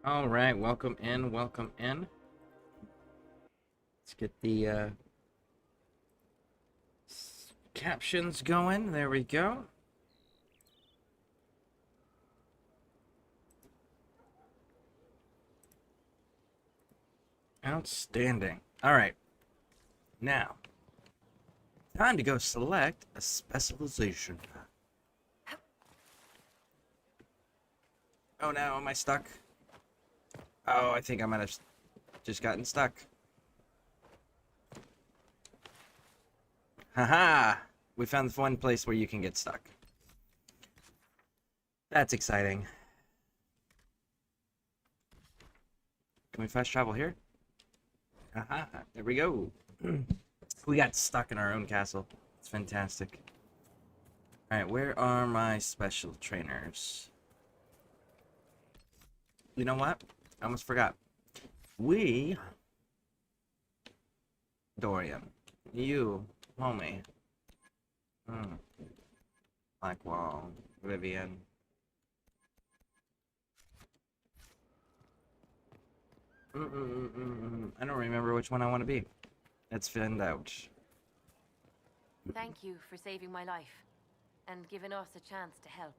All right, welcome in, welcome in. Let's get the captions going. There we go. Outstanding. All right. Now, time to go select a specialization. Oh, now am I stuck? Oh, I think I might have just gotten stuck. Haha! We found the one place where you can get stuck. That's exciting. Can we fast travel here? Haha, there we go. We got stuck in our own castle. It's fantastic. Alright, where are my special trainers? You know what? I almost forgot. Dorian, you, homie. Blackwall, Vivian. I don't remember which one I want to be. Let's find out. Thank you for saving my life and giving us a chance to help.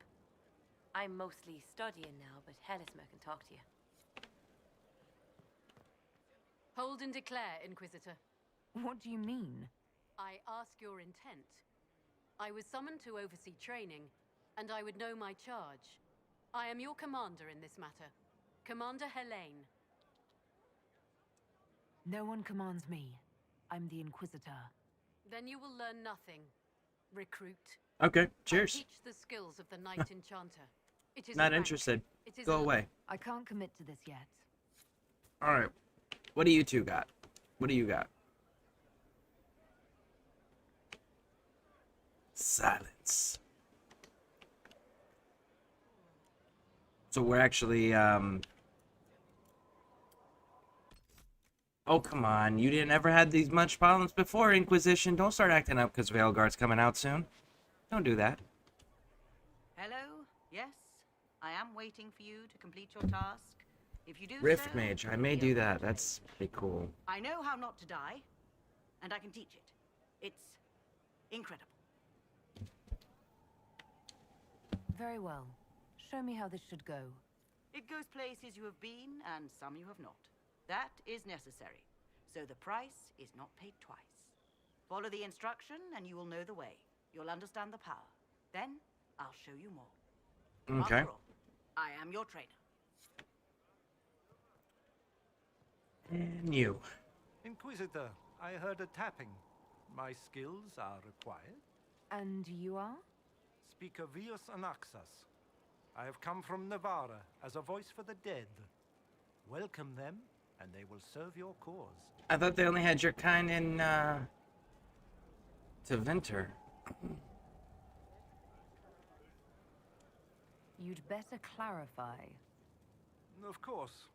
I'm mostly studying now, but Hellismer can talk to you. Hold and declare, Inquisitor. What do you mean? I ask your intent. I was summoned to oversee training, and I would know my charge. I am your commander in this matter, Commander Helene. No one commands me. I'm the Inquisitor. Then you will learn nothing. Recruit. Okay, cheers. I teach the skills of the Knight Enchanter. It is Not a rank. interested. It is Go a away. I can't commit to this yet. Alright. What do you two got? What do you got? Silence. So we're actually, Oh, come on. You didn't ever had these much problems before, Inquisition. Don't start acting up because Veilguard's coming out soon. Don't do that. Hello? Yes? I am waiting for you to complete your task. If you do Rift so, Mage. I may do that. That's pretty cool. I know how not to die, and I can teach it. It's incredible. Very well. Show me how this should go. It goes places you have been, and some you have not. That is necessary, so the price is not paid twice. Follow the instruction, and you will know the way. You'll understand the power. Then, I'll show you more. Okay. After all, I am your trainer. And you. Inquisitor, I heard a tapping. My skills are required. And you are? Speaker Vius Anaxas. I have come from Navarra as a voice for the dead. Welcome them, and they will serve your cause. I thought they only had your kind in, Teventer. You'd better clarify. Of course.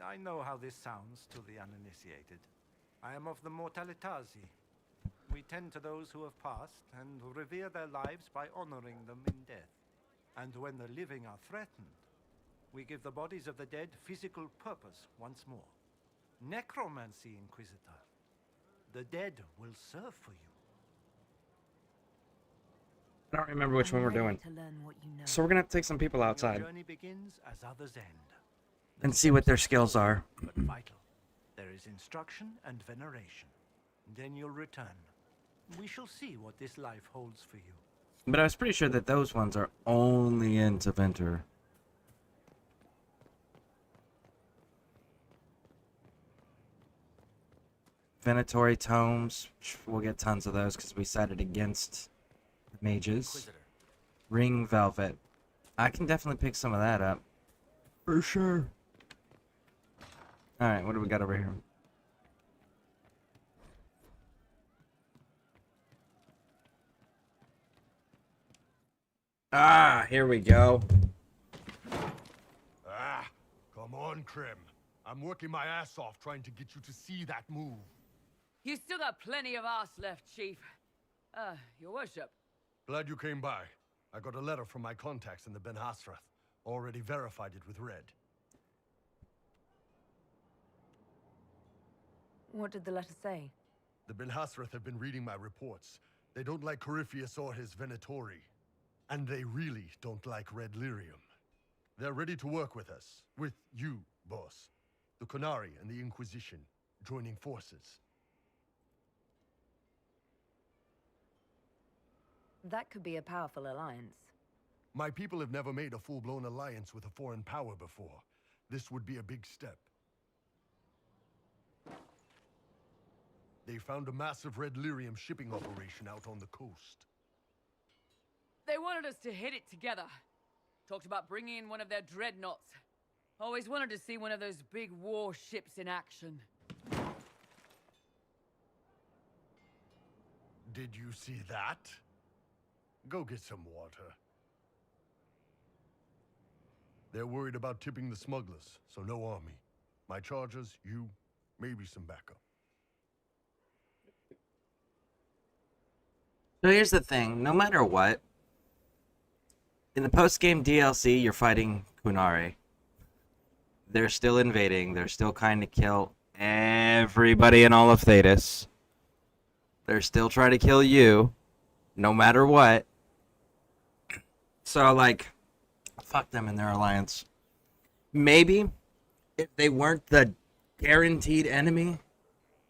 I know how this sounds to the uninitiated. I am of the Mortalitasi. We tend to those who have passed and revere their lives by honoring them in death. And when the living are threatened, we give the bodies of the dead physical purpose once more. Necromancy, Inquisitor. The dead will serve for you. I don't remember which one we're doing. To learn what you know. So we're gonna have to take some people outside Your journey begins as others end. and see what their skills are. But vital. There is instruction and veneration. Then you'll return. We shall see what this life holds for you. But I was pretty sure that those ones are only in Teventer. Venatory tomes. We'll get tons of those because we sided against mages. Inquisitor. Ring velvet. I can definitely pick some of that up. For sure. Alright, what do we got over here? Ah, here we go. Ah, come on, Krim. I'm working my ass off trying to get you to see that move. You still got plenty of arse left, Chief. Your worship. Glad you came by. I got a letter from my contacts in the Ben Hasrath. Already verified it with Red. What did the letter say? The Benhasrath have been reading my reports. They don't like Corypheus or his Venatori. And they really don't like Red Lyrium. They're ready to work with us. With you, boss. The Qunari and the Inquisition, joining forces. That could be a powerful alliance. My people have never made a full-blown alliance with a foreign power before. This would be a big step. They found a massive Red Lyrium shipping operation out on the coast. They wanted us to hit it together. Talked about bringing in one of their dreadnoughts. Always wanted to see one of those big warships in action. Did you see that? Go get some water. They're worried about tipping the smugglers, so no army. My chargers, you, maybe some backup. So here's the thing, no matter what, in the post-game DLC, you're fighting Qunari. They're still invading, they're still trying to kill everybody in all of Thedas. They're still trying to kill you, no matter what. So, like, fuck them and their alliance. Maybe, if they weren't the guaranteed enemy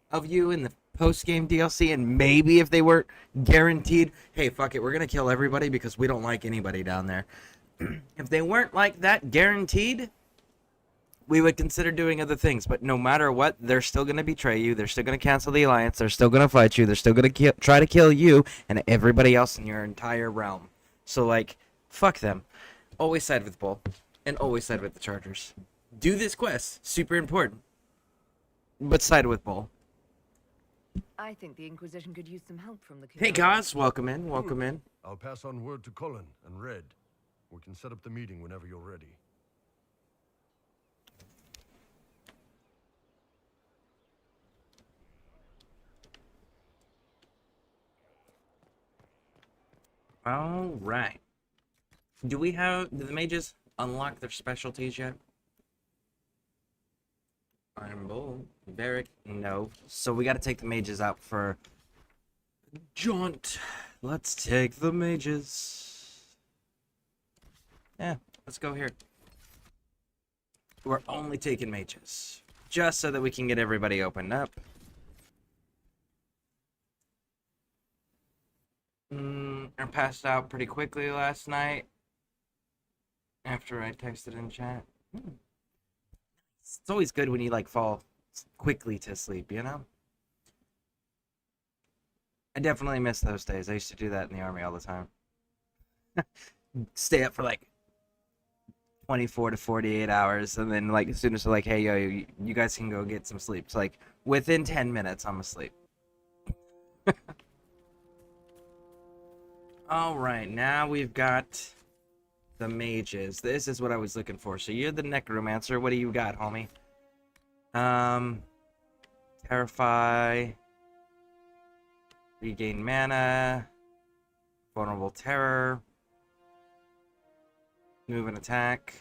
of you in the post-game DLC, and maybe if they weren't guaranteed, hey, fuck it, we're gonna kill everybody because we don't like anybody down there. If they weren't like that guaranteed, we would consider doing other things. But no matter what, they're still gonna betray you, they're still gonna cancel the alliance, they're still gonna fight you, they're still gonna try to kill you and everybody else in your entire realm. So, like, fuck them. Always side with Bull, and always side with the Chargers. Do this quest, super important, but side with Bull. I think the Inquisition could use some help from the Hey guys, welcome in, welcome in. I'll pass on word to Cullen and Red. We can set up the meeting whenever you're ready. All right. Do the mages unlock their specialties yet? Iron Bull, Varric, no. So we got to take the mages out for a jaunt. Let's take the mages. Yeah, let's go here. We're only taking mages, just so that we can get everybody opened up. I passed out pretty quickly last night after I texted in chat. It's always good when you like fall quickly to sleep, you know? I definitely miss those days. I used to do that in the army all the time. Stay up for like 24 to 48 hours, and then like as soon as they're like, hey, yo, you guys can go get some sleep. It's like within 10 minutes, I'm asleep. All right, now we've got the mages. This is what I was looking for. So you're the necromancer. What do you got, homie? Terrify. Regain mana. Vulnerable terror. Move and attack.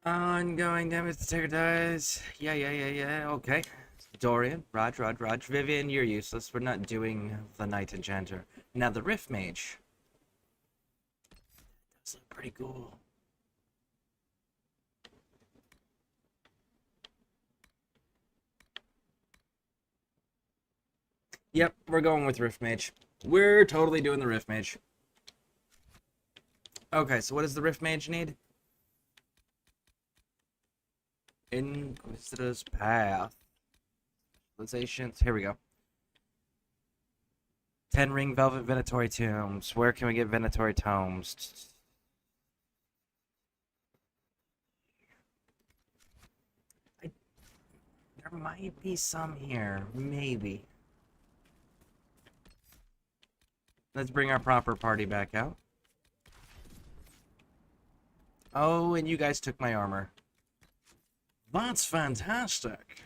Ongoing damage to take dies. Yeah. Okay. Dorian, Raj. Vivian, you're useless. We're not doing the Knight Enchanter. Now the Rift Mage. Does look pretty cool. Yep, we're going with Rift Mage. We're totally doing the Rift Mage. Okay, so what does the Rift Mage need? Inquisitor's Path. Civilizations. Here we go. 10 ring velvet Venatori tombs. Where can we get Venatori tomes? There might be some here. Maybe. Let's bring our proper party back out. Oh, and you guys took my armor. That's fantastic.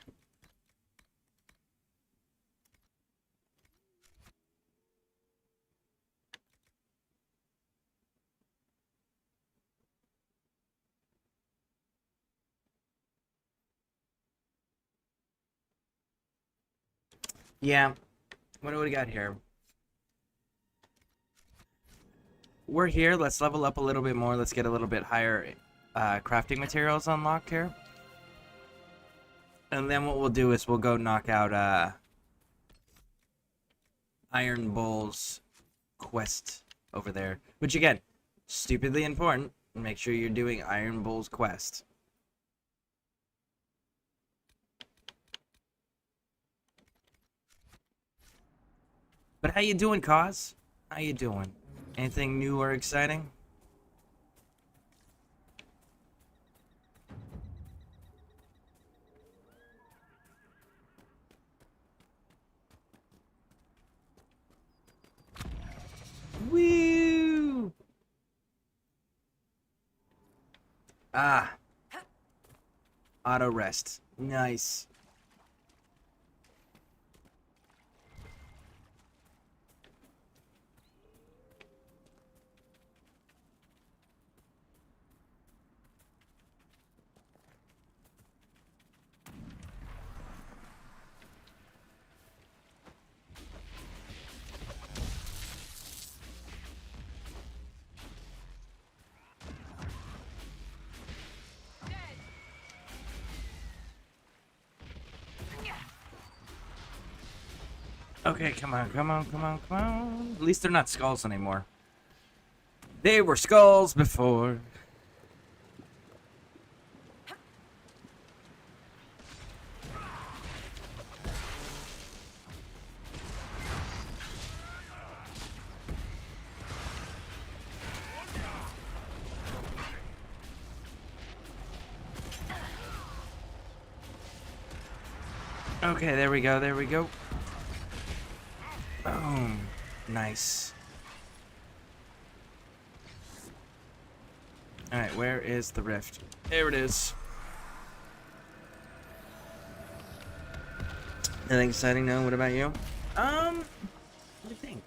Yeah. What do we got here? We're here. Let's level up a little bit more. Let's get a little bit higher crafting materials unlocked here. And then what we'll do is we'll go knock out Iron Bull's quest over there. Which again, stupidly important. Make sure you're doing Iron Bull's quest. But how you doing, Cause? How you doing? Anything new or exciting? Woo! Ah. Auto rest. Nice. Okay, come on, come on, come on, come on. At least they're not skulls anymore. They were skulls before. Okay, there we go, there we go. Boom. Nice. Alright, where is the rift? There it is. Anything exciting? No? What about you? What do you think?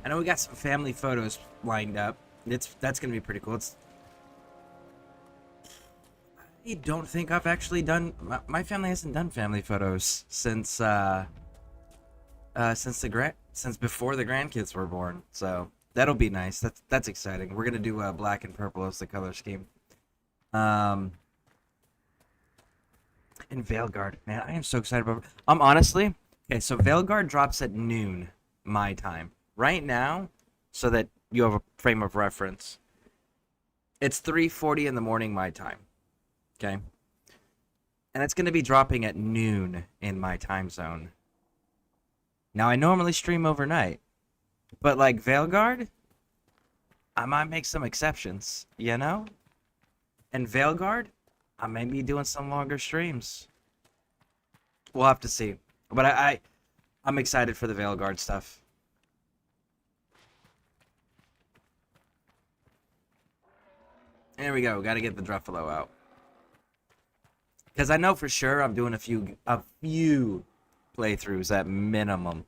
I know we got some family photos lined up. That's gonna be pretty cool. I don't think I've actually done. My family hasn't done family photos since before the grandkids were born. So that'll be nice. That's exciting. We're gonna do black and purple as the color scheme. And Veilguard, man, I am so excited about. Honestly, okay. So Veilguard drops at noon my time right now, so that you have a frame of reference. It's 3:40 in the morning my time. Okay. And it's going to be dropping at noon in my time zone. Now, I normally stream overnight. But like Veilguard, I might make some exceptions, you know? And Veilguard, I may be doing some longer streams. We'll have to see. But I'm excited for the Veilguard stuff. There we go. Got to get the Druffalo out. Because I know for sure I'm doing a few playthroughs at minimum.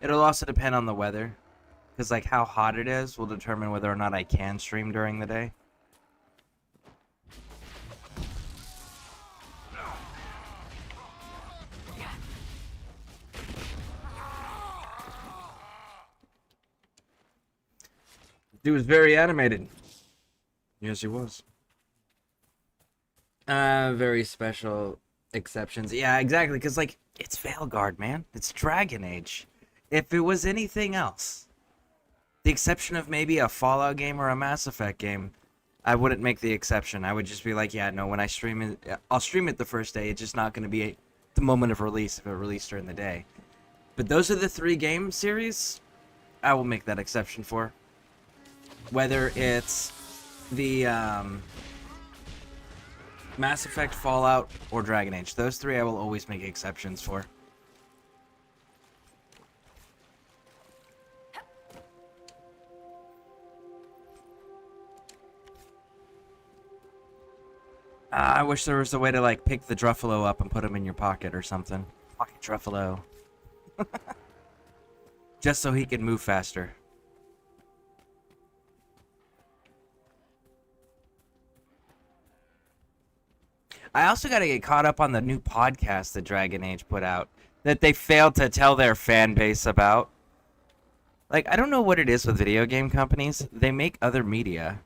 It'll also depend on the weather. Because like how hot it is will determine whether or not I can stream during the day. He was very animated. Yes, he was. Very special exceptions. Yeah, exactly. Because, like, it's Veilguard, man. It's Dragon Age. If it was anything else, the exception of maybe a Fallout game or a Mass Effect game, I wouldn't make the exception. I would just be like, yeah, no, when I stream it, I'll stream it the first day. It's just not going to be the moment of release if it released during the day. But those are the 3 game series I will make that exception for. Whether it's the Mass Effect, Fallout, or Dragon Age. Those 3 I will always make exceptions for. I wish there was a way to, like, pick the Druffalo up and put him in your pocket or something. Pocket Truffalo. Just so he can move faster. I also got to get caught up on the new podcast that Dragon Age put out that they failed to tell their fan base about. Like, I don't know what it is with video game companies. They make other media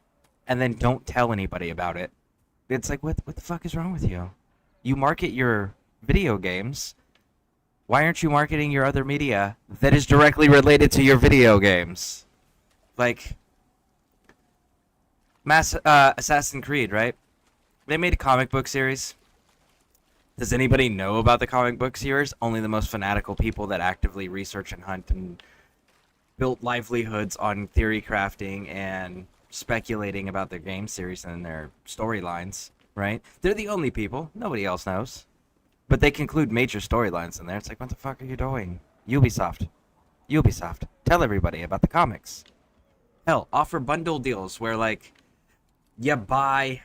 and then don't tell anybody about it. It's like, what the fuck is wrong with you? You market your video games. Why aren't you marketing your other media that is directly related to your video games? Like, Assassin's Creed, right? They made a comic book series. Does anybody know about the comic book series? Only the most fanatical people that actively research and hunt and built livelihoods on theory crafting and speculating about their game series and their storylines, right? They're the only people. Nobody else knows. But they conclude major storylines in there. It's like, what the fuck are you doing? Ubisoft. Tell everybody about the comics. Hell, offer bundle deals where, like, you buy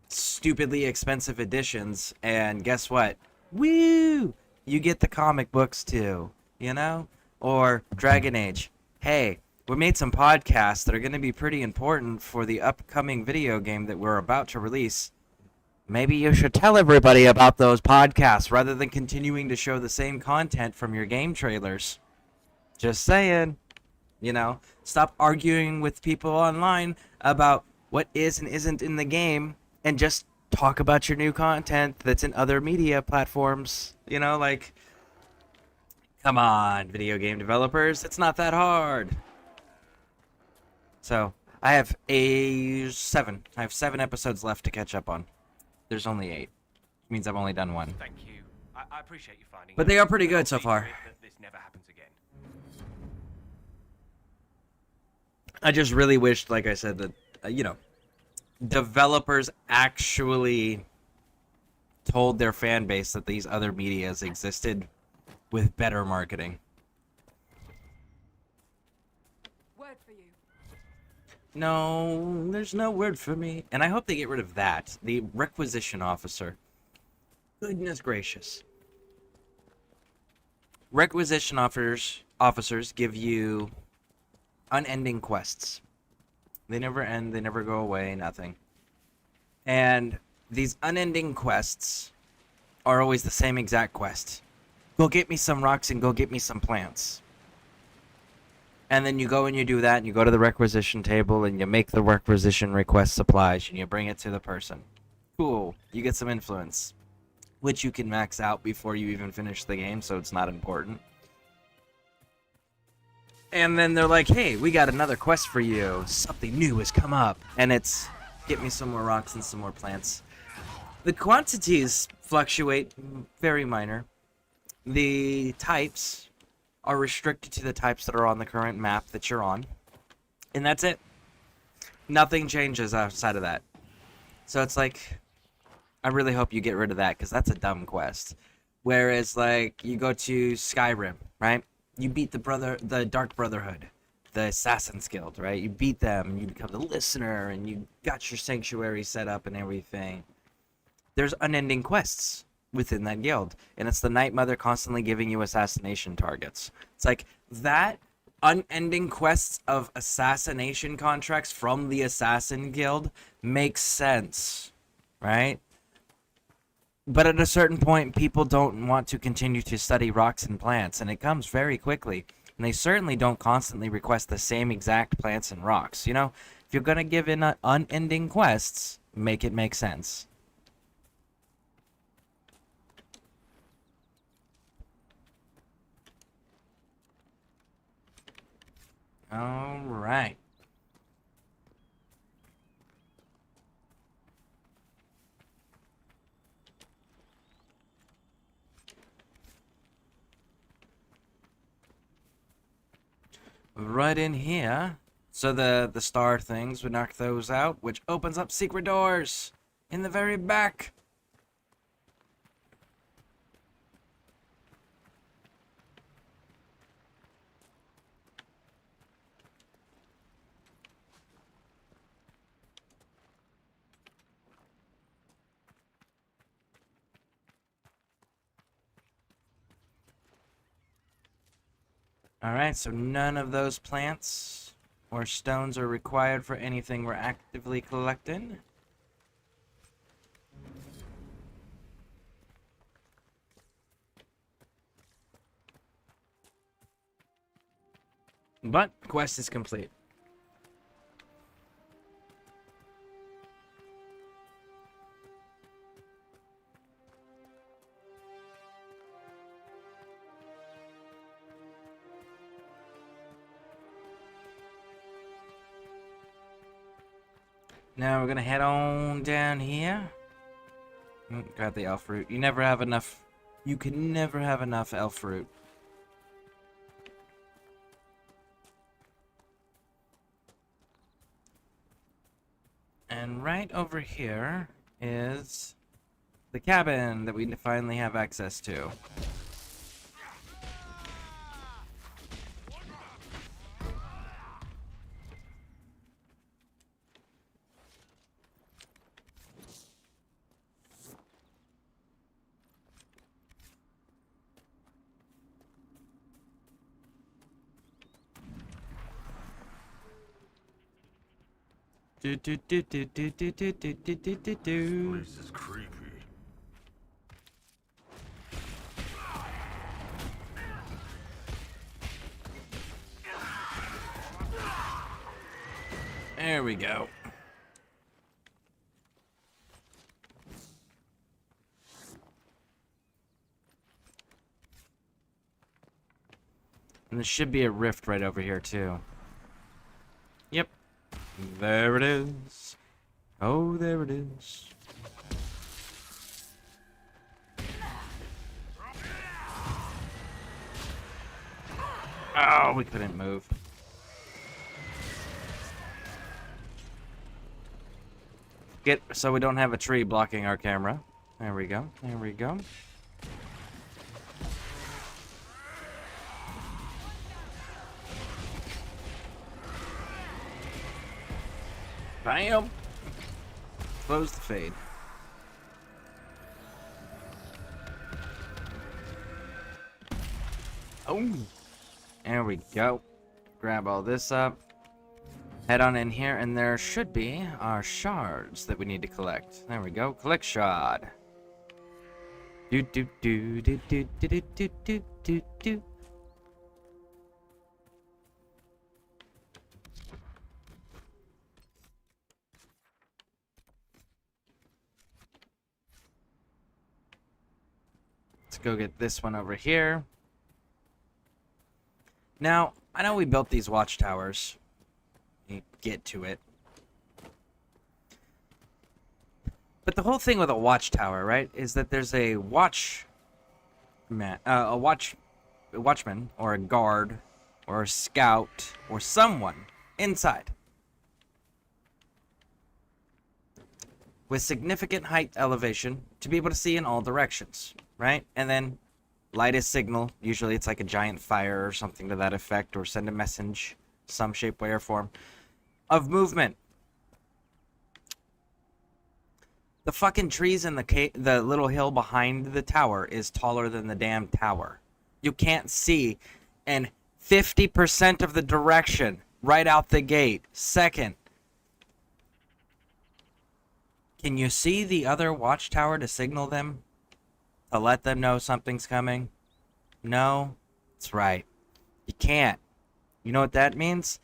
stupidly expensive editions, and guess what? Woo! You get the comic books too, you know? Or Dragon Age. Hey, we made some podcasts that are going to be pretty important for the upcoming video game that we're about to release. Maybe you should tell everybody about those podcasts rather than continuing to show the same content from your game trailers. Just saying. You know, stop arguing with people online about what is and isn't in the game and just talk about your new content that's in other media platforms. You know, like, come on, video game developers. It's not that hard. So, I have seven episodes left to catch up on. There's only 8. Which means I've only done 1. Thank you. I appreciate you finding. But they are pretty good so far. This never happens again. I just really wished, like I said, that, you know, developers actually told their fan base that these other medias existed with better marketing. Word for you. No, there's no word for me. And I hope they get rid of that. The requisition officer. Goodness gracious. Requisition officers give you unending quests. They never end, they never go away, nothing. And these unending quests are always the same exact quest. Go get me some rocks and go get me some plants. And then you go and you do that, and you go to the requisition table, and you make the requisition request supplies, and you bring it to the person. Cool. You get some influence, which you can max out before you even finish the game, so it's not important. And then they're like, hey, we got another quest for you. Something new has come up. And it's, get me some more rocks and some more plants. The quantities fluctuate, very minor. The types are restricted to the types that are on the current map that you're on. And that's it. Nothing changes outside of that. So it's like, I really hope you get rid of that, because that's a dumb quest. Whereas, like, you go to Skyrim, right? You beat the Dark Brotherhood, the Assassin's Guild, right? You beat them, and you become the Listener, and you got your sanctuary set up and everything. There's unending quests within that guild, and it's the Night Mother constantly giving you assassination targets. It's like, that unending quests of assassination contracts from the Assassin Guild makes sense, right? But at a certain point, people don't want to continue to study rocks and plants, and it comes very quickly. And they certainly don't constantly request the same exact plants and rocks. You know, if you're going to give in unending quests, make it make sense. All right. Right in here. So the star things, we knock those out, which opens up secret doors in the very back. Alright, so none of those plants or stones are required for anything we're actively collecting. But quest is complete. Now we're gonna head on down here. Grab the elf fruit. You never have enough. You can never have enough elf fruit. And right over here is the cabin that we finally have access to. Do do do do do do do do do do do do. This is creepy. There we go. And there should be a rift right over here too. Yep. There it is. Oh, there it is. Oh, we couldn't move. So we don't have a tree blocking our camera. There we go. There we go. Bam! Close the fade. Oh! There we go. Grab all this up. Head on in here, and there should be our shards that we need to collect. There we go. Collect shard. Do do do do do do do do do do. Let's go get this one over here. Now, I know we built these watchtowers. Get to it. But the whole thing with a watchtower, right, is that there's a watchman or a guard or a scout or someone inside with significant height elevation to be able to see in all directions, right? And then light a signal. Usually it's like a giant fire or something to that effect, or send a message, some shape, way, or form of movement. The fucking trees in the little hill behind the tower is taller than the damn tower. You can't see in 50% of the direction right out the gate. Second, can you see the other watchtower to signal them? To let them know something's coming? No? That's right. You can't. You know what that means?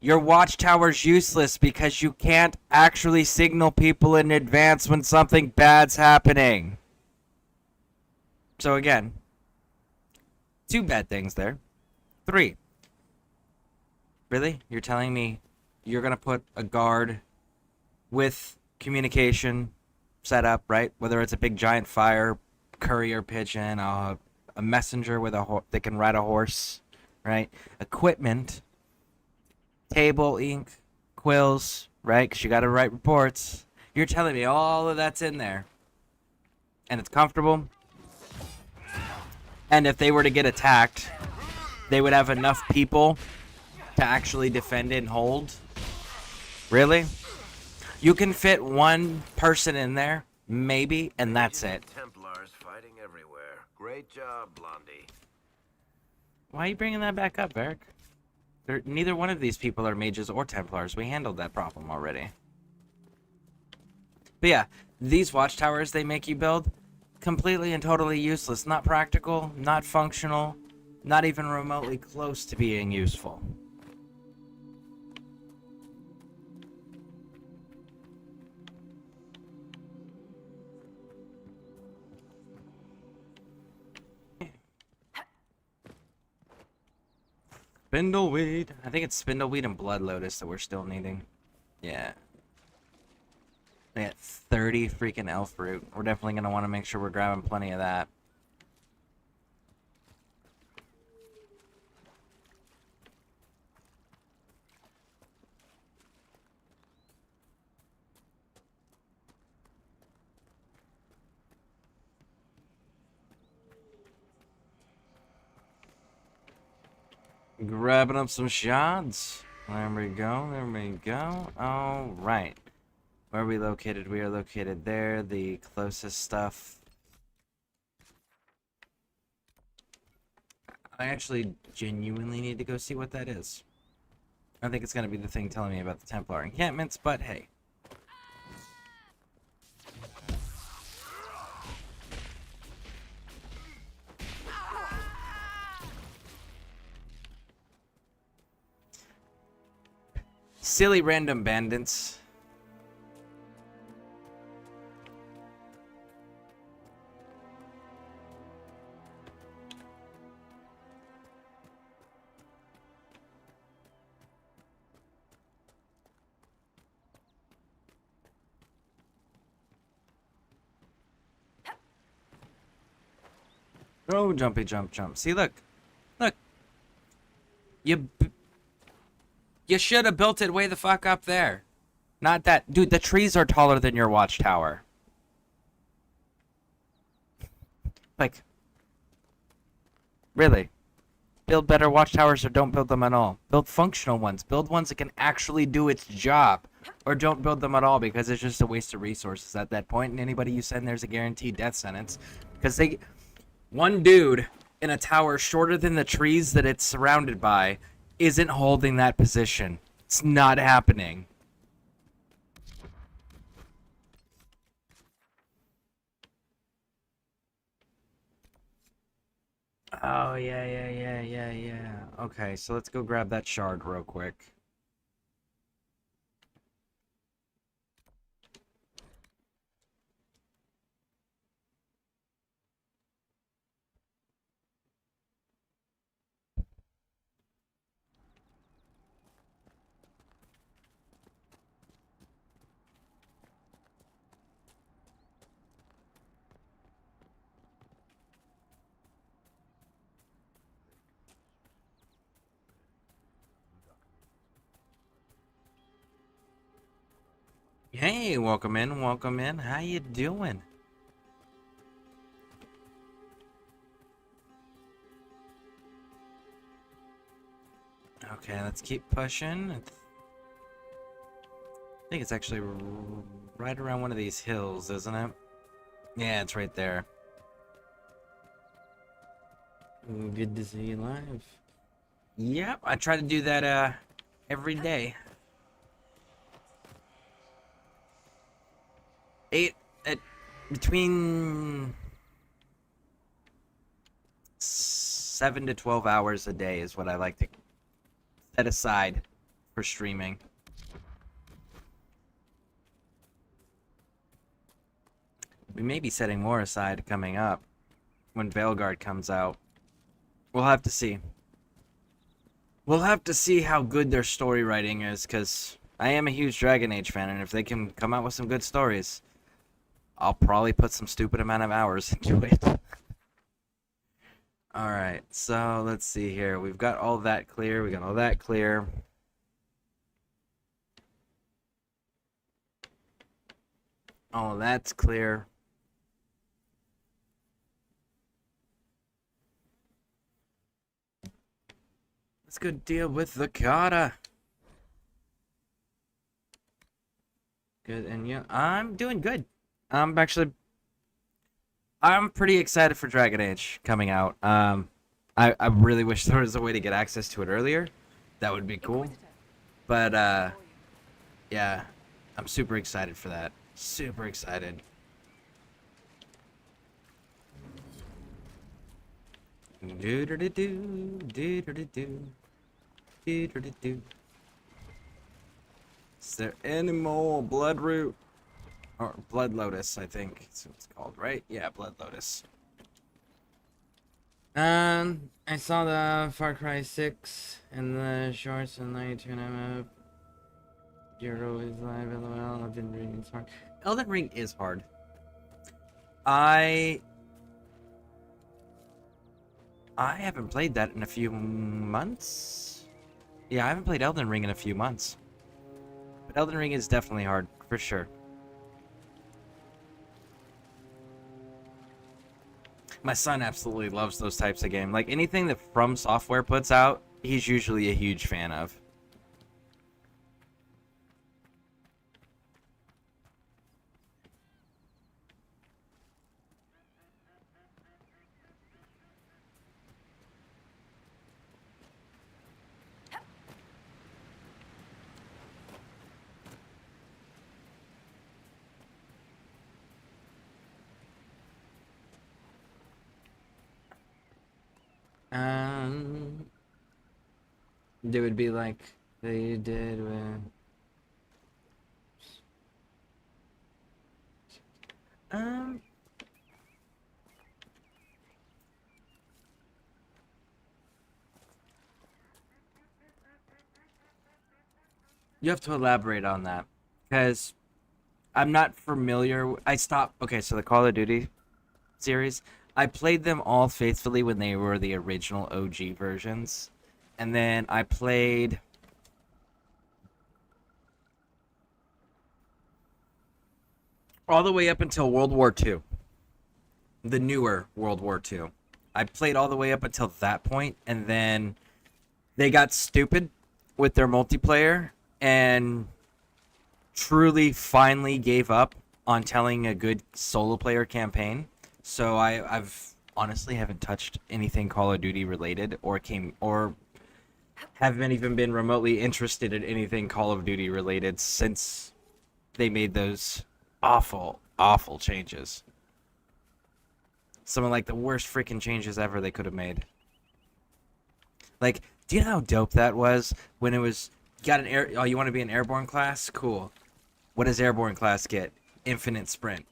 Your watchtower's useless because you can't actually signal people in advance when something bad's happening. So again, 2 bad things there. 3. Really? You're telling me you're going to put a guard with communication set up, right? Whether it's a big giant fire, courier pigeon, a messenger with that can ride a horse, right? Equipment. Table, ink, quills, right? Because you got to write reports. You're telling me all of that's in there. And it's comfortable. And if they were to get attacked, they would have enough people to actually defend it and hold. Really? You can fit 1 person in there, maybe, and that's it. Templars fighting everywhere. Great job, Blondie. Why are you bringing that back up, Varric? Neither one of these people are mages or Templars. We handled that problem already. But yeah, these watchtowers they make you build, completely and totally useless. Not practical, not functional, not even remotely close to being useful. Spindleweed. I think it's spindleweed and blood lotus that we're still needing. Yeah. We got 30 freaking elf root. We're definitely going to want to make sure we're grabbing plenty of that. Grabbing up some shards. There we go, there we go. Alright. Where are we located? We are located there. The closest stuff. I actually genuinely need to go see what that is. I think it's going to be the thing telling me about the Templar encampments, but hey. Silly random bandits. Oh, jumpy jump jump. See, look. Look. You should have built it way the fuck up there. Not that. Dude, the trees are taller than your watchtower. Like. Really. Build better watchtowers or don't build them at all. Build functional ones. Build ones that can actually do its job. Or don't build them at all because it's just a waste of resources at that point. And anybody you send there's a guaranteed death sentence. Because they... One dude in a tower shorter than the trees that it's surrounded by isn't holding that position. It's not happening. Oh, yeah. Okay, so let's go grab that shard real quick. Hey, welcome in, welcome in. How you doing? Okay, let's keep pushing. I think it's actually right around one of these hills, isn't it? Yeah, it's right there. Good to see you live. Yep, I try to do that every day. Between 7 to 12 hours a day is what I like to set aside for streaming. We may be setting more aside coming up when Veilguard comes out. We'll have to see. We'll have to see how good their story writing is, because I am a huge Dragon Age fan, and if they can come out with some good stories, I'll probably put some stupid amount of hours into it. Alright, so let's see here. We've got all that clear. We got all that clear. All that's clear. Let's go deal with the Kata. Good, and yeah, I'm doing good. I'm pretty excited for Dragon Age coming out. I really wish there was a way to get access to it earlier. That would be cool. But yeah, I'm super excited for that. Super excited. Do do do do do do do do do do. Is there any more bloodroot or blood lotus? I think that's what it's called, right? Yeah, blood lotus. I saw the Far Cry 6 and the shorts and I turn them up. Zero is live, lol. Elden Ring is hard. Elden Ring is hard. I haven't played that in a few months. Yeah, I haven't played Elden Ring in a few months. But Elden Ring is definitely hard, for sure. My son absolutely loves those types of games. Like anything that From Software puts out, he's usually a huge fan of. They would be like they did with. Um. You have to elaborate on that, because I'm not familiar. I stopped. Okay, so the Call of Duty series, I played them all faithfully when they were the original OG versions, and then I played. All the way up until World War II. The newer World War II. I played all the way up until that point, and then they got stupid with their multiplayer and truly finally gave up on telling a good solo player campaign. So I've honestly haven't touched anything Call of Duty related or haven't even been remotely interested in anything Call of Duty related since they made those awful changes. Some of like the worst freaking changes ever they could have made. Like, do you know how dope that was when it was got an air? Oh, you want to be an airborne class? Cool. What does airborne class get? Infinite sprint.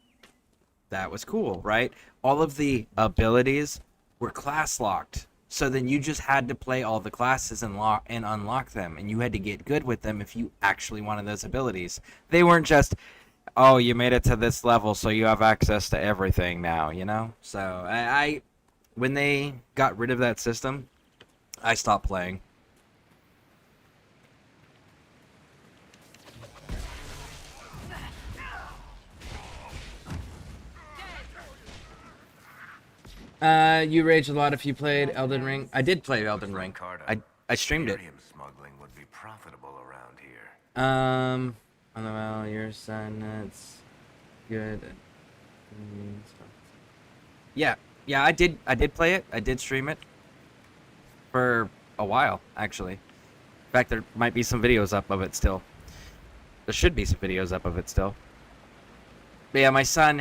That was cool, right? All of the abilities were class locked. So then you just had to play all the classes and unlock them, and you had to get good with them if you actually wanted those abilities. They weren't just, oh, you made it to this level, so you have access to everything now, you know? So I when they got rid of that system, I stopped playing. You rage a lot if you played Elden Ring. I did play Elden Ring. I streamed it. Smuggling would be profitable around here. On the well, your son, that's good. Yeah, I did play it. I did stream it for a while, actually. In fact, there might be some videos up of it still. There should be some videos up of it still. But yeah, my son,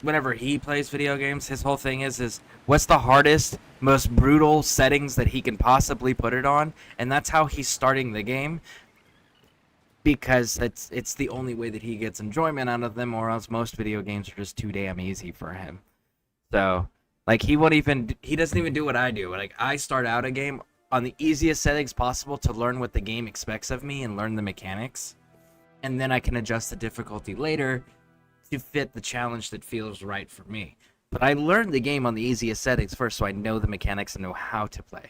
whenever he plays video games, his whole thing is what's the hardest, most brutal settings that he can possibly put it on, and that's how he's starting the game, because it's the only way that he gets enjoyment out of them, or else most video games are just too damn easy for him. So, like, he doesn't even do what I do. Like, I start out a game on the easiest settings possible to learn what the game expects of me and learn the mechanics, and then I can adjust the difficulty later to fit the challenge that feels right for me. But I learned the game on the easiest settings first, so I know the mechanics and know how to play.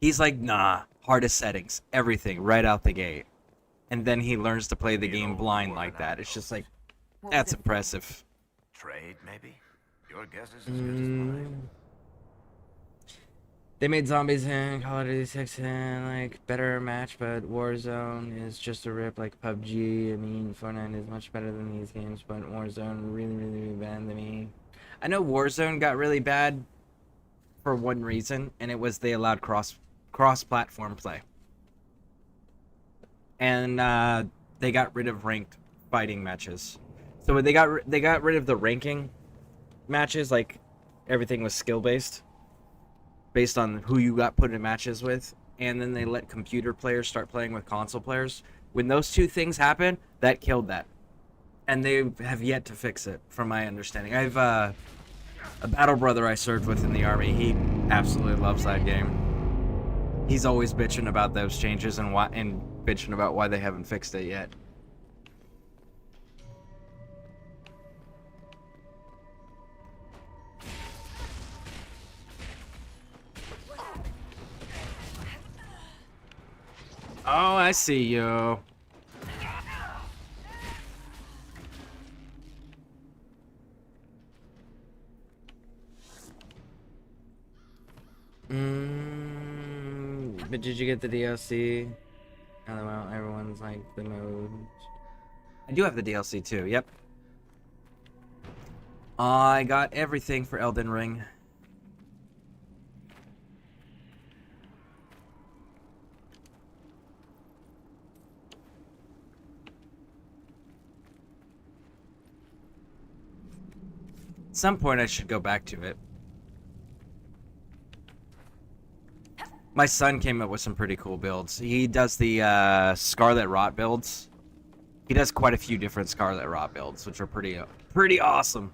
He's like, nah, hardest settings, everything, right out the gate. And then he learns to play the game blind like that. It's just like, that's impressive. Trade, maybe? Your guess is as good as mine. They made zombies in Call of Duty 6 and like better match, but Warzone is just a rip like PUBG. I mean, Fortnite is much better than these games, but Warzone really bad to me. I know Warzone got really bad for one reason, and it was they allowed cross-platform play. And they got rid of ranked fighting matches. So when they got rid of the ranking matches, like everything was skill-based, based on who you got put in matches with, and then they let computer players start playing with console players. When those two things happen, that killed that. And they have yet to fix it, from my understanding. I've a battle brother I served with in the army. He absolutely loves that game. He's always bitching about those changes and bitching about why they haven't fixed it yet. Oh, I see you. But did you get the DLC? LOL, everyone's like the mode. I do have the DLC too, yep. I got everything for Elden Ring. At some point I should go back to it. My son came up with some pretty cool builds. He does the Scarlet Rot builds. He does quite a few different Scarlet Rot builds, which are pretty awesome.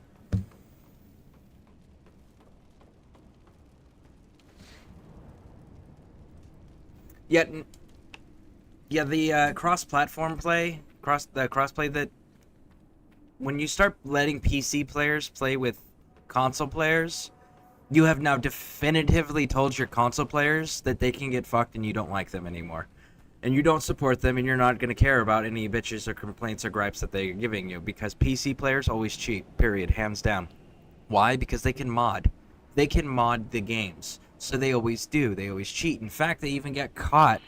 Yet, yeah, the cross-platform play, crossplay that when you start letting PC players play with console players, you have now definitively told your console players that they can get fucked and you don't like them anymore. And you don't support them and you're not going to care about any bitches or complaints or gripes that they're giving you, because PC players always cheat, period, hands down. Why? Because they can mod. They can mod the games. So they always do. They always cheat. In fact, they even get caught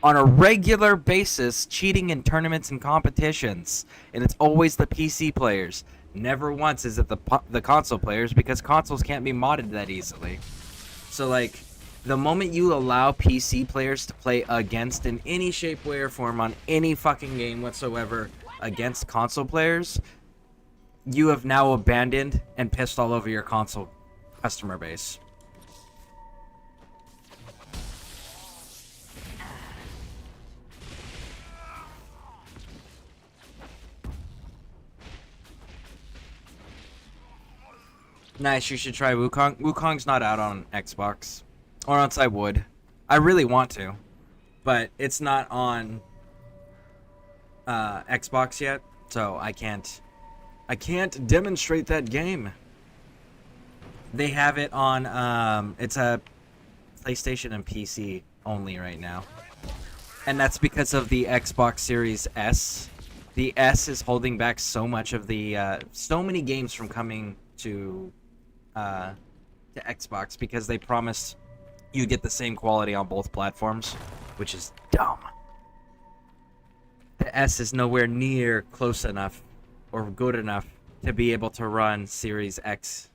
on a regular basis cheating in tournaments and competitions. And it's always the PC players. Never once is it the console players, because consoles can't be modded that easily. So, like, the moment you allow PC players to play against, in any shape, way, or form, on any fucking game whatsoever, against console players, you have now abandoned and pissed all over your console customer base. Nice, you should try Wukong. Wukong's not out on Xbox. Or else I would. I really want to. But it's not on Xbox yet, so I can't demonstrate that game. They have it on, it's a PlayStation and PC only right now. And that's because of the Xbox Series S. The S is holding back so much of the, so many games from coming to Xbox, because they promised you get the same quality on both platforms, which is dumb. The S is nowhere near close enough or good enough to be able to run Series X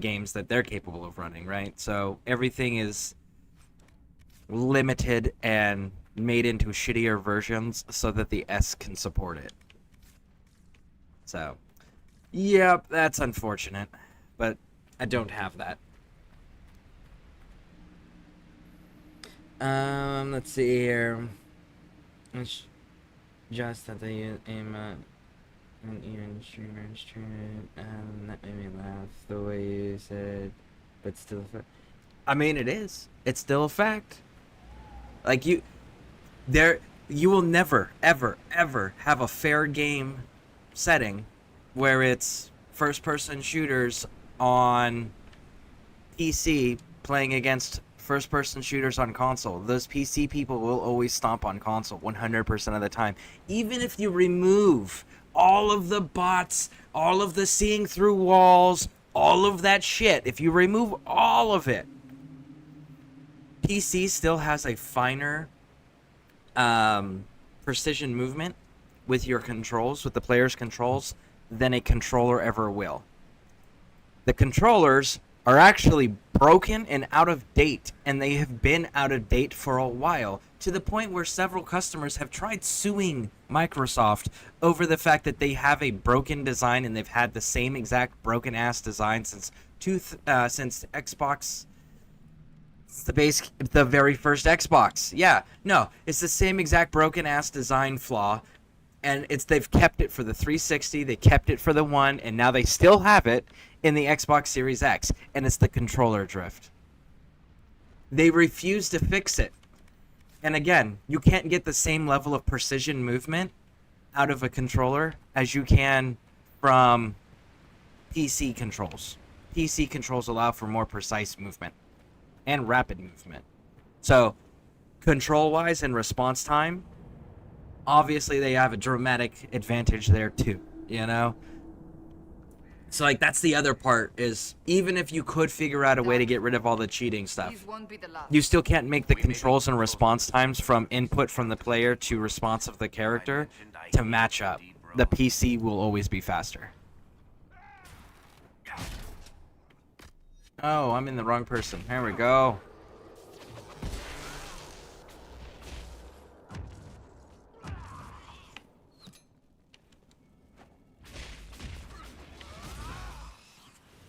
games that they're capable of running, right? So everything is limited and made into shittier versions so that the S can support it. So, yep, that's unfortunate, but I don't have that. Let's see here. It's just that they aim at an even streamer's turn, and that made me laugh the way you said, but still, I mean, it is. It's still a fact. Like, you will never, ever, ever have a fair game setting where it's first-person shooters on PC playing against first-person shooters on console. Those PC people will always stomp on console 100% of the time. Even if you remove all of the bots, all of the seeing through walls, all of that shit, if you remove all of it, PC still has a finer precision movement with your controls, with the player's controls, than a controller ever will. The controllers are actually broken and out of date, and they have been out of date for a while, to the point where several customers have tried suing Microsoft over the fact that they have a broken design, and they've had the same exact broken ass design since Xbox, the very first Xbox. Yeah, no, it's the same exact broken ass design flaw, and they've kept it for the 360, they kept it for the One, and now they still have it in the Xbox Series X, and it's the controller drift. They refuse to fix it. And again, you can't get the same level of precision movement out of a controller as you can from PC controls. PC controls allow for more precise movement and rapid movement. So, control-wise and response time, obviously they have a dramatic advantage there too, you know? So, like, that's the other part, is even if you could figure out a way to get rid of all the cheating stuff, you still can't make the controls and response times from input from the player to response of the character to match up. The PC will always be faster. Oh, I'm in the wrong person. There we go.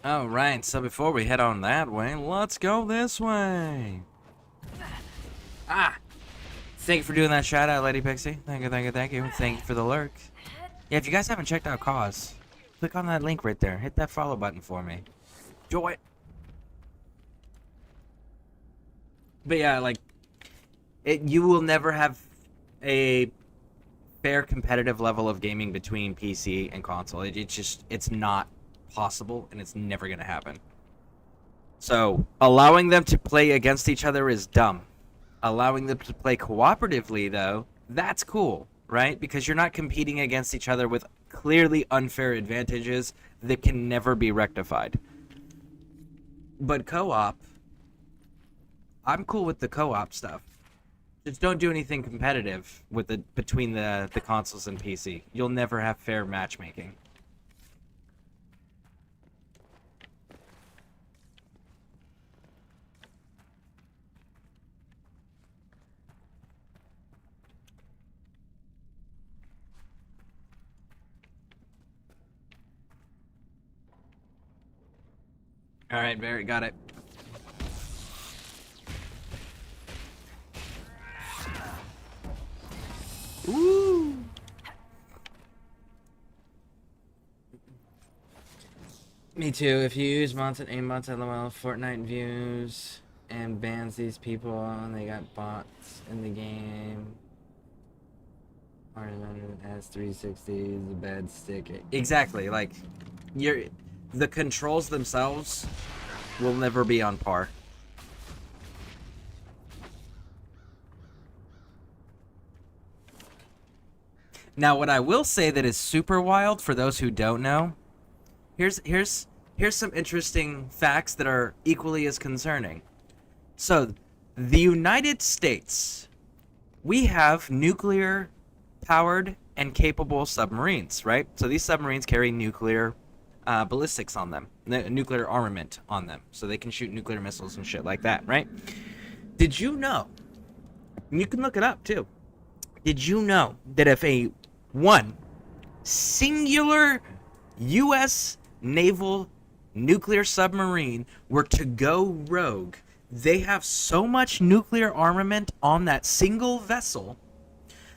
All right, so before we head on that way, let's go this way. Ah! Thank you for doing that shout out, Lady Pixie. Thank you, thank you, thank you. Thank you for the lurk. Yeah, if you guys haven't checked out Cause, click on that link right there. Hit that follow button for me. Enjoy. But yeah, like, you will never have a fair competitive level of gaming between PC and console. It's not possible, and it's never going to happen. So, allowing them to play against each other is dumb. Allowing them to play cooperatively, though, that's cool, right? Because you're not competing against each other with clearly unfair advantages that can never be rectified. But co-op, I'm cool with the co-op stuff. Just don't do anything competitive with between the consoles and PC. You'll never have fair matchmaking. All right, Barry, got it. Ooh. Me too. If you use bots and aim bots, LOL, Fortnite views and bans these people, and they got bots in the game. Has 360 is a bad stick. Exactly. Like, the controls themselves will never be on par. Now, what I will say that is super wild for those who don't know, here's some interesting facts that are equally as concerning. So, the United States, we have nuclear-powered and capable submarines, right? So these submarines carry nuclear ballistics on them, nuclear armament on them, so they can shoot nuclear missiles and shit like that, right? Did you know, and you can look it up too, did you know that if one singular U.S. naval nuclear submarine were to go rogue, they have so much nuclear armament on that single vessel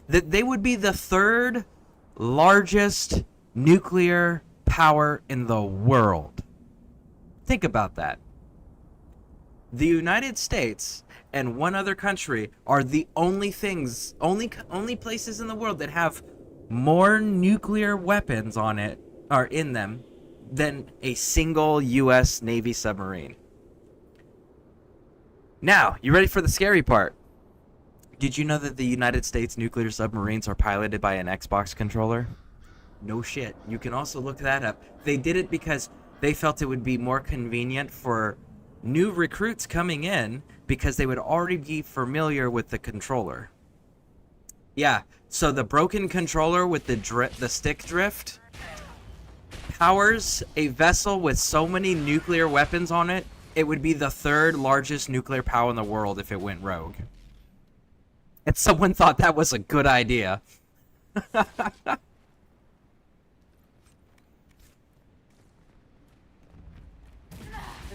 that they would be the third largest nuclear power in the world. Think about that. The United States and one other country are the only places in the world that have more nuclear weapons on it, or in them, than a single U.S. Navy submarine. Now, you ready for the scary part? Did you know that the United States nuclear submarines are piloted by an Xbox controller? No shit. You can also look that up. They did it because they felt it would be more convenient for new recruits coming in because they would already be familiar with the controller. Yeah, so the broken controller with the stick drift powers a vessel with so many nuclear weapons on it it would be the third largest nuclear power in the world if it went rogue. And someone thought that was a good idea. The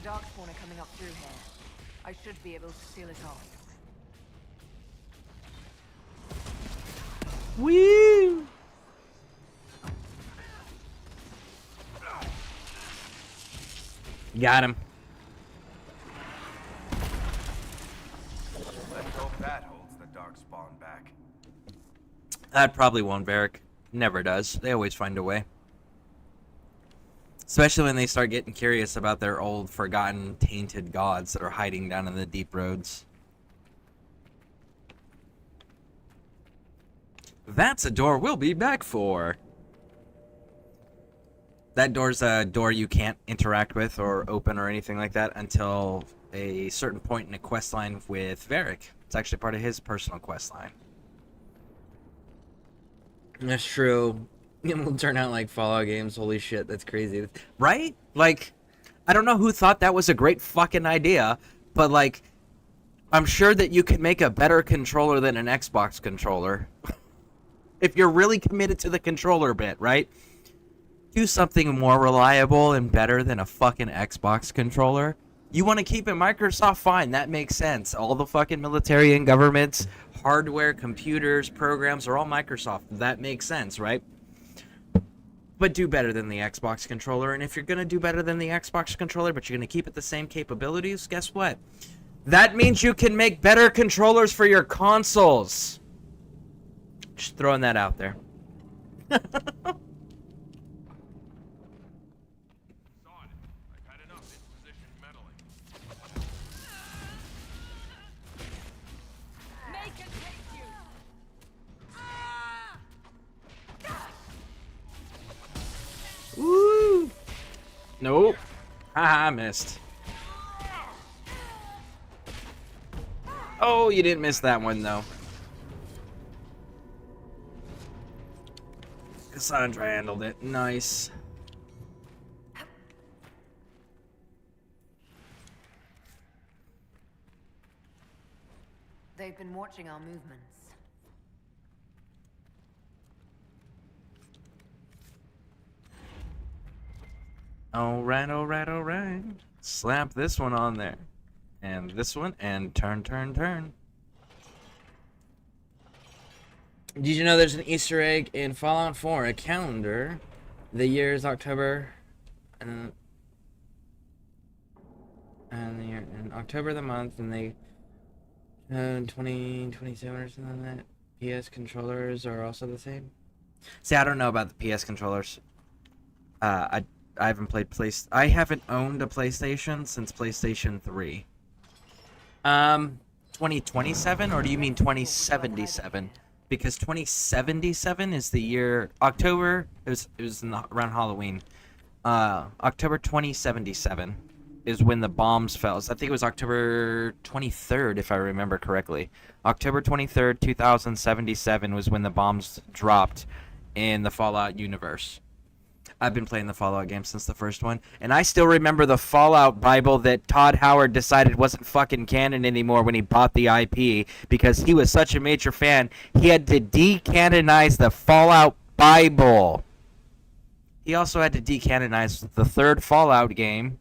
Darkspawn are coming up through here. I should be able to seal it off. Woo! Got him. Let's hope that holds the Darkspawn back. That probably won't, Varric. Never does. They always find a way. Especially when they start getting curious about their old, forgotten, tainted gods that are hiding down in the deep roads. That's a door we'll be back for. That door's a door you can't interact with or open or anything like that until a certain point in a quest line with Varric. It's actually part of his personal quest line. That's true. It will turn out like Fallout games. Holy shit, that's crazy. Right? Like, I don't know who thought that was a great fucking idea, but like, I'm sure that you can make a better controller than an Xbox controller. If you're really committed to the controller bit, right? Do something more reliable and better than a fucking Xbox controller. You want to keep it Microsoft? Fine, that makes sense. All the fucking military and governments, hardware, computers, programs are all Microsoft. That makes sense, right? But do better than the Xbox controller. And if you're going to do better than the Xbox controller, but you're going to keep it the same capabilities, guess what? That means you can make better controllers for your consoles. Just throwing that out there. Woo! Nope. Haha, missed. Oh, you didn't miss that one, though. Cassandra handled it. Nice. They've been watching our movements. Alright, alright, alright. Slap this one on there. And this one, and turn, turn, turn. Did you know there's an Easter egg in Fallout 4, a calendar? The year is October, and the year, and October the month, and they 2027 or something like that. PS controllers are also the same. See, I don't know about the PS controllers. I haven't played I haven't owned a PlayStation since PlayStation 3. 2027, or do you mean 2077? Because 2077 is the year October. It was around Halloween. October 2077 is when the bombs fell. So I think it was October 23rd, if I remember correctly. October 23rd, 2077 was when the bombs dropped in the Fallout universe. I've been playing the Fallout game since the first one, and I still remember the Fallout Bible that Todd Howard decided wasn't fucking canon anymore when he bought the IP, because he was such a major fan, he had to decanonize the Fallout Bible. He also had to decanonize the third Fallout game,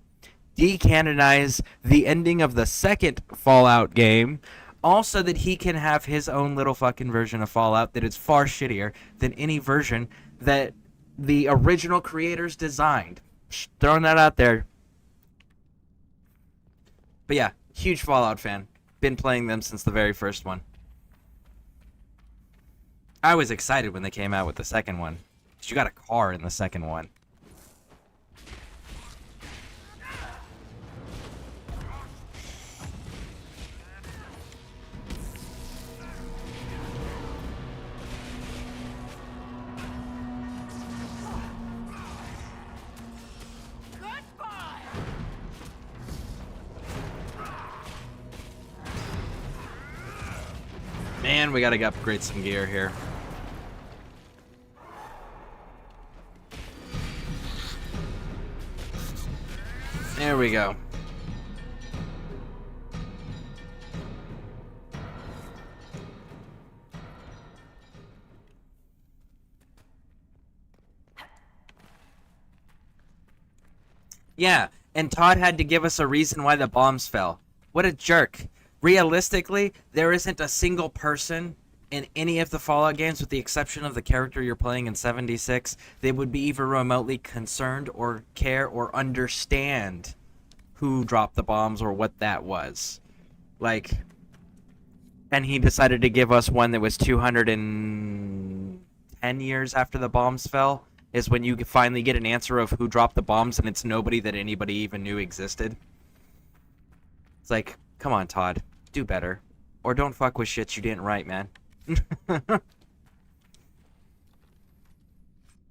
decanonize the ending of the second Fallout game, also that he can have his own little fucking version of Fallout that is far shittier than any version that the original creators designed. Throwing that out there. But yeah, huge Fallout fan. Been playing them since the very first one. I was excited when they came out with the second one. You got a car in the second one. Man, we gotta upgrade some gear here. There we go. Yeah, and Todd had to give us a reason why the bombs fell. What a jerk. Realistically, there isn't a single person in any of the Fallout games, with the exception of the character you're playing in 76, they would be even remotely concerned or care or understand who dropped the bombs or what that was. Like, and he decided to give us one that was 210 years after the bombs fell, is when you finally get an answer of who dropped the bombs, and it's nobody that anybody even knew existed. It's like, come on, Todd. Do better. Or don't fuck with shit you didn't write, man.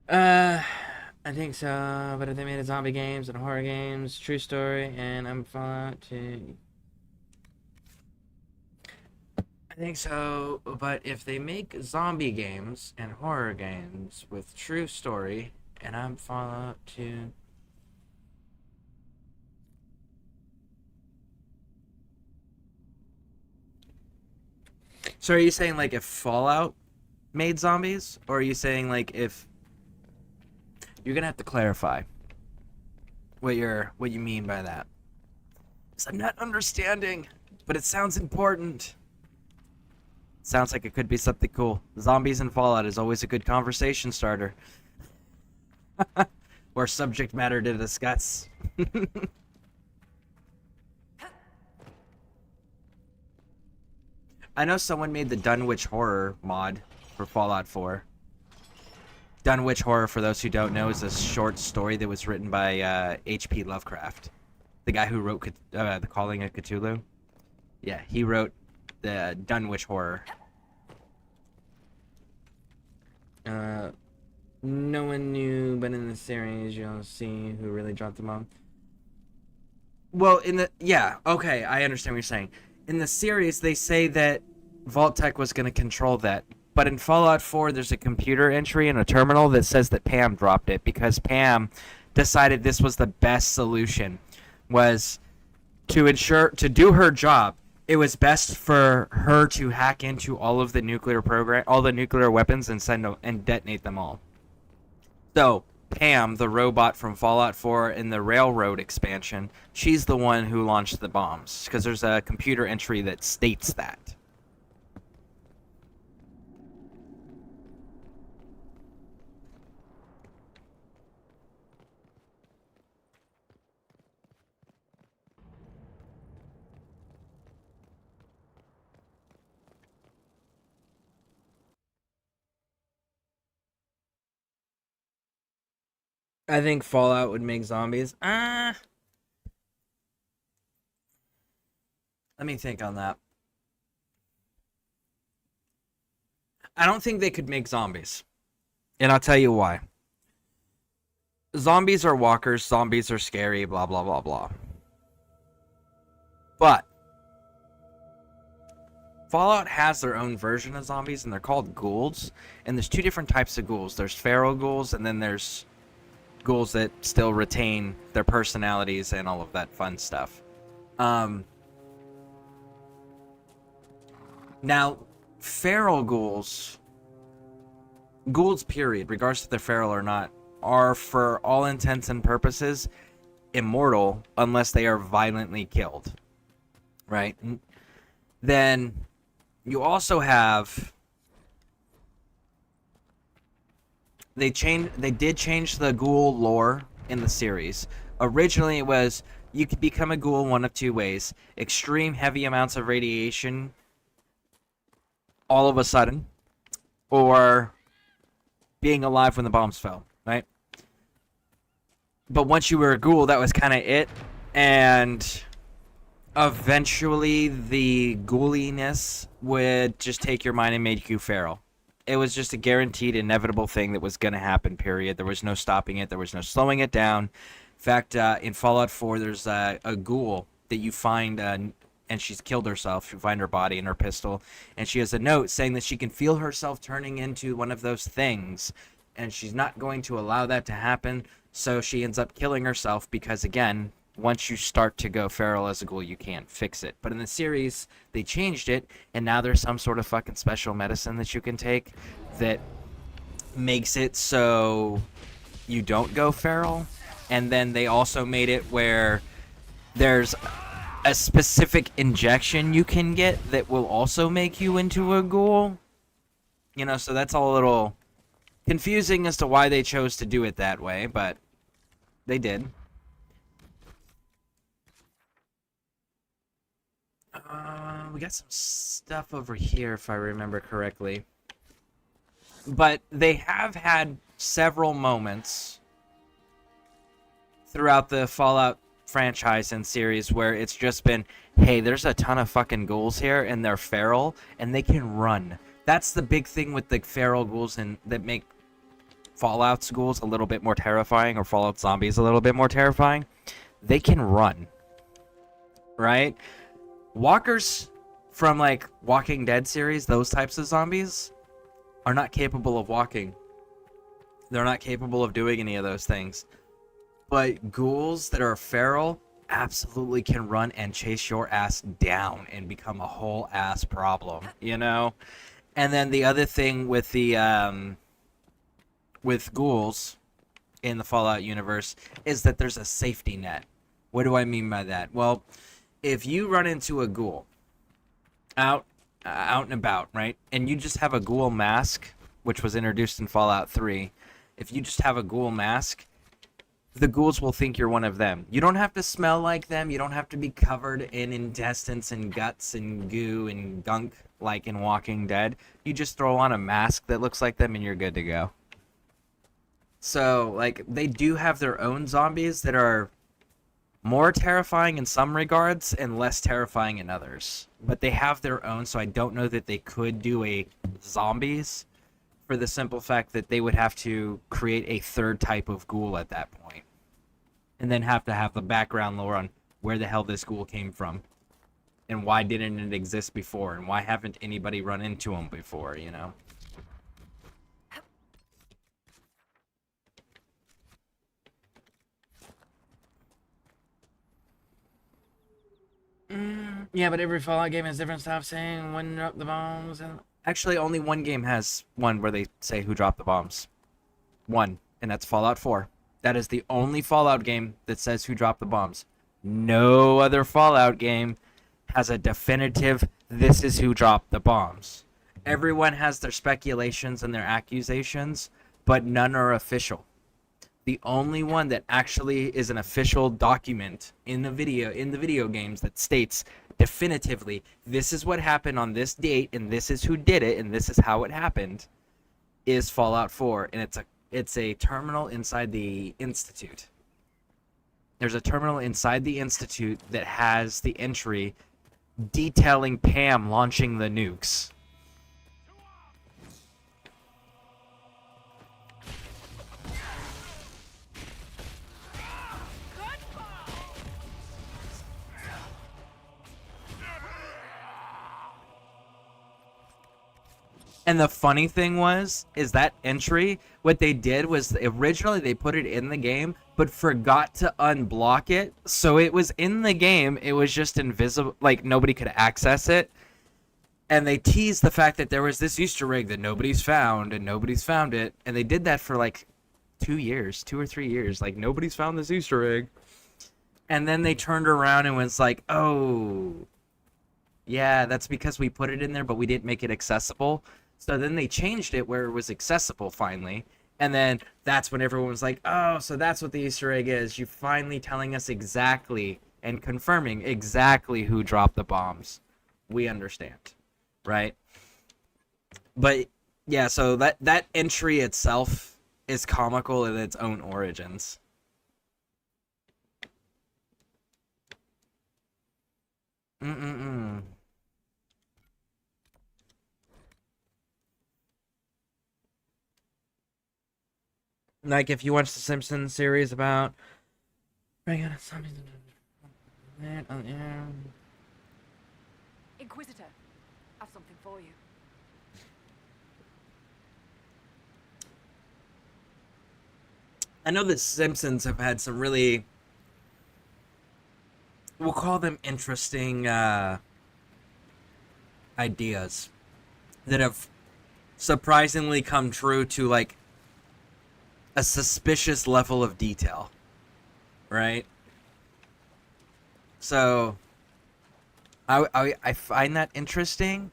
I think so, but if they made a zombie games and horror games, true story, and I'm Fallout 2. I think so, but if they make zombie games and horror games with true story, and I'm Fallout 2. So are you saying, like, if Fallout made zombies? Or are you saying, like, if... You're gonna have to clarify what you mean by that. 'Cause I'm not understanding, but it sounds important. Sounds like it could be something cool. Zombies and Fallout is always a good conversation starter. Or subject matter to discuss. I know someone made the Dunwich Horror mod for Fallout 4. Dunwich Horror, for those who don't know, is a short story that was written by H.P. Lovecraft. The guy who wrote The Calling of Cthulhu. Yeah, he wrote the Dunwich Horror. No one knew, but in the series you'll see who really dropped the bomb. Well, okay, I understand what you're saying. In the series, they say that Vault-Tec was going to control that. But in Fallout 4, there's a computer entry in a terminal that says that Pam dropped it because Pam decided this was the best solution. Was to do her job, it was best for her to hack into all of the nuclear weapons and detonate them all. So, Pam, the robot from Fallout 4 in the Railroad expansion, she's the one who launched the bombs because there's a computer entry that states that. I think Fallout would make zombies. Let me think on that. I don't think they could make zombies. And I'll tell you why. Zombies are walkers, zombies are scary, blah, blah, blah, blah. But Fallout has their own version of zombies, and they're called ghouls. And there's two different types of ghouls. There's feral ghouls, and then there's ghouls that still retain their personalities and all of that fun stuff. Now, feral ghouls period, regardless if they're feral or not, are for all intents and purposes immortal unless they are violently killed. Right? Then you also have... They did change the ghoul lore in the series. Originally, it was you could become a ghoul one of two ways: extreme heavy amounts of radiation, all of a sudden, or being alive when the bombs fell. Right? But once you were a ghoul, that was kind of it, and eventually the ghouliness would just take your mind and make you feral. It was just a guaranteed, inevitable thing that was going to happen, period. There was no stopping it. There was no slowing it down. In fact, in Fallout 4, there's a ghoul that you find, and she's killed herself. You find her body and her pistol, and she has a note saying that she can feel herself turning into one of those things, and she's not going to allow that to happen, so she ends up killing herself because, again, once you start to go feral as a ghoul, you can't fix it. But in the series, they changed it, and now there's some sort of fucking special medicine that you can take that makes it so you don't go feral. and then they also made it where there's a specific injection you can get that will also make you into a ghoul. You know, so that's all a little confusing as to why they chose to do it that way, but they did. We got some stuff over here, if I remember correctly. But they have had several moments throughout the Fallout franchise and series where it's just been, hey, there's a ton of fucking ghouls here, and they're feral, and they can run. That's the big thing with the feral ghouls and that make Fallout's ghouls a little bit more terrifying, or Fallout zombies a little bit more terrifying. They can run. Right? Walkers from, like, Walking Dead series, those types of zombies, are not capable of walking. They're not capable of doing any of those things. But ghouls that are feral absolutely can run and chase your ass down and become a whole ass problem, you know? And then the other thing with the with ghouls in the Fallout universe is that there's a safety net. What do I mean by that? Well, if you run into a ghoul out and about, right? And you just have a ghoul mask, which was introduced in Fallout 3. If you just have a ghoul mask, the ghouls will think you're one of them. You don't have to smell like them. You don't have to be covered in intestines and guts and goo and gunk like in Walking Dead. You just throw on a mask that looks like them and you're good to go. So, like, they do have their own zombies that are more terrifying in some regards and less terrifying in others. But they have their own, so I don't know that they could do a zombies, for the simple fact that they would have to create a third type of ghoul at that point. And then have to have the background lore on where the hell this ghoul came from. And why didn't it exist before? And why haven't anybody run into him before, you know? Yeah, but every Fallout game has different stuff saying when to drop the bombs. And actually, only one game has one where they say who dropped the bombs. One, and that's Fallout 4. That is the only Fallout game that says who dropped the bombs. No other Fallout game has a definitive, this is who dropped the bombs. Everyone has their speculations and their accusations, but none are official. The only one that actually is an official document in the video games that states definitively, this is what happened on this date, and this is who did it, and this is how it happened, is Fallout 4, and it's a terminal inside the Institute. There's a terminal inside the Institute that has the entry detailing Pam launching the nukes. And the funny thing is that entry, what they did was originally they put it in the game, but forgot to unblock it. So it was in the game, it was just invisible, like nobody could access it. And they teased the fact that there was this Easter egg that nobody's found, and nobody's found it. And they did that for like 2 or 3 years. Like, nobody's found this Easter egg. And then they turned around and was like, oh, yeah, that's because we put it in there, but we didn't make it accessible. So then they changed it where it was accessible finally. And then that's when everyone was like, oh, so that's what the Easter egg is. You finally telling us exactly and confirming exactly who dropped the bombs. We understand, right? But yeah, so that entry itself is comical in its own origins. Like, if you watch the Simpsons series about... Inquisitor, I have something for you. I know the Simpsons have had some really... we'll call them interesting ideas that have surprisingly come true to, like, a suspicious level of detail. right? So I find that interesting,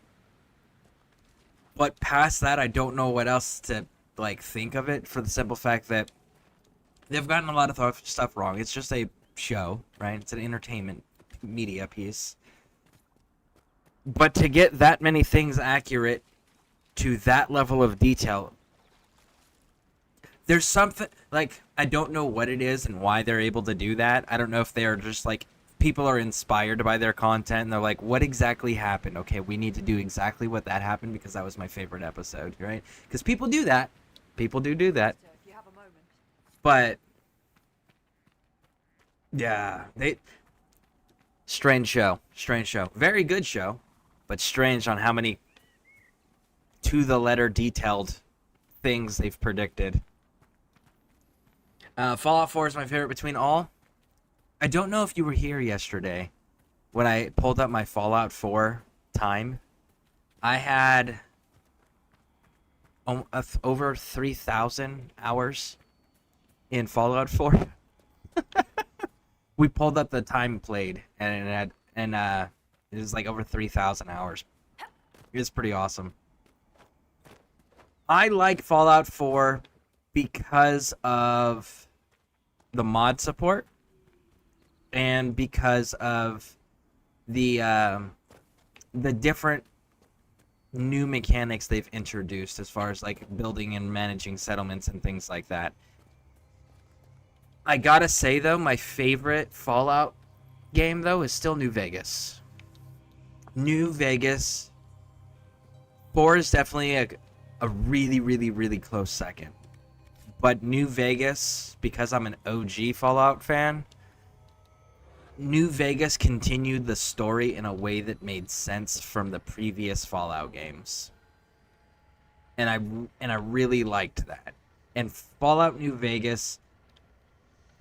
but past that, I don't know what else to like think of it, for the simple fact that they've gotten a lot of stuff wrong. It's just a show, right? It's an entertainment media piece. But to get that many things accurate to that level of detail, there's something, like, I don't know what it is and why they're able to do that. I don't know if they are just, like, people are inspired by their content, and they're like, what exactly happened? Okay, we need to do exactly what that happened because that was my favorite episode, right? Because people do that. People do that. If you have a moment. But, yeah, strange show. Very good show, but strange on how many to-the-letter detailed things they've predicted. Fallout 4 is my favorite between all. I don't know if you were here yesterday when I pulled up my Fallout 4 time. I had over 3,000 hours in Fallout 4. We pulled up the time played, and it was like over 3,000 hours. It was pretty awesome. I like Fallout 4 because of the mod support and because of the different new mechanics they've introduced as far as like building and managing settlements and things like that. I gotta say though, my favorite Fallout game though is still New Vegas. New Vegas 4 is definitely a really, really, really close second. But New Vegas, because I'm an OG Fallout fan, New Vegas continued the story in a way that made sense from the previous Fallout games. And I really liked that. And Fallout New Vegas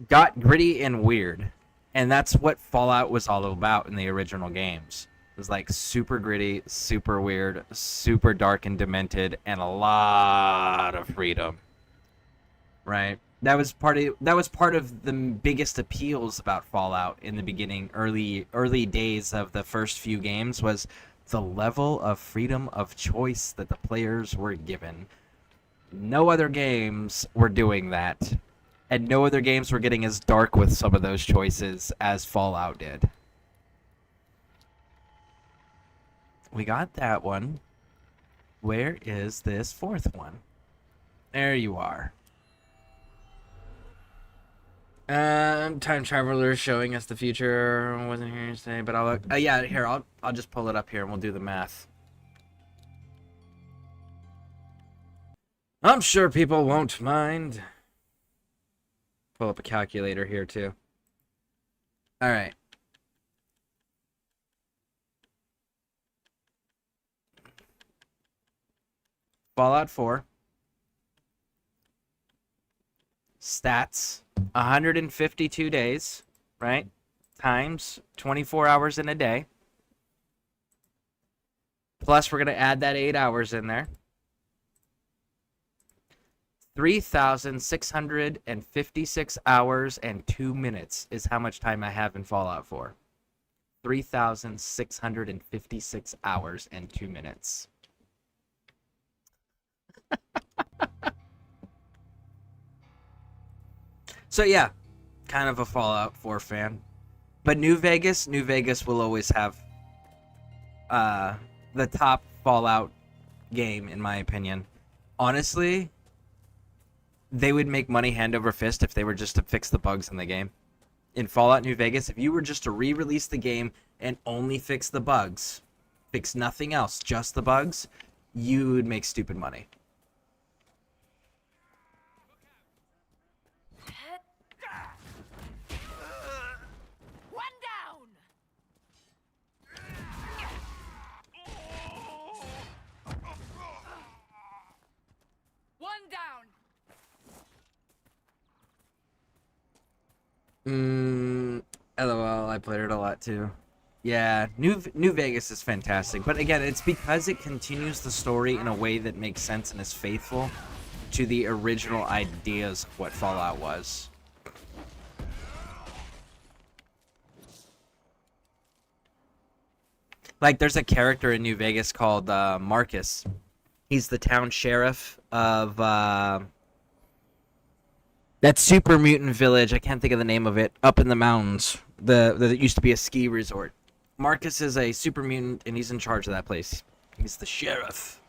got gritty and weird. And that's what Fallout was all about in the original games. It was like super gritty, super weird, super dark and demented, and a lot of freedom. Right? That was part of the biggest appeals about Fallout in the beginning, early days of the first few games, was the level of freedom of choice that the players were given. No other games were doing that, and no other games were getting as dark with some of those choices as Fallout did. We got that one. Where is this fourth one? There you are. Time traveler showing us the future. Wasn't here to say, but I'll look. Yeah, here I'll just pull it up here and we'll do the math. I'm sure people won't mind. Pull up a calculator here too. All right. Fallout 4. Stats. 152 days, right? Times 24 hours in a day. Plus, we're going to add that 8 hours in there. 3,656 hours and 2 minutes is how much time I have in Fallout 4. 3,656 hours and 2 minutes. So yeah, kind of a Fallout 4 fan. But New Vegas will always have the top Fallout game, in my opinion. Honestly, they would make money hand over fist if they were just to fix the bugs in the game. In Fallout New Vegas, if you were just to re-release the game and only fix the bugs, fix nothing else, just the bugs, you would make stupid money. LOL, I played it a lot too. Yeah, New Vegas is fantastic, but again, it's because it continues the story in a way that makes sense and is faithful to the original ideas of what Fallout was. Like, there's a character in New Vegas called Marcus. He's the town sheriff of that super mutant village. I can't think of the name of it. Up in the mountains. That used to be a ski resort. Marcus is a super mutant, and he's in charge of that place. He's the sheriff.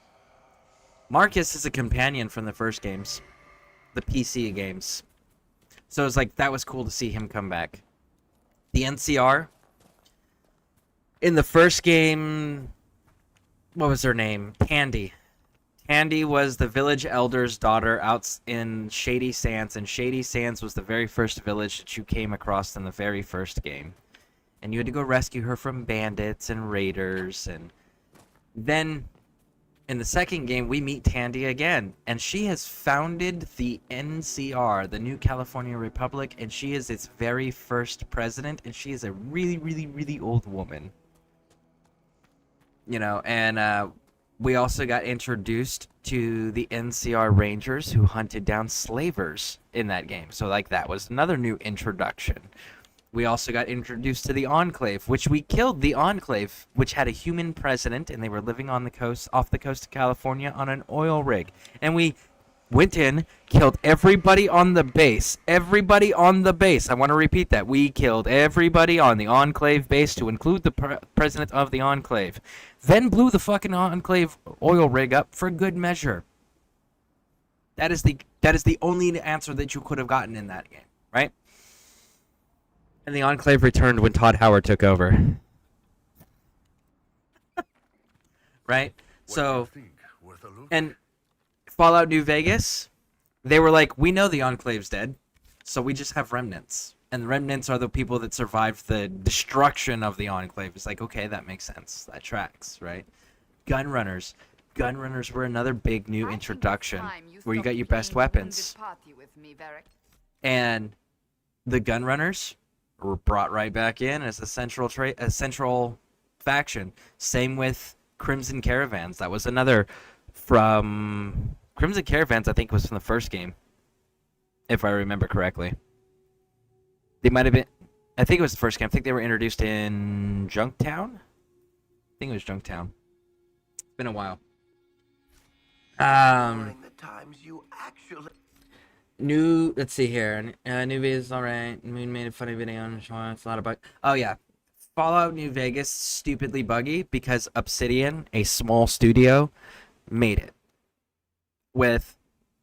Marcus is a companion from the first games. The PC games. So it's like, that was cool to see him come back. The NCR. In the first game, what was her name? Tandy. Tandy was the village elder's daughter out in Shady Sands, and Shady Sands was the very first village that you came across in the very first game. And you had to go rescue her from bandits and raiders, and then in the second game, we meet Tandy again, and she has founded the NCR, the New California Republic, and she is its very first president, and she is a really, really, really old woman. You know, and we also got introduced to the NCR Rangers who hunted down slavers in that game. So, like, that was another new introduction. We also got introduced to the Enclave, which we killed the Enclave, which had a human president, and they were living on the coast, off the coast of California on an oil rig. And we went in, killed everybody on the base. Everybody on the base. I want to repeat that. We killed everybody on the Enclave base, to include the president of the Enclave. Then blew the fucking Enclave oil rig up for good measure. That is the only answer that you could have gotten in that game, right? And the Enclave returned when Todd Howard took over. Right? So, and Fallout New Vegas, they were like, we know the Enclave's dead, so we just have remnants. And the remnants are the people that survived the destruction of the Enclave. It's like, okay, that makes sense. That tracks, right? Gunrunners. Gunrunners were another big new introduction where you got your best weapons. And the Gunrunners were brought right back in as a central faction. Same with Crimson Caravans. That was another from Crimson Caravans, I think, was from the first game, if I remember correctly. They might have been, I think it was the first game. I think they were introduced in Junktown. I think it was Junktown. It's been a while. During the times you actually... Let's see here. New Vegas is alright. We made a funny video on it's a lot of bug. Oh yeah, Fallout New Vegas stupidly buggy because Obsidian, a small studio, made it with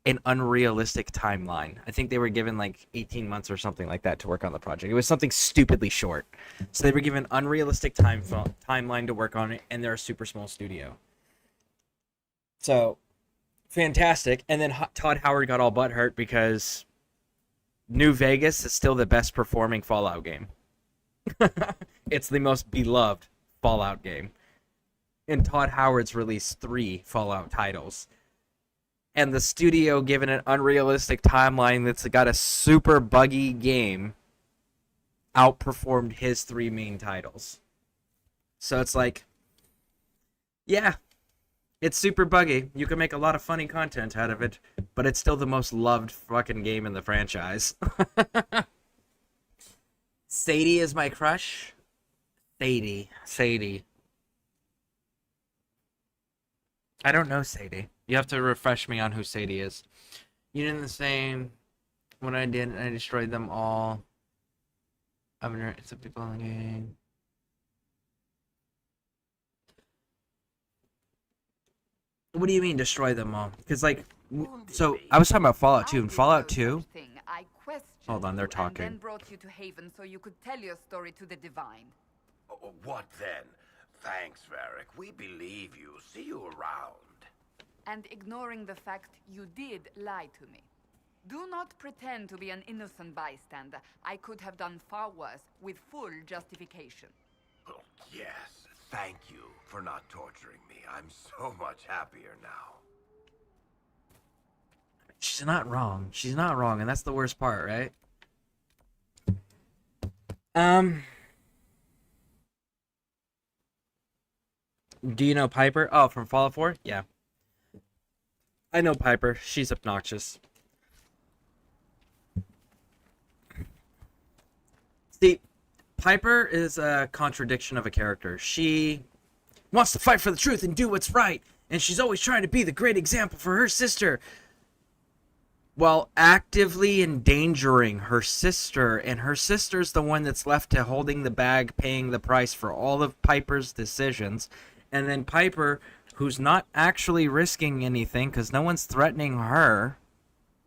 an unrealistic timeline. I think they were given like 18 months or something like that to work on the project. It was something stupidly short. So they were given unrealistic timeline to work on it, and they're a super small studio. So fantastic. And then Todd Howard got all butthurt because New Vegas is still the best performing Fallout game. It's the most beloved Fallout game. And Todd Howard's released 3 Fallout titles. And the studio, given an unrealistic timeline that's got a super buggy game, outperformed his 3 main titles. So it's like, yeah, it's super buggy. You can make a lot of funny content out of it, but it's still the most loved fucking game in the franchise. Sadie is my crush. Sadie. I don't know Sadie. You have to refresh me on who Sadie is. You did the same. When I did, I destroyed them all. I've been some people in the game. What do you mean destroy them all? Because like, so I was talking about Fallout 2 and Fallout 2. Hold on, they're talking. And then brought you to Haven so you could tell your story to the Divine. What then? Thanks, Varric. We believe you. See you around. And ignoring the fact you did lie to me. Do not pretend to be an innocent bystander. I could have done far worse, with full justification. Oh, yes. Thank you for not torturing me. I'm so much happier now. She's not wrong. She's not wrong, and that's the worst part, right? Do you know Piper? Oh, from Fallout 4? Yeah. I know Piper. She's obnoxious. See, Piper is a contradiction of a character. She wants to fight for the truth and do what's right, and she's always trying to be the great example for her sister, while actively endangering her sister, and her sister's the one that's left to holding the bag, paying the price for all of Piper's decisions, and then Piper, who's not actually risking anything because no one's threatening her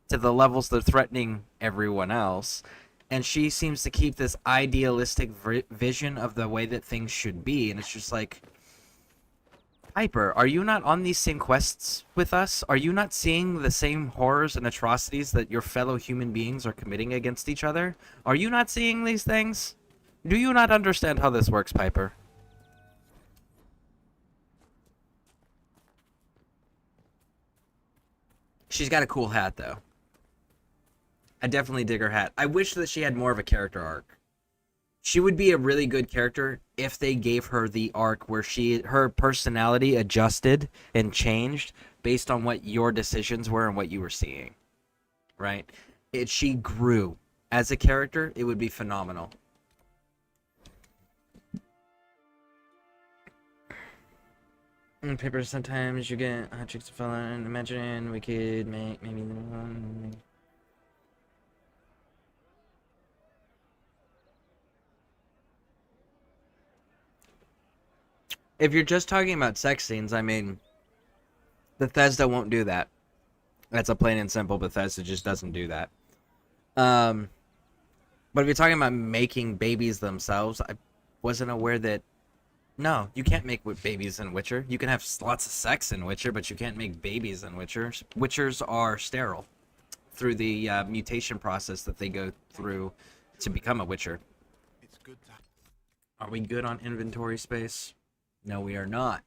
to the levels they're threatening everyone else, and she seems to keep this idealistic vision of the way that things should be, and it's just like, Piper, are you not on these same quests with us? Are you not seeing the same horrors and atrocities that your fellow human beings are committing against each other? Are you not seeing these things? Do you not understand how this works, Piper? She's got a cool hat, though. I definitely dig her hat. I wish that she had more of a character arc. She would be a really good character if they gave her the arc where her personality adjusted and changed based on what your decisions were and what you were seeing. Right? She grew. As a character, it would be phenomenal. In paper, sometimes you get hot chicks to fill in. Imagine we could make maybe... If you're just talking about sex scenes, I mean, Bethesda won't do that. That's a plain and simple. Bethesda just doesn't do that. But if you're talking about making babies themselves, I wasn't aware that... No, you can't make babies in Witcher. You can have lots of sex in Witcher, but you can't make babies in Witcher. Witchers are sterile through the mutation process that they go through to become a Witcher. It's good to... Are we good on inventory space? No, we are not.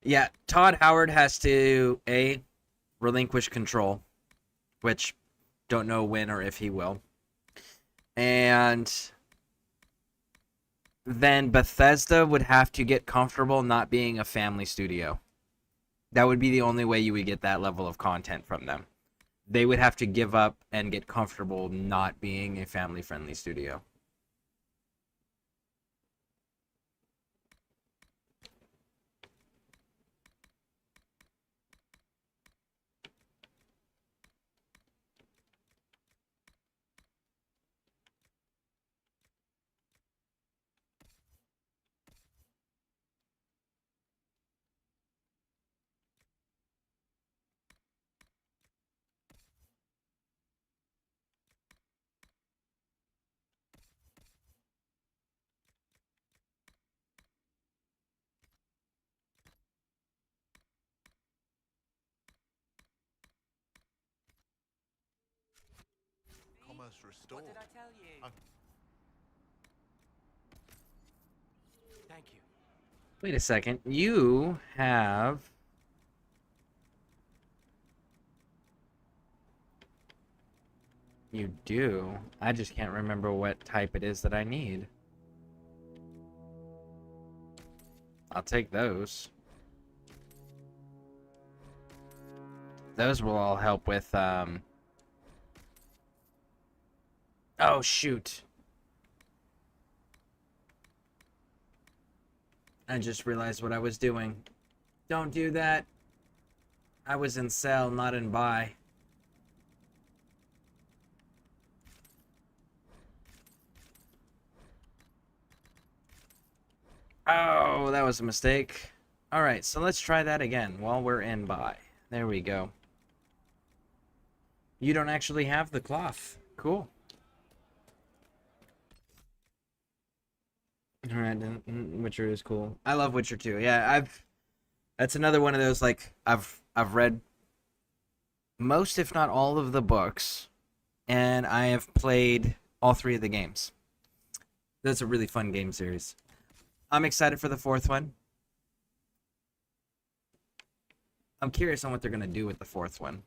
Yeah, Todd Howard has to, A, relinquish control, which don't know when or if he will. And then Bethesda would have to get comfortable not being a family studio. That would be the only way you would get that level of content from them. They would have to give up and get comfortable not being a family-friendly studio. Commerce restored. What did I tell you? Thank you. Wait a second. You have... You do. I just can't remember what type it is that I need. I'll take those. Those will all help with, Oh, shoot. I just realized what I was doing. Don't do that. I was in sell, not in buy. Oh, that was a mistake. Alright, so let's try that again while we're in buy. There we go. You don't actually have the cloth. Cool. Alright, Witcher is cool. I love Witcher 2. Yeah, that's another one of those, like, I've read most, if not all, of the books, and I have played all 3 of the games. That's a really fun game series. I'm excited for the 4th one. I'm curious on what they're going to do with the 4th one.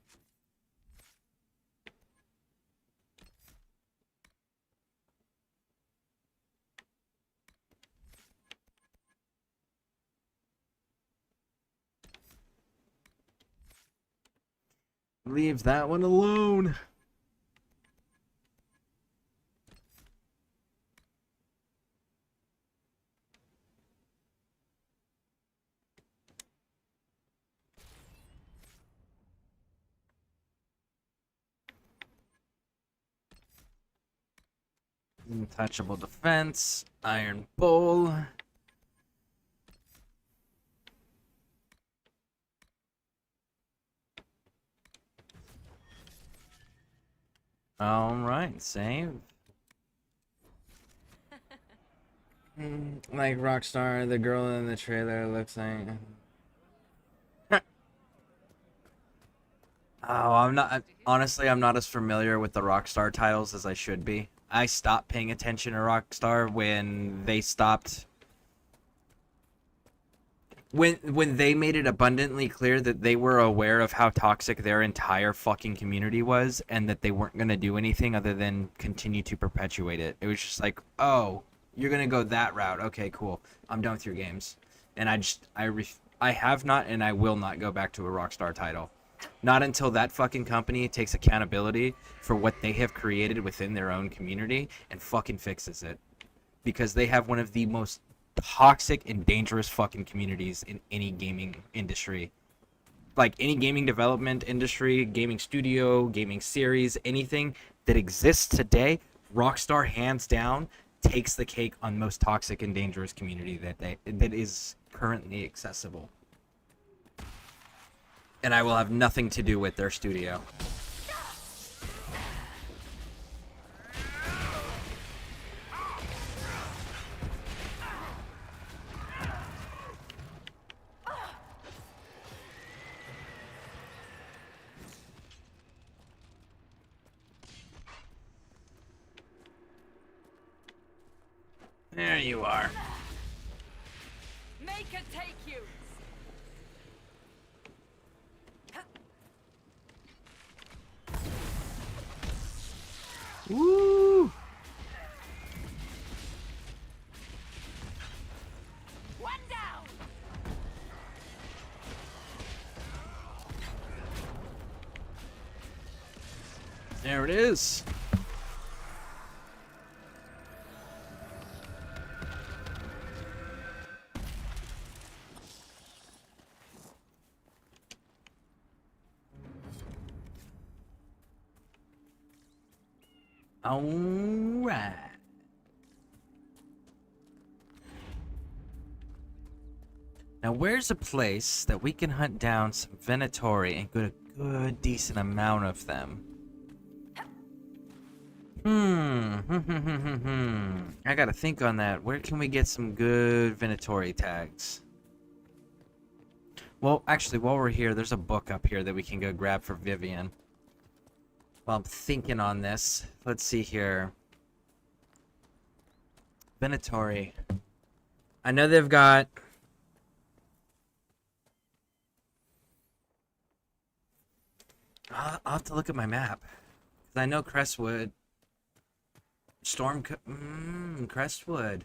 Leave that one alone. Untouchable defense. Iron bowl. Alright, save. Like Rockstar, the girl in the trailer looks like... Oh, I'm not... Honestly, I'm not as familiar with the Rockstar titles as I should be. I stopped paying attention to Rockstar when they stopped... When they made it abundantly clear that they were aware of how toxic their entire fucking community was, and that they weren't going to do anything other than continue to perpetuate it. It was just like, oh, you're going to go that route. Okay, cool. I'm done with your games. And I have not and I will not go back to a Rockstar title. Not until that fucking company takes accountability for what they have created within their own community and fucking fixes it. Because they have one of the most toxic and dangerous fucking communities in any gaming industry. Like any gaming development industry, gaming studio, gaming series, anything that exists today, Rockstar hands down takes the cake on most toxic and dangerous community that is currently accessible. And I will have nothing to do with their studio. There you are. Make it take you. Woo! One down. There it is. Alright. Now, where's a place that we can hunt down some Venatori and get a good, decent amount of them? I gotta think on that. Where can we get some good Venatori tags? Well, actually, while we're here, there's a book up here that we can go grab for Vivian. While I'm thinking on this, let's see here. Venatori. I know they've got... I'll have to look at my map. Because I know Crestwood... Crestwood.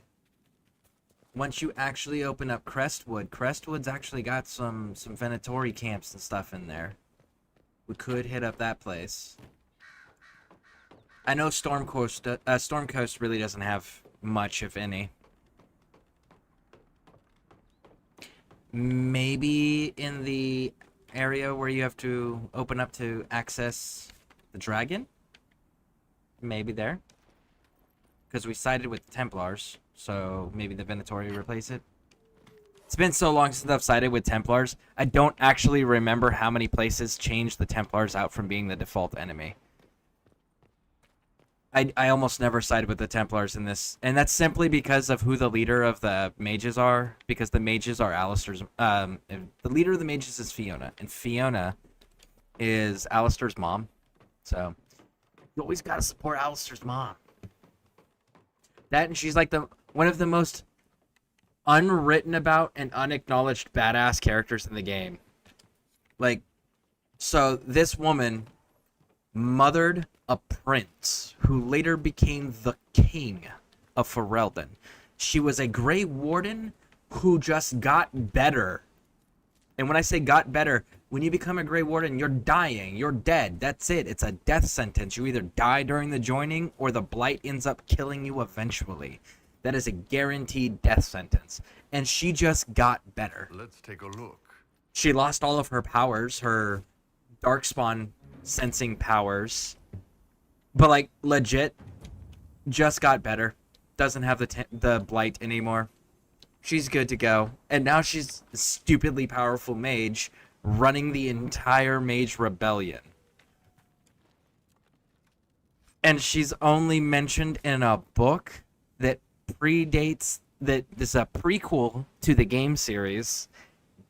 Once you actually open up Crestwood, Crestwood's actually got some Venatori camps and stuff in there. We could hit up that place. I know Stormcoast really doesn't have much, if any. Maybe in the area where you have to open up to access the dragon? Maybe there. Because we sided with the Templars, so maybe the Venatori replace it. It's been so long since I've sided with Templars, I don't actually remember how many places changed the Templars out from being the default enemy. I almost never sided with the Templars in this, and that's simply because of who the leader of the mages are, because the mages are Alistair's, the leader of the mages is Fiona, and Fiona is Alistair's mom, so you always gotta support Alistair's mom. That, and she's like one of the most unwritten about and unacknowledged badass characters in the game. Like, so this woman mothered a prince who later became the king of Ferelden. She was a Grey Warden who just got better. And when I say got better, when you become a Grey Warden, you're dying. You're dead. That's it. It's a death sentence. You either die during the joining or the blight ends up killing you eventually. That is a guaranteed death sentence. And she just got better. Let's take a look. She lost all of her powers, her Darkspawn sensing powers. But, like, legit, just got better. Doesn't have the blight anymore. She's good to go. And now she's a stupidly powerful mage running the entire mage rebellion. And she's only mentioned in a book that predates, that is a prequel to the game series.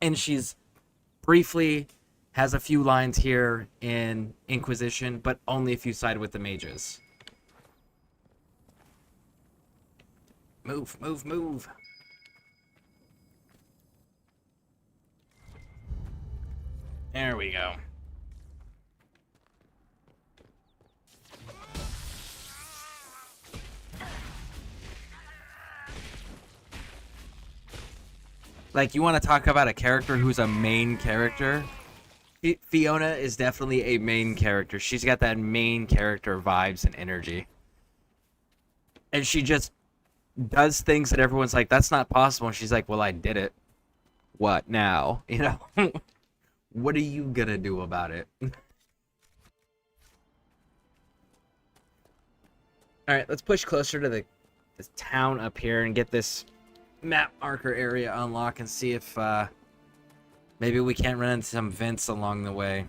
And she's briefly has a few lines here in Inquisition, but only if you side with the mages. Move, move, move. There we go. Like, you want to talk about a character who's a main character? Fiona is definitely a main character. She's got that main character vibes and energy. And she just does things that everyone's like, that's not possible. And she's like, well, I did it. What now? You know? What are you gonna do about it? Alright, let's push closer to this town up here and get this map marker area unlocked and see if maybe we can't run into some vents along the way.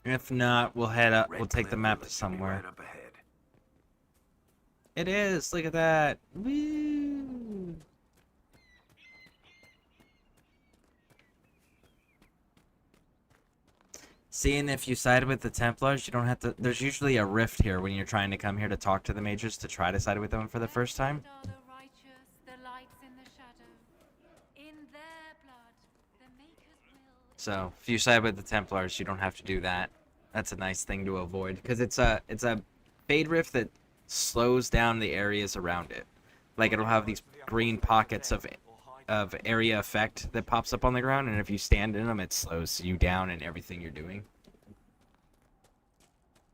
If not, we'll head up. We'll take the map to somewhere. Right up ahead. It is. Look at that. Woo. Seeing if you side with the Templars, you don't have to. There's usually a rift here when you're trying to come here to talk to the mages to try to side with them for the first time. So if you side with the Templars, you don't have to do that. That's a nice thing to avoid because it's a fade rift that slows down the areas around it. Like, it'll have these green pockets of area effect that pops up on the ground, and if you stand in them, it slows you down in everything you're doing.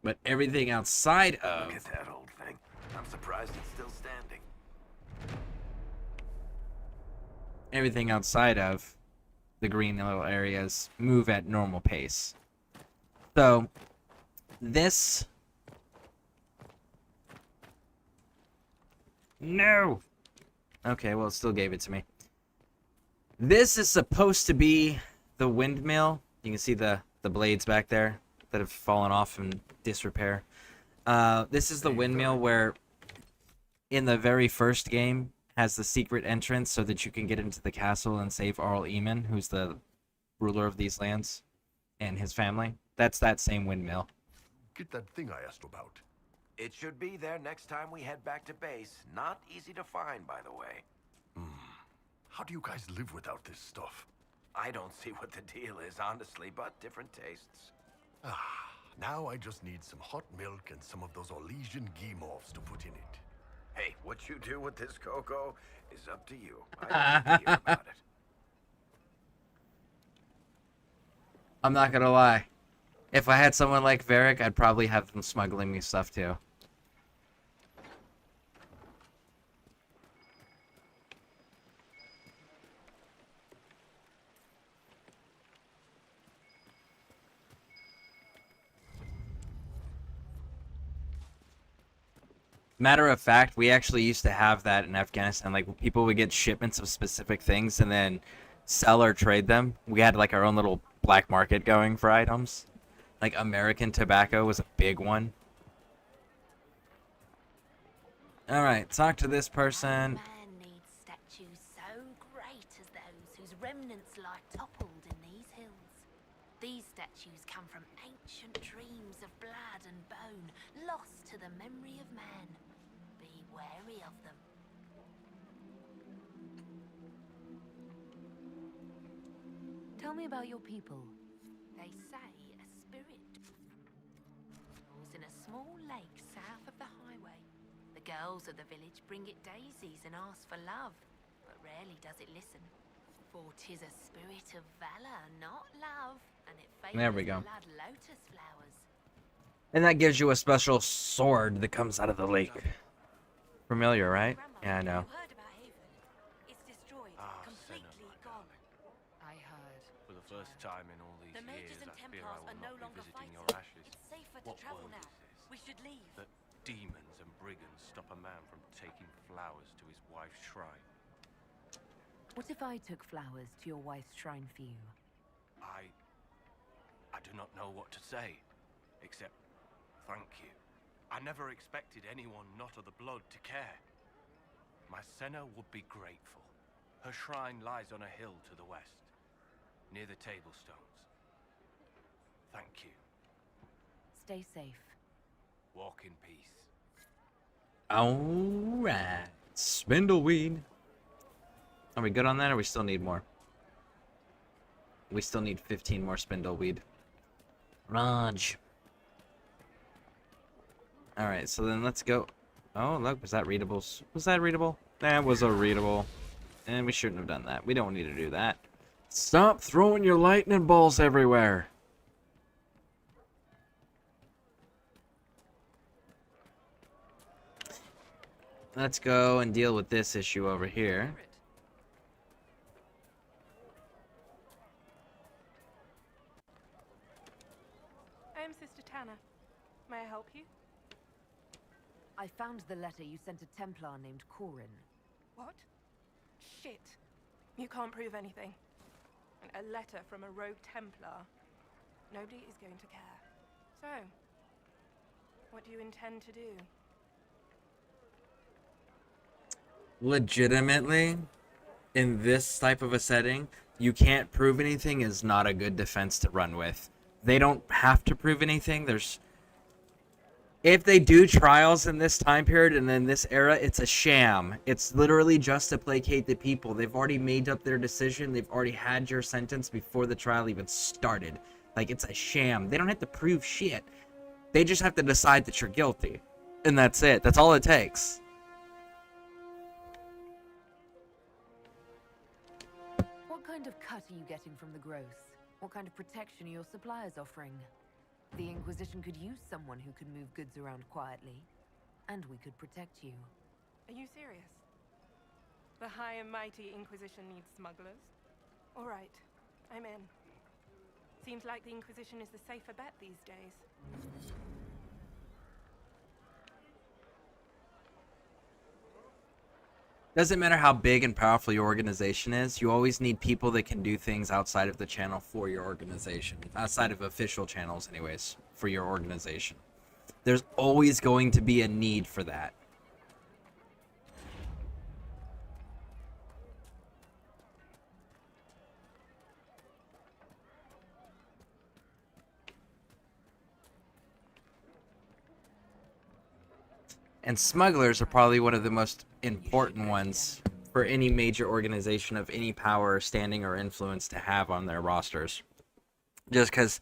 But everything outside of... Look at that old thing. I'm surprised it's still standing. Everything outside of the green little areas move at normal pace. So, this... No! Okay, well, it still gave it to me. This is supposed to be the windmill. You can see the blades back there that have fallen off in disrepair. This is the windmill where, in the very first game, has the secret entrance so that you can get into the castle and save Arl Eamon, who's the ruler of these lands, and his family. That's that same windmill. Get that thing I asked about. It should be there next time we head back to base. Not easy to find, by the way. How do you guys live without this stuff? I don't see what the deal is, honestly, but different tastes. Now I just need some hot milk and some of those Orlesian guimauves to put in it. Hey, what you do with this cocoa is up to you. I don't hear about it. I'm not gonna lie. If I had someone like Varric, I'd probably have them smuggling me stuff too. Matter of fact, we actually used to have that in Afghanistan. Like, people would get shipments of specific things and then sell or trade them. We had like our own little black market going for items. Like, American tobacco was a big one. Alright, talk to this person. Man needs statues so great as those whose remnants lie toppled in these hills. These statues come from ancient dreams of blood and bone, lost to the memory of man. Be wary of them. Tell me about your people. They say a spirit was in a small lake south of the highway. The girls of the village bring it daisies and ask for love, but rarely does it listen. For 'tis a spirit of valor, not love, and it There we favors go. blood lotus flowers. And that gives you a special sword that comes out of the lake. Familiar, right? Grandma, Yeah, I know. you heard about Haven? It's destroyed, completely gone. I heard. For the first time in all these The mages years, and I fear I Templars will are not no be longer visiting fighting. your ashes. It's safer to What travel world now. is this? We should leave. That demons and brigands stop a man from taking flowers to his wife's shrine. What if I took flowers to your wife's shrine for you? I do not know what to say, except thank you. I never expected anyone not of the blood to care. My Senna would be grateful. Her shrine lies on a hill to the west, near the tablstones. Thank you. Stay safe. Walk in peace. Alright. Spindleweed. Are we good on that, or we still need more? We still need 15 more spindleweed. Raj. Alright, so then let's go. Oh, look, was that readables? Was that readable? That was a readable. And we shouldn't have done that. We don't need to do that. Stop throwing your lightning balls everywhere. Let's go and deal with this issue over here. I am Sister Tanner. May I help you? I found the letter you sent a Templar named Corin. What? Shit. You can't prove anything. A letter from a rogue Templar. Nobody is going to care. So, what do you intend to do? Legitimately, in this type of a setting, you can't prove anything is not a good defense to run with. They don't have to prove anything. If they do trials in this time period and in this era, it's a sham. It's literally just to placate the people. They've already made up their decision. They've already had your sentence before the trial even started. Like, it's a sham. They don't have to prove shit. They just have to decide that you're guilty. And that's it. That's all it takes. What kind of cut are you getting from the gross? What kind of protection are your suppliers offering? The Inquisition could use someone who could move goods around quietly, and we could protect you. Are you serious? The High and Mighty Inquisition needs smugglers? All right, I'm in. Seems like the Inquisition is the safer bet these days. Doesn't matter how big and powerful your organization is, you always need people that can do things outside of the channel for your organization. Outside of official channels, anyways, for your organization. There's always going to be a need for that. And smugglers are probably one of the most important ones for any major organization of any power, standing, or influence to have on their rosters. Just because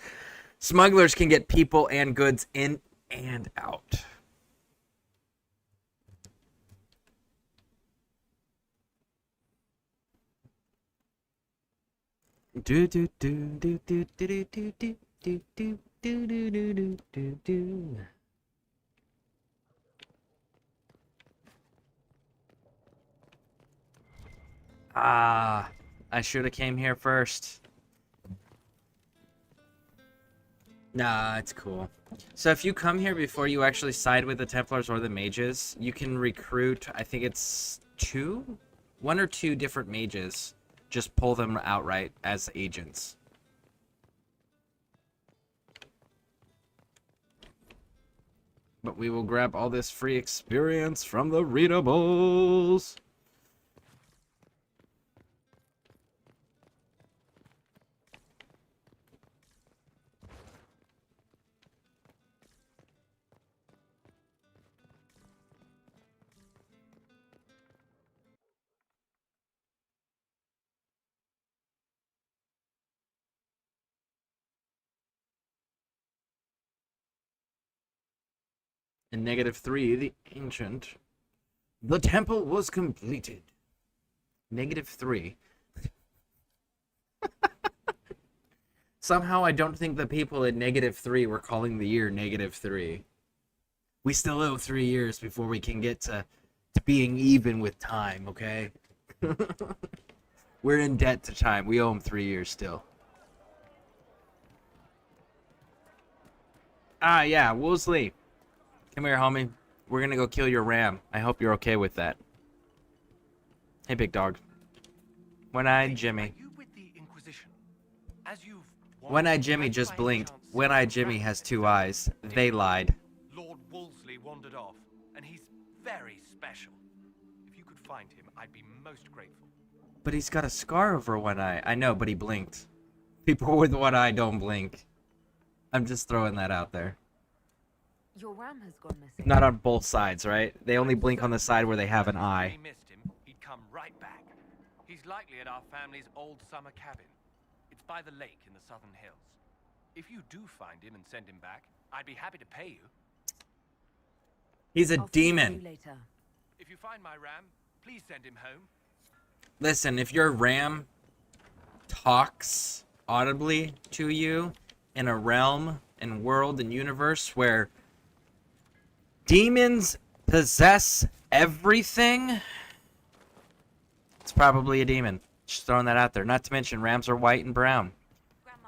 smugglers can get people and goods in and out. Do do do do do do do do do do do do do do do. Ah, I should have came here first. Nah, it's cool. So if you come here before you actually side with the Templars or the mages, you can recruit, I think it's one or two different mages. Just pull them outright as agents. But we will grab all this free experience from the readables. In -3, the ancient. The temple was completed. -3. Somehow I don't think the people at -3 were calling the year -3. We still owe 3 years before we can get to being even with time, okay? We're in debt to time. We owe him 3 years still. Ah, yeah, Wolseley. Come here, homie. We're gonna go kill your ram. I hope you're okay with that. Hey, big dog. One-eyed Jimmy. Are you with the Inquisition? As you've One-eyed Jimmy just blinked. One-eyed Jimmy has 2 eyes. They lied. Lord Wolseley wandered off, and he's very special. If you could find him, I'd be most grateful. But he's got a scar over one eye. I know, but he blinked. People with one eye don't blink. I'm just throwing that out there. Your ram has gone missing. Not on both sides, right? They only blink on the side where they have an If eye. we missed him, he'd come right back. He's likely at our family's old summer cabin. It's by the lake in the southern hills. If you do find him and send him back, I'd be happy to pay you. He's a I'll find demon. you later. If you find my ram, please send him home. Listen, if your ram talks audibly to you in a realm and world and universe where demons possess everything, it's probably a demon. Just throwing that out there. Not to mention, rams are white and brown.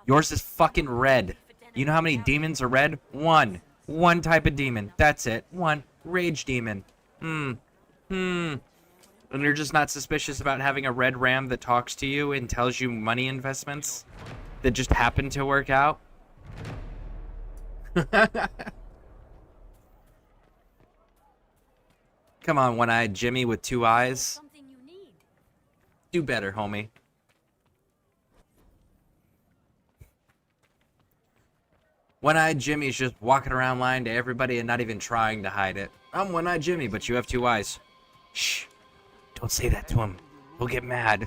Yours is fucking red. You know how many demons are red? One. One type of demon. That's it. One. Rage demon. And you're just not suspicious about having a red ram that talks to you and tells you money investments that just happen to work out? Come on, one-eyed Jimmy with 2 eyes. Something you need. Do better, homie. One-eyed Jimmy's just walking around lying to everybody and not even trying to hide it. I'm one-eyed Jimmy, but you have 2 eyes. Shh. Don't say that to him. He'll get mad.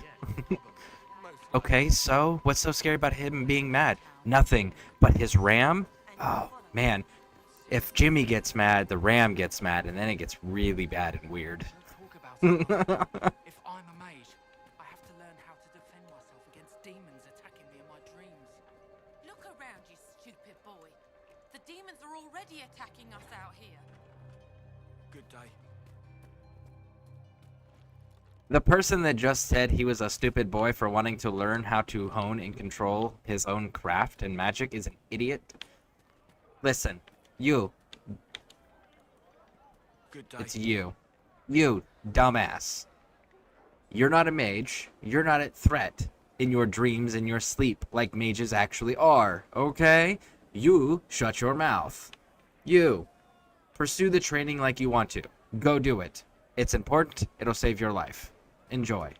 Okay, so what's so scary about him being mad? Nothing. But his ram? Oh, man. If Jimmy gets mad, the ram gets mad, and then it gets really bad and weird. Talk about it. If I'm a mage, I have to learn how to defend myself against demons attacking me in my dreams. Look around, you stupid boy. The demons are already attacking us out here. Good day. The person that just said he was a stupid boy for wanting to learn how to hone and control his own craft and magic is an idiot. Listen, you. Good day. It's you. You, dumbass. You're not a mage. You're not a threat in your dreams and your sleep like mages actually are, okay? You shut your mouth. You. Pursue the training like you want to. Go do it. It's important. It'll save your life. Enjoy.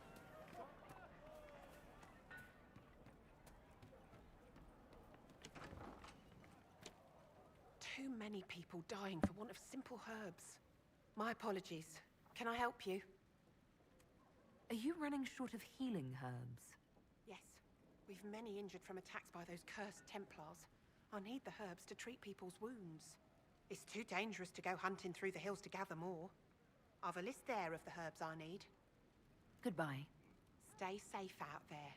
Too many people dying for want of simple herbs. My apologies. Can I help you? Are you running short of healing herbs? Yes. We've many injured from attacks by those cursed Templars. I need the herbs to treat people's wounds. It's too dangerous to go hunting through the hills to gather more. I've a list there of the herbs I need. Goodbye. Stay safe out there.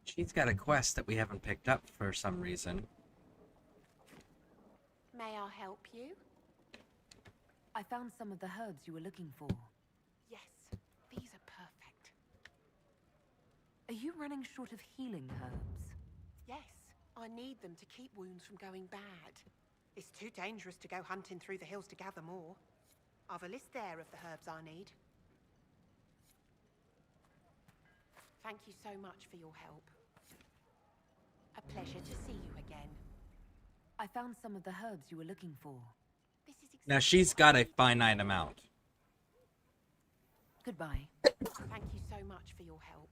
She's got a quest that we haven't picked up for some reason. May I help you? I found some of the herbs you were looking for. Yes, these are perfect. Are you running short of healing herbs? Yes, I need them to keep wounds from going bad. It's too dangerous to go hunting through the hills to gather more. I've a list there of the herbs I need. Thank you so much for your help. A pleasure to see you again. I found some of the herbs you were looking for. This is Now she's got a finite amount. Goodbye. Thank you so much for your help.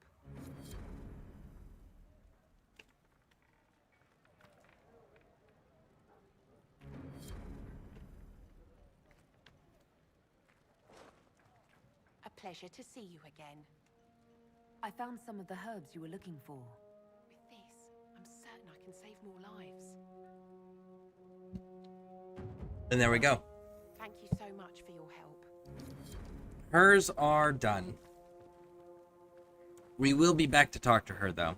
A pleasure to see you again. I found some of the herbs you were looking for. With this, I'm certain I can save more lives. And there we go. Thank you so much for your help. Hers are done. We will be back to talk to her, though.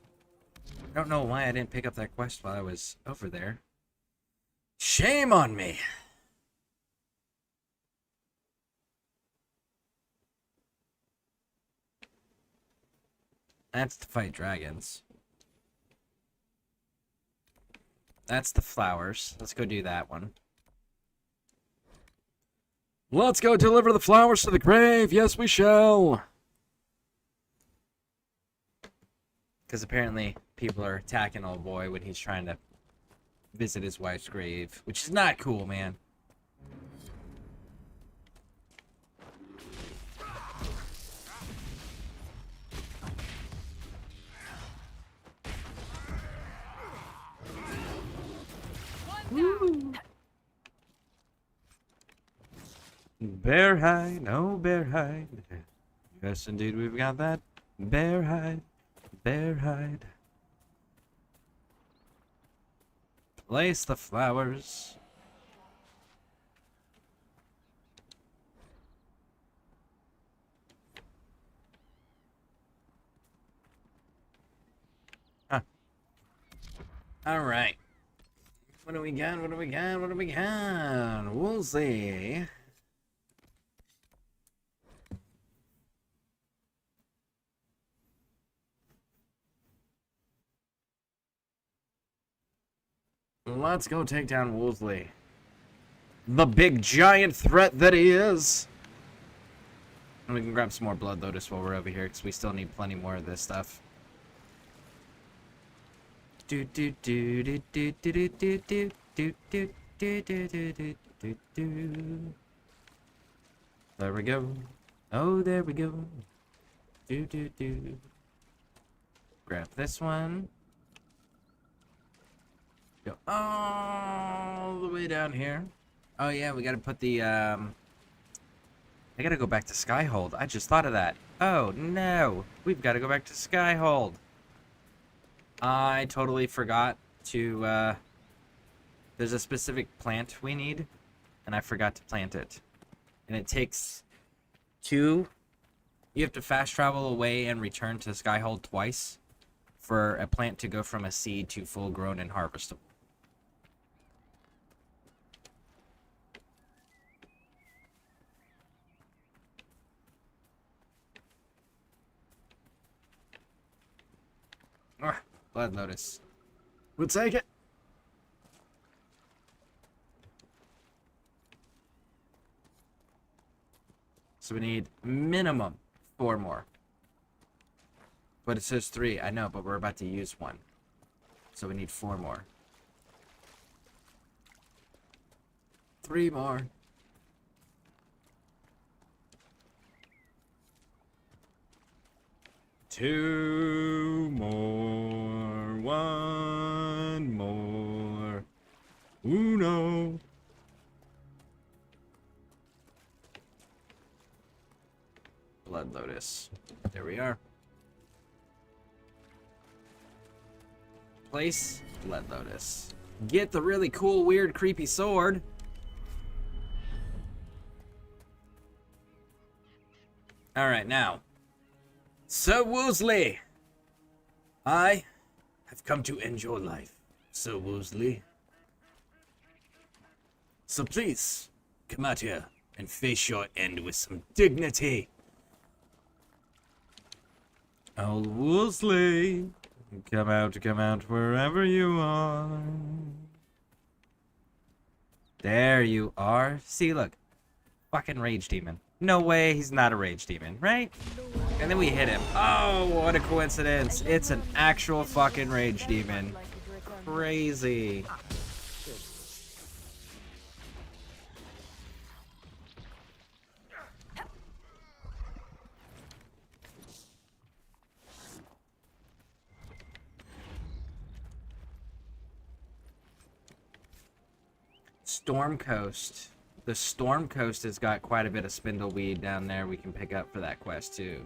I don't know why I didn't pick up that quest while I was over there. Shame on me! That's to fight dragons. That's the flowers. Let's go do that one. Let's go deliver the flowers to the grave. Yes, we shall. Because apparently people are attacking old boy when he's trying to visit his wife's grave, which is not cool, man. Woo. Bear hide, oh bear hide. Yes, indeed, we've got that. Bear hide, bear hide. Place the flowers. Huh. All right. What do we got? What do we got? What do we got? We'll see. Let's go take down Wolseley. The big giant threat that he is. And we can grab some more Blood Lotus while we're over here, because we still need plenty more of this stuff. There we go. Oh, there we go. Grab this one. Go all the way down here. Oh yeah, we gotta put the I gotta go back to Skyhold. I just thought of that. Oh no, we've got to go back to Skyhold. I totally forgot to there's a specific plant we need, and I forgot to plant it. And it takes you have to fast travel away and return to Skyhold twice for a plant to go from a seed to full grown and harvestable. Blood Lotus. We'll take it. So we need minimum 4 more. But it says 3. I know, but we're about to use 1. So we need 4 more. 3 more. Two more. 1 more. Uno. Blood Lotus. There we are. Place Blood Lotus. Get the really cool, weird, creepy sword. Alright, now. Sir Wolseley, I have come to end your life, Sir Wolseley. So please, come out here and face your end with some dignity. Old Wolseley, come out wherever you are. There you are. See, look. Fucking rage demon. No way he's not a rage demon, right? And then we hit him. Oh, what a coincidence. It's an actual fucking rage demon. Crazy. Storm Coast. The Storm Coast has got quite a bit of spindleweed down there we can pick up for that quest too.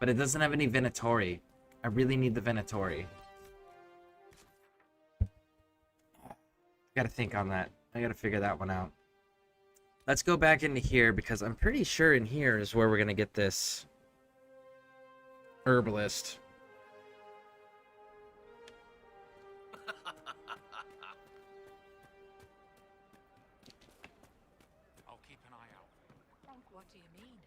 But it doesn't have any Venatori. I really need the Venatori. Gotta think on that. I gotta figure that one out. Let's go back into here because I'm pretty sure in here is where we're gonna get this herbalist. What do you mean?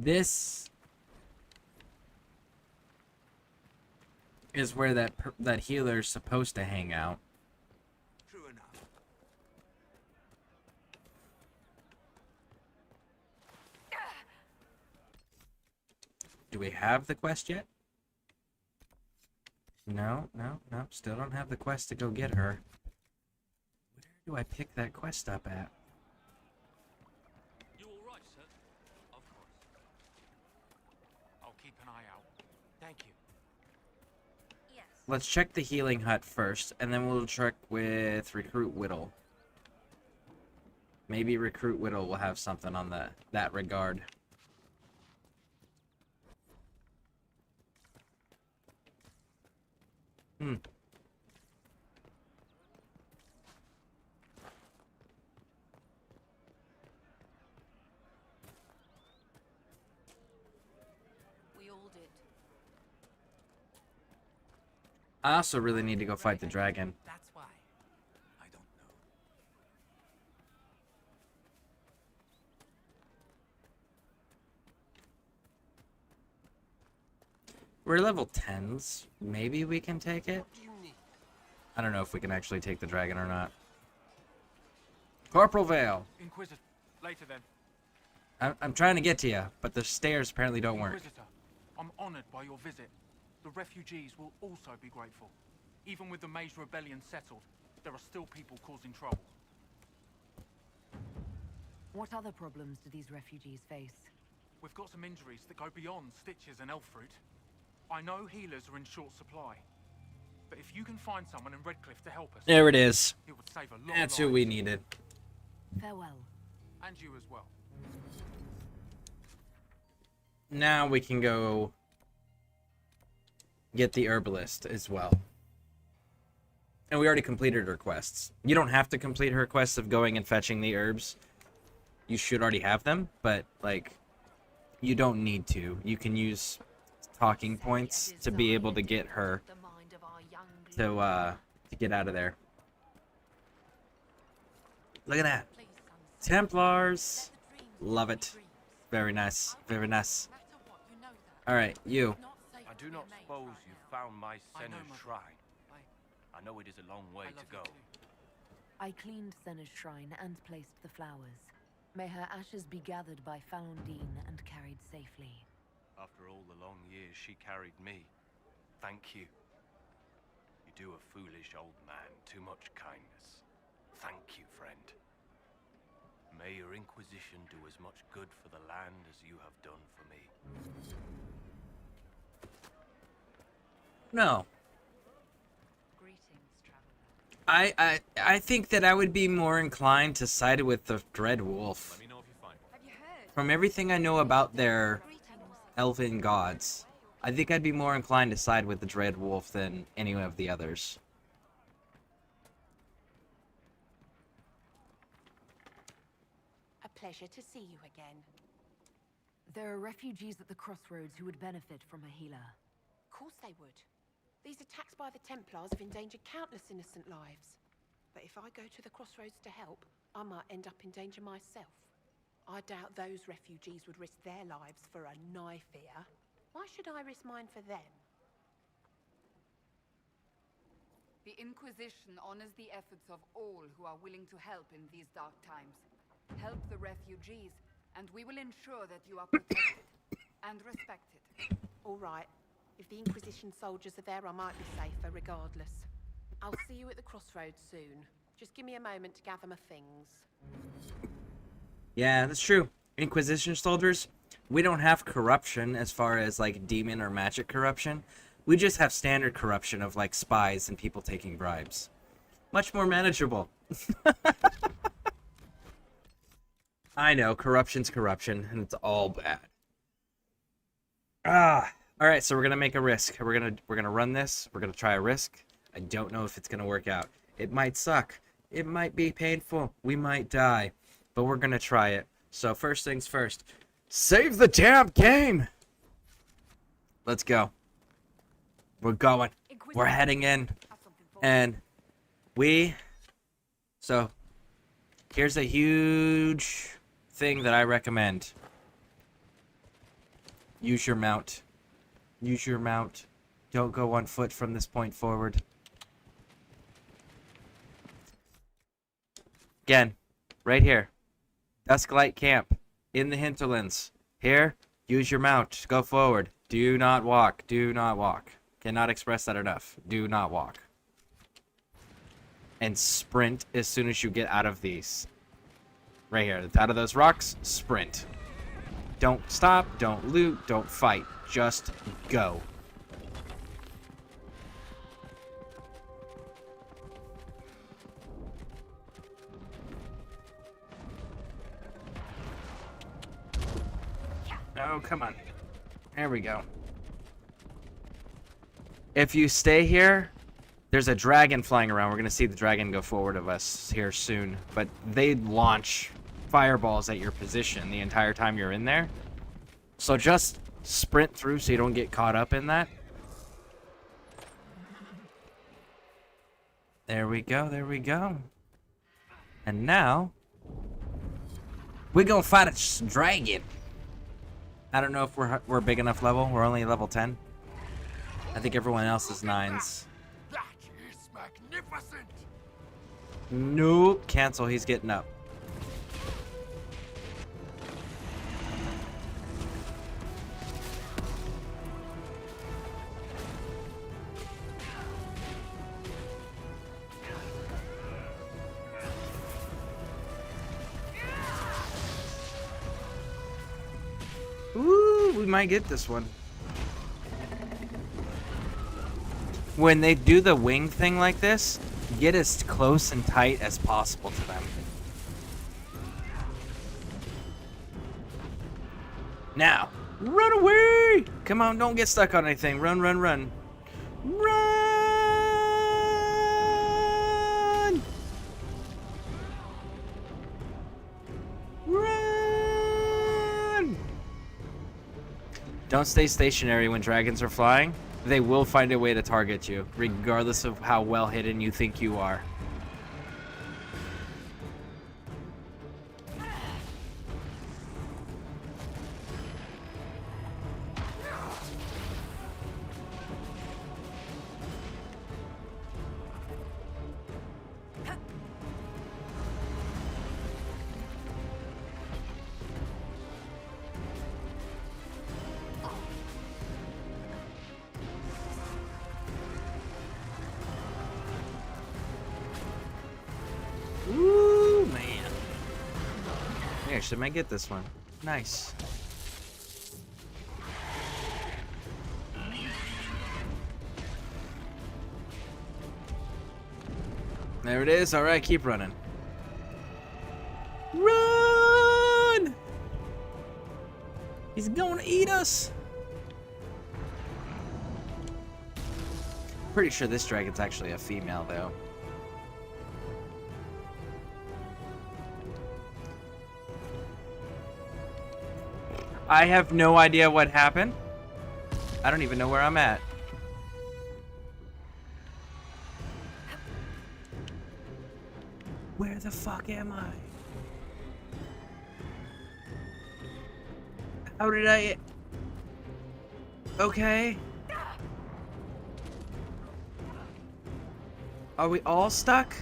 This is where that healer's supposed to hang out. True enough. Do we have the quest yet? No. Still don't have the quest to go get her. Where do I pick that quest up at? You all right, sir? Of course. I'll keep an eye out. Thank you. Yes. Let's check the healing hut first, and then we'll check with Recruit Whittle. Maybe Recruit Whittle will have something on that regard. We all did. I also really need to go fight the dragon. That's why. I don't know. We're level 10s. Maybe we can take it? I don't know if we can actually take the dragon or not. Corporal Vale. Inquisitor. Later then. I'm trying to get to you, but the stairs apparently don't work. Inquisitor, I'm honored by your visit. The refugees will also be grateful. Even with the Mage Rebellion settled, there are still people causing trouble. What other problems do these refugees face? We've got some injuries that go beyond stitches and elf fruit. I know healers are in short supply. But if you can find someone in Redcliffe to help us... There it is. It would save a lot That's of who we lives. needed. Farewell. And you as well. Now we can go get the herbalist as well. And we already completed her quests. You don't have to complete her quests of going and fetching the herbs. You should already have them, but, like, you don't need to. You can use talking points to be able to get her to get out of there. Look at that. Templars. Love it. Very nice. Very nice. Alright, you. I do not suppose you found my I know, Senna's Mother. shrine. I know it is a long way I to love go. you too. I cleaned Senna's shrine and placed the flowers. May her ashes be gathered by Falondine and carried safely. After all the long years she carried me, thank you. You do a foolish old man too much kindness. Thank you, friend. May your Inquisition do as much good for the land as you have done for me. No. Greetings, traveler. I think that I would be more inclined to side with the Dread Wolf. Let me know if you find one. Have you heard? From everything I know about their elven gods, I think I'd be more inclined to side with the Dread Wolf than any of the others. A pleasure to see you again. There are refugees at the crossroads who would benefit from a healer. Of course they would. These attacks by the Templars have endangered countless innocent lives. But if I go to the crossroads to help, I might end up in danger myself. I doubt those refugees would risk their lives for a knife here. Why should I risk mine for them? The Inquisition honors the efforts of all who are willing to help in these dark times. Help the refugees, and we will ensure that you are protected and respected. All right. If the Inquisition soldiers are there, I might be safer regardless. I'll see you at the crossroads soon. Just give me a moment to gather my things. Yeah, that's true. Inquisition soldiers, we don't have corruption as far as, like, demon or magic corruption. We just have standard corruption of, like, spies and people taking bribes. Much more manageable. I know, corruption's corruption, and it's all bad. Alright, so we're gonna make a risk. We're gonna run this. We're gonna try a risk. I don't know if it's gonna work out. It might suck. It might be painful. We might die. But we're gonna try it. So first things first. Save the damn game! Let's go. We're going. We're heading in. And so here's a huge thing that I recommend. Use your mount. Use your mount. Don't go on foot from this point forward. Again, right here. Dusklight Camp. In the hinterlands. Here, use your mount. Go forward. Do not walk. Do not walk. Cannot express that enough. Do not walk. And sprint as soon as you get out of these. Right here. Out of those rocks, sprint. Don't stop. Don't loot. Don't fight. Just go. Oh, come on. There we go. If you stay here, there's a dragon flying around. We're going to see the dragon go forward of us here soon. But they launch fireballs at your position the entire time you're in there. So just sprint through so you don't get caught up in that. There we go. There we go. And now, we're going to fight a dragon. I don't know if we're big enough level. We're only level 10. I think everyone else is 9s. That is magnificent. Nope. Cancel. He's getting up. Ooh, we might get this one. When they do the wing thing like this, get as close and tight as possible to them. Now, run away! Come on, don't get stuck on anything. Run, run, run. Run! Run! Don't stay stationary when dragons are flying. They will find a way to target you, regardless of how well hidden you think you are. Ooh, man. We actually might get this one. Nice. There it is. All right, keep running. Run! He's going to eat us. Pretty sure this dragon's actually a female, though. I have no idea what happened. I don't even know where I'm at. Where the fuck am I? How did I... Okay. Are we all stuck?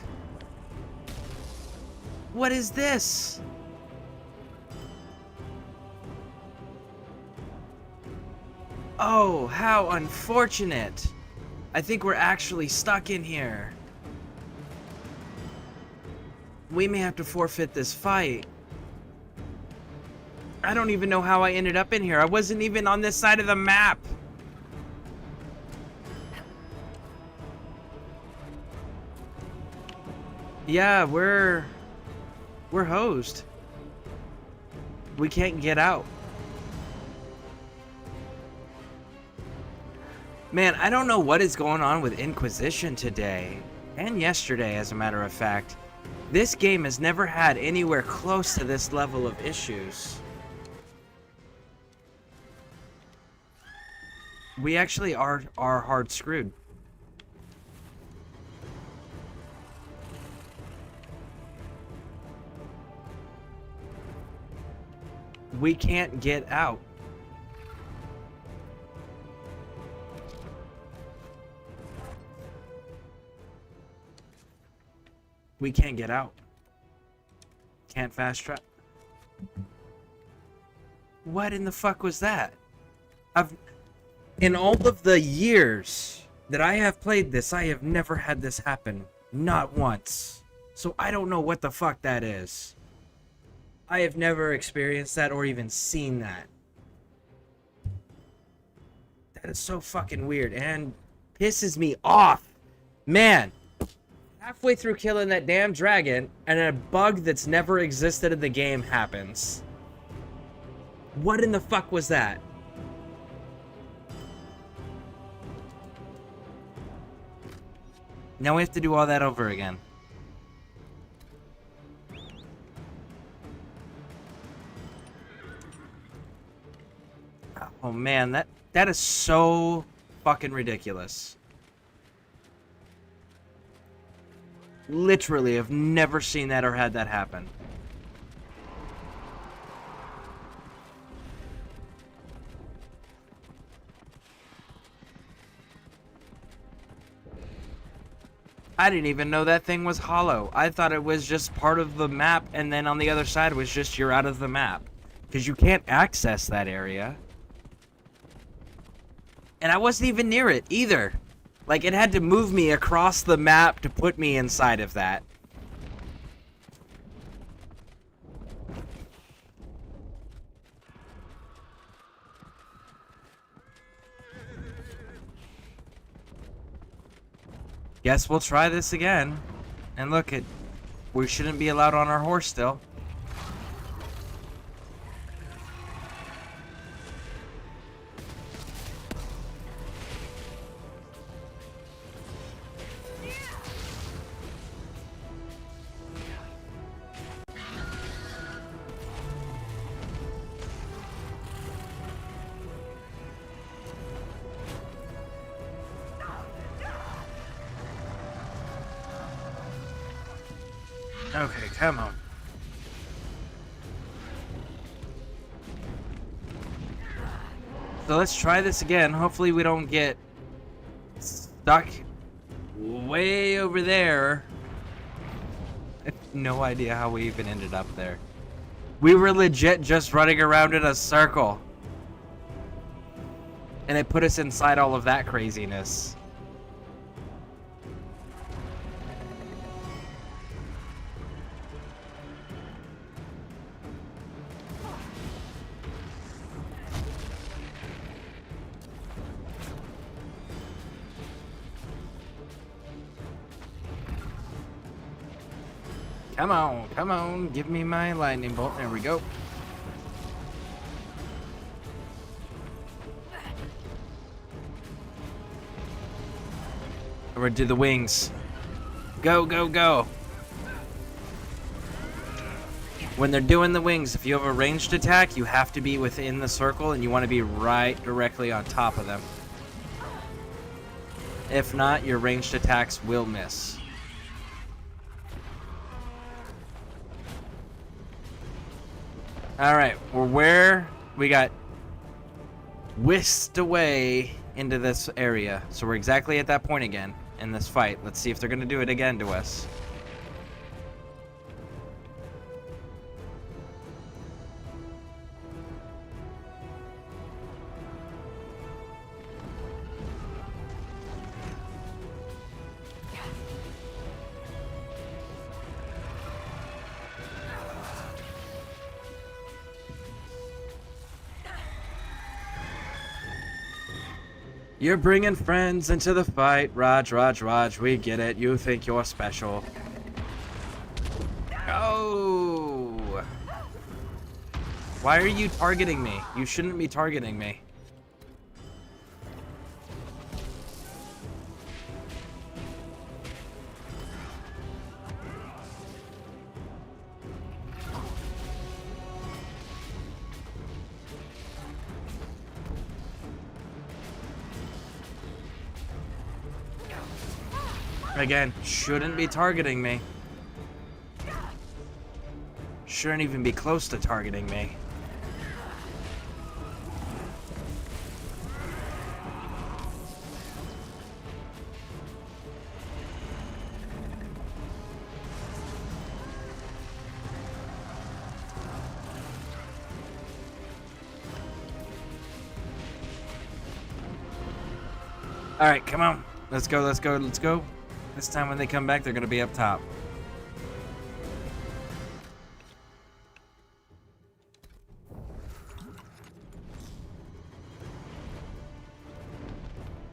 What is this? Oh, how unfortunate. I think we're actually stuck in here. We may have to forfeit this fight. I don't even know how I ended up in here. I wasn't even on this side of the map. Yeah, we're hosed. We can't get out. Man, I don't know what is going on with Inquisition today. And yesterday, as a matter of fact. This game has never had anywhere close to this level of issues. We actually are hard screwed. We can't get out. We can't get out. Can't fast travel. What in the fuck was that? In all of the years that I have played this, I have never had this happen. Not once. So I don't know what the fuck that is. I have never experienced that or even seen that. That is so fucking weird and pisses me off. Man, halfway through killing that damn dragon and a bug that's never existed in the game happens. What in the fuck was that? Now we have to do all that over again. Oh man, that is so fucking ridiculous. Literally, I've never seen that or had that happen. I didn't even know that thing was hollow. I thought it was just part of the map, and then on the other side was just you're out of the map. Because you can't access that area. And I wasn't even near it, either. Like, it had to move me across the map to put me inside of that. Guess we'll try this again. And look, we shouldn't be allowed on our horse still. Okay, come on. So let's try this again. Hopefully we don't get stuck way over there. I have no idea how we even ended up there. We were legit just running around in a circle. And it put us inside all of that craziness. Come on, give me my lightning bolt. There we go. Or do the wings. Go, go, go. When they're doing the wings, if you have a ranged attack, you have to be within the circle and you want to be right directly on top of them. If not, your ranged attacks will miss. Alright, we're where we got whisked away into this area. So we're exactly at that point again in this fight. Let's see if they're going to do it again to us. You're bringing friends into the fight. Raj, we get it. You think you're special. Oh! Why are you targeting me? You shouldn't be targeting me. Again, shouldn't be targeting me. Shouldn't even be close to targeting me. Alright, come on. Let's go, let's go, let's go. This time when they come back, they're gonna be up top.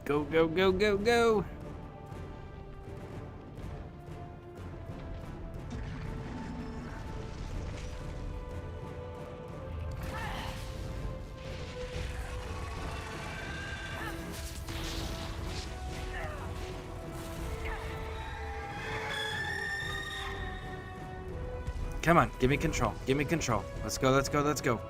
Go, go, go, go, go. Come on, give me control. Give me control. Let's go, let's go, let's go.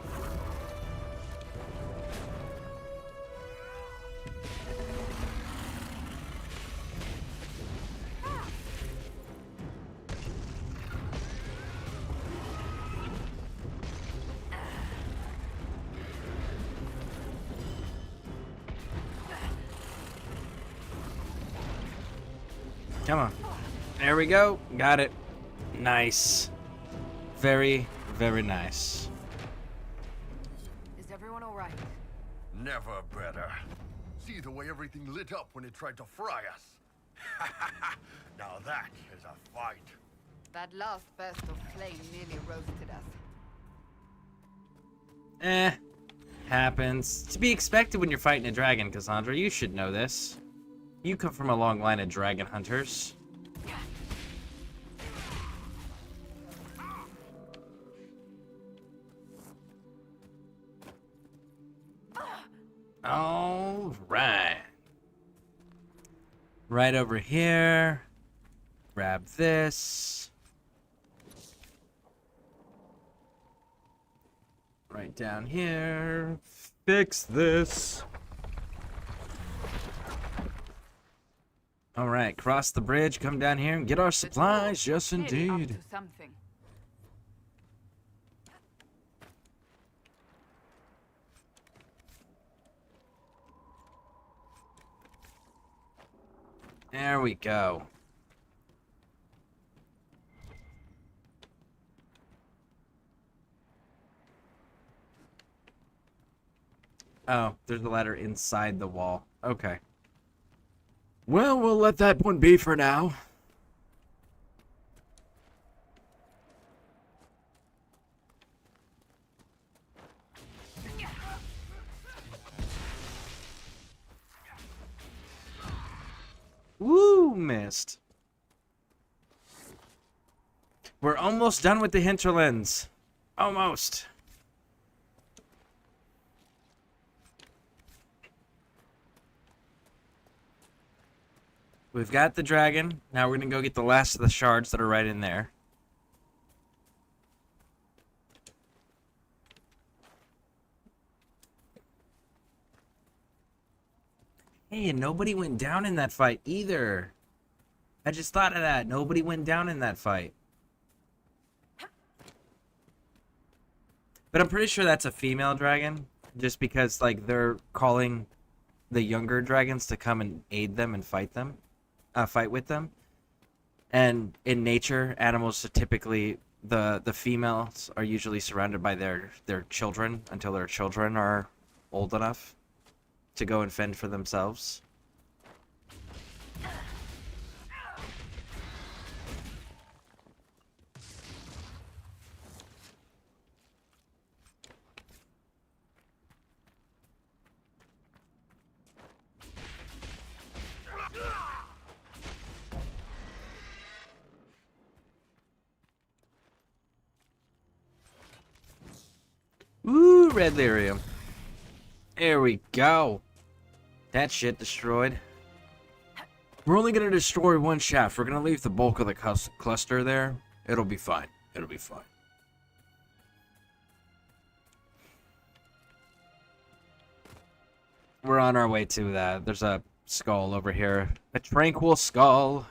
Come on. There we go. Got it. Nice. Very, very nice. Is everyone all right? Never better. See the way everything lit up when it tried to fry us. Now that is a fight. That last burst of flame nearly roasted us. Happens. To be expected when you're fighting a dragon, Cassandra. You should know this. You come from a long line of dragon hunters. All right. Right over here. Grab this. Right down here. Fix this. All right, cross the bridge, come down here and get our supplies. Yes, Clearly up indeed. to something. There we go. Oh, there's a ladder inside the wall. Okay. Well, we'll let that one be for now. Woo, missed. We're almost done with the hinterlands. Almost. We've got the dragon. Now we're going to go get the last of the shards that are right in there. Hey, and nobody went down in that fight either. I just thought of that. Nobody went down in that fight. But I'm pretty sure that's a female dragon. Just because, like, they're calling the younger dragons to come and aid them and fight them. Fight with them. And in nature, animals are typically... The females are usually surrounded by their children until their children are old enough to go and fend for themselves. Ooh, red lyrium. There we go. That shit destroyed. We're only going to destroy one shaft. We're going to leave the bulk of the cluster there. It'll be fine. It'll be fine. We're on our way to that. There's a skull over here. A tranquil skull.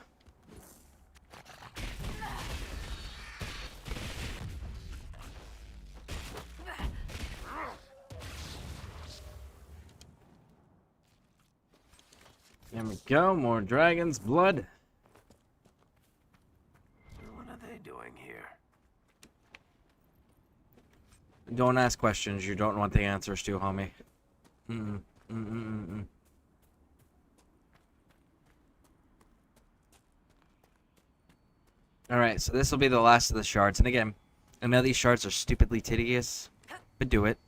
There we go, more dragon's blood. What are they doing here? Don't ask questions you don't want the answers to, homie. Alright, so this will be the last of the shards. And again, I know these shards are stupidly tedious, but do it.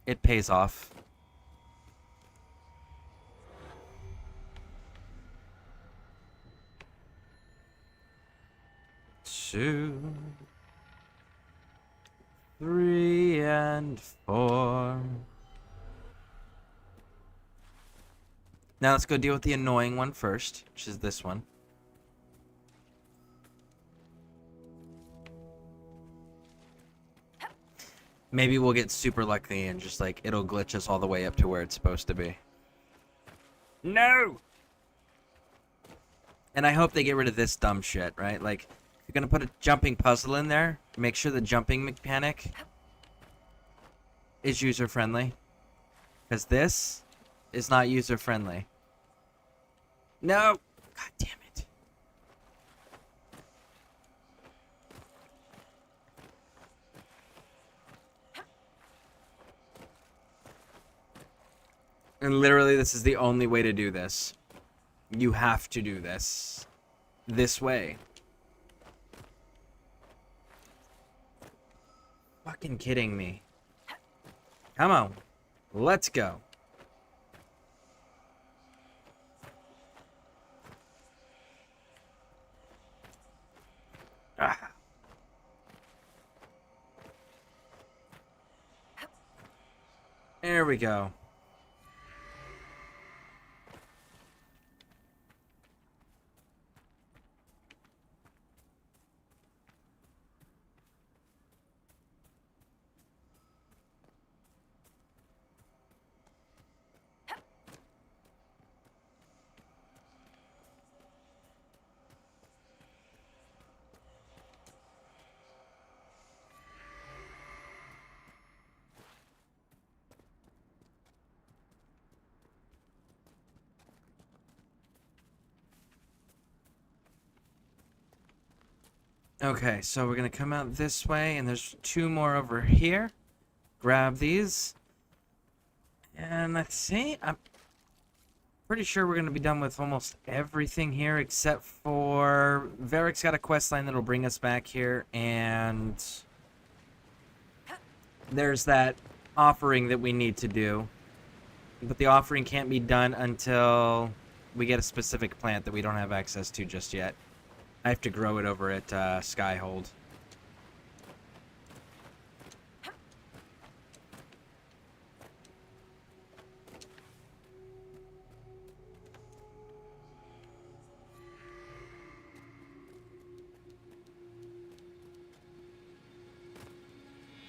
It pays off. Two, 3, and 4. Now let's go deal with the annoying one first, which is this one. Maybe we'll get super lucky and just like it'll glitch us all the way up to where it's supposed to be. No! And I hope they get rid of this dumb shit, right? Like, if you're gonna put a jumping puzzle in there, make sure the jumping mechanic is user-friendly. Because this is not user-friendly. No! God damn it. And literally, this is the only way to do this. You have to do this. This way. Fucking kidding me. Come on. Let's go. Ah. There we go. Okay, so we're gonna come out this way, and there's 2 more over here. Grab these. And let's see, I'm pretty sure we're gonna be done with almost everything here, except for Varric's got a quest line that'll bring us back here, and there's that offering that we need to do. But the offering can't be done until we get a specific plant that we don't have access to just yet. I have to grow it over at Skyhold.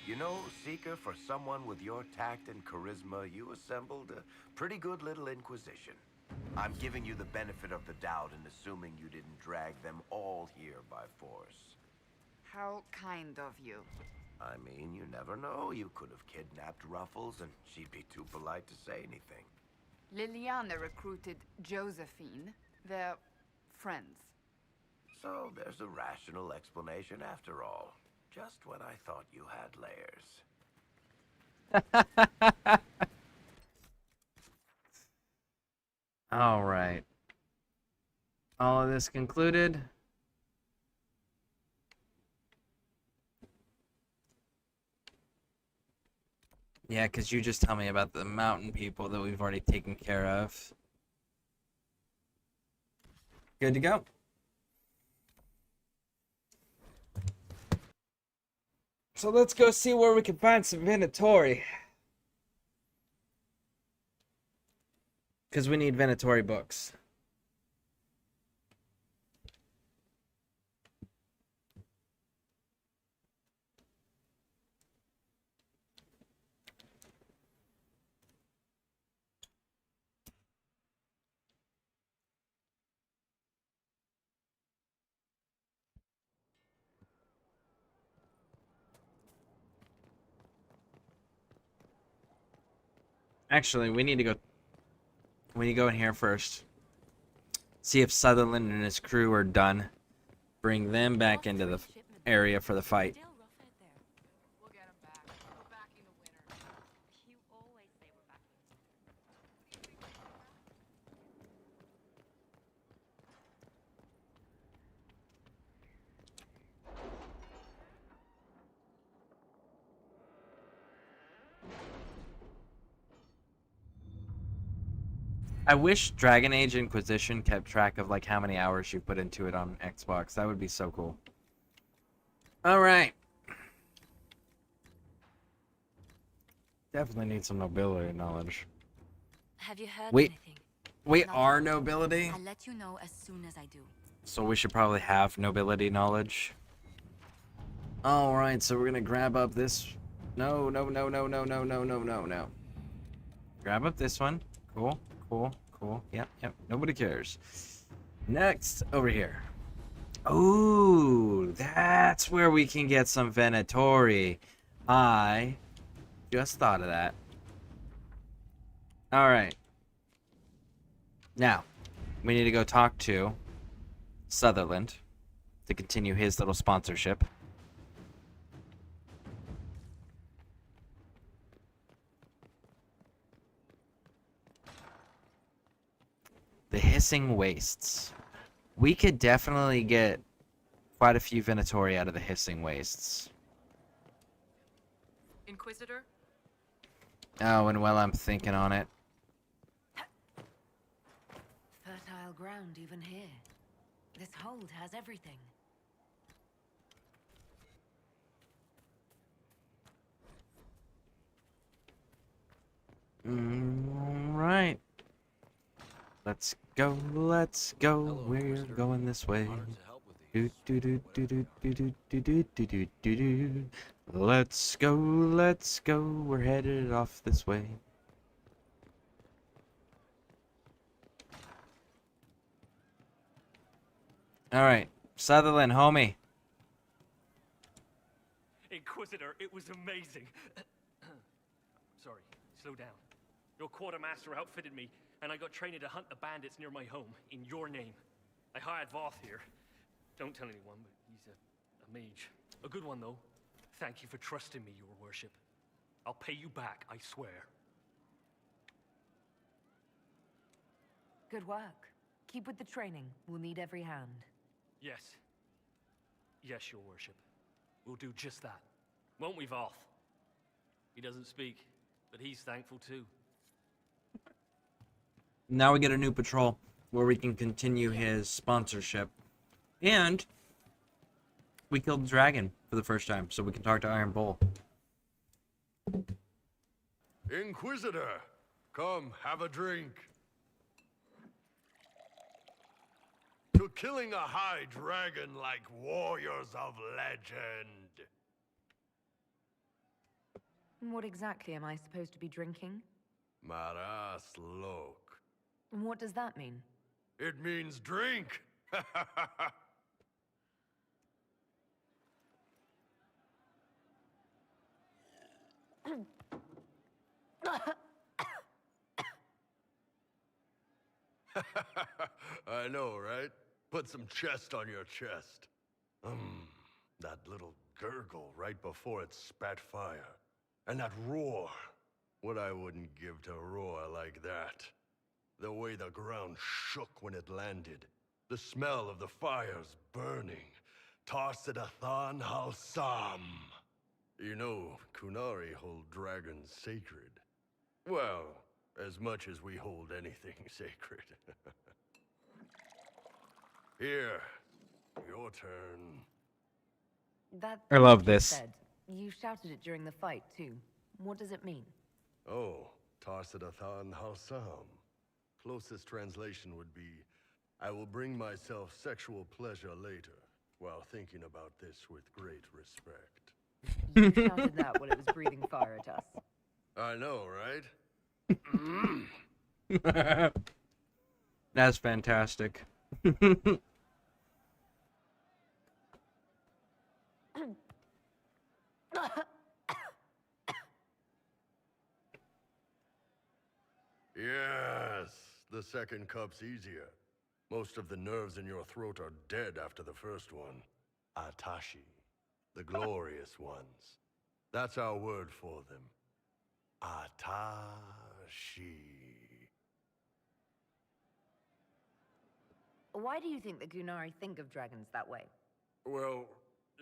You know, Seeker, for someone with your tact and charisma, you assembled a pretty good little inquisition. I'm giving you the benefit of the doubt and assuming you didn't drag them all here by force. How kind of you. I mean, you never know. You could have kidnapped Ruffles and she'd be too polite to say anything. Liliana recruited Josephine. They're friends. So there's a rational explanation after all. Just when I thought you had layers. All right. All of this concluded. Yeah, because you just tell me about the mountain people that we've already taken care of. Good to go. So let's go see where we can find some Venatori. Because we need Venatori books. Actually, we need to go in here first. See if Sutherland and his crew are done. Bring them back into the area for the fight. We'll get 'em back. We're back in the winter. You always say we're back in the winter. I wish Dragon Age Inquisition kept track of like how many hours you put into it on Xbox. That would be so cool. All right. Definitely need some nobility knowledge. Have you heard We anything? we Not are yet. nobility, I'll let you know as soon as I do. so we should probably have nobility knowledge. All right, so we're gonna grab up this. No. Grab up this one. Cool. Yep. Nobody cares. Next, over here. Ooh, that's where we can get some Venatori. I just thought of that. All right. Now, we need to go talk to Sutherland to continue his little sponsorship. The Hissing Wastes. We could definitely get quite a few Venatori out of the Hissing Wastes. Inquisitor? Oh, and while I'm thinking on it, Fertile ground even here. This hold has everything. right. Let's go. Hello, We're Inquisitor. going this way. Honored to help with Do these. do do do do do do do do do do do. Let's go. We're headed off this way. All right, Sutherland, homie. Inquisitor, it was amazing. Sorry, slow down. Your quartermaster outfitted me, and I got trained to hunt the bandits near my home, in your name. I hired Voth here. Don't tell anyone, but he's a mage. A good one, though. Thank you for trusting me, your worship. I'll pay you back, I swear. Good work. Keep with the training. We'll need every hand. Yes. Yes, your worship. We'll do just that. Won't we, Voth? He doesn't speak, but he's thankful too. Now we get a new patrol where we can continue his sponsorship. And we killed the dragon for the first time, so we can talk to Iron Bull. Inquisitor, come have a drink. To killing a high dragon like warriors of legend. What exactly am I supposed to be drinking? Maras lok. And what does that mean? It means drink. I know, right? Put some chest on your chest. That little gurgle right before it spat fire. And that roar. What I wouldn't give to roar like that. The way the ground shook when it landed. The smell of the fires burning. Tarsidathan Halsam. You know, Kunari hold dragons sacred. Well, as much as we hold anything sacred. Here, your turn. That I love you this. said. You shouted it during the fight, too. What does it mean? Oh, Tarsidathan Halsam. Closest translation would be, I will bring myself sexual pleasure later, while thinking about this with great respect. You shouted that while it was breathing fire at us. I know, right? That's fantastic. Yes, the second cup's easier. Most of the nerves in your throat are dead after the first one. Atashi, the glorious ones. That's our word for them. Atashi. Why do you think the Gunari think of dragons that way? Well,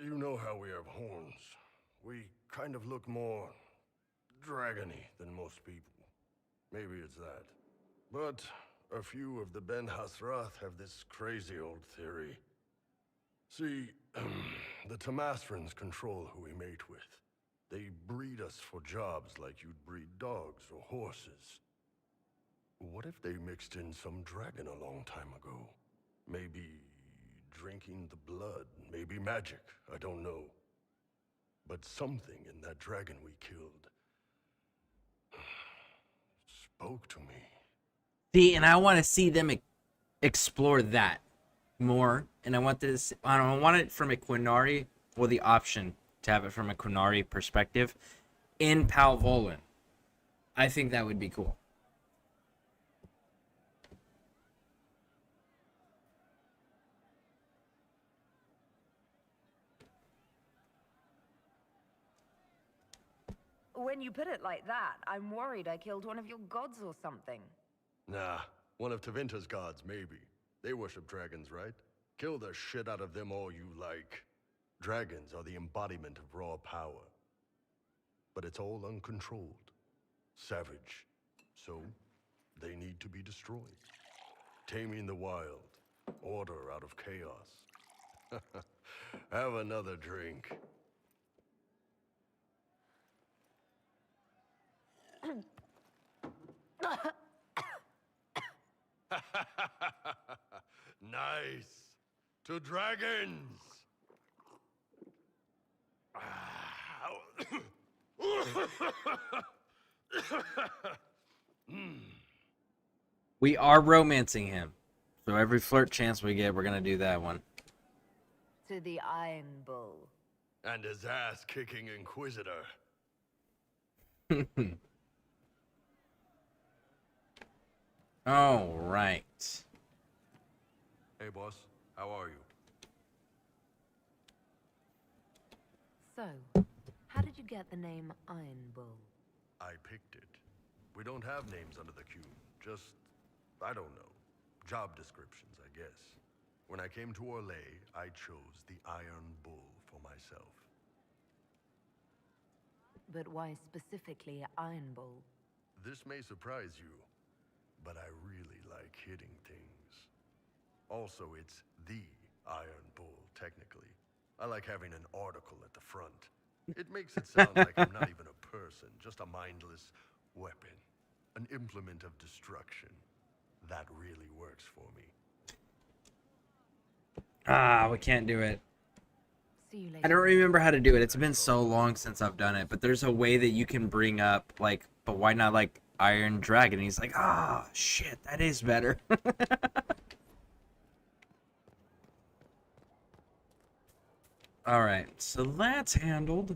you know how we have horns. We kind of look more dragony than most people. Maybe it's that. But A few of the Ben Hasrath have this crazy old theory. See, the Tamasrans control who we mate with. They breed us for jobs like you'd breed dogs or horses. What if they mixed in some dragon a long time ago? Maybe drinking the blood, maybe magic, I don't know. But something in that dragon we killed spoke to me. See, and I want to see them explore that more. And I want this. I don't want it from a Quinari, or the option to have it from a Quinari perspective in Palvolin. I think that would be cool. When you put it like that, I'm worried I killed one of your gods or something. Nah, one of Tevinter's gods, maybe. They worship dragons, right? Kill the shit out of them all you like. Dragons are the embodiment of raw power. But it's all uncontrolled. Savage. So, they need to be destroyed. Taming the wild. Order out of chaos. Have another drink. Nice. To dragons. We are romancing him. So every flirt chance we get, we're going to do that one. To the Iron Bull. And his ass-kicking Inquisitor. All right. Hey, boss. How are you? So, how did you get the name Iron Bull? I picked it. We don't have names under the cube. Just, I don't know. Job descriptions, I guess. When I came to Orlais, I chose the Iron Bull for myself. But why specifically Iron Bull? This may surprise you, but I really like hitting things. Also, it's the Iron Bull, technically. I like having an article at the front. It makes it sound like I'm not even a person, just a mindless weapon. An implement of destruction. That really works for me. Ah, we can't do it. See you later. I don't remember how to do it. It's been so long since I've done it. But there's a way that you can bring up, like, but why not, like, Iron Dragon? And he's like, ah, oh, shit, that is better. All right, so that's handled.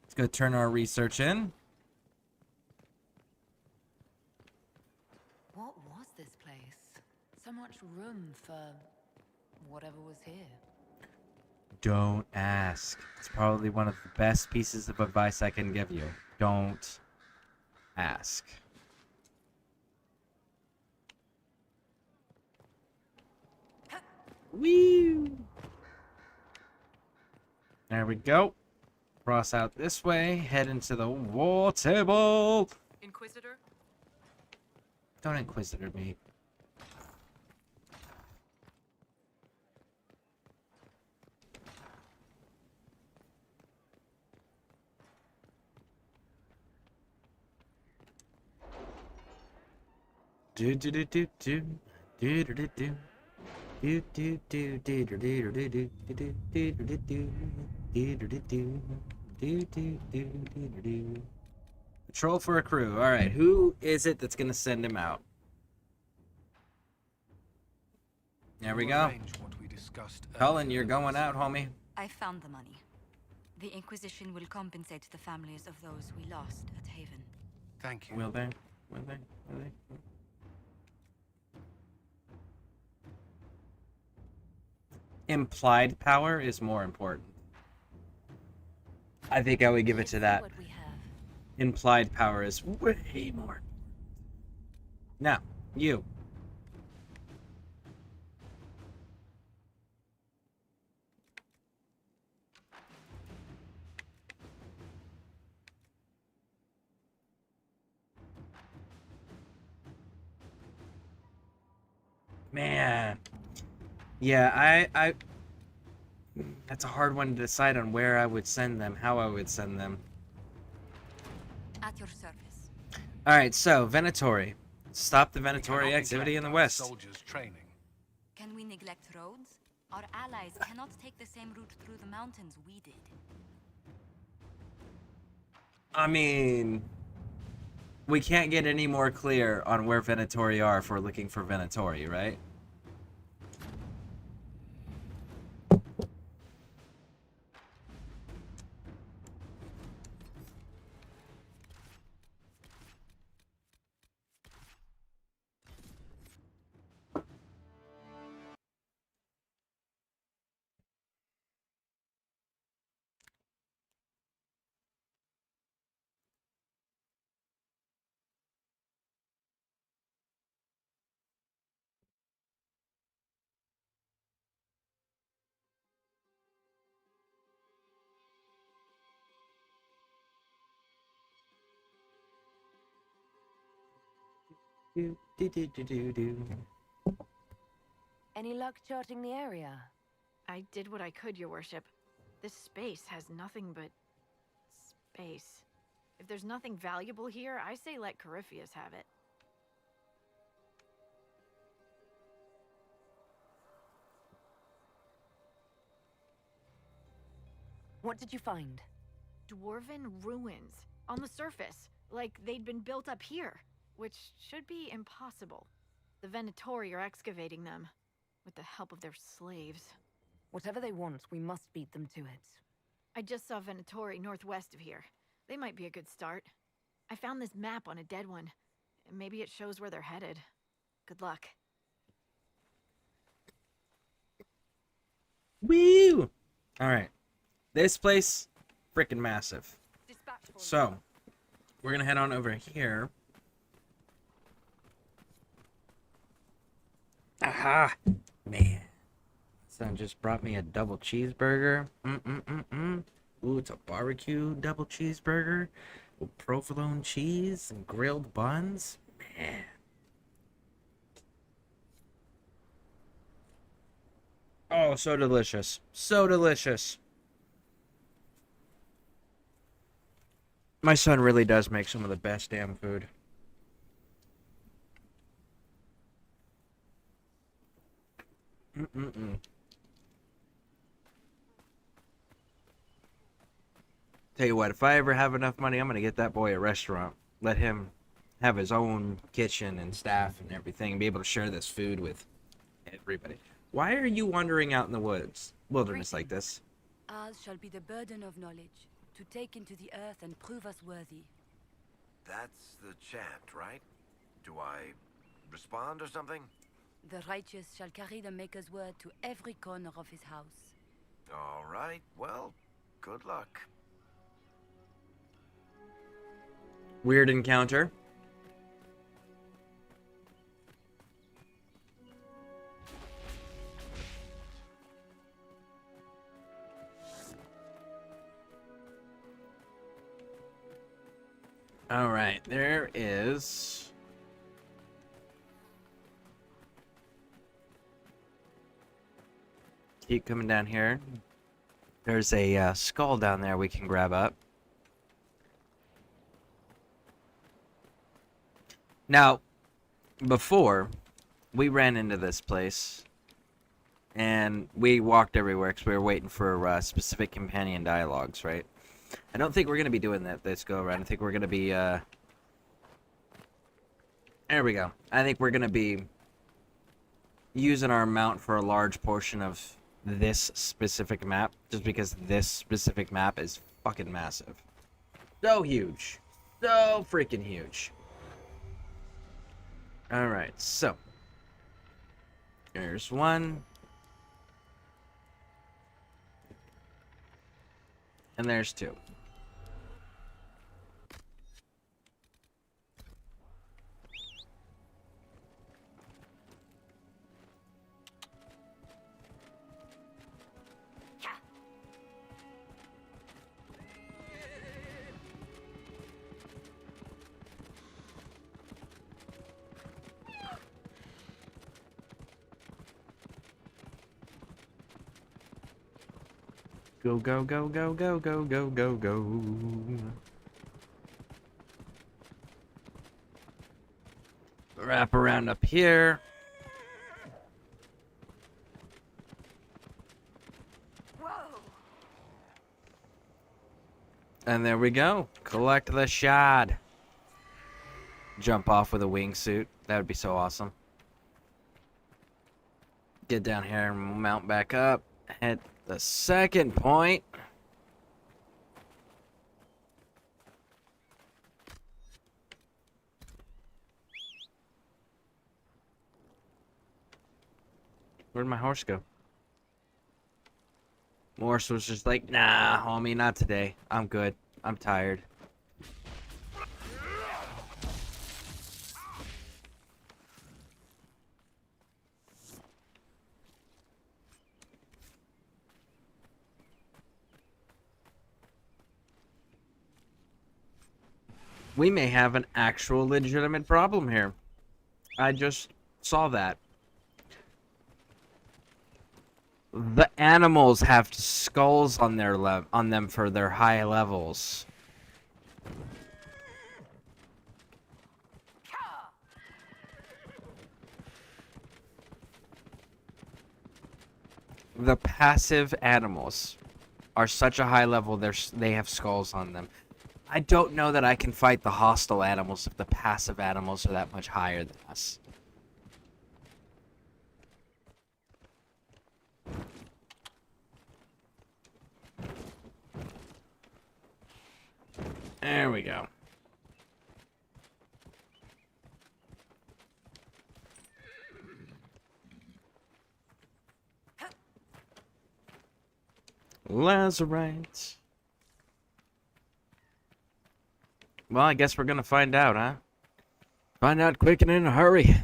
Let's go turn our research in. What was this place? So much room for whatever was here. Don't ask. It's probably one of the best pieces of advice I can give you. Don't ask. Woo! There we go. Cross out this way. Head into the war table. Inquisitor? Don't Inquisitor me. Do do do do do do do do do. Do do do do do do do do do do do do do do do do do. Patrol for a crew. All right, who is it that's gonna send him out? There we go. Cullen, you're going out, homie. I found the money. The Inquisition will compensate the families of those we lost at Haven. Thank you. Will they? Will they? Will they? Implied power is more important. I think I would give it to that. What we have. Implied power is way more. Now, you. Man. Yeah, I that's a hard one to decide on where I would send them, how I would send them. At your service. Alright, so, Venatori. Stop the Venatori activity in the west. Soldiers training. Can we neglect roads? Our allies cannot take the same route through the mountains we did. I mean, we can't get any more clear on where Venatori are if we're looking for Venatori, right? Any luck charting the area? I did what I could, Your Worship. This space has nothing but space. If there's nothing valuable here, I say let Corypheus have it. What did you find? Dwarven ruins. On the surface. Like they'd been built up here. Which should be impossible. The Venatori are excavating them. With the help of their slaves. Whatever they want, we must beat them to it. I just saw Venatori northwest of here. They might be a good start. I found this map on a dead one. Maybe it shows where they're headed. Good luck. Woo! Alright. This place, freaking massive. So, we're gonna head on over here. Aha! Man. Son just brought me a double cheeseburger. Ooh, it's a barbecue double cheeseburger with provolone cheese and grilled buns. Man. Oh, so delicious. So delicious. My son really does make some of the best damn food. Tell you what, if I ever have enough money, I'm gonna get that boy a restaurant. Let him have his own kitchen and staff and everything, and be able to share this food with everybody. Why are you wandering out in the wilderness like this? Ours shall be the burden of knowledge, to take into the earth and prove us worthy. That's the chant, right? Do I respond or something? The righteous shall carry the Maker's word to every corner of his house. All right, well, good luck. Weird encounter. All right, there is... Keep coming down here. There's a skull down there we can grab up. Now, before, we ran into this place, and we walked everywhere because we were waiting for specific companion dialogues, right? I don't think we're going to be doing that this go around. I think we're going to be, there we go. I think we're going to be using our mount for a large portion of this specific map, just because this specific map is fucking massive. So huge. So freaking huge. Alright, so. There's one. And there's two. Go, go, go, go, go, go, go, go, go. Wrap around up here. Whoa! And there we go. Collect the shard. Jump off with a wingsuit. That would be so awesome. Get down here and mount back up. Hit the second point. Where'd my horse go? Morse was just like, nah, homie, not today. I'm good. I'm tired. We may have an actual legitimate problem here. I just saw that. The animals have skulls on their on them for their high levels. The passive animals are such a high level, they have skulls on them. I don't know that I can fight the hostile animals if the passive animals are that much higher than us. There we go. Lazarite. Well, I guess we're gonna find out, huh? Find out quick and in a hurry.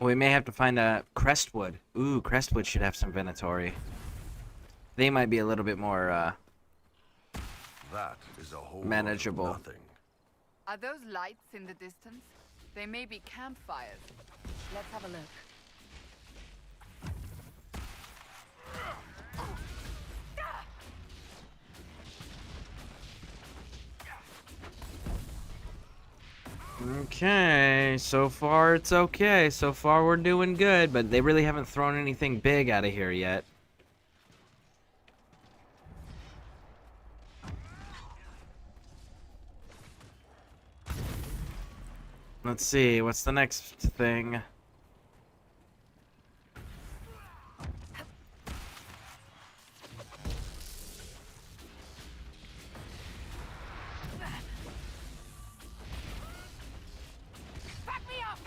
We may have to find a Crestwood. Ooh, Crestwood should have some Venatori. They might be a little bit more, That is a whole manageable. lot of nothing. Are those lights in the distance? They may be campfires. Let's have a look. Okay, so far it's okay. So far we're doing good, but they really haven't thrown anything big out of here yet. Let's see, what's the next thing? Back me up!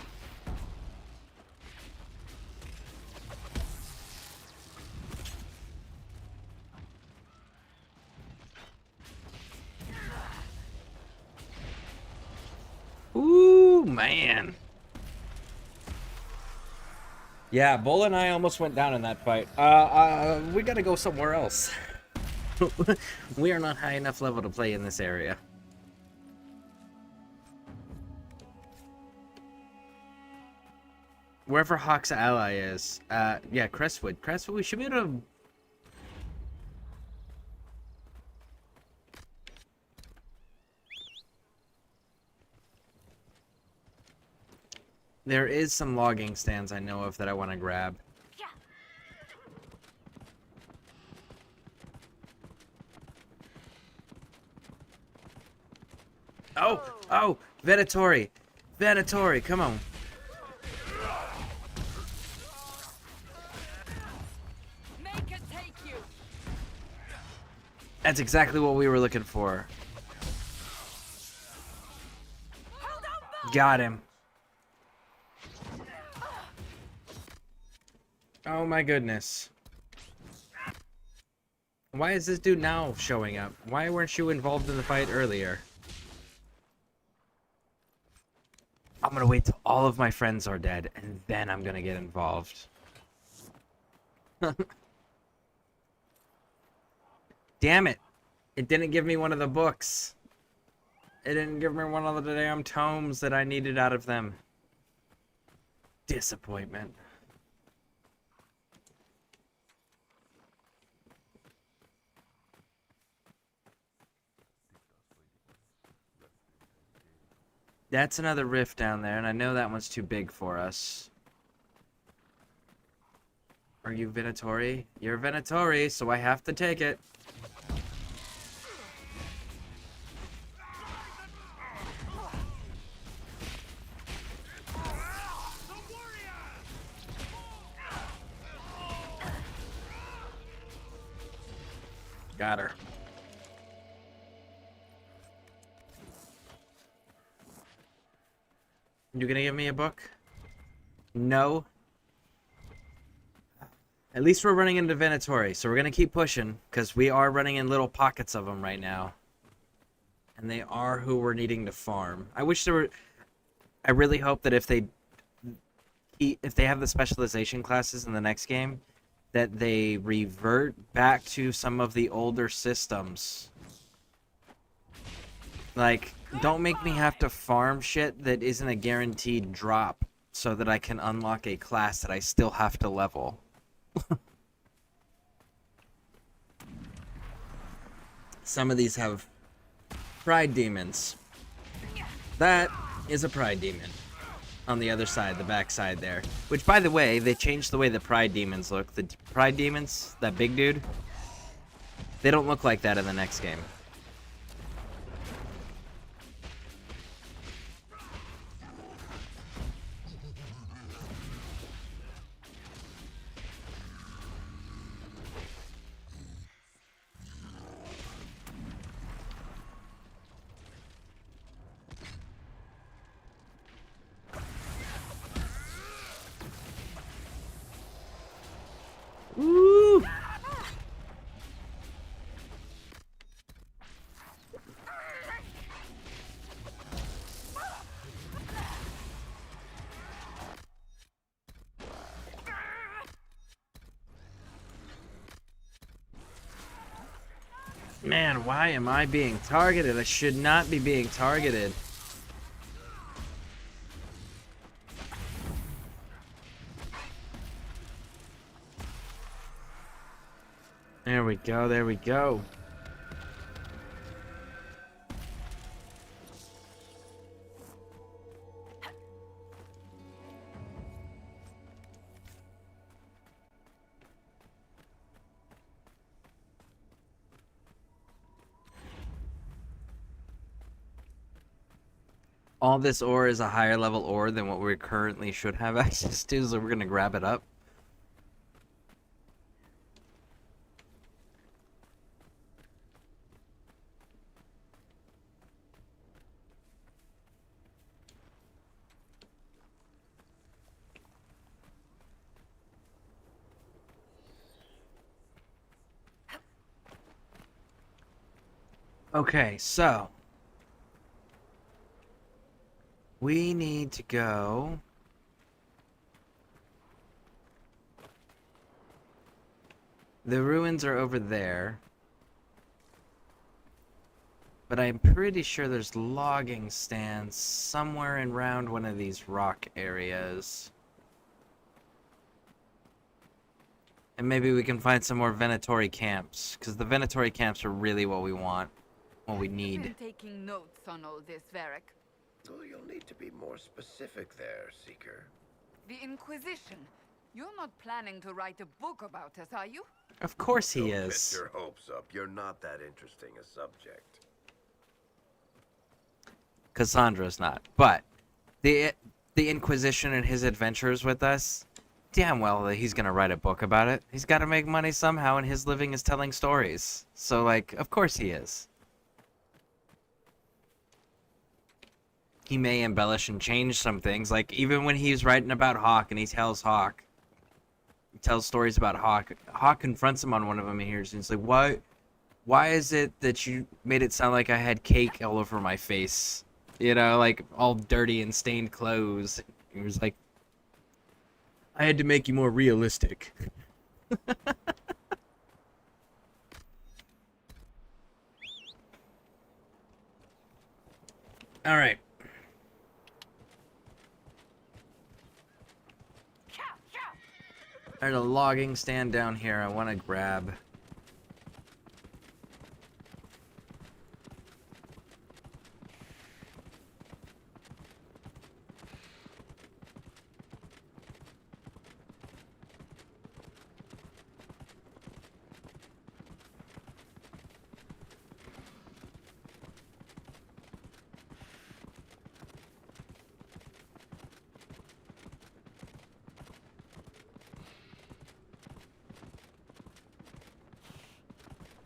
Ooh, man. Yeah, Bull and I almost went down in that fight. We gotta go somewhere else. We are not high enough level to play in this area. Wherever Hawk's ally is. Yeah, Crestwood. Crestwood, we should be able to... There is some logging stands I know of that I want to grab. Oh! Oh! Venatori! Venatori, come on. Make it take you! That's exactly what we were looking for. Got him. Oh my goodness. Why is this dude now showing up? Why weren't you involved in the fight earlier? I'm gonna wait till all of my friends are dead, and then I'm gonna get involved. Damn it. It didn't give me one of the books. It didn't give me one of the damn tomes that I needed out of them. Disappointment. That's another rift down there, and I know that one's too big for us. Are you Venatori? You're Venatori, so I have to take it. Got her. You gonna give me a book? No. At least we're running into Venatori, so we're gonna keep pushing, because we are running in little pockets of them right now. And they are who we're needing to farm. I wish there were... I really hope that if they have the specialization classes in the next game, that they revert back to some of the older systems. Like, don't make me have to farm shit that isn't a guaranteed drop so that I can unlock a class that I still have to level. Some of these have pride demons. That is a pride demon. On the other side, the back side there. Which, by the way, they changed the way the pride demons look. The pride demons, that big dude, they don't look like that in the next game. Woo! Man, why am I being targeted? I should not be being targeted. There we go, there we go. All this ore is a higher level ore than what we currently should have access to, so we're gonna grab it up. Okay, so we need to go the ruins are over there, but I'm pretty sure there's logging stands somewhere around one of these rock areas. And maybe we can find some more Venatori camps, because the Venatori camps are really what we want. What we need. I've been taking notes on all this, Varric. Oh, you'll need to be more specific there, Seeker. The Inquisition. You're not planning to write a book about us, are you? Of course he Don't is. get your hopes up. You're not that interesting a subject. Cassandra's not. But the Inquisition and his adventures with us, damn well that he's gonna write a book about it. He's got to make money somehow, and his living is telling stories. So, like, of course he is. He may embellish and change some things. Like, even when he's writing about Hawk and he tells stories about Hawk. Hawk confronts him on one of them here, and he's like, why is it that you made it sound like I had cake all over my face? You know, like, all dirty and stained clothes. He was like, I had to make you more realistic. Alright. There's a logging stand down here I want to grab.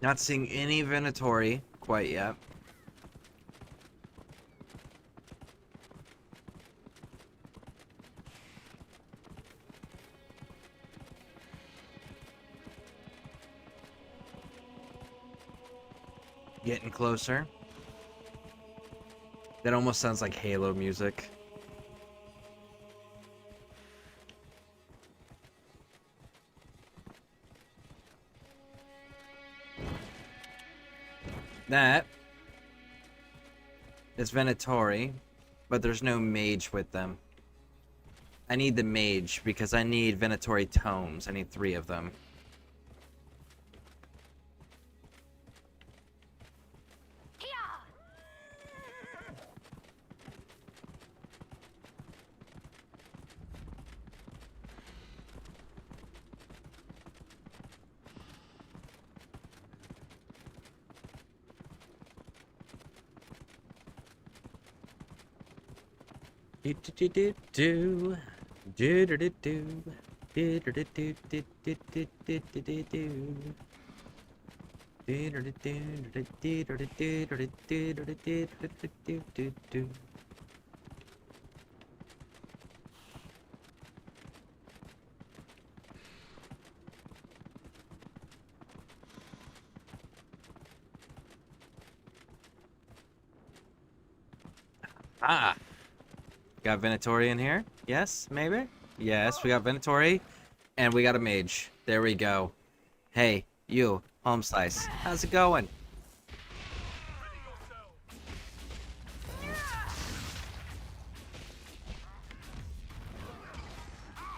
Not seeing any Venatori quite yet. Getting closer. That almost sounds like Halo music. That is Venatori, but there's no mage with them. I need the mage because I need Venatori tomes. I need 3 of them. Do do do do do do do do do do do do do do do do do do do. Ah. Got Venatori in here? Yes, maybe? Yes, we got Venatori, and we got a mage. There we go. Hey, you, Home Slice. How's it going?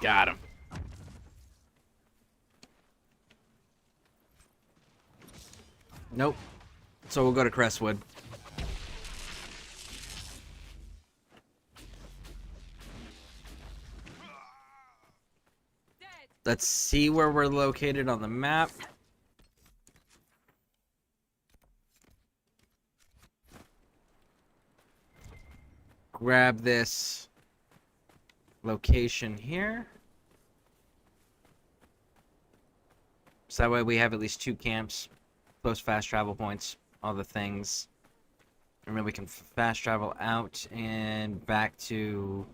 Got him. Nope. So we'll go to Crestwood. Let's see where we're located on the map. Grab this location here. So that way we have at least 2 camps, close fast travel points, all the things. And then we can fast travel out and back to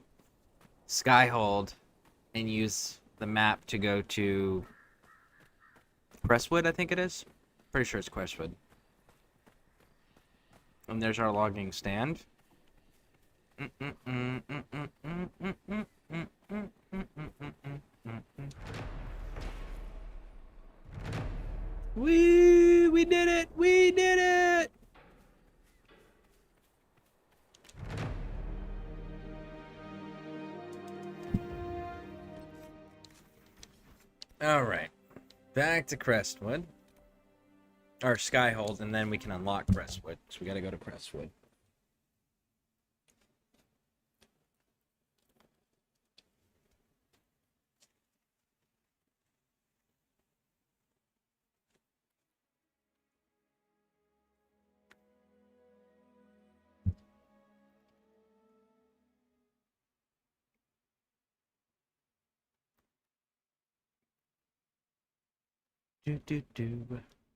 Skyhold and use the map to go to Crestwood, I think it is. Pretty sure it's Crestwood. And there's our logging stand. We did it! We did it! Alright. Back to Crestwood. Or Skyhold, and then we can unlock Crestwood. So we gotta go to Crestwood.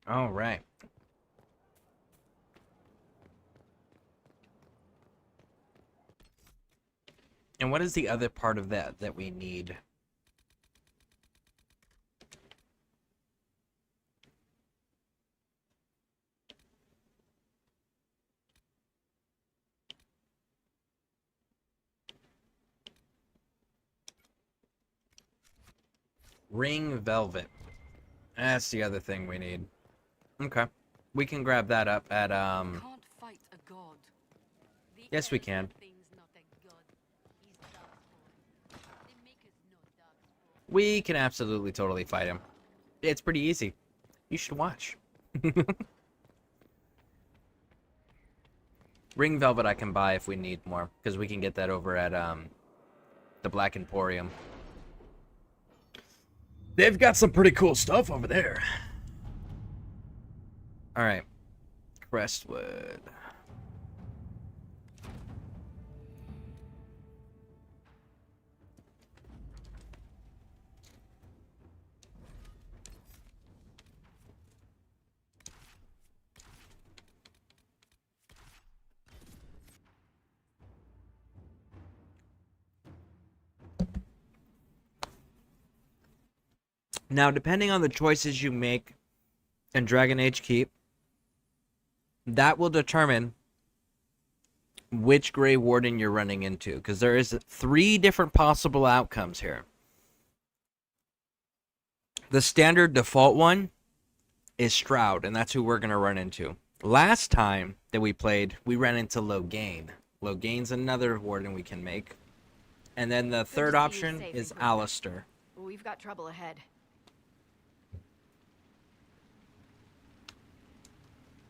All right. And what is the other part of that we need? Ring velvet. That's the other thing we need. Okay. We can grab that up at Can't fight a god. The Yes, we can. We can absolutely totally fight him. It's pretty easy. You should watch. Ring Velvet I can buy if we need more, because we can get that over at the Black Emporium. They've got some pretty cool stuff over there. Alright. Crestwood. Now, depending on the choices you make in Dragon Age Keep, that will determine which Grey Warden you're running into, because there is 3 different possible outcomes here. The standard default one is Stroud, and that's who we're going to run into. Last time that we played, we ran into Loghain. Loghain's another Warden we can make. And then the third option is Alistair. We've got trouble ahead.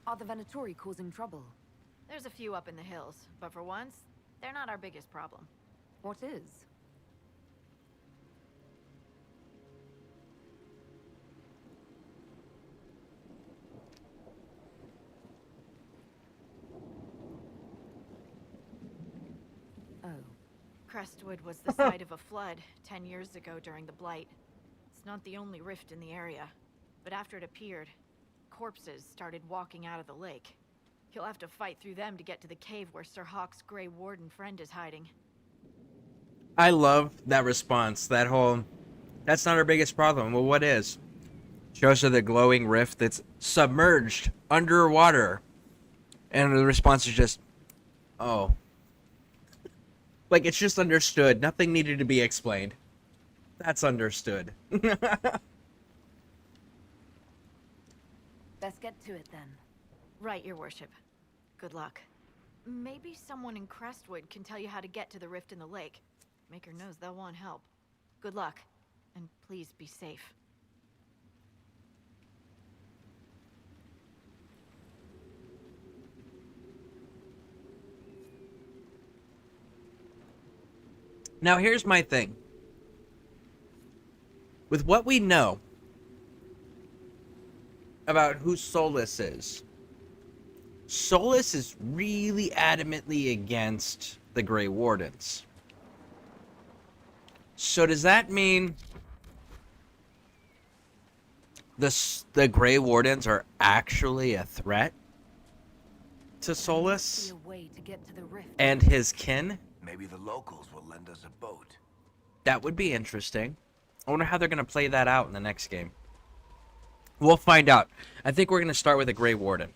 Are the Venatori causing trouble? There's a few up in the hills, but for once, they're not our biggest problem. What is? Oh. Crestwood was the site of a flood 10 years ago during the Blight. It's not the only rift in the area, but after it appeared, corpses started walking out of the lake. You'll have to fight through them to get to the cave where Sir Hawk's Grey Warden friend is hiding. I love that response. That whole, that's not our biggest problem. Well, what is? Shows her the glowing rift that's submerged underwater. And the response is just, oh. Like, it's just understood. Nothing needed to be explained. That's understood. Let's get to it then. Right, your worship. Good luck. Maybe someone in Crestwood can tell you how to get to the rift in the lake. Maker knows they'll want help. Good luck, and please be safe. Now, here's my thing. With what we know about who Solus is, Solus is really adamantly against the Grey Wardens. So does that mean the Grey Wardens are actually a threat to Solus and his kin? Maybe the locals will lend us a boat. That would be interesting. I wonder how they're going to play that out in the next game. We'll find out. I think we're going to start with a Grey Warden.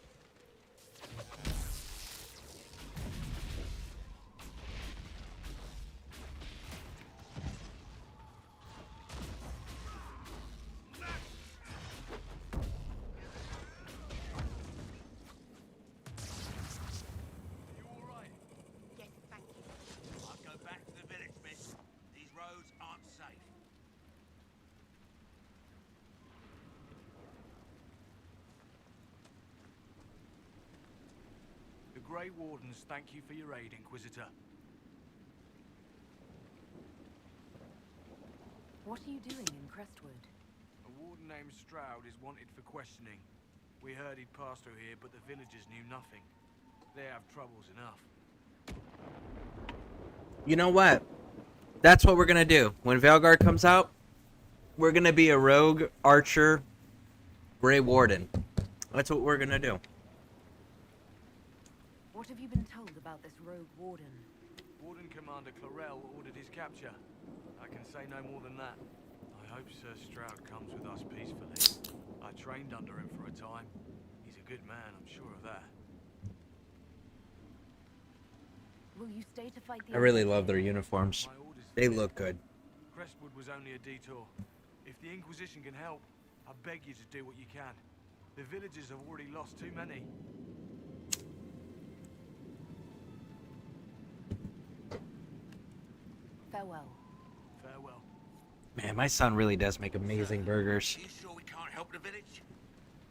Grey Wardens thank you for your aid, Inquisitor. What are you doing in Crestwood? A warden named Stroud is wanted for questioning. We heard he'd passed through here, but the villagers knew nothing. They have troubles enough. You know what? That's what we're going to do. When Veilguard comes out, we're going to be a rogue archer Grey Warden. That's what we're going to do. What have you been told about this rogue warden? Warden Commander Clarel ordered his capture. I can say no more than that. I hope Sir Stroud comes with us peacefully. I trained under him for a time. He's a good man, I'm sure of that. Will you stay to fight the I really love their uniforms. They look good. Crestwood was only a detour. If the Inquisition can help, I beg you to do what you can. The villagers have already lost too many. Farewell. Farewell. Man, my son really does make amazing burgers. Are you sure we can't help the village?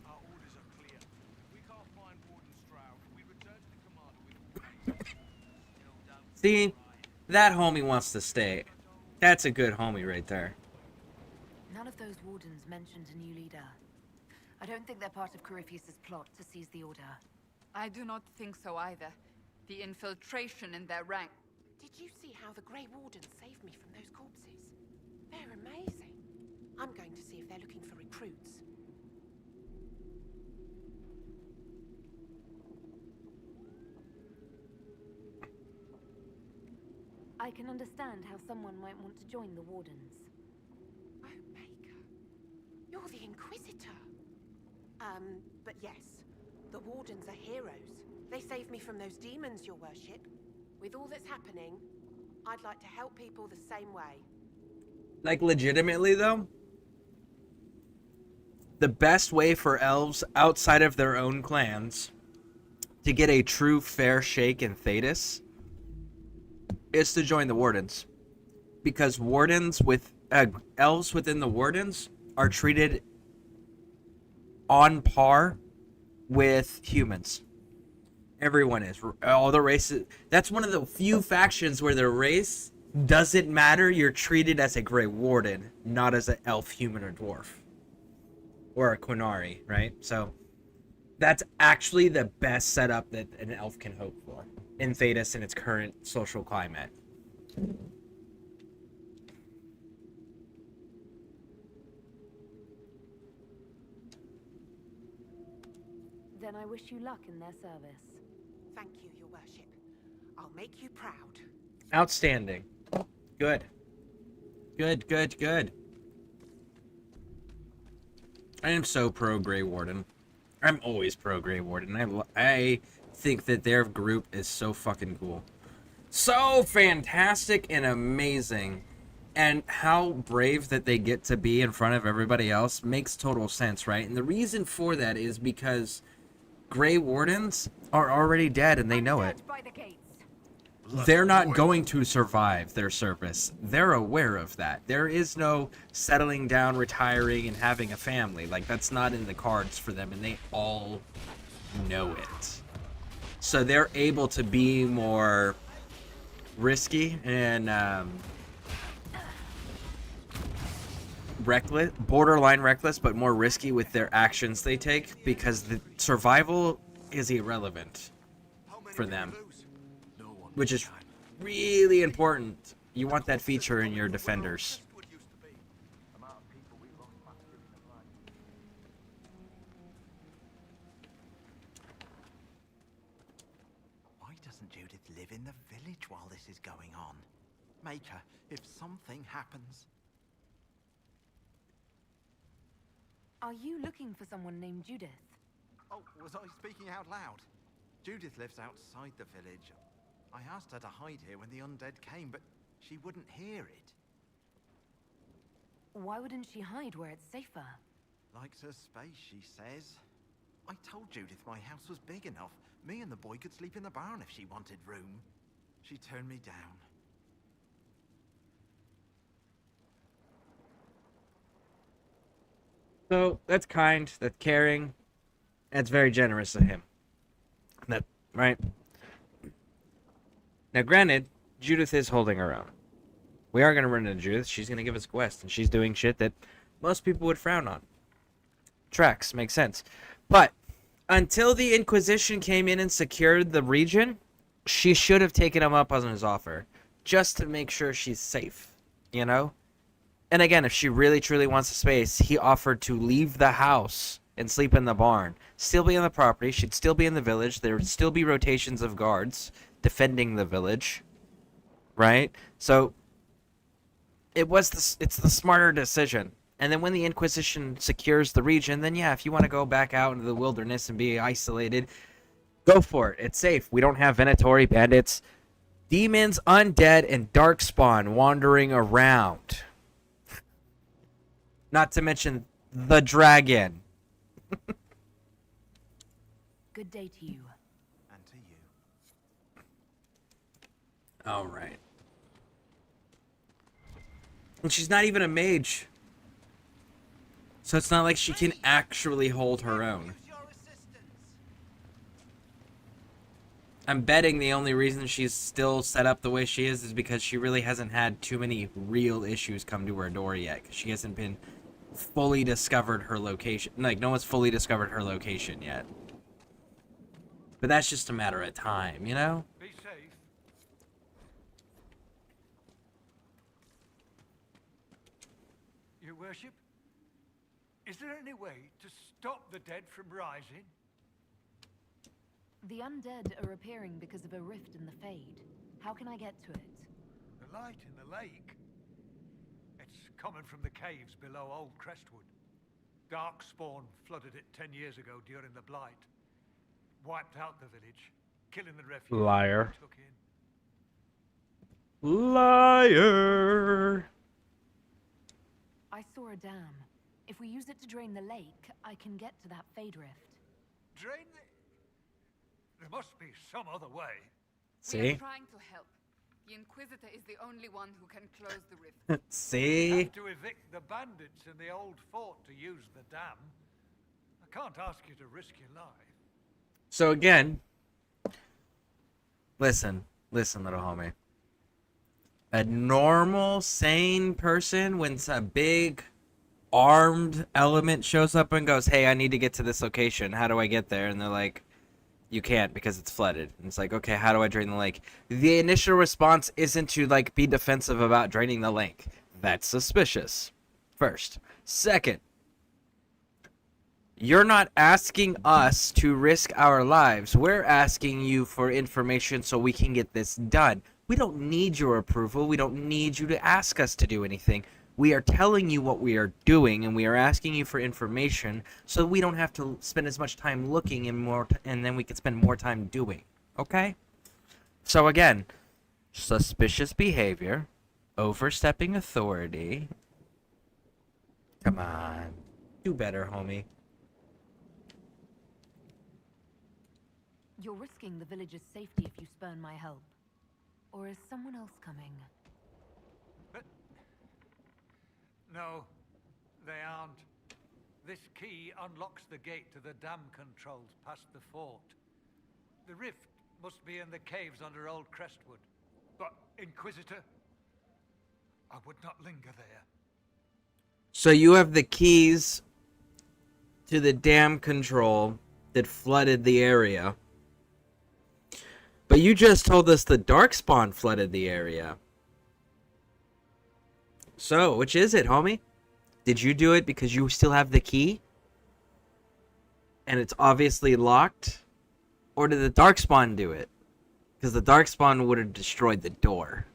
Our orders are clear. If we can't find Warden Stroud, we return to the commander with See, that homie wants to stay. That's a good homie right there. None of those wardens mentioned a new leader. I don't think they're part of Corypheus's plot to seize the Order. I do not think so either. The infiltration in their rank. Did you see how the Grey Wardens saved me from those corpses? They're amazing. I'm going to see if they're looking for recruits. I can understand how someone might want to join the Wardens. Oh, Maker. You're the Inquisitor. But yes, the Wardens are heroes. They saved me from those demons, your worship. With all that's happening, I'd like to help people the same way. Like, legitimately, though, the best way for elves outside of their own clans to get a true fair shake in Thedas is to join the Wardens. Because Wardens with elves within the Wardens are treated on par with humans. Everyone is. All the races. That's one of the few factions where their race doesn't matter. You're treated as a Grey Warden, not as an elf, human, or dwarf. Or a Quinari, right? So that's actually the best setup that an elf can hope for in Thedas in its current social climate. Then I wish you luck in their service. Thank you, your worship. I'll make you proud. Outstanding. Good. Good, good, good. I am so pro Grey Warden. I'm always pro Grey Warden. I think that their group is so fucking cool. So fantastic and amazing. And how brave that they get to be in front of everybody else makes total sense, right? And the reason for that is because Grey Wardens are already dead and they know it. They're not going to survive their service. They're aware of that. There is no settling down, retiring, and having a family. Like, that's not in the cards for them, and they all know it. So they're able to be more risky and reckless, borderline reckless, but more risky with their actions they take, because the survival is irrelevant for them, which is really important. You want that feature in your defenders. Why doesn't Judith live in the village while this is going on? Maker, if something happens... Are you looking for someone named Judith? Oh, was I speaking out loud? Judith lives outside the village. I asked her to hide here when the undead came, but she wouldn't hear it. Why wouldn't she hide where it's safer? Likes her space, she says. I told Judith my house was big enough. Me and the boy could sleep in the barn if she wanted room. She turned me down. So that's kind, that's caring, that's very generous of him. That right? Now, granted, Judith is holding her own. We are going to run into Judith. She's going to give us a quest, and she's doing shit that most people would frown on. Tracks, makes sense. But until the Inquisition came in and secured the region, she should have taken him up on his offer, just to make sure she's safe, you know? And again, if she really truly wants the space, he offered to leave the house and sleep in the barn. Still be on the property, she'd still be in the village, there would still be rotations of guards defending the village, right? So it's the smarter decision. And then when the Inquisition secures the region, then yeah, if you want to go back out into the wilderness and be isolated, go for it. It's safe. We don't have Venatori, bandits, demons, undead, and darkspawn wandering around. Not to mention the dragon. Good day to you. And to you. All right. And she's not even a mage. So it's not like she can actually hold her own. I'm betting the only reason she's still set up the way she is because she really hasn't had too many real issues come to her door yet. 'Cause she hasn't been fully discovered her location. Like, no one's fully discovered her location yet. But that's just a matter of time, you know? Be safe. Your worship, is there any way to stop the dead from rising? The undead are appearing because of a rift in the Fade. How can I get to it? The light in the lake. It's coming from the caves below Old Crestwood. Darkspawn flooded it 10 years ago during the Blight. Wiped out the village, killing the refugees. Liar. Took in. Liar. I saw a dam. If we use it to drain the lake, I can get to that Fade rift. Drain the... There must be some other way. We See? are trying to help. The Inquisitor is the only one who can close the rift. See? Have to evict the bandits in the old fort to use the dam. I can't ask you to risk your life. So again, listen, little homie. A normal, sane person, when a big armed element shows up and goes, hey, I need to get to this location. How do I get there? And they're like, you can't because it's flooded. And it's like, okay, how do I drain the lake? The initial response isn't to, like, be defensive about draining the lake. That's suspicious. First. Second, you're not asking us to risk our lives. We're asking you for information so we can get this done. We don't need your approval. We don't need you to ask us to do anything. We are telling you what we are doing, and we are asking you for information so we don't have to spend as much time looking and then we can spend more time doing. Okay? So again, suspicious behavior, overstepping authority. Come on. Do better, homie. You're risking the village's safety if you spurn my help. Or is someone else coming? No, they aren't. This key unlocks the gate to the dam controls past the fort. The rift must be in the caves under Old Crestwood. But, Inquisitor, I would not linger there. So you have the keys to the dam control that flooded the area. But you just told us the Darkspawn flooded the area. So, which is it, homie? Did you do it because you still have the key? And it's obviously locked? Or did the Darkspawn do it? Because the Darkspawn would have destroyed the door.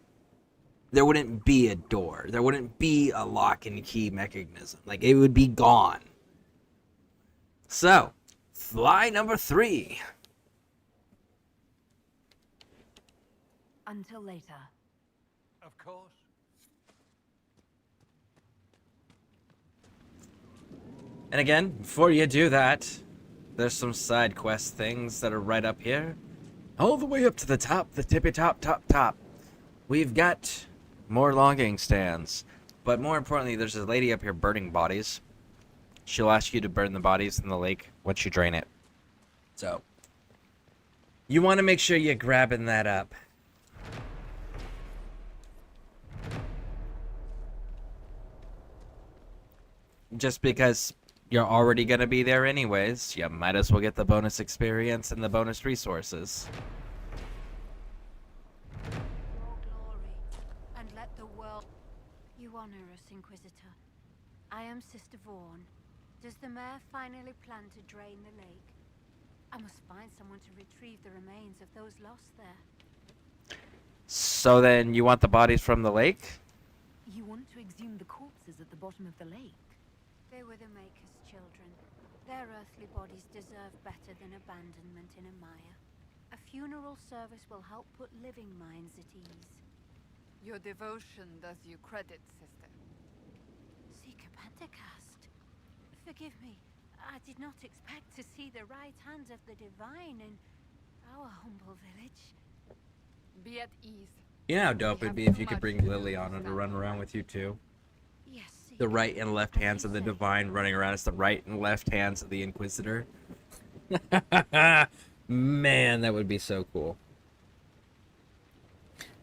There wouldn't be a door. There wouldn't be a lock and key mechanism. Like, it would be gone. So, fly number 3. Until later. Of course. And again, before you do that, there's some side quest things that are right up here. All the way up to the top, the tippy top. We've got more logging stands. But more importantly, there's a lady up here burning bodies. She'll ask you to burn the bodies in the lake once you drain it. So, you want to make sure you're grabbing that up. Just because you're already going to be there anyways, you might as well get the bonus experience and the bonus resources. Your glory, and let the world... You honor us, Inquisitor. I am Sister Vaughn. Does the mayor finally plan to drain the lake? I must find someone to retrieve the remains of those lost there. So then you want the bodies from the lake? You want to exhume the corpses at the bottom of the lake? They were the Maker's children. Their earthly bodies deserve better than abandonment in a mire. A funeral service will help put living minds at ease. Your devotion does you credit, sister. Seeker Pentacast. Forgive me. I did not expect to see the right hand of the divine in our humble village. Be at ease. You know how dope it'd be if you could bring Lily on and to run around with you too. Yes. The right and left hands of the divine running around as the right and left hands of the Inquisitor. Man, that would be so cool.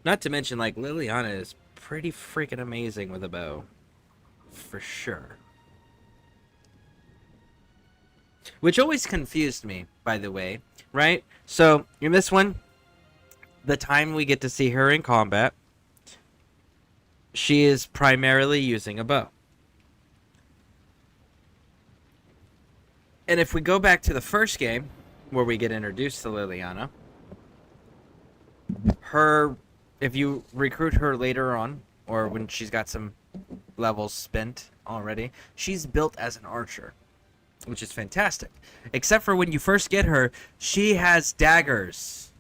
Not to mention, like, Liliana is pretty freaking amazing with a bow. For sure. Which always confused me, by the way, right? So, in this one, the time we get to see her in combat, she is primarily using a bow. And if we go back to the first game, where we get introduced to Liliana, if you recruit her later on, or when she's got some levels spent already, she's built as an archer, which is fantastic. Except for when you first get her, she has daggers.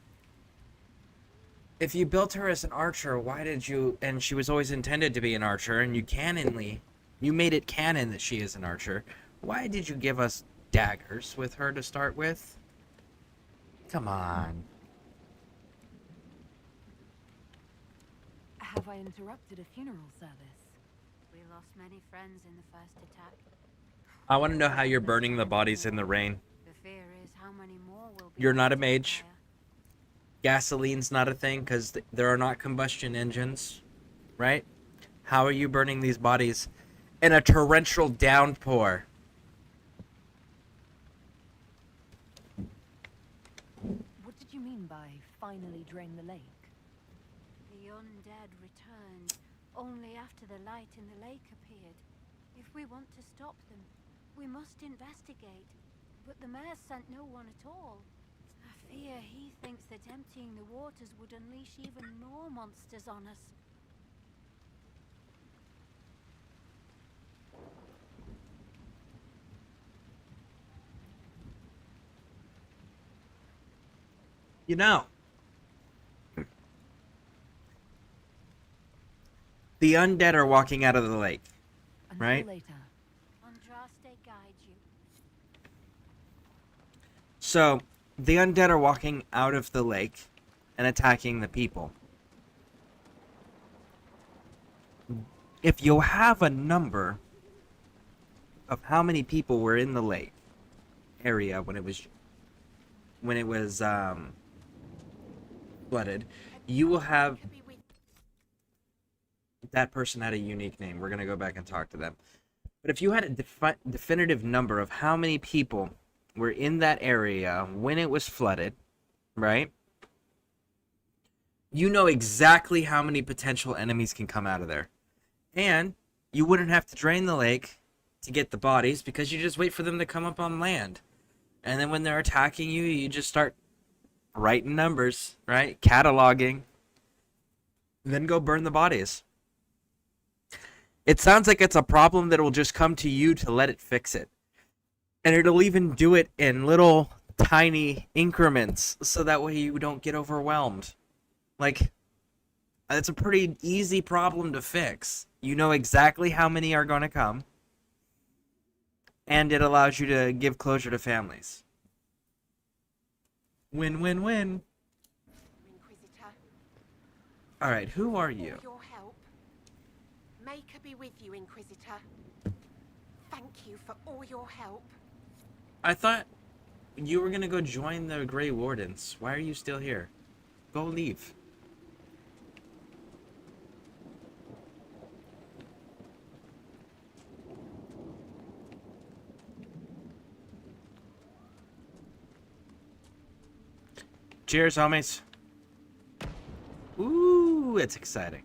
If you built her as an archer, why did you... And she was always intended to be an archer, and you made it canon that she is an archer. Why did you give us daggers with her to start with? Come on. Have I interrupted a funeral service? We lost many friends in the first attack. I want to know how you're burning the bodies in the rain. The fear is how many more will be. You're not a mage. Gasoline's not a thing because there are not combustion engines, right? How are you burning these bodies in a torrential downpour? What did you mean by finally drain the lake? The undead returned only after the light in the lake appeared. If we want to stop them, we must investigate. But the mayor sent no one at all. I fear he thinks that emptying the waters would unleash even more monsters on us. You know, the undead are walking out of the lake, right? Andraste guide you. So, the undead are walking out of the lake and attacking the people. If you have a number of how many people were in the lake area when it was flooded, you will have... That person had a unique name. We're going to go back and talk to them. But if you had a definitive number of how many people were in that area when it was flooded, right? You know exactly how many potential enemies can come out of there. And you wouldn't have to drain the lake to get the bodies because you just wait for them to come up on land. And then when they're attacking you, you just start writing numbers, right? Cataloging. Then go burn the bodies. It sounds like it's a problem that will just come to you to let it fix it. And it'll even do it in little tiny increments so that way you don't get overwhelmed. Like, it's a pretty easy problem to fix. You know exactly how many are going to come. And it allows you to give closure to families. Win, win, win. Inquisitor. Alright, who are you? For your help. Maker be with you, Inquisitor. Thank you for all your help. I thought you were gonna go join the Grey Wardens. Why are you still here? Go leave. Cheers, homies. Ooh, it's exciting.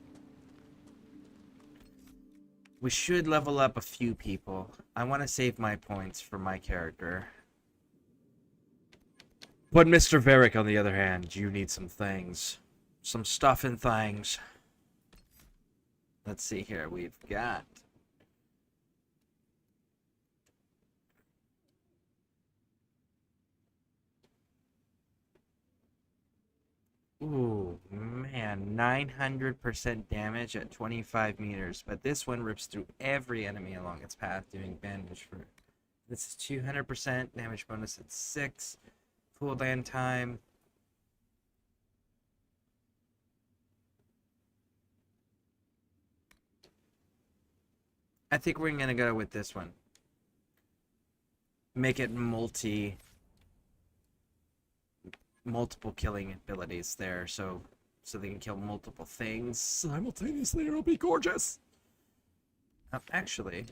We should level up a few people. I want to save my points for my character. But Mr. Varric, on the other hand, you need some things. Some stuff and things. Let's see here. We've got... Ooh, man, 900% damage at 25 meters, but this one rips through every enemy along its path, doing damage for... This is 200% damage bonus at 6, cooldown time. I think we're gonna go with this one. Make it multiple killing abilities there, so they can kill multiple things simultaneously. It'll be gorgeous. Actually,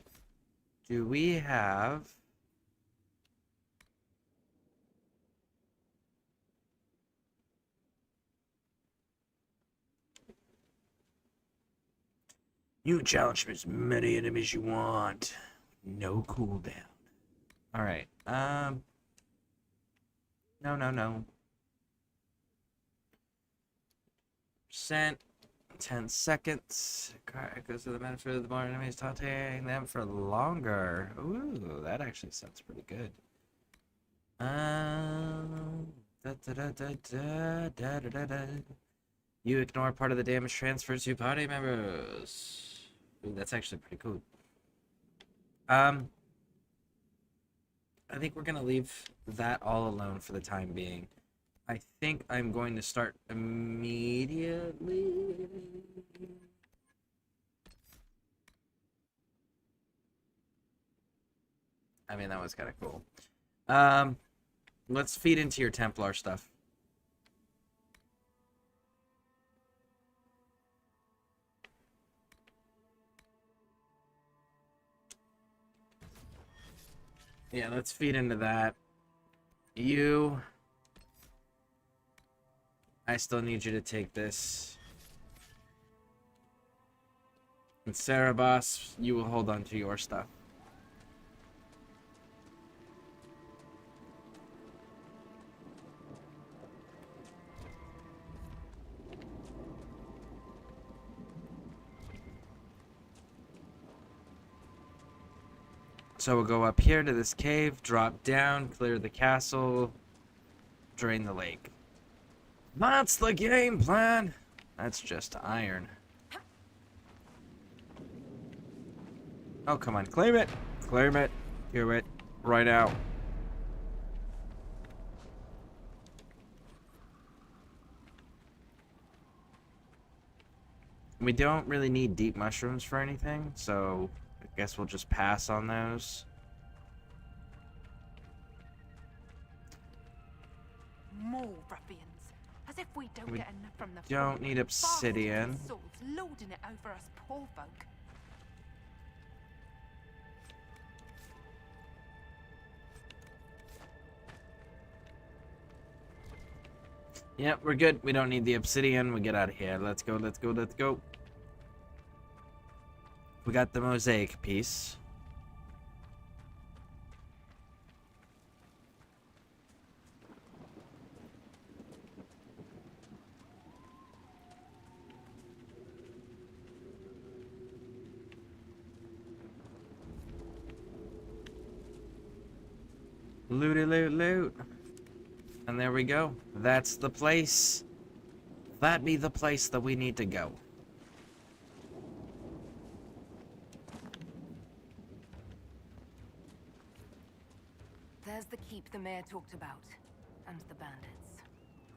do we have? You challenge as many enemies you want. No cooldown. All right. No. Percent. 10 seconds. It goes to the benefit of the more enemies, taunting them for longer. Ooh, that actually sounds pretty good. You ignore part of the damage transfers to party members. Ooh, that's actually pretty cool. I think we're gonna leave that all alone for the time being. I think I'm going to start immediately. I mean, that was kind of cool. Let's feed into your Templar stuff. Yeah, let's feed into that. You... I still need you to take this. And Cerebos, you will hold on to your stuff. So we'll go up here to this cave, drop down, clear the castle, drain the lake. That's the game plan. That's just iron. Oh, come on. Claim it. Claim it. Do it. Right out. We don't really need deep mushrooms for anything, so I guess we'll just pass on those. More ruffians. As if we don't get enough from the Don't need obsidian. swords loading it over us poor folk. Yep, we're good. We don't need the obsidian. We get out of here. Let's go, let's go, let's go. We got the mosaic piece. Looty loot loot. And there we go. That's the place. That be the place that we need to go. There's the keep the mayor talked about. And the bandits.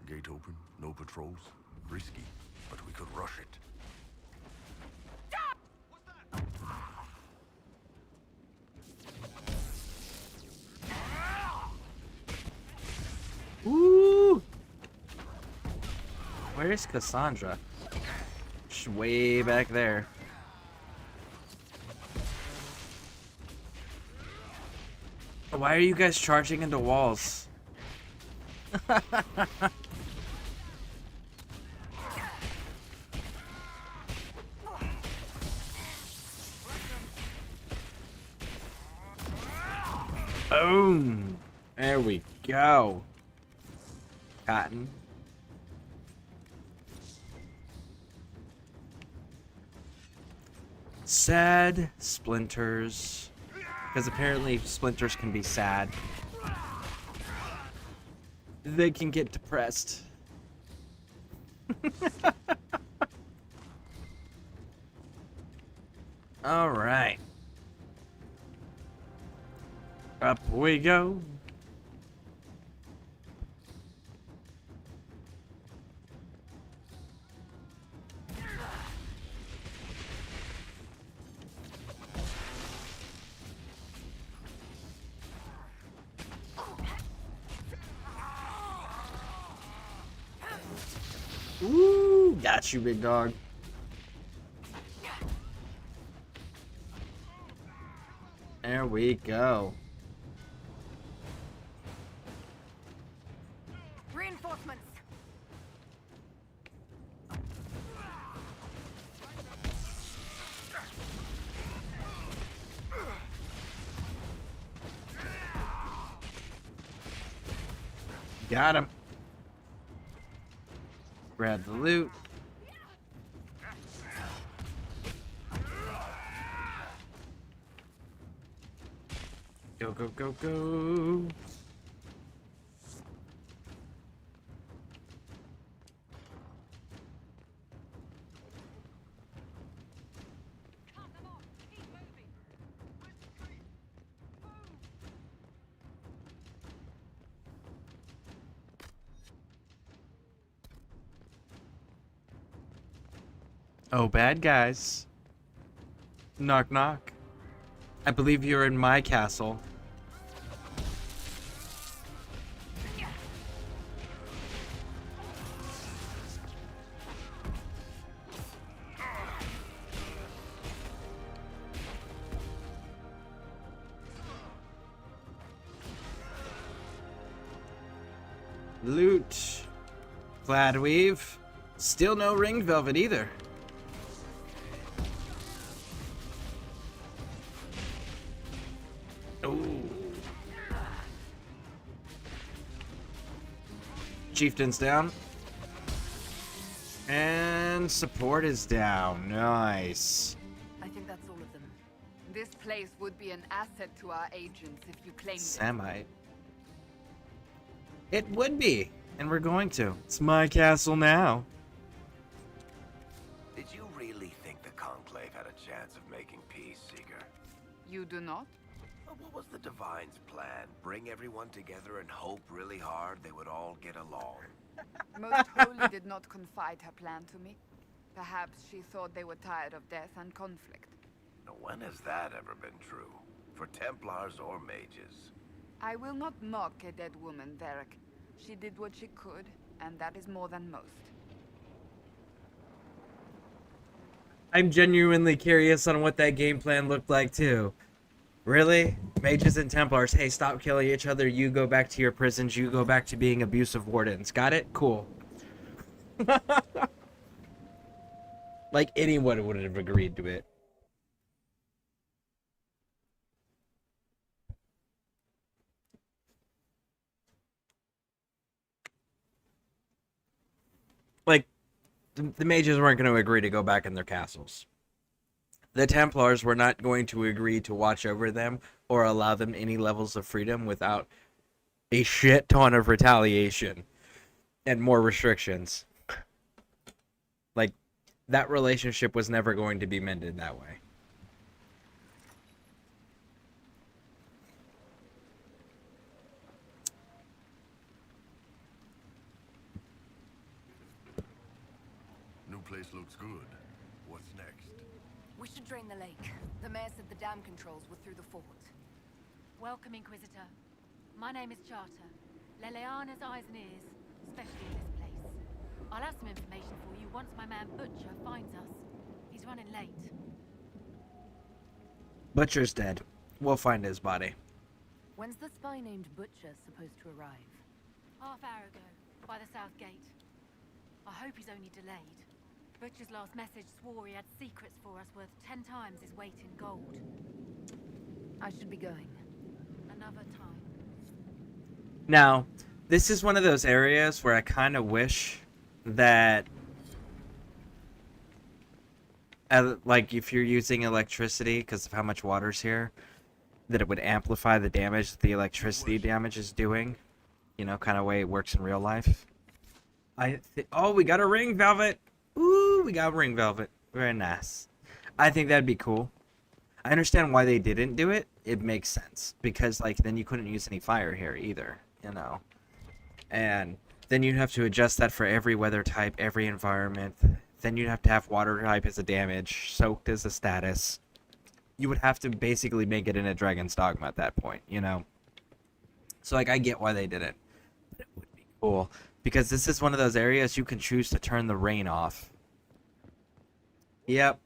Gate open, no patrols. Risky, but we could rush it. Ooh! Where's Cassandra? She's way back there. Why are you guys charging into walls? Boom! There we go. Cotton. Sad splinters. Because apparently splinters can be sad. They can get depressed. Alright. Up we go. Ooh, got you, big dog. There we go. Reinforcements. Got him. Grab the loot. Go, go, go, go. Oh, bad guys. Knock, knock. I believe you're in my castle. Loot. Glad weave. Still no ring velvet either. Chieftain's down. And support is down. Nice. I think that's all of them. This place would be an asset to our agents if you claimed it. Samite. It would be. And we're going to. It's my castle now. Did you really think the Conclave had a chance of making peace, Seeker? You do not? What was the Divine's plan? Bring everyone together and hope really hard they would all get along? Most Holy did not confide her plan to me. Perhaps she thought they were tired of death and conflict. Now, when has that ever been true? For Templars or mages? I will not mock a dead woman, Varric. She did what she could, and that is more than most. I'm genuinely curious on what that game plan looked like too. Really? Mages and Templars, hey, stop killing each other. You go back to your prisons. You go back to being abusive wardens. Got it? Cool. Like anyone would have agreed to it. Like, the mages weren't going to agree to go back in their castles. The Templars were not going to agree to watch over them or allow them any levels of freedom without a shit ton of retaliation and more restrictions. Like, that relationship was never going to be mended that way. New place looks good. What's next? We should drain the lake. The mayor said the dam controls were through the fort. Welcome, Inquisitor. My name is Charter. Leleana's eyes and ears, especially in this place. I'll have some information for you once my man Butcher finds us. He's running late. Butcher's dead. We'll find his body. When's the spy named Butcher supposed to arrive? Half hour ago, by the south gate. I hope he's only delayed. Butcher's last message swore he had secrets for us worth 10 times his weight in gold. I should be going. Another time. Now, this is one of those areas where I kind of wish that, like, if you're using electricity because of how much water's here, that it would amplify the damage that the electricity damage is doing. You know, kind of way it works in real life. Oh, we got a ring velvet. Ooh, we got ring velvet. Very nice. I think that'd be cool. I understand why they didn't do it. It makes sense because, like, then you couldn't use any fire here either, you know. And then you'd have to adjust that for every weather type, every environment. Then you'd have to have water type as a damage, soaked as a status. You would have to basically make it in a Dragon's Dogma at that point, you know. So, like, I get why they did it. But it would be cool because this is one of those areas you can choose to turn the rain off. Yep.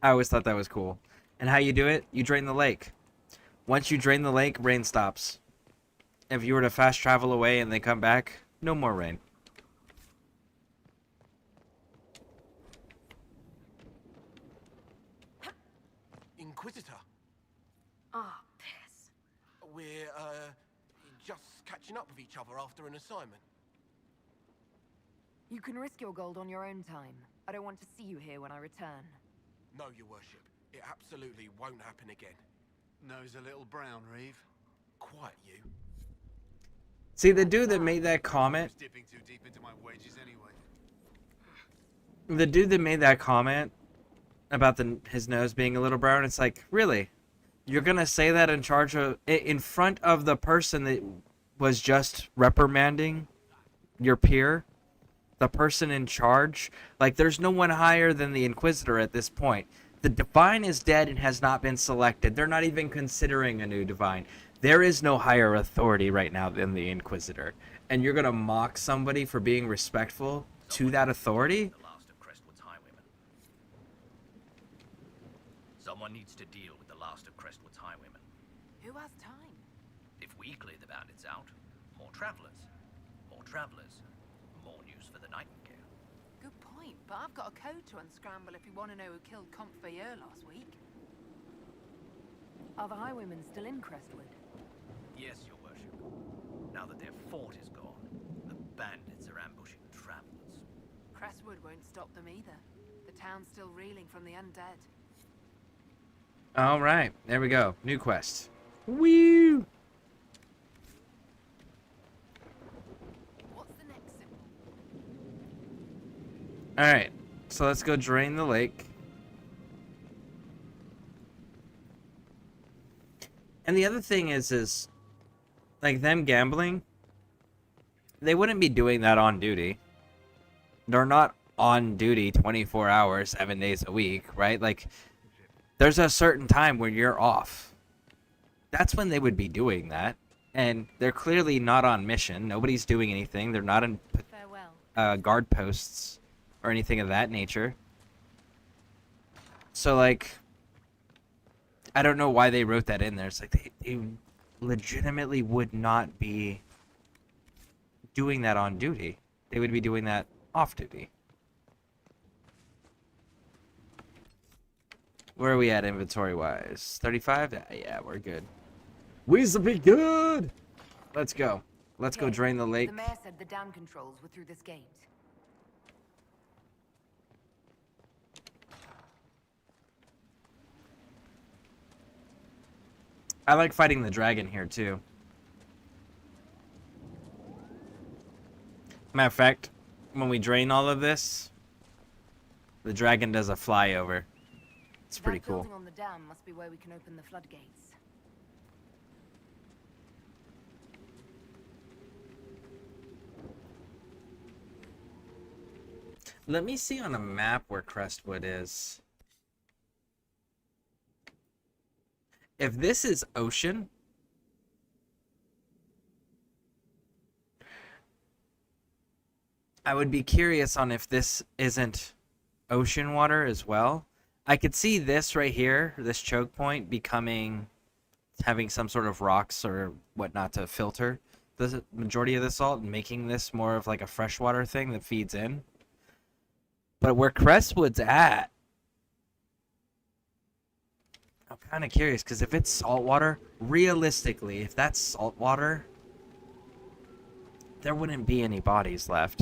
I always thought that was cool. And how you do it? You drain the lake. Once you drain the lake, rain stops. If you were to fast travel away and they come back, no more rain. Inquisitor, Ah, piss. we're, just catching up with each other after an assignment. You can risk your gold on your own time. I don't want to see you here when I return. No, Your Worship. It absolutely won't happen again. Nose a little brown, Reeve. Quiet, you. See, the dude that made that comment, Dipping too deep into my wages anyway. the dude that made that comment about his nose being a little brown, it's like, really? You're gonna say that in front of the person that was just reprimanding your peer? The person in charge? Like, there's no one higher than the Inquisitor at this point. The Divine is dead and has not been selected. They're not even considering a new Divine. There is no higher authority right now than the Inquisitor. And you're gonna mock somebody for being respectful to that authority? Someone needs to deal with the last of Crestwood's highwaymen. Who has time? If we clear the bandits out, more travelers. More travelers. More news for the Nightingale. Good point, but I've got a code to unscramble if you want to know who killed Comte Fayeur last week. Are the highwaymen still in Crestwood? Yes, Your Worship. Now that their fort is gone, the bandits are ambushing travelers. Crestwood won't stop them either. The town's still reeling from the undead. Alright, there we go. New quest. Woo! What's the next symbol? Alright, so let's go drain the lake. And the other thing is like them gambling, they wouldn't be doing that on duty. They're not on duty 24 hours, 7 days a week, right? Like, there's a certain time where you're off. That's when they would be doing that. And they're clearly not on mission. Nobody's doing anything. They're not in guard posts or anything of that nature. So, like, I don't know why they wrote that in there. It's like they legitimately would not be doing that on duty. They would be doing that off duty. Where are we at inventory-wise? 35? Yeah, we're good. We'll be good! Let's go. Let's go drain the lake. The mayor said the dam controls were through this gate. I like fighting the dragon here, too. Matter of fact, when we drain all of this, the dragon does a flyover. It's pretty That cool. building on the dam must be where we can open the floodgates. Let me see on a map where Crestwood is. If this is ocean, I would be curious on if this isn't ocean water as well. I could see this right here, this choke point, having some sort of rocks or whatnot to filter the majority of the salt and making this more of like a freshwater thing that feeds in. But where Crestwood's at, I'm kind of curious, because if it's saltwater, realistically, if that's saltwater, there wouldn't be any bodies left.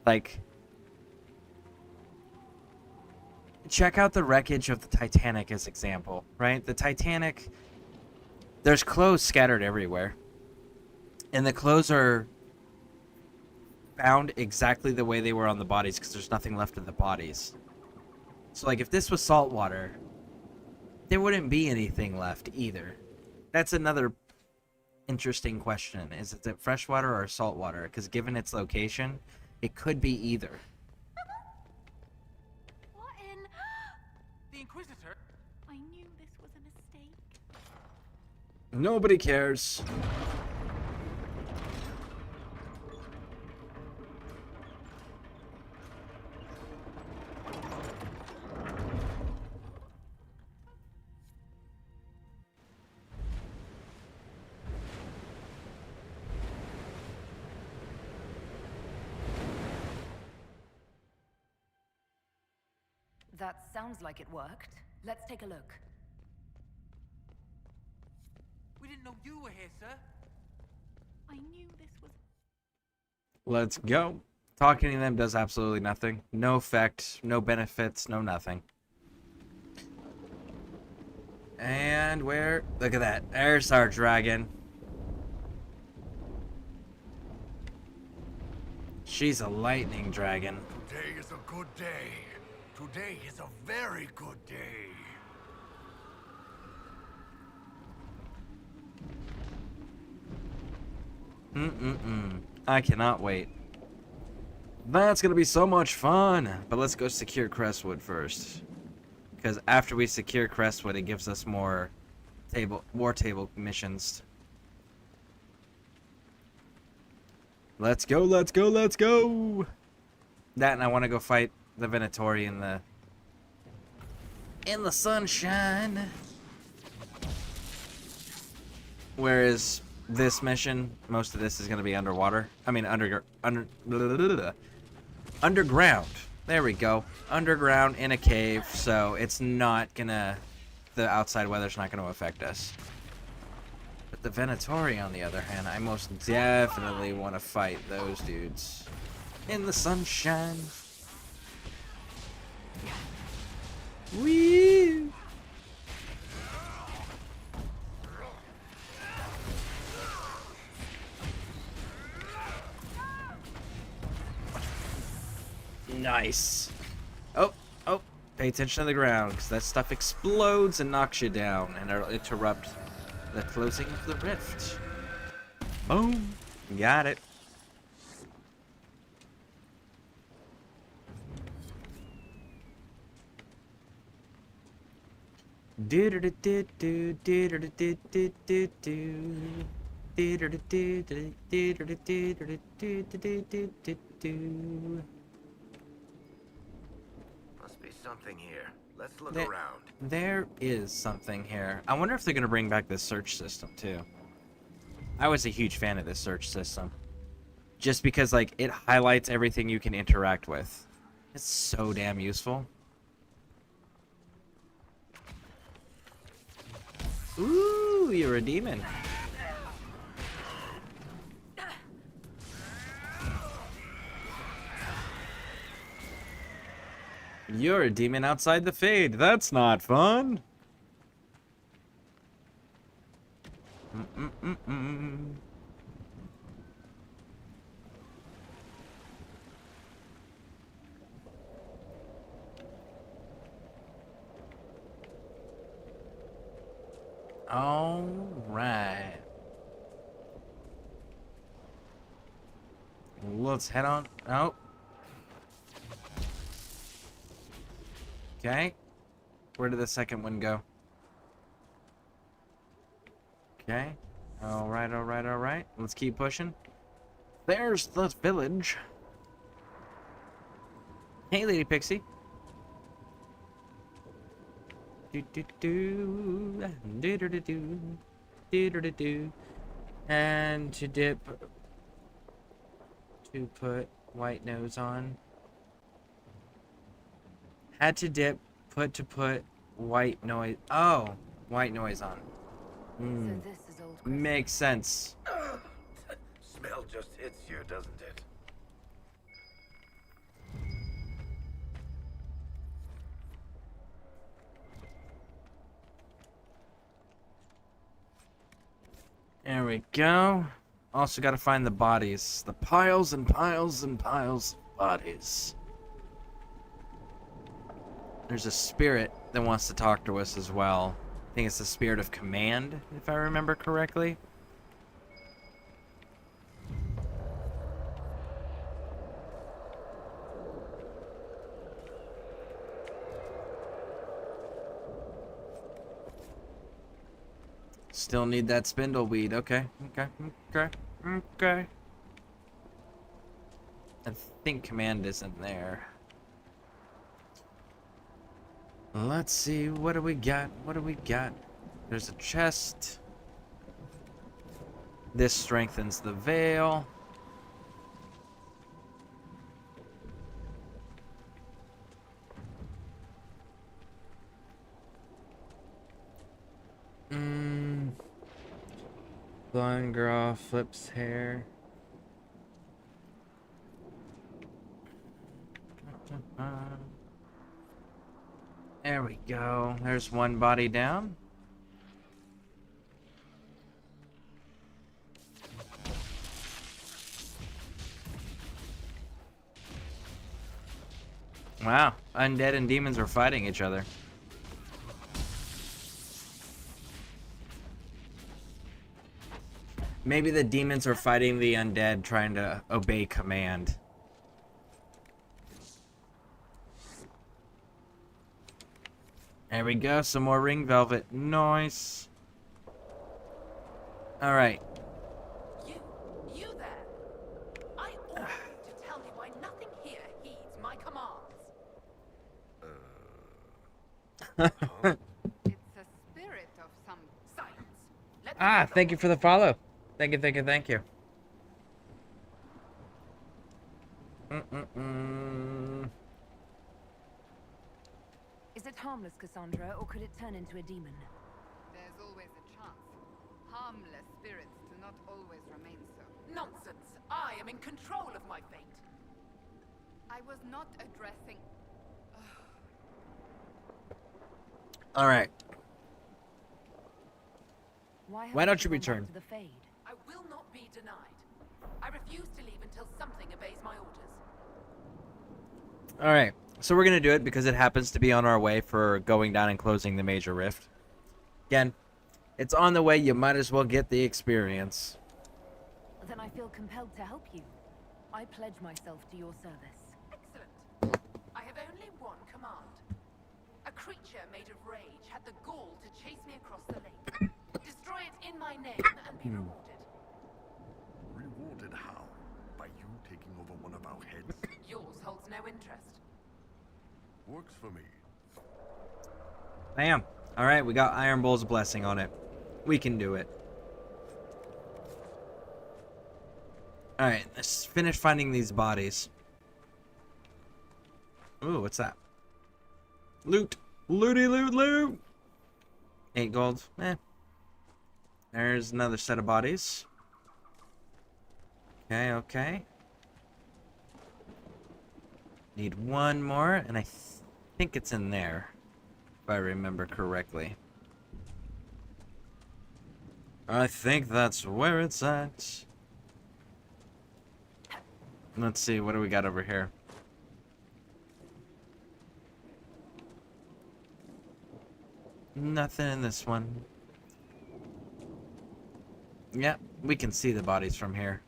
Like, check out the wreckage of the Titanic as example, right? The Titanic, there's clothes scattered everywhere. And the clothes are found exactly the way they were on the bodies because there's nothing left of the bodies. So, like, if this was saltwater, there wouldn't be anything left either. That's another interesting question. Is it freshwater or saltwater? Because given its location, it could be either. What in? The Inquisitor? I knew this was a mistake. Nobody cares. That sounds like it worked. Let's take a look. We didn't know you were here, sir. I knew this was... Let's go. Talking to them does absolutely nothing. No effect, no benefits, no nothing. And where? Look at that. There's our dragon. She's a lightning dragon. Today is a good day. Today is a very good day. I cannot wait. That's gonna be so much fun. But let's go secure Crestwood first. Because after we secure Crestwood, it gives us more war table missions. Let's go, let's go, let's go! That, and I want to go fight the Venatori in the sunshine. Whereas this mission, most of this is going to be underwater. I mean, underground. There we go. Underground in a cave, so it's not gonna... The outside weather's not gonna affect us. But the Venatori, on the other hand, I most definitely want to fight those dudes. In the sunshine. Whee! Nice. Oh, pay attention to the ground, because that stuff explodes and knocks you down, and it'll interrupt the closing of the rift. Boom. Got it. Must be something here. Let's look There- around. There is something here. I wonder if they're going to bring back this search system, too. I was a huge fan of this search system. Just because, like, it highlights everything you can interact with. It's so damn useful. Ooh, you're a demon. You're a demon outside the Fade. That's not fun. All right. Let's head on. Oh. Okay. Where did the second one go? Okay. Alright, alright, alright. Let's keep pushing. There's the village. Hey, Lady Pixie. Do do do do do do do do do do. And to dip, to put white nose on. Had to dip, put white noise. Oh, white noise on. So this is old. Makes sense. Smell just hits you, doesn't it? There we go. Also got to find the bodies. The piles and piles and piles of bodies. There's a spirit that wants to talk to us as well. I think it's the spirit of command, if I remember correctly. Still need that spindleweed. Okay. I think command isn't there. Let's see, what do we got? What do we got? There's a chest. This strengthens the veil. Blonde girl flips hair. There we go. There's one body down. Wow, undead and demons are fighting each other. Maybe the demons are fighting the undead, trying to obey command. There we go, some more ring velvet. Nice. Alright. You there. I order you to tell me why nothing here heeds my commands. It's a spirit of some science. Ah, thank you for the follow. Thank you, thank you, thank you. Is it harmless, Cassandra, or could it turn into a demon? There's always a chance. Harmless spirits do not always remain so. Nonsense. I am in control of my fate. I was not addressing... Alright. Why don't you return? To the Fade? I will not be denied. I refuse to leave until something obeys my orders. Alright, so we're going to do it because it happens to be on our way for going down and closing the major rift. Again, it's on the way, you might as well get the experience. Then I feel compelled to help you. I pledge myself to your service. Excellent. I have only one command. A creature made of rage had the gall to chase me across the lake. Destroy it in my name and be rewarded. Rewarded how? By you taking over one of our heads? Yours holds no interest. Works for me. Bam. Alright, we got Iron Bull's blessing on it. We can do it. Alright, let's finish finding these bodies. Ooh, what's that? Loot! Looty loot loot! 8 gold. Eh. There's another set of bodies. Okay, okay. Need one more, and I think it's in there, if I remember correctly. I think that's where it's at. Let's see, what do we got over here? Nothing in this one. Yeah, we can see the bodies from here.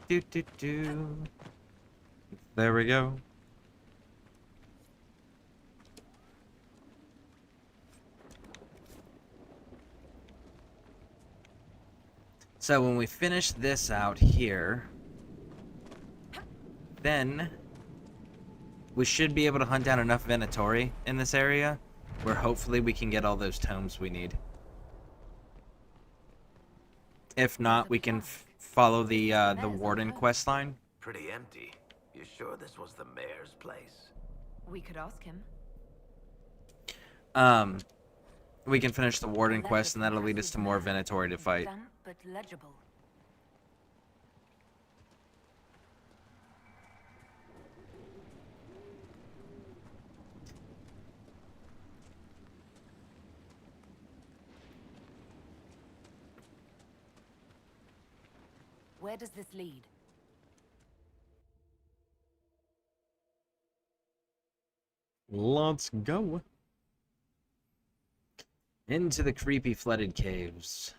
Do do do. There we go. So when we finish this out here, then we should be able to hunt down enough Venatori in this area where hopefully we can get all those tomes we need. If not, we can follow the Warden quest line. Pretty empty. You sure this was the mayor's place? We could ask him. We can finish the Warden quest, and that'll lead us to more Venatori to fight. Damp but legible. Where does this lead? Let's go. Into the creepy flooded caves.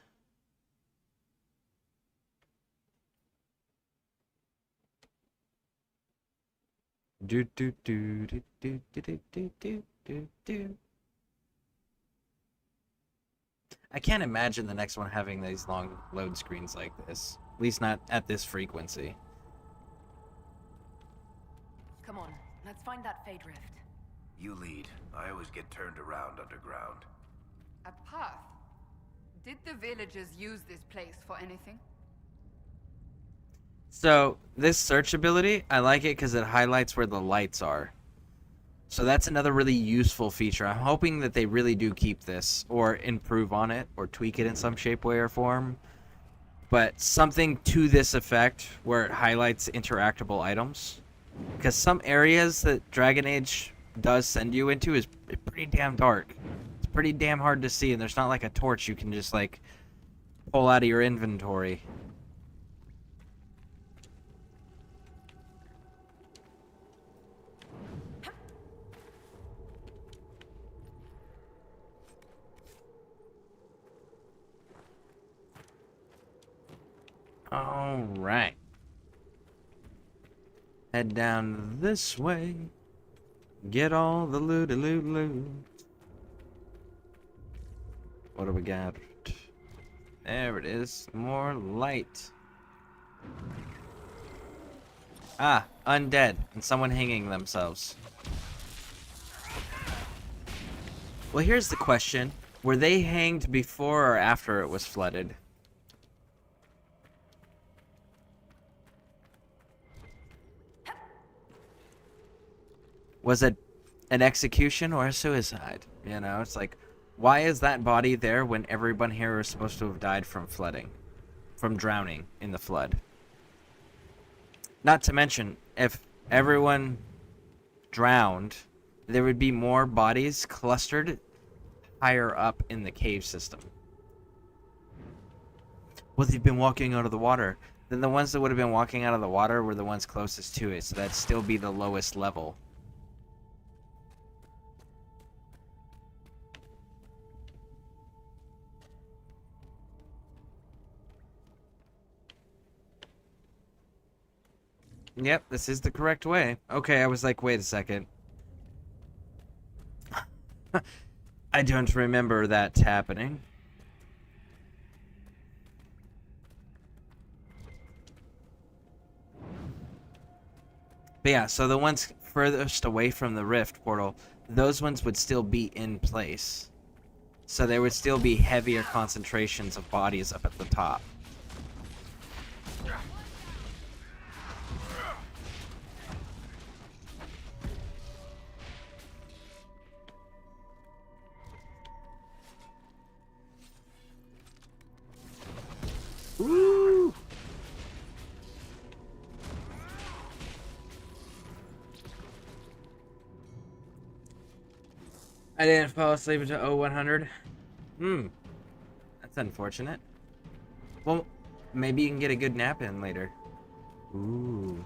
Do do do do do do do do do do do. I can't imagine the next one having these long load screens like this. At least not at this frequency. Come on, let's find that Fade Rift. You lead. I always get turned around underground. A path. Did the villagers use this place for anything? So, this search ability, I like it because it highlights where the lights are. So that's another really useful feature. I'm hoping that they really do keep this, or improve on it, or tweak it in some shape, way, or form. But something to this effect, where it highlights interactable items. Because some areas that Dragon Age does send you into is pretty damn dark. It's pretty damn hard to see, and there's not like a torch you can just like pull out of your inventory. All right. Head down this way. Get all the loot. What do we got? There it is. More light. Ah, undead. And someone hanging themselves. Well, here's the question. Were they hanged before or after it was flooded? Was it an execution or a suicide? You know, it's like, why is that body there when everyone here is supposed to have died from flooding? From drowning in the flood? Not to mention, if everyone drowned, there would be more bodies clustered higher up in the cave system. Well, they've been walking out of the water. Then the ones that would have been walking out of the water were the ones closest to it, so that'd still be the lowest level. Yep, this is the correct way. Okay, I was like, wait a second. I don't remember that happening. But yeah, so the ones furthest away from the rift portal, those ones would still be in place. So there would still be heavier concentrations of bodies up at the top. Woo! I didn't fall asleep until 0100. That's unfortunate. Well, maybe you can get a good nap in later. Ooh.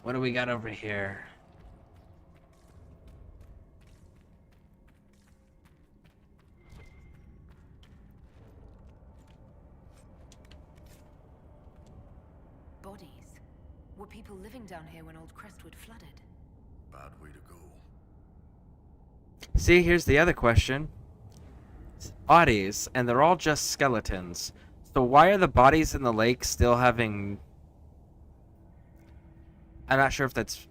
What do we got over here? Bodies. Were people living down here when old Crestwood flooded? Bad way to go. See, here's the other question. Bodies, and they're all just skeletons. So why are the bodies in the lake still having... I'm not sure if that's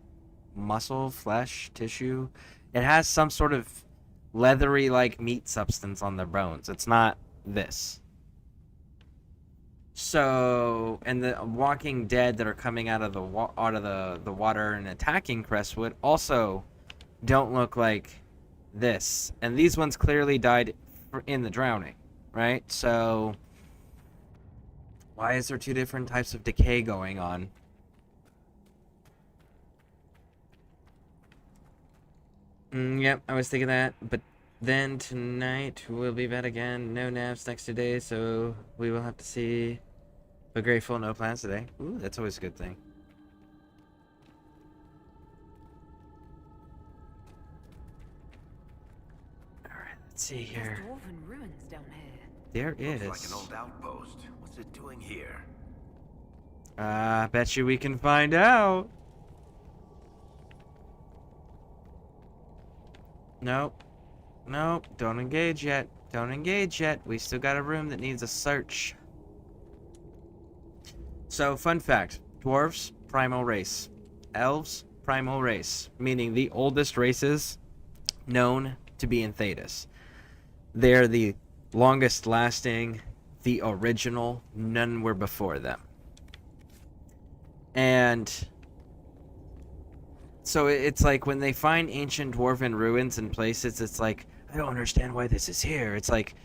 muscle, flesh, tissue. It has some sort of leathery, like, meat substance on their bones. It's not this. So, and the Walking Dead that are coming out of the water and attacking Crestwood also don't look like this. And these ones clearly died in the drowning, right? So, why is there two different types of decay going on? Yep, I was thinking that, but then tonight we'll be bed again. No naps next 2 days, so we will have to see. But grateful, no plans today. Ooh, that's always a good thing. Alright, let's see here. There's dwarven ruins down here. There is. Looks like an old outpost. What's it doing here? Bet you we can find out. Nope. Nope. Don't engage yet. Don't engage yet. We still got a room that needs a search. So, fun fact. Dwarves, primal race. Elves, primal race, meaning the oldest races known to be in Thedas. They're the longest lasting, the original, none were before them. And so it's like when they find ancient dwarven ruins in places, it's like, I don't understand why this is here. It's like,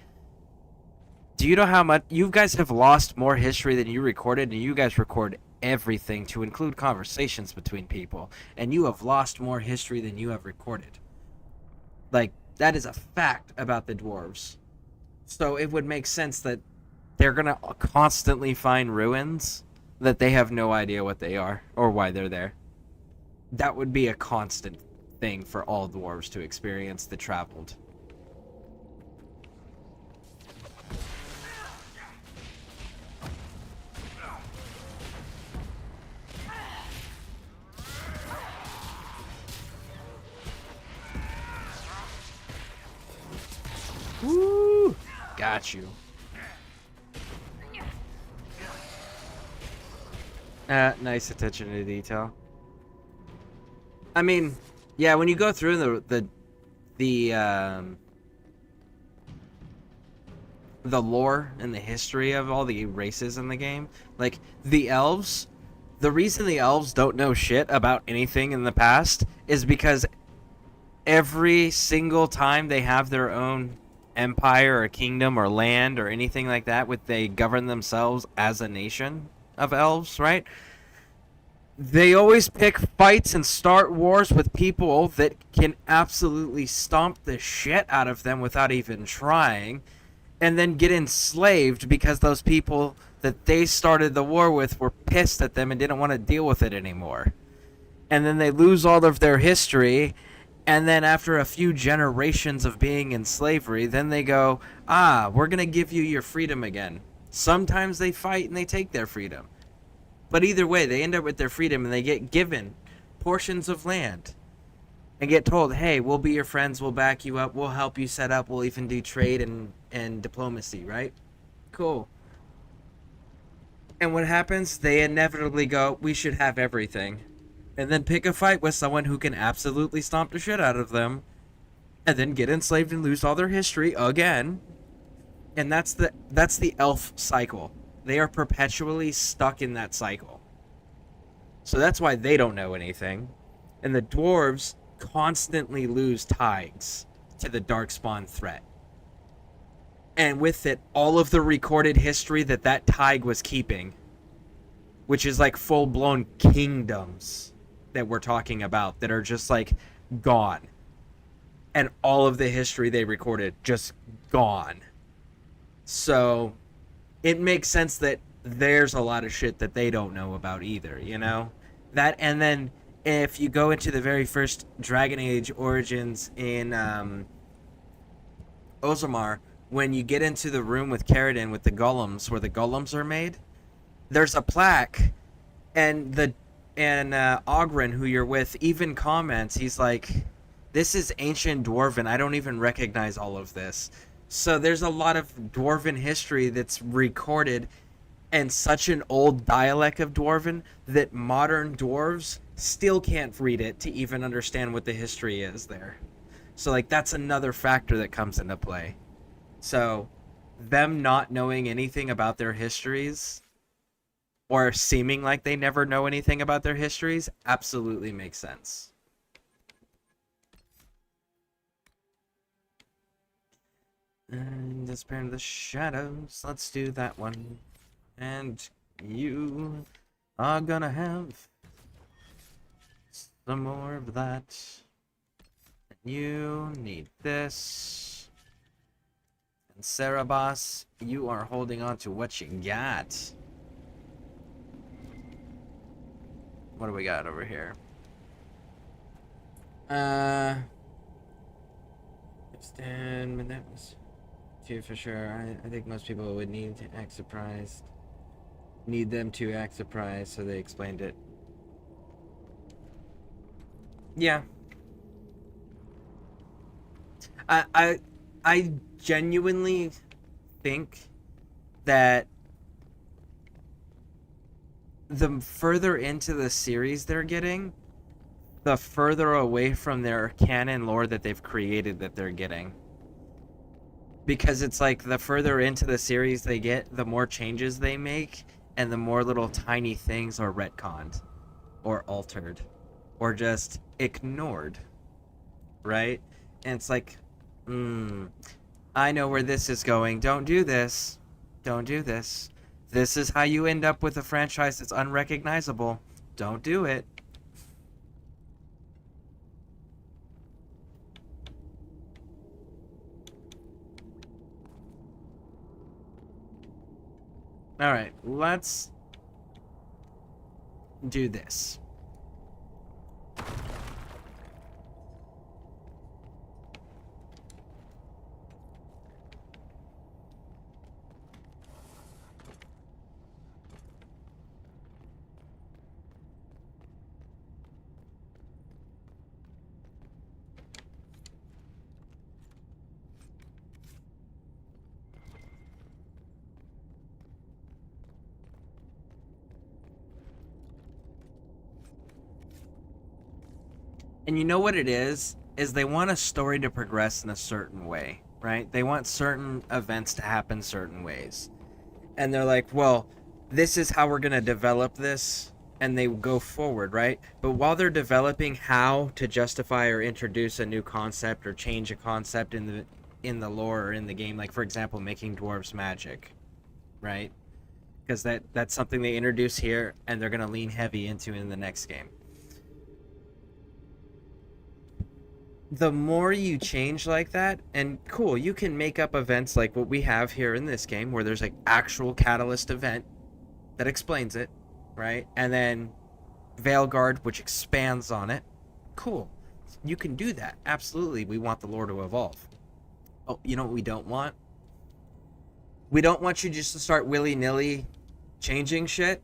do you know how much you guys have lost more history than you recorded, and you guys record everything to include conversations between people, and you have lost more history than you have recorded. Like, that is a fact about the dwarves. So it would make sense that they're gonna constantly find ruins that they have no idea what they are or why they're there. That would be a constant thing for all dwarves to experience that traveled. Woo! Got you. Nice attention to detail. I mean, yeah, when you go through the lore and the history of all the races in the game, like the elves, the reason the elves don't know shit about anything in the past is because every single time they have their own empire or kingdom or land or anything like that, they govern themselves as a nation of elves, right? They always pick fights and start wars with people that can absolutely stomp the shit out of them without even trying, and then get enslaved because those people that they started the war with were pissed at them and didn't want to deal with it anymore. And then they lose all of their history, and then after a few generations of being in slavery, then they go, we're going to give you your freedom again. Sometimes they fight and they take their freedom. But either way, they end up with their freedom and they get given portions of land and get told, hey, we'll be your friends, we'll back you up, we'll help you set up, we'll even do trade and diplomacy, right? Cool. And what happens? They inevitably go, we should have everything. And then pick a fight with someone who can absolutely stomp the shit out of them, and then get enslaved and lose all their history again. And that's the elf cycle. They are perpetually stuck in that cycle. So that's why they don't know anything. And the dwarves constantly lose ties to the Darkspawn threat. And with it, all of the recorded history that Tig was keeping, which is like full-blown kingdoms that we're talking about that are just like gone. And all of the history they recorded just gone. So it makes sense that there's a lot of shit that they don't know about either, you know? That, and then if you go into the very first Dragon Age origins in Ozamar, when you get into the room with Caridin with the golems, where the golems are made, there's a plaque, and Ogren, who you're with, even comments, he's like, this is ancient Dwarven, I don't even recognize all of this. So there's a lot of Dwarven history that's recorded and such an old dialect of Dwarven that modern dwarves still can't read it to even understand what the history is there. So like that's another factor that comes into play. So them not knowing anything about their histories or seeming like they never know anything about their histories absolutely makes sense. And Despair in the Shadows. Let's do that one. And you are gonna have some more of that. You need this. And Cerebos, you are holding on to what you got. What do we got over here? Stand, but that was two for sure. I think most people would need to act surprised. Need them to act surprised, so they explained it. Yeah. I genuinely think that the further into the series they're getting, the further away from their canon lore that they've created that they're getting. Because it's like the further into the series they get, the more changes they make, and the more little tiny things are retconned, or altered, or just ignored, right? And it's like, I know where this is going. Don't do this. Don't do this. This is how you end up with a franchise that's unrecognizable. Don't do it. Alright, let's do this. And you know what it is they want a story to progress in a certain way, right? They want certain events to happen certain ways. And they're like, well, this is how we're going to develop this, and they go forward, right? But while they're developing how to justify or introduce a new concept or change a concept in the lore or in the game, like for example, making dwarves magic, right? Because that's something they introduce here, and they're going to lean heavy into in the next game. The more you change like that, and cool, you can make up events like what we have here in this game, where there's like actual catalyst event that explains it, right? And then Veilguard, which expands on it. Cool. You can do that. Absolutely. We want the lore to evolve. Oh, you know what we don't want? We don't want you just to start willy-nilly changing shit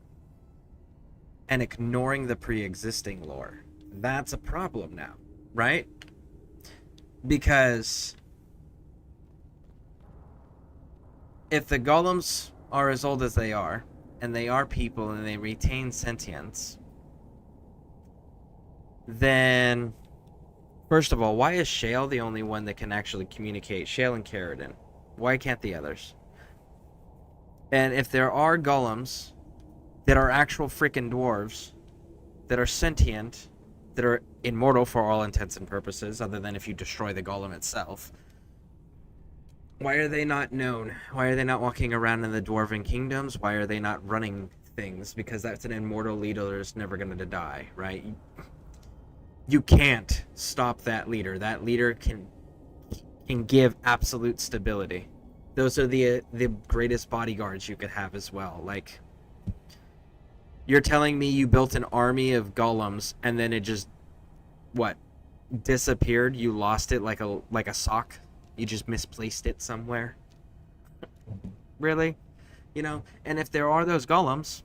and ignoring the pre-existing lore. That's a problem now, right? Because if the golems are as old as they are, and they are people and they retain sentience, then first of all, why is Shale the only one that can actually communicate? Shale and Carradine. Why can't the others? And if there are golems that are actual freaking dwarves that are sentient, that are immortal for all intents and purposes, other than if you destroy the golem itself, why are they not known? Why are they not walking around in the dwarven kingdoms? Why are they not running things? Because that's an immortal leader that's never going to die, right? You can't stop that leader. That leader can give absolute stability. Those are the greatest bodyguards you could have as well. Like, you're telling me you built an army of golems and then it just, what, disappeared? You lost it like a sock? You just misplaced it somewhere? Really? You know, and if there are those golems,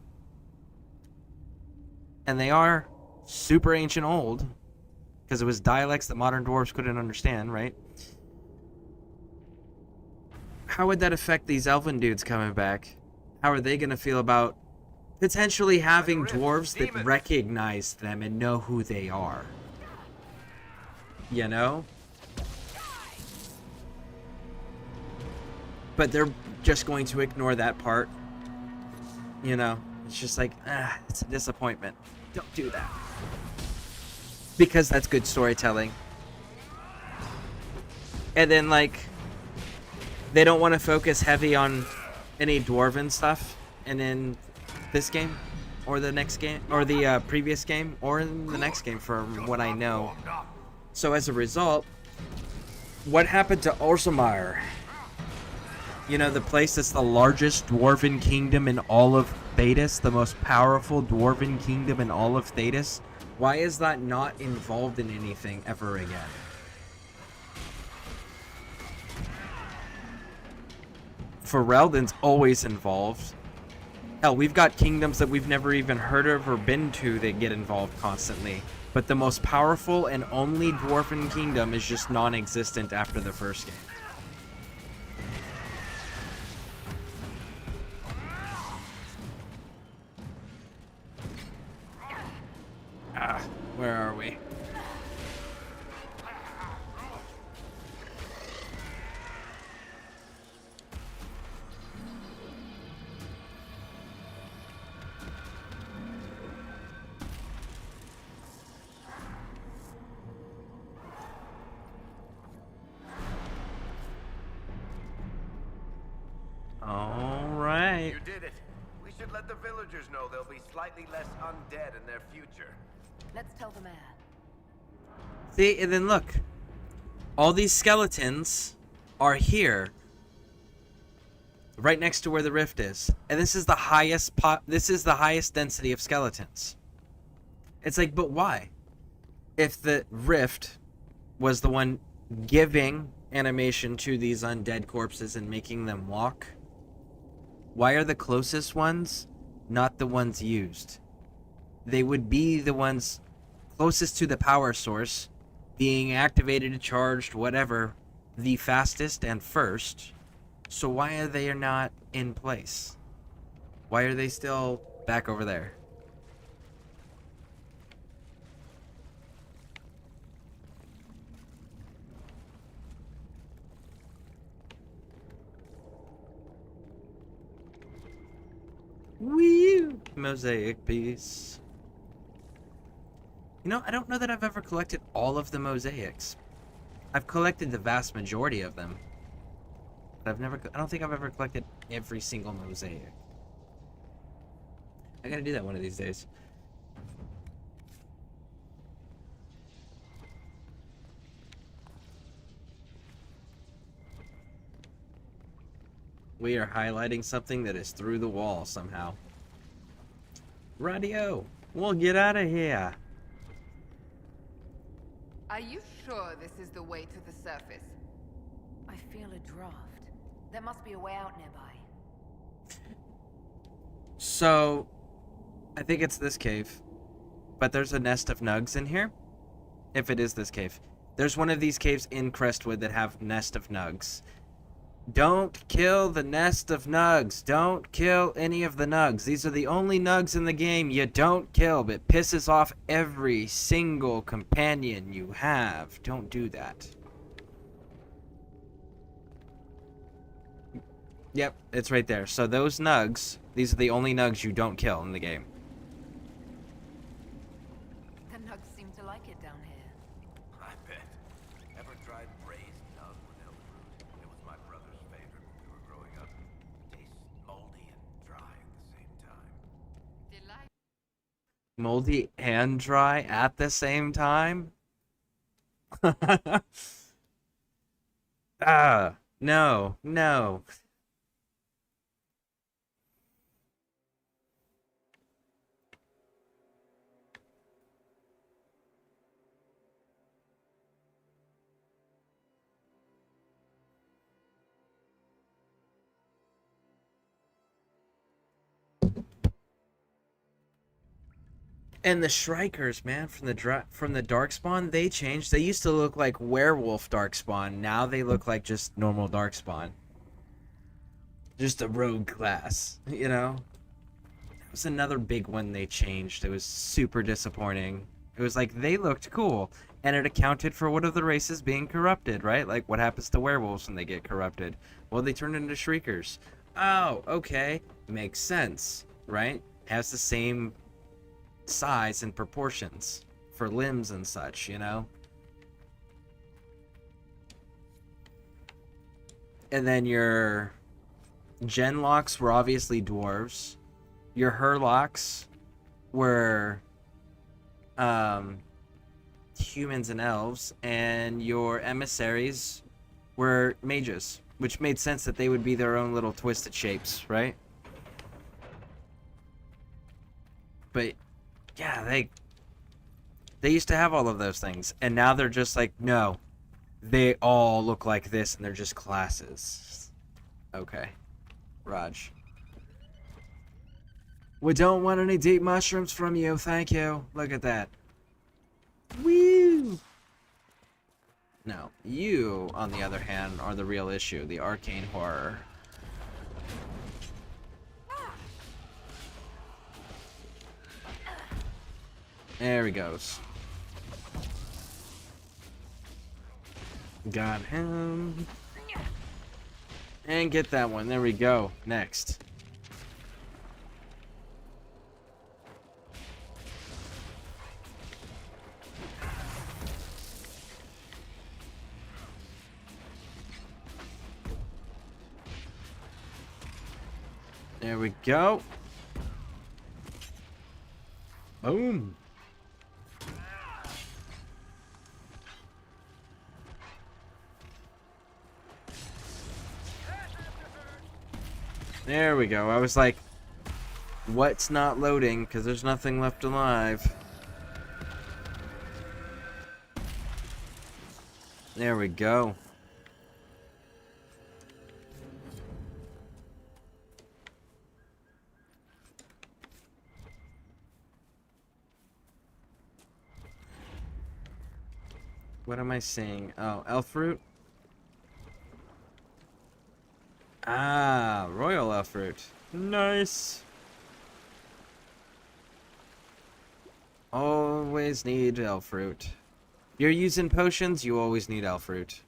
and they are super ancient old, because it was dialects that modern dwarves couldn't understand, right? How would that affect these elven dudes coming back? How are they going to feel about potentially having dwarves that recognize them and know who they are? You know? But they're just going to ignore that part. You know? It's just like, it's a disappointment. Don't do that. Because that's good storytelling. And then, like, they don't want to focus heavy on any dwarven stuff. And in this game, or the next game, or the previous game, or in the next game, from what I know. So as a result, what happened to Orzammar? You know, the place that's the largest dwarven kingdom in all of Thedas, the most powerful dwarven kingdom in all of Thedas. Why is that not involved in anything ever again? Ferelden's always involved. Hell, we've got kingdoms that we've never even heard of or been to that get involved constantly. But the most powerful and only dwarven kingdom is just non-existent after the first game. Where are we? right. You did it. We should let the villagers know there'll be slightly less undead in their future. Let's tell the mayor. See, and then look. All these skeletons are here. Right next to where the rift is. And this is the highest density of skeletons. It's like, but why? If the rift was the one giving animation to these undead corpses and making them walk, why are the closest ones not the ones used? They would be the ones closest to the power source, being activated, charged, whatever, the fastest and first. So why are they not in place? Why are they still back over there? Woo! Mosaic piece. You know, I don't know that I've ever collected all of the mosaics. I've collected the vast majority of them. But I don't think I've ever collected every single mosaic. I gotta do that one of these days. We are highlighting something that is through the wall somehow. Radio, we'll get out of here. Are you sure this is the way to the surface? I feel a draft. There must be a way out nearby. So, I think it's this cave. But there's a nest of nugs in here. If it is this cave. There's one of these caves in Crestwood that have nest of nugs. Don't kill the nest of nugs. Don't kill any of the nugs. These are the only nugs in the game you don't kill. It pisses off every single companion you have. Don't do that. Yep, it's right there. So those nugs, these are the only nugs you don't kill in the game. The nugs seem to like it down here. I bet. Ever tried braised nug with elk root? It was my brother's favorite when we were growing up. Tastes moldy and dry at the same time. Moldy and dry at the same time? No. And the Shrikers, man, from the Darkspawn, they changed. They used to look like werewolf Darkspawn. Now they look like just normal Darkspawn. Just a rogue class, you know? That was another big one they changed. It was super disappointing. It was like, they looked cool. And it accounted for one of the races being corrupted, right? Like, what happens to werewolves when they get corrupted? Well, they turn into Shriekers. Oh, okay. Makes sense, right? Has the same size and proportions for limbs and such, you know? And then your Genlocks were obviously dwarves. Your Herlocks were humans and elves, and your emissaries were mages, which made sense that they would be their own little twisted shapes, right? But yeah, they used to have all of those things, and now they're just like, no, they all look like this, and they're just classes. Okay, Raj. We don't want any deep mushrooms from you, thank you. Look at that. Woo! No, you, on the other hand, are the real issue, the arcane horror. There he goes. Got him. And get that one. There we go. Next. There we go. Boom. There we go. I was like, what's not loading? Because there's nothing left alive. There we go. What am I seeing? Oh, elf fruit? Ah, royal elf fruit. Nice. Always need elf fruit. You're using potions, you always need elf fruit.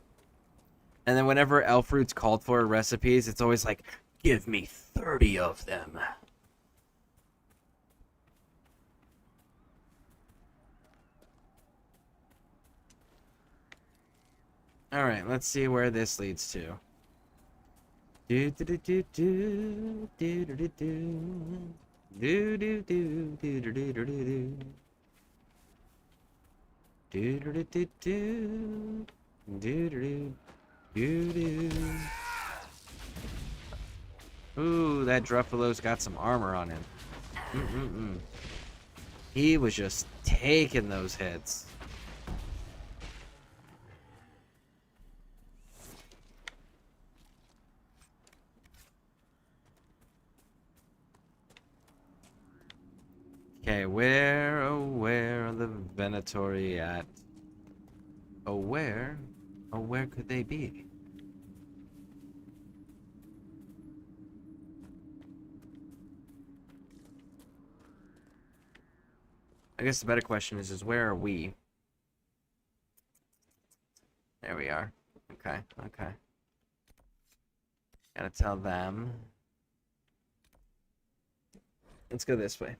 And then whenever elf fruit's called for in recipes, it's always like, give me 30 of them. Alright, let's see where this leads to. Do do do do do do do do do do do do do do do do do. Do do do do do do do do do. Ooh, that Druffalo's got some armor on him. He was just taking those hits. Okay, where, oh, where are the Venatori at? Oh, where could they be? I guess the better question is where are we? There we are. Okay, okay. Gotta tell them. Let's go this way.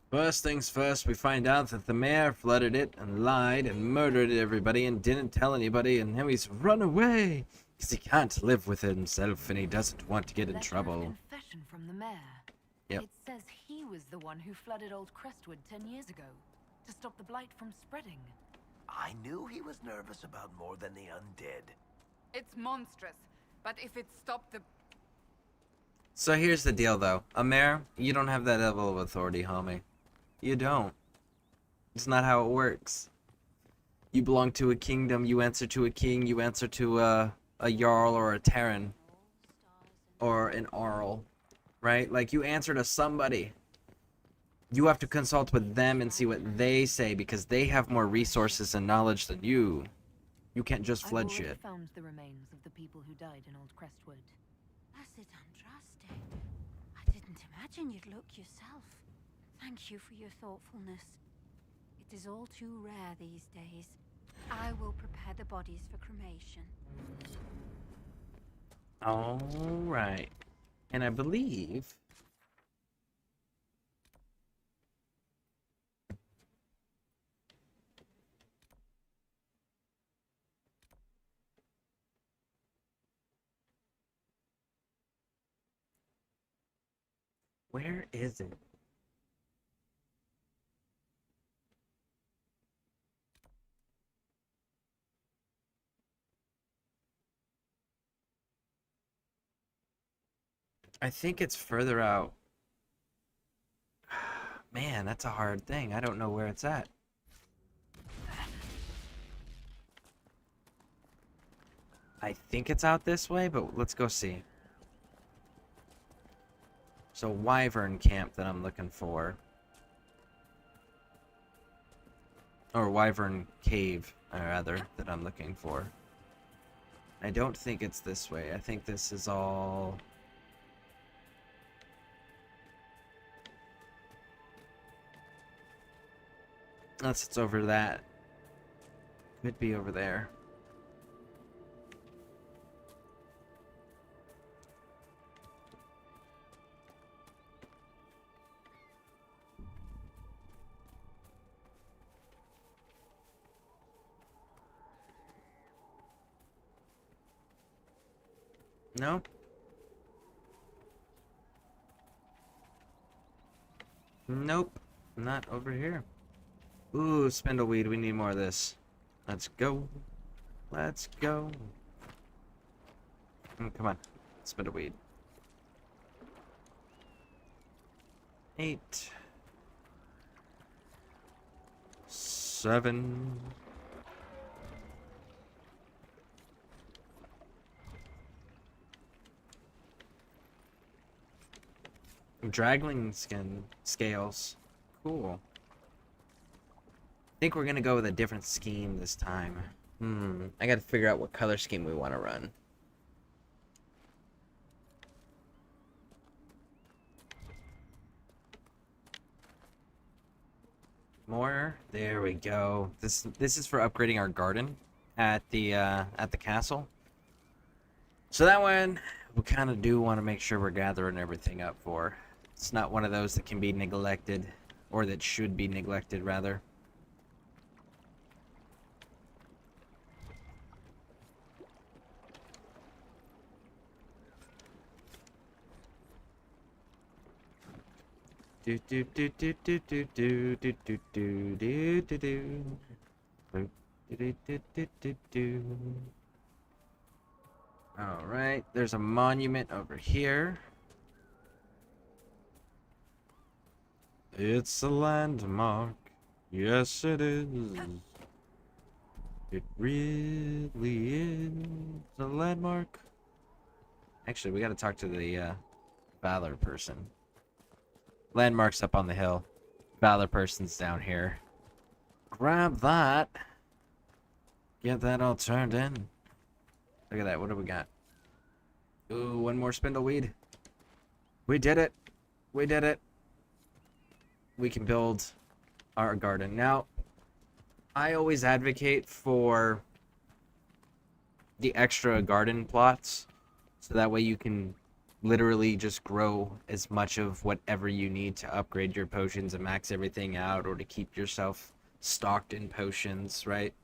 First things first, we find out that the mayor flooded it and lied and murdered everybody and didn't tell anybody, and now he's run away because he can't live with himself and he doesn't want to get in trouble. Confession from the mayor. Yep. It says he was the one who flooded Old Crestwood 10 years ago to stop the blight from spreading. I knew he was nervous about more than the undead. It's monstrous, but if it stopped the... So here's the deal, though. A mayor, you don't have that level of authority, homie. You don't. It's not how it works. You belong to a kingdom, you answer to a king, you answer to a jarl or a terran. Or an arl. Right? Like, you answer to somebody. You have to consult with them and see what they say, because they have more resources and knowledge than you. You can't just flood shit. I've found the remains of the people who died in Old Crestwood. Blessed Andraste. I didn't imagine you'd look yourself. Thank you for your thoughtfulness. It is all too rare these days. I will prepare the bodies for cremation. Alright. And I believe... Where is it? I think it's further out. Man, that's a hard thing. I don't know where it's at. I think it's out this way, but let's go see. So, Wyvern Camp that I'm looking for. Or Wyvern Cave, rather, that I'm looking for. I don't think it's this way. I think this is all... Unless it's over that. Could be over there. No? Nope. Not over here. Ooh, spindleweed. We need more of this. Let's go. Let's go. Come on. Spindleweed. 8. 7. Dragling skin scales. Cool. I think we're gonna go with a different scheme this time. I gotta figure out what color scheme we want to run. More. There we go. This is for upgrading our garden at the castle. So that one we kind of do want to make sure we're gathering everything up for. It's not one of those that can be neglected, or that should be neglected rather. Do do do do do do do do do do do do do do do do. All right, there's a monument over here. It's a landmark. Yes, it is. It really is a landmark. Actually, we got to talk to the Valor person. Landmark's up on the hill. Valor person's down here. Grab that. Get that all turned in. Look at that. What do we got? Ooh, one more spindleweed. We did it. We did it. We can build our garden. Now, I always advocate for the extra garden plots, so that way you can literally just grow as much of whatever you need to upgrade your potions and max everything out, or to keep yourself stocked in potions, right?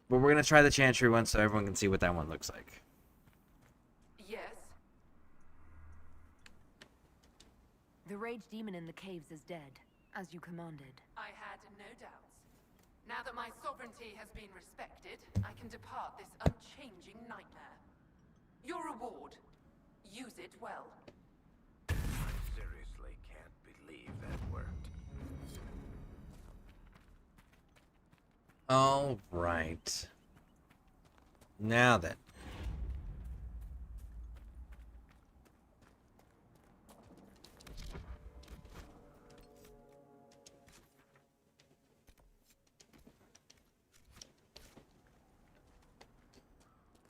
But we're going to try the Chantry one so everyone can see what that one looks like. Yes? The rage demon in the caves is dead, as you commanded. I had no doubts. Now that my sovereignty has been respected, I can depart this unchanging nightmare. Your reward. Use it well. I seriously can't believe that worked. All right. Now then.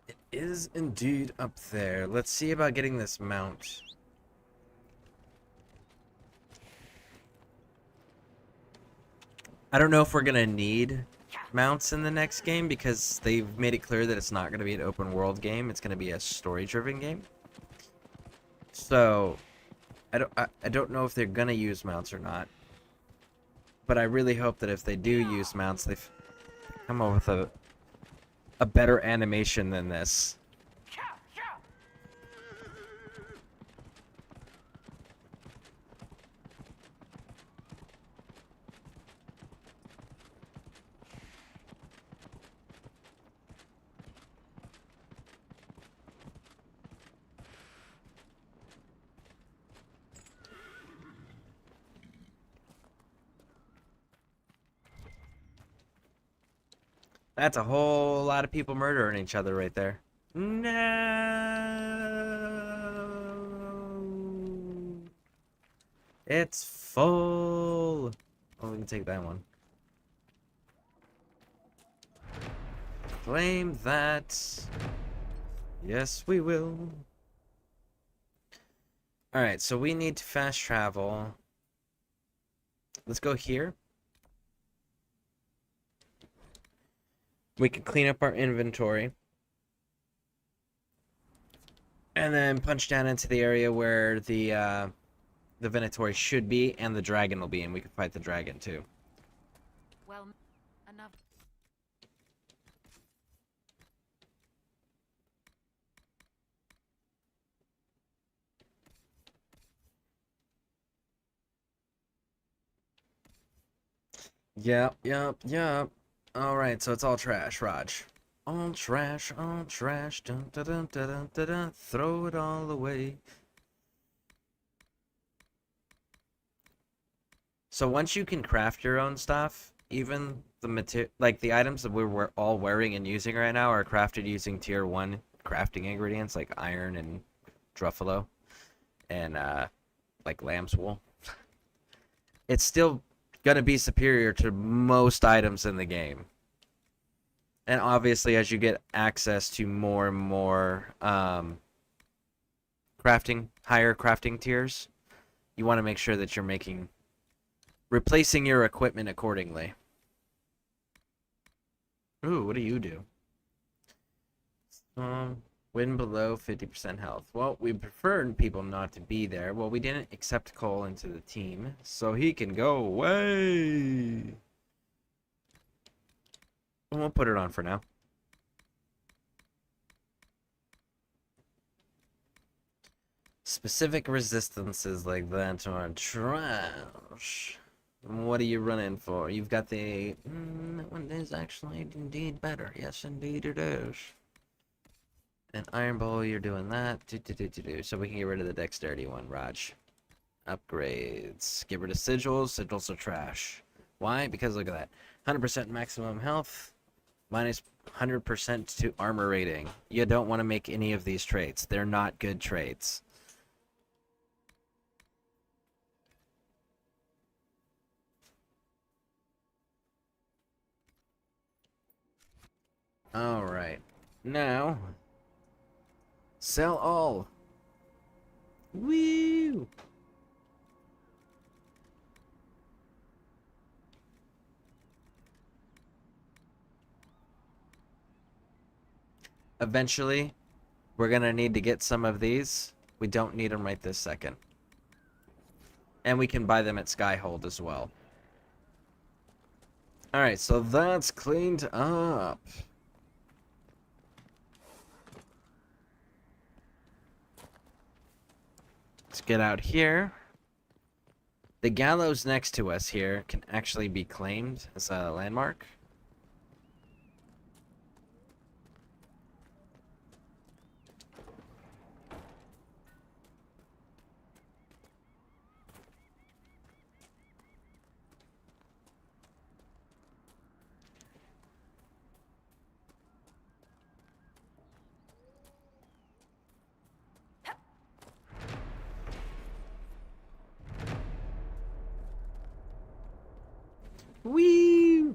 It is indeed up there. Let's see about getting this mount. I don't know if we're gonna need mounts in the next game, because they've made it clear that it's not going to be an open world game. It's going to be a story driven game. So I don't know if they're going to use mounts or not, but I really hope that if they do use mounts, they've come up with a better animation than this. That's a whole lot of people murdering each other right there. No. It's full. Oh, we can take that one. Claim that. Yes, we will. Alright, so we need to fast travel. Let's go here. We can clean up our inventory. And then punch down into the area where the Venatori should be, and the dragon will be, and we can fight the dragon too. Well, enough. Yep. Alright, so it's all trash, Raj. All trash, dun dun dun dun dun dun dun. Throw it all away. So once you can craft your own stuff, even the like the items that we're all wearing and using right now are crafted using tier 1 crafting ingredients like iron and druffalo and like lamb's wool. It's still gonna be superior to most items in the game. And obviously as you get access to more and more higher crafting tiers, you want to make sure that you're replacing your equipment accordingly. Ooh, what do you do? Win below 50% health. Well, we preferred people not to be there. Well, we didn't accept Cole into the team, so he can go away. We'll put it on for now. Specific resistances like that are trash. What are you running for? You've got the... that one is actually indeed better. Yes, indeed it is. And Iron Bowl, you're doing that. So we can get rid of the Dexterity one, Raj. Upgrades. Get rid of Sigils. Sigils are trash. Why? Because look at that. 100% maximum health. Minus 100% to armor rating. You don't want to make any of these traits. They're not good traits. Alright. Now, sell all. Woo! Eventually, we're gonna need to get some of these. We don't need them right this second. And we can buy them at Skyhold as well. Alright, so that's cleaned up. Let's get out here. The gallows next to us here can actually be claimed as a landmark. Whee!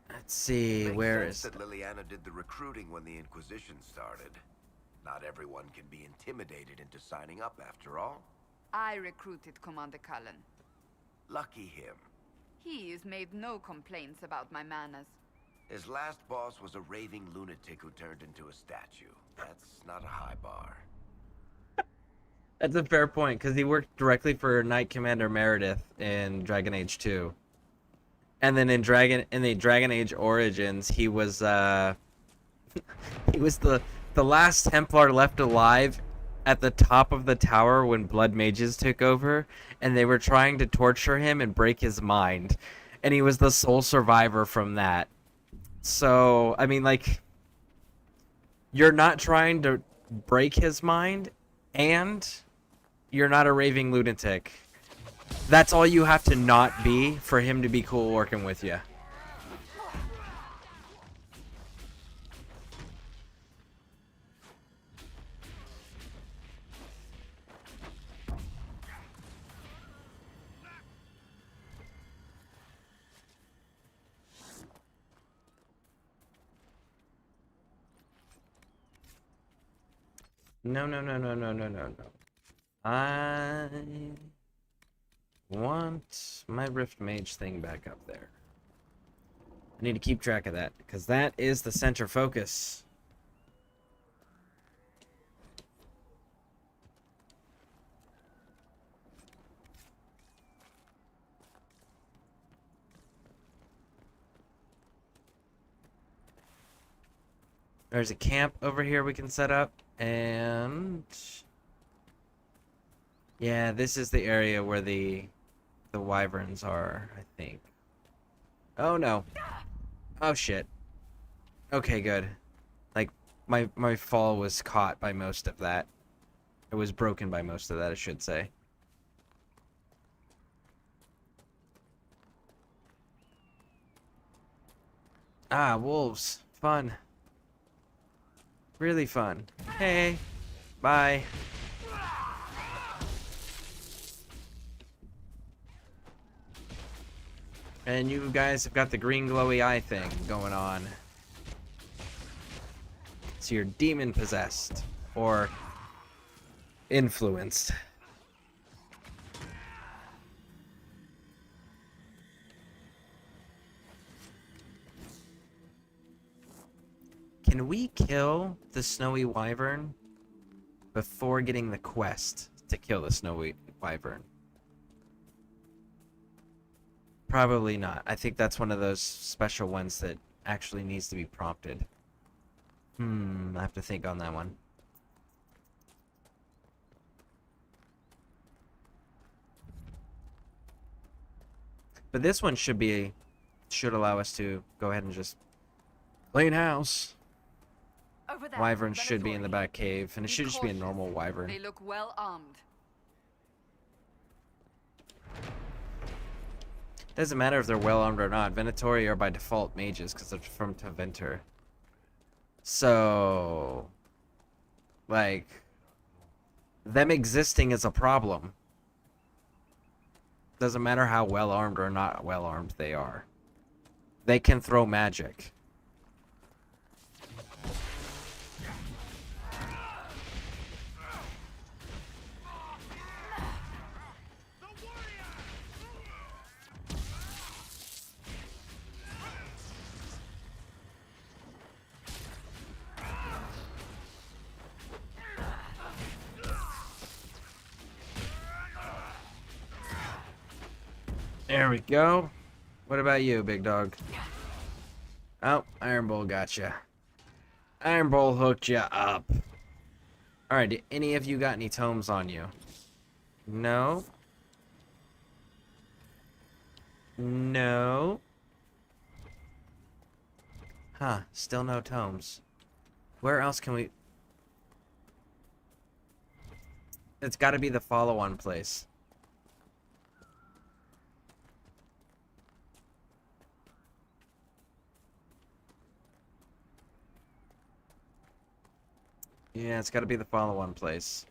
Let's see, where is... that Liliana did the recruiting when the Inquisition started. Not everyone can be intimidated into signing up, after all. I recruited Commander Cullen. Lucky him. He's made no complaints about my manners. His last boss was a raving lunatic who turned into a statue. That's not a high bar. That's a fair point, because he worked directly for Knight Commander Meredith in Dragon Age 2. And then in the Dragon Age Origins, he was he was the last Templar left alive at the top of the tower when Blood Mages took over, and they were trying to torture him and break his mind. And he was the sole survivor from that. So, I mean, like, you're not trying to break his mind, and you're not a raving lunatic. That's all you have to not be for him to be cool working with you. No. I want my Rift Mage thing back up there. I need to keep track of that, because that is the center focus. There's a camp over here we can set up, and Yeah, this is the area where the wyverns are, I think. Oh no. Oh shit. Okay, good. Like my fall was caught by most of that. It was broken by most of that, I should say. Ah, wolves. Fun. Really fun. Hey. Bye. And you guys have got the green glowy eye thing going on. So you're demon possessed. Or influenced. Can we kill the snowy wyvern before getting the quest to kill the snowy wyvern? Probably not. I think that's one of those special ones that actually needs to be prompted. I have to think on that one. But this one should allow us to go ahead and just clean house. Over there, Wyvern should be in the back cave, and it should just be a normal wyvern. They look well armed. Doesn't matter if they're well armed or not. Venatori are by default mages because they're from Taventer. So, like, them existing is a problem. Doesn't matter how well armed or not well armed they are. They can throw magic. There we go. What about you, big dog? Oh, Iron Bull got ya. Iron Bull hooked ya up. Alright, do any of you got any tomes on you? No? No? Huh, still no tomes. Where else can we... It's gotta be the follow-on place. Yeah, it's got to be the follow-on place.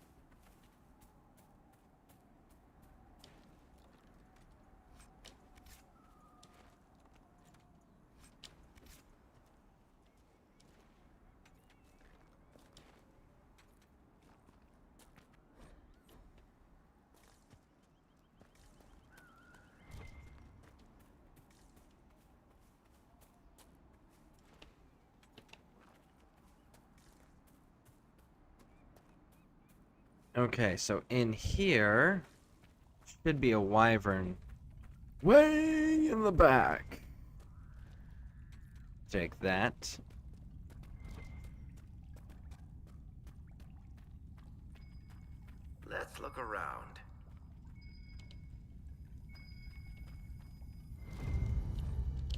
Okay, so in here should be a wyvern way in the back. Take that. Let's look around.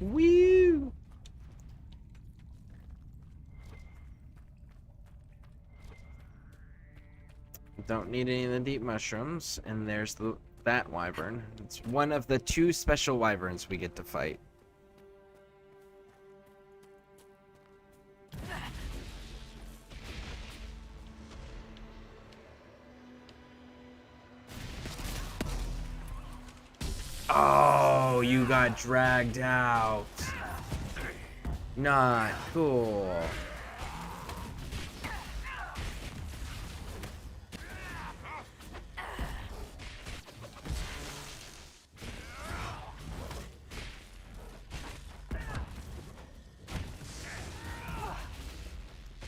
Woo! Don't need any of the deep mushrooms, and there's that wyvern. It's one of the 2 special wyverns we get to fight. Oh, you got dragged out. Not cool.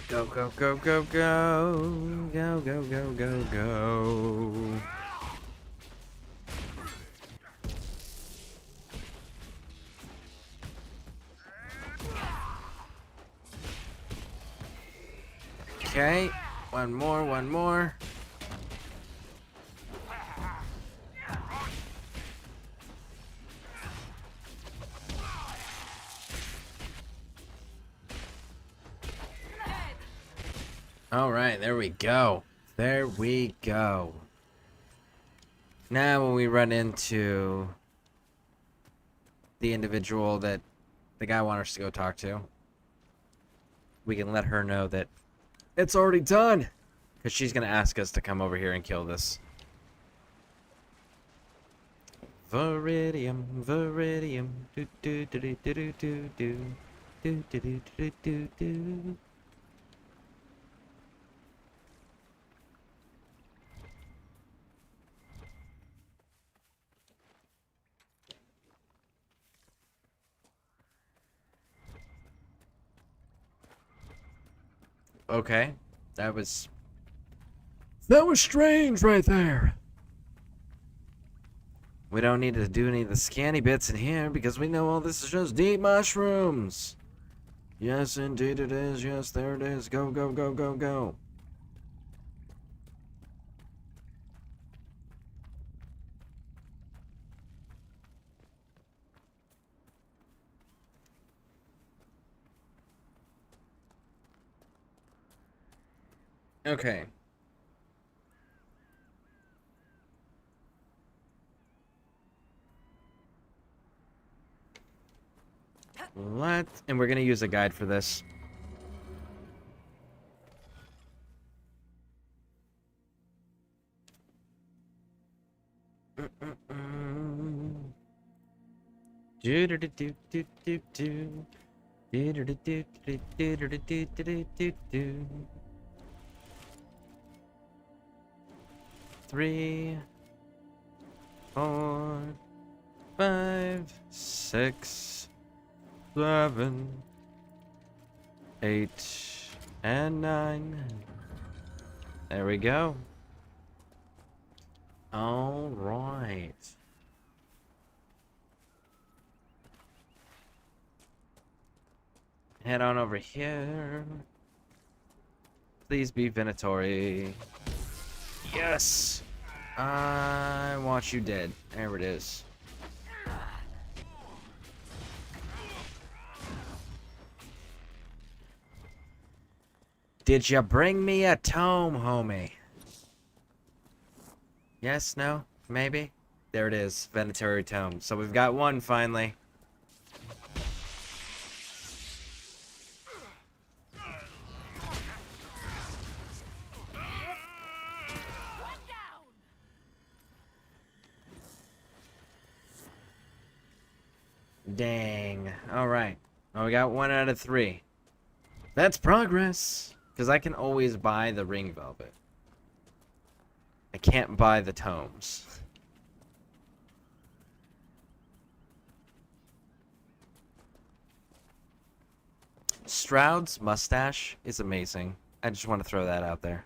Go, go, go, go, go. Go, go, go, go, go. Okay, one more, one more. All right, there we go. There we go. Now when we run into the individual that the guy wants us to go talk to, we can let her know that it's already done. Because she's going to ask us to come over here and kill this. Viridium, Viridium, do do do do do do do do do do do do do. Okay, that was strange right there. We don't need to do any of the scanny bits in here because we know all this is just deep mushrooms. Yes, indeed it is. Yes, there it is. Go, go, go, go, go. Okay. What? And we're gonna use a guide for this. Do do do do do do do. Do do do do do do do do do do do. 3, 4, 5, 6, 7, 8, and 9. There we go. All right. Head on over here. Please be Venatori. Yes! I want you dead. There it is. Did you bring me a tome, homie? Yes, no, maybe? There it is, Venatori tome. So we've got one finally. Dang. Alright. Well, we got 1 out of 3. That's progress. Because I can always buy the ring velvet. I can't buy the tomes. Stroud's mustache is amazing. I just want to throw that out there.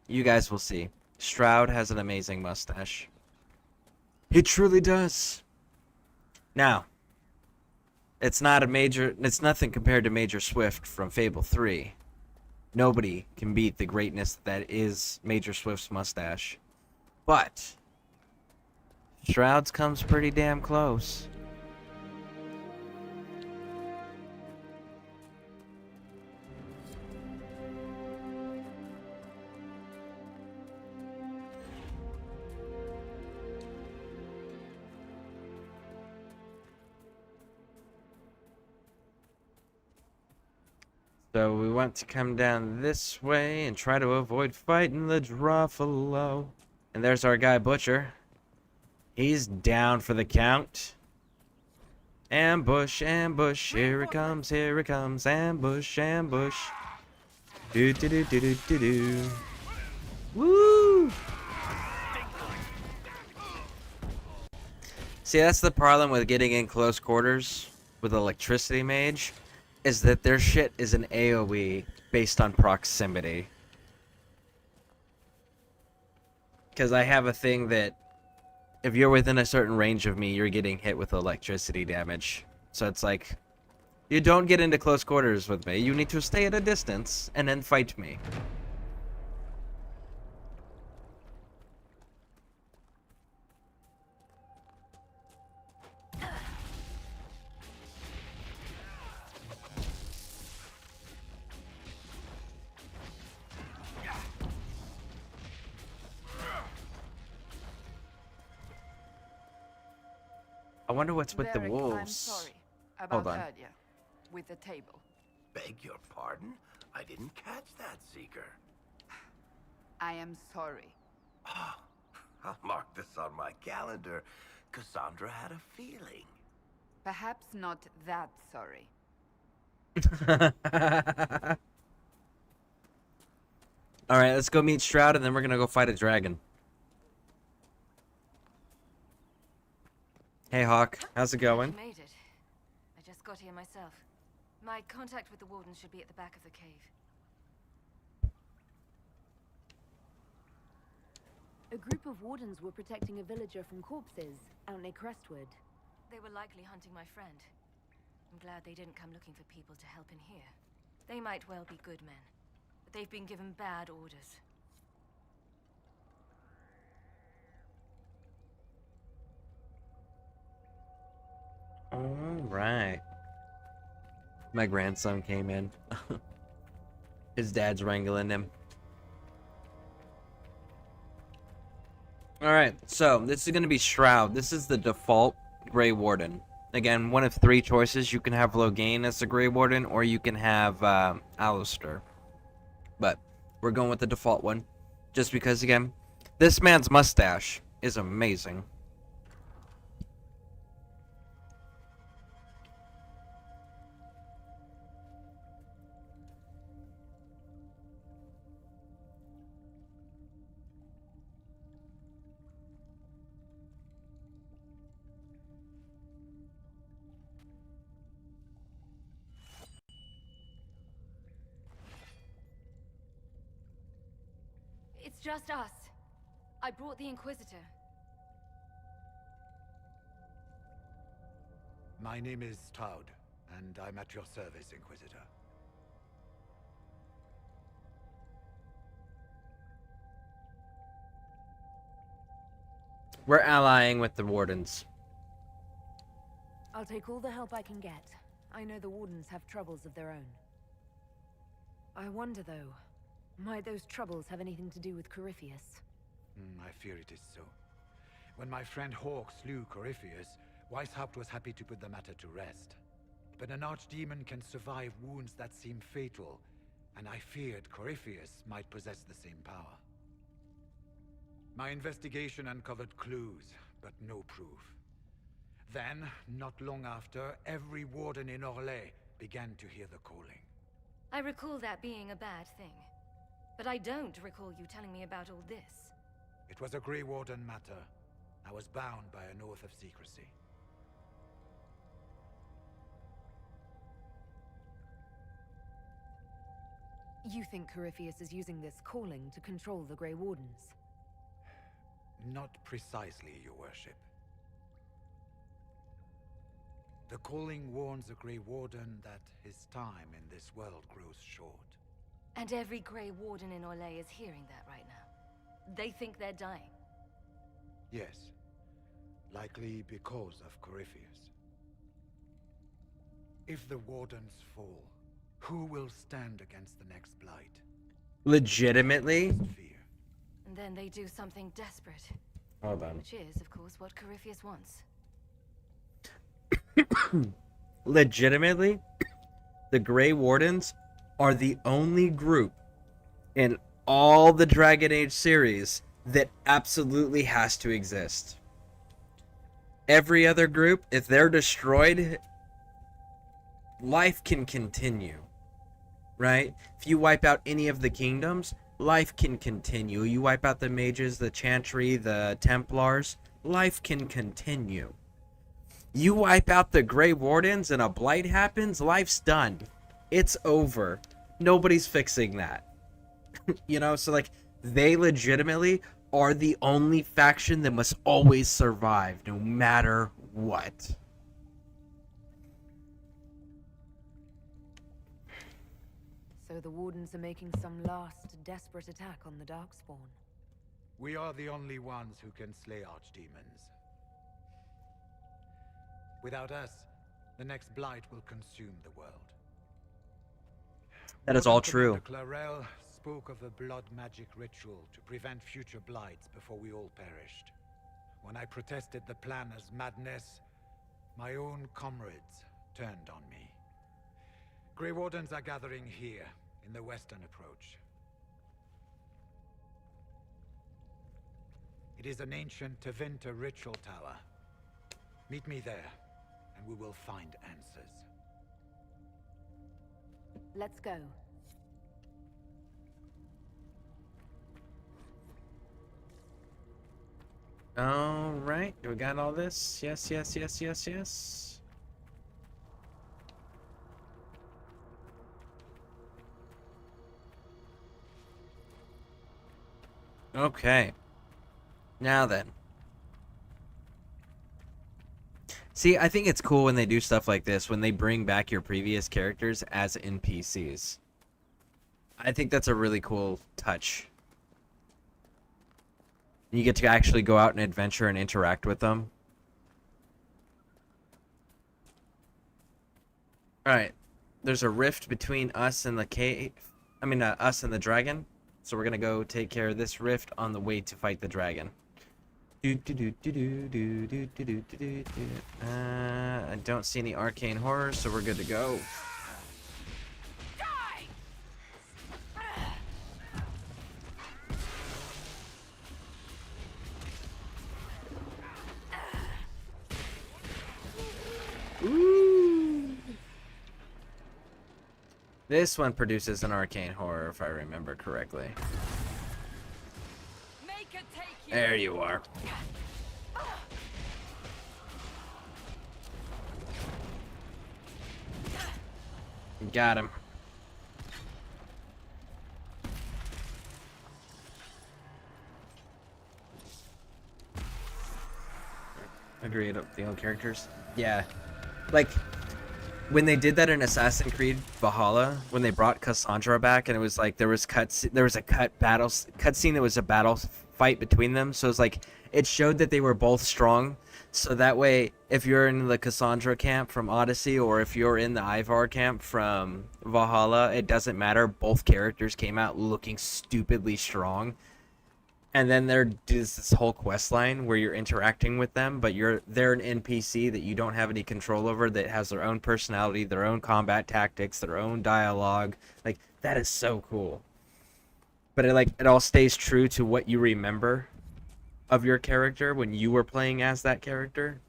You guys will see. Stroud has an amazing mustache. He truly does. Now, it's nothing compared to Major Swift from Fable 3. Nobody can beat the greatness that is Major Swift's mustache. But Stroud's comes pretty damn close. So we want to come down this way and try to avoid fighting the Druffalo. And there's our guy Butcher. He's down for the count. Ambush, ambush, here it comes, ambush, ambush. Do do do do do do do. Woo! See, that's the problem with getting in close quarters with Electricity Mage. Is that their shit is an AoE based on proximity. Because I have a thing that if you're within a certain range of me, you're getting hit with electricity damage. So it's like, you don't get into close quarters with me. You need to stay at a distance and then fight me. I wonder what's with the Varric, I'm wolves. sorry about Hold on. earlier with the table. Beg your pardon? I didn't catch that, Seeker. I am sorry. I'll mark this on my calendar. Cassandra had a feeling. Perhaps not that sorry. Alright, let's go meet Shroud and then we're gonna go fight a dragon. Hey Hawk, how's it going? Made it. I just got here myself. My contact with the warden should be at the back of the cave. A group of wardens were protecting a villager from corpses out near Crestwood. They were likely hunting my friend. I'm glad they didn't come looking for people to help in here. They might well be good men, but they've been given bad orders. Alright. My grandson came in. His dad's wrangling him. Alright, so this is going to be Shroud. This is the default Grey Warden. Again, one of 3 choices. You can have Loghain as the Grey Warden, or you can have Alistair. But we're going with the default one. Just because, again, this man's mustache is amazing. It's just us. I brought the Inquisitor. My name is Taud, and I'm at your service, Inquisitor. We're allying with the Wardens. I'll take all the help I can get. I know the Wardens have troubles of their own. I wonder, though, might those troubles have anything to do with Corypheus? I fear it is so. When my friend Hawk slew Corypheus, Weishaupt was happy to put the matter to rest. But an archdemon can survive wounds that seem fatal, and I feared Corypheus might possess the same power. My investigation uncovered clues, but no proof. Then, not long after, every warden in Orlais began to hear the calling. I recall that being a bad thing. But I don't recall you telling me about all this. It was a Grey Warden matter. I was bound by an oath of secrecy. You think Corypheus is using this calling to control the Grey Wardens? Not precisely, Your Worship. The calling warns a Grey Warden that his time in this world grows short. And every Grey Warden in Orlais is hearing that right now. They think they're dying. Yes. Likely because of Corypheus. If the Wardens fall, who will stand against the next Blight? Legitimately? And then they do something desperate. Hold on. Which is, of course, what Corypheus wants. Legitimately, the Grey Wardens are the only group in all the Dragon Age series that absolutely has to exist. Every other group, if they're destroyed, life can continue, right? If you wipe out any of the kingdoms, life can continue. You wipe out the mages, the chantry, the Templars, life can continue. You wipe out the Grey Wardens and a blight happens, life's done. It's over. Nobody's fixing that. You know, so like, they legitimately are the only faction that must always survive, no matter what. So the Wardens are making some last desperate attack on the Darkspawn. We are the only ones who can slay archdemons. Without us, the next Blight will consume the world. That is all true. Clarel spoke of a blood magic ritual to prevent future blights before we all perished. When I protested the plan as madness, My own comrades turned on me. Grey Wardens are gathering here, in the western approach. It is an ancient Tevinter ritual tower. Meet me there, and we will find answers. Let's go. All right, we got all this. Yes, yes, yes, yes, yes. Okay. Now then. See, I think it's cool when they do stuff like this, when they bring back your previous characters as NPCs. I think that's a really cool touch. You get to actually go out and adventure and interact with them. Alright. There's a rift between us and the cave. Us and the dragon. So we're gonna go take care of this rift on the way to fight the dragon. I don't see any arcane horrors, so we're good to go. Ooh. This one produces an arcane horror, if I remember correctly. There you are. Got him. Agreed. The old characters. Yeah. Like, when they did that in Assassin's Creed Valhalla, when they brought Cassandra back, and it was like there was a cutscene that was a battle fight between them. So it's like it showed that they were both strong. So that way, if you're in the Cassandra camp from Odyssey, or if you're in the Ivar camp from Valhalla, it doesn't matter. Both characters came out looking stupidly strong. And then there's this whole quest line where you're interacting with them, but they're an NPC that you don't have any control over, that has their own personality, their own combat tactics, their own dialogue. Like, that is so cool. But it all stays true to what you remember of your character when you were playing as that character.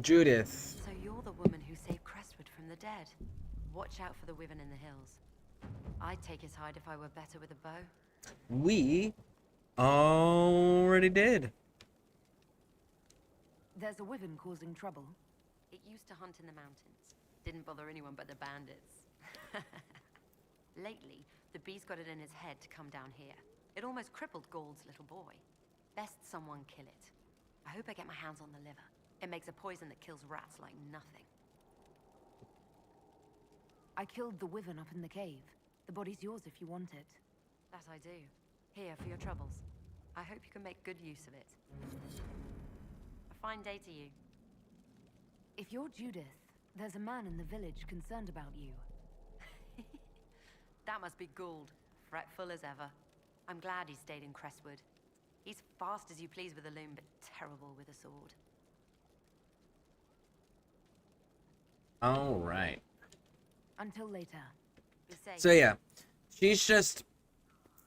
Judith. So you're the woman who saved Crestwood from the dead. Watch out for the wyvern in the hills. I'd take his hide if I were better with a bow. We already did. There's a wyvern causing trouble. It used to hunt in the mountains. Didn't bother anyone but the bandits. Lately, the beast got it in his head to come down here. It almost crippled Gauld's little boy. Best someone kill it. I hope I get my hands on the liver. It makes a poison that kills rats like nothing. I killed the wyvern up in the cave. The body's yours if you want it. That I do. Here for your troubles. I hope you can make good use of it. A fine day to you. If you're Judith, there's a man in the village concerned about you. That must be Gould, fretful as ever. I'm glad he stayed in Crestwood. He's fast as you please with a loom, but terrible with a sword. All right. Until later. So yeah, she's just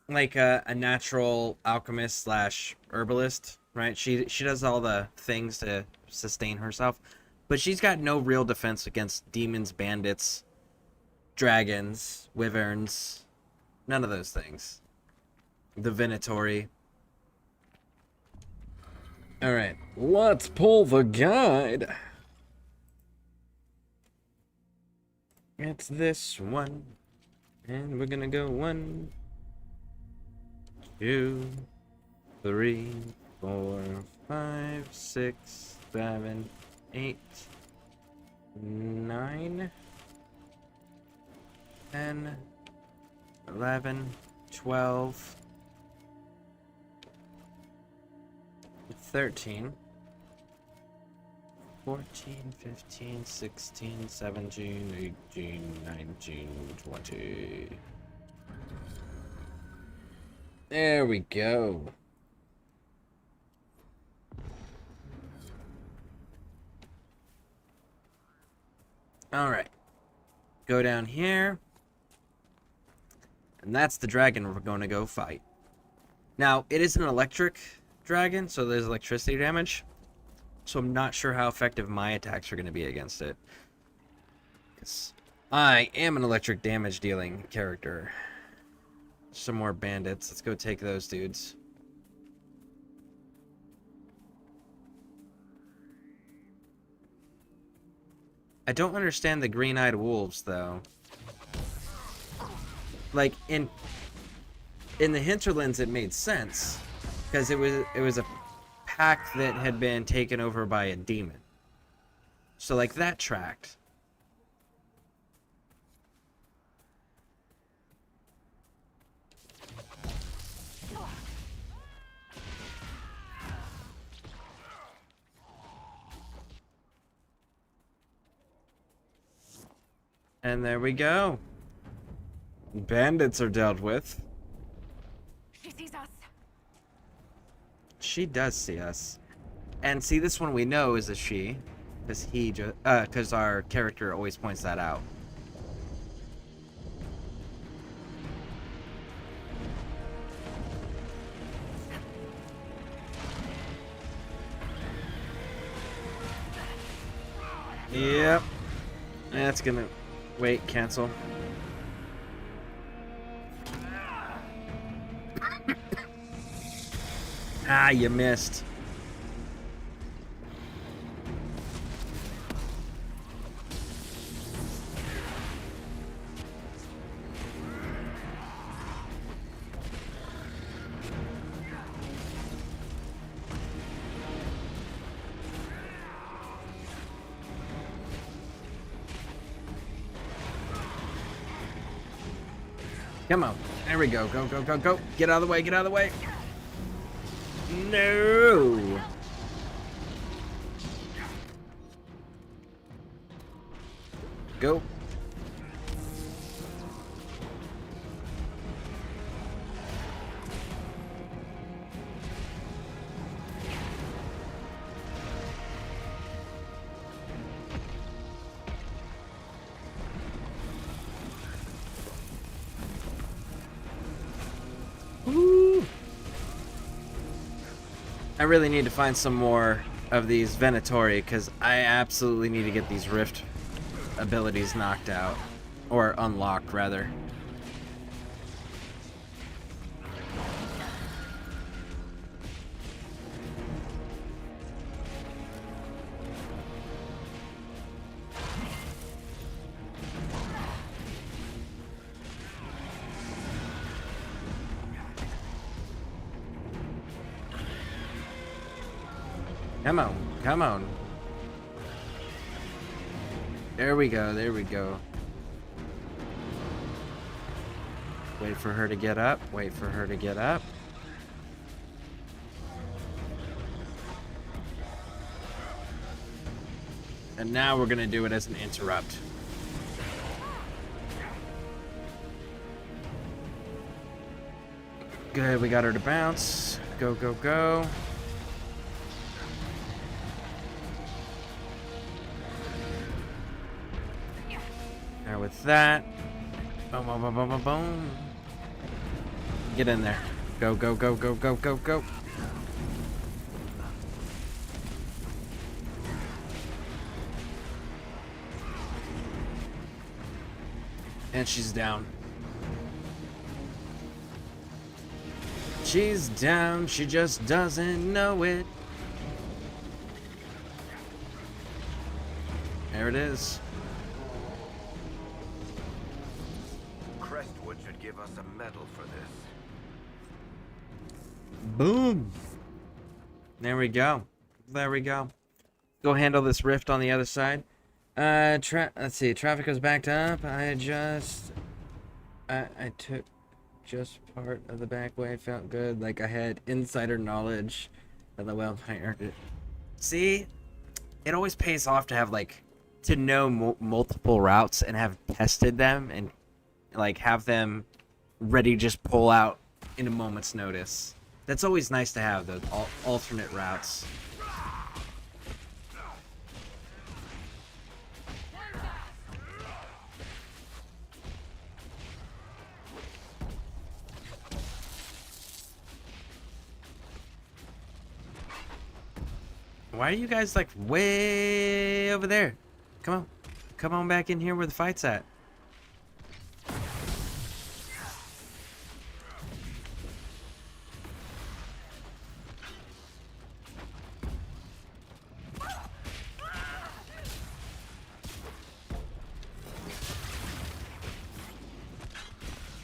like a natural alchemist slash herbalist, right? She does all the things to sustain herself, but she's got no real defense against demons, bandits, dragons, wyverns, none of those things. The Venatori. All right, let's pull the guide. It's this one, and we're gonna go 1, 2, 3, 4, 5, 6, 7, 8, 9, 10, 11, 12, 13, 14, 15, 16, 17, 18, 19, 20. There we go. Alright. Go down here. And that's the dragon we're going to go fight. Now, it is an electric dragon, so there's electricity damage. So I'm not sure how effective my attacks are going to be against it. Because I am an electric damage dealing character. Some more bandits. Let's go take those dudes. I don't understand the green-eyed wolves, though. Like, in the hinterlands, it made sense. Because it was a pack that had been taken over by a demon. So, like, that tracked. And there we go. Bandits are dealt with. She sees us. She does see us. And see, this one we know is a she. Because our character always points that out. Yep. That's gonna... Wait, cancel. Ah, you missed. Come on. There we go. Go, go, go, go. Get out of the way. Get out of the way. No. Go. Woo. I really need to find some more of these Venatori because I absolutely need to get these Rift abilities knocked out. Or unlocked, rather. Come on, come on. There we go, there we go. Wait for her to get up, wait for her to get up. And now we're gonna do it as an interrupt. Good, we got her to bounce. Go, go, go. Now with that, boom, boom, boom, boom, boom, boom. Get in there. Go, go, go, go, go, go, go. And she's down. She's down, she just doesn't know it. There it is. Crestwood should give us a medal for this. Boom. There we go. There we go. Go handle this rift on the other side. Let's see. Traffic was backed up. I took just part of the back way. Felt good. Like I had insider knowledge. LOL. I earned it. See? it always pays off to have like to know multiple routes and have tested them and like have them ready to just pull out in a moment's notice. That's always nice to have, those alternate routes. Why are you guys like way over there? Come on. Come on back in here where the fight's at.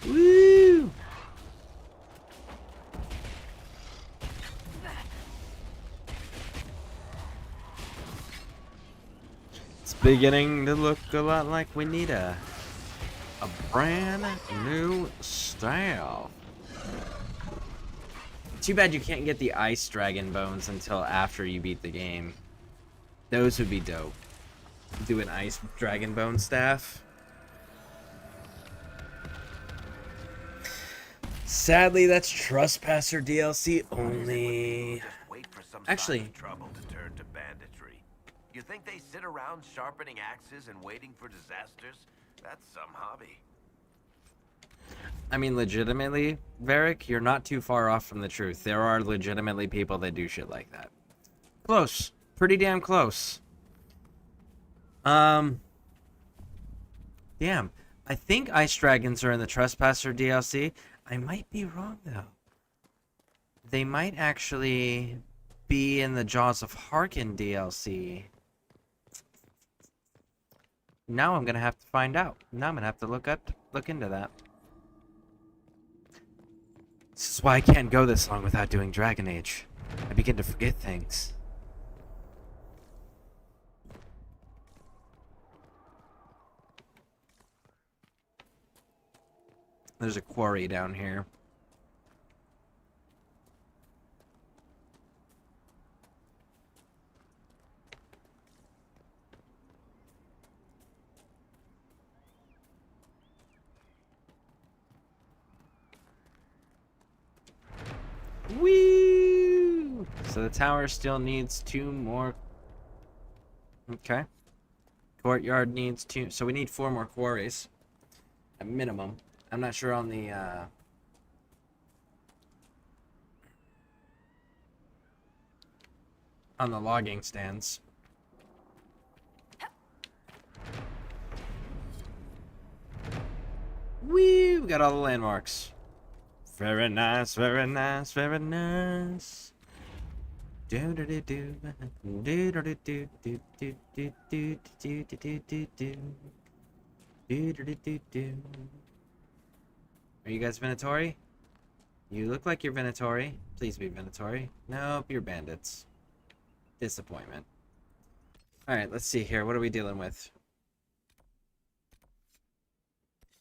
Woo! It's beginning to look a lot like we need a brand new staff. Too bad you can't get the ice dragon bones until after you beat the game. Those would be dope. Do an ice dragon bone staff. Sadly, that's Trespasser DLC only. Actually, trouble to turn to banditry. You think they sit around sharpening axes and waiting for disasters? That's some hobby. I mean, legitimately, Varric, you're not too far off from the truth. There are legitimately people that do shit like that. Close. Pretty damn close. Damn. I think ice dragons are in the Trespasser DLC. I might be wrong, though. They might actually be in the Jaws of Harkin DLC. Now I'm gonna have to find out. Now I'm gonna have to look into that. This is why I can't go this long without doing Dragon Age. I begin to forget things. There's a quarry down here. Woo! So the tower still needs 2 more. Okay. Courtyard needs 2. So we need 4 more quarries. At minimum. I'm not sure on the logging stands. Woo! We got all the landmarks. Very nice, very nice, very nice. Do do do do do do do do do do do do do do do do do. Are you guys Venatori? You look like you're Venatori. Please be Venatori. Nope, you're bandits. Disappointment. Alright, let's see here. What are we dealing with?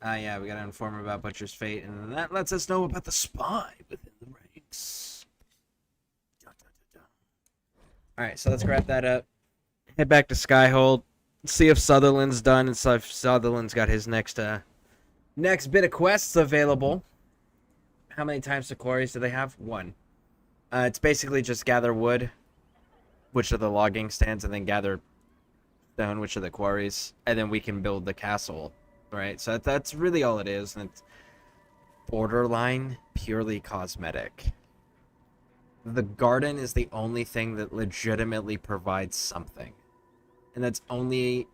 Ah, yeah, we gotta inform him about Butcher's fate, and that lets us know about the spy within the ranks. Alright, so let's grab that up. Head back to Skyhold. See if Sutherland's done, and see if Sutherland's got his next bit of quests available. How many times the quarries do they have? 1. It's basically just gather wood, which are the logging stands, and then gather stone, which are the quarries, and then we can build the castle, right? So that's really all it is, and it's borderline purely cosmetic. The garden is the only thing that legitimately provides something, and that's only...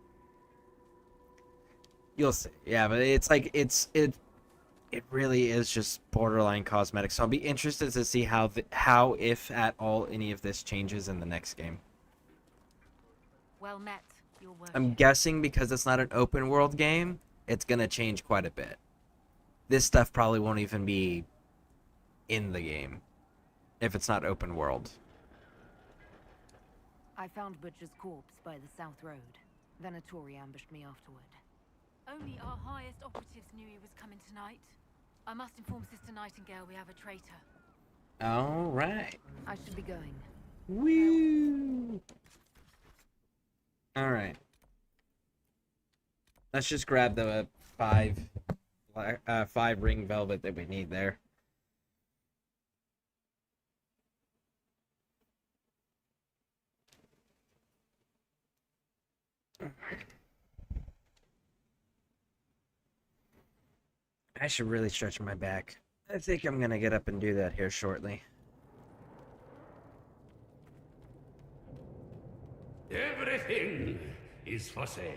You'll see. Yeah, but it's like it really is just borderline cosmetic. So I'll be interested to see how if at all any of this changes in the next game. Well met, your worship. I'm guessing because it's not an open world game, it's gonna change quite a bit. This stuff probably won't even be in the game if it's not open world. I found Butcher's corpse by the South Road. Venatori ambushed me afterward. Only our highest operatives knew he was coming tonight. I must inform Sister Nightingale we have a traitor. All right. I should be going. Woo! Alright. Let's just grab the 5 ring velvet that we need there. I should really stretch my back. I think I'm gonna get up and do that here shortly. Everything is for sale.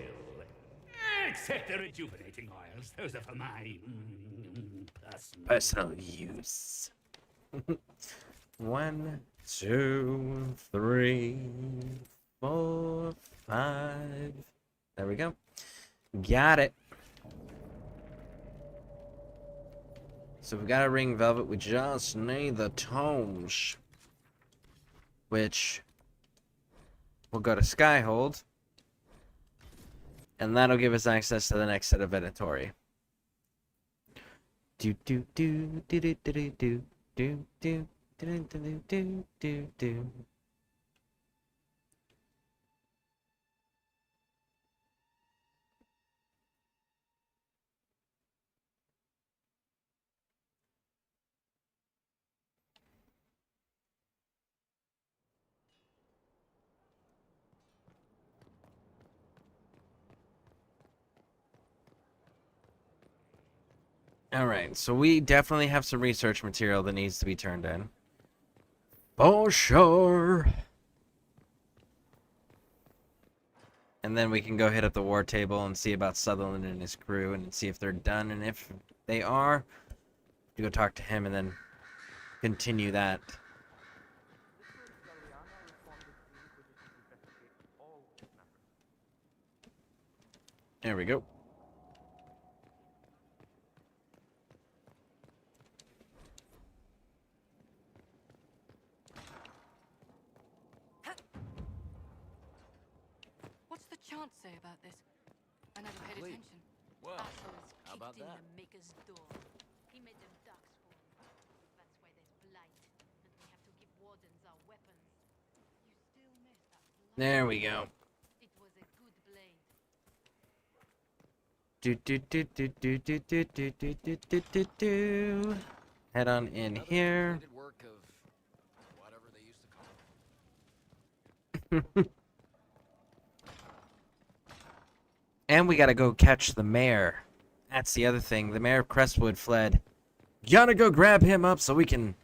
Except the rejuvenating oils. Those are for my personal use. 1, 2, 3, 4, 5. There we go. Got it. So we got a ring velvet. We just need the tomes, which we'll go to Skyhold, and that'll give us access to the next set of inventory. Do do do do do do do do do do do do do do. Alright, so we definitely have some research material that needs to be turned in. For sure. And then we can go hit up the war table and see about Sutherland and his crew and see if they're done. And if they are, to go talk to him and then continue that. There we go. What's the chant say about this? I never paid Wait. attention. Well, Assholes how about kicked in that? the maker's door. He made them dark spawn. That's why there's blight. And we have to give wardens our weapons. You still miss that blight. There we go. It was a good blade. Do do do do do do do do do do do do do. Head on in here. Work of whatever they used to call it. And we gotta go catch the mayor. That's the other thing. The mayor of Crestwood fled. Gotta go grab him up so we can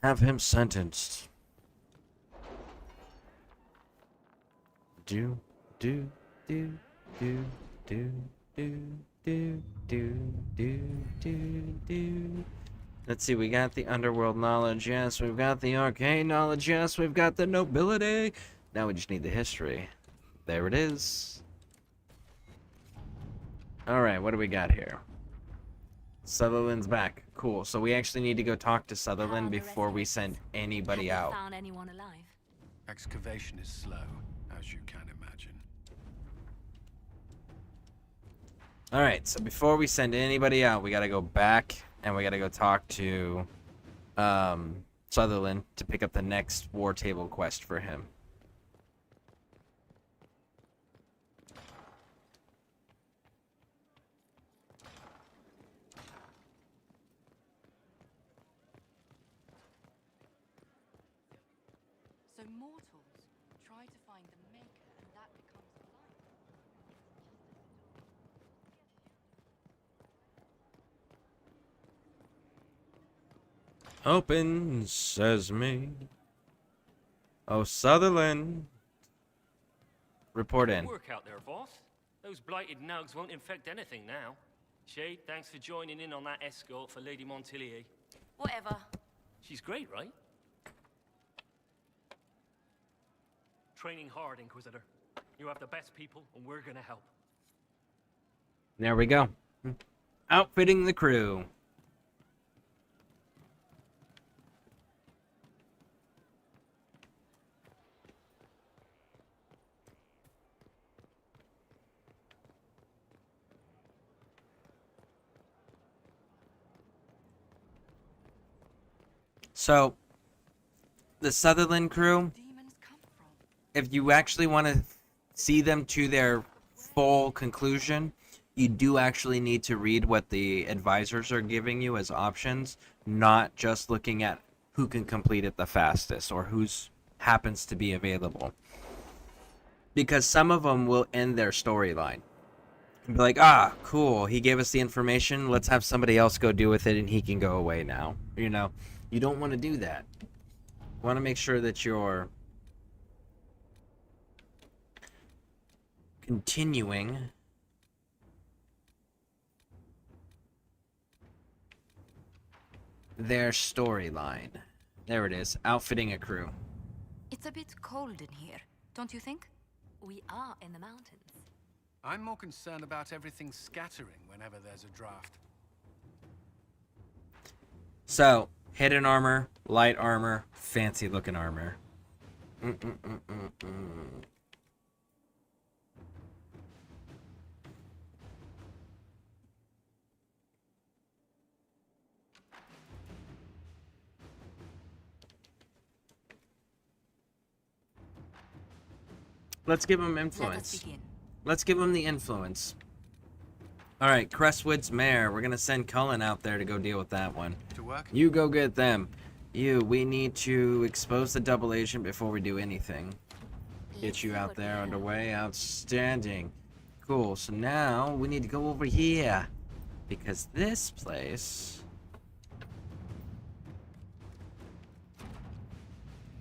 have him sentenced. Do do do do do do do do do do do. Let's see, we got the underworld knowledge, yes. We've got the arcane knowledge, yes. We've got the nobility. Now we just need the history. There it is. Alright, what do we got here? Sutherland's back. Cool. So we actually need to go talk to Sutherland before we send anybody out. Found anyone alive? Excavation is slow, as you can imagine. Alright, so before we send anybody out, we gotta go back and we gotta go talk to Sutherland to pick up the next war table quest for him. So mortals try to find the maker, and that becomes blight. Open sesame. Oh, Sutherland. Report in. Work out there, boss. Those blighted nugs won't infect anything now. Shade, thanks for joining in on that escort for Lady Montilier. Whatever. She's great, right? Training hard, Inquisitor. You have the best people, and we're gonna help. There we go. Outfitting the crew. So, the Sutherland crew, if you actually want to see them to their full conclusion, you do actually need to read what the advisors are giving you as options, not just looking at who can complete it the fastest or who's happens to be available. Because some of them will end their storyline. Be like, ah, cool, he gave us the information, let's have somebody else go do with it and he can go away now. You know, you don't want to do that. You want to make sure that you're continuing their storyline. There it is, outfitting a crew. It's a bit cold in here, don't you think? We are in the mountains. I'm more concerned about everything scattering whenever there's a draft. So, hidden armor, light armor, fancy looking armor. Let's give him influence. Let's give him the influence. Alright, Crestwood's Mare. We're gonna send Cullen out there to go deal with that one. To work? You go get them. We need to expose the double agent before we do anything. Get you out there underway. Outstanding. Cool, so now we need to go over here. Because this place...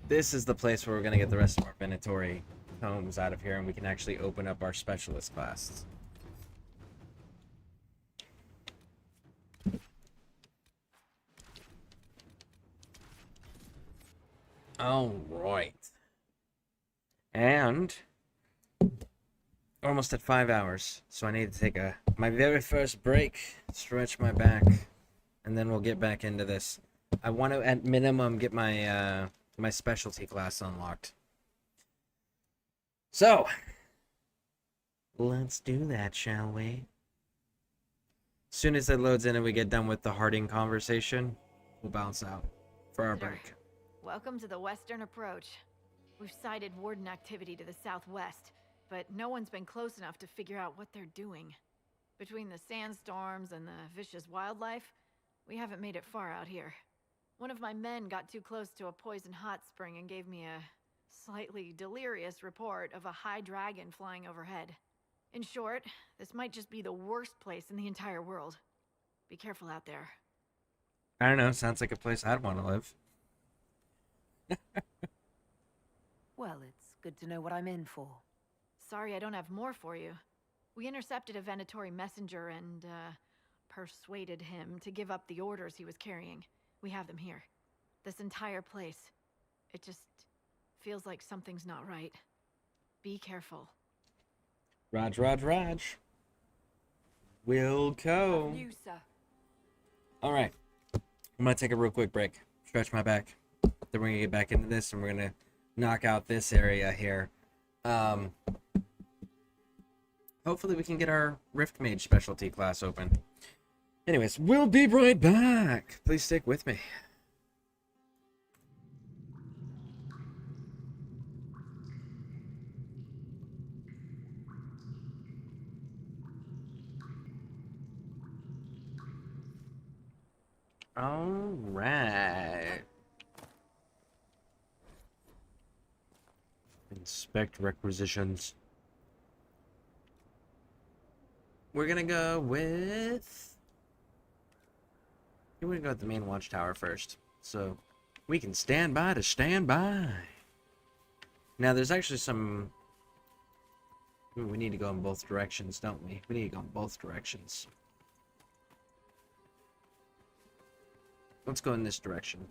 This is the place where we're gonna get the rest of our Venatori homes out of here and we can actually open up our specialist class. All right. And almost at 5 hours, so I need to take my very first break, stretch my back, and then we'll get back into this. I want to at minimum get my my specialty class unlocked. So, let's do that, shall we? As soon as it loads in and we get done with the Harding conversation, we'll bounce out for our break. Welcome to the Western Approach. We've sighted Warden activity to the southwest, but no one's been close enough to figure out what they're doing. Between the sandstorms and the vicious wildlife, we haven't made it far out here. One of my men got too close to a poison hot spring and gave me a slightly delirious report of a high dragon flying overhead. In short, this might just be the worst place in the entire world. Be careful out there. I don't know, sounds like a place I'd want to live. Well, it's good to know what I'm in for. Sorry I don't have more for you. We intercepted a Venatori messenger and, persuaded him to give up the orders he was carrying. We have them here. This entire place. It just feels like something's not right. Be careful. Raj. Wilco. You, sir. Alright. I'm gonna take a real quick break. Stretch my back. Then we're gonna get back into this and we're gonna knock out this area here. Hopefully we can get our Rift Mage specialty class open. Anyways, we'll be right back. Please stick with me. All right. Inspect requisitions. We're gonna go with... We're gonna go with the main watchtower first. So, we can stand by to stand by. Now, there's actually some... Ooh, we need to go in both directions, don't we? We need to go in both directions. Let's go in this direction.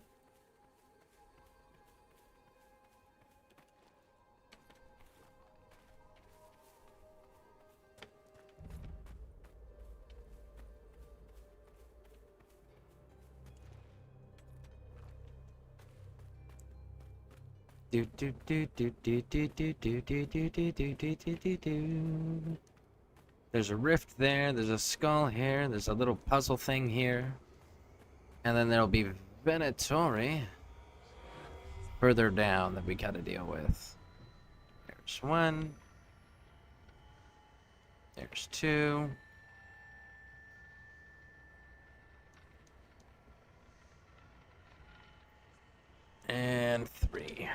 There's a rift there, there's a skull here, there's a little puzzle thing here. And then there'll be Venatori further down that we gotta deal with. There's one. There's 2. And 3.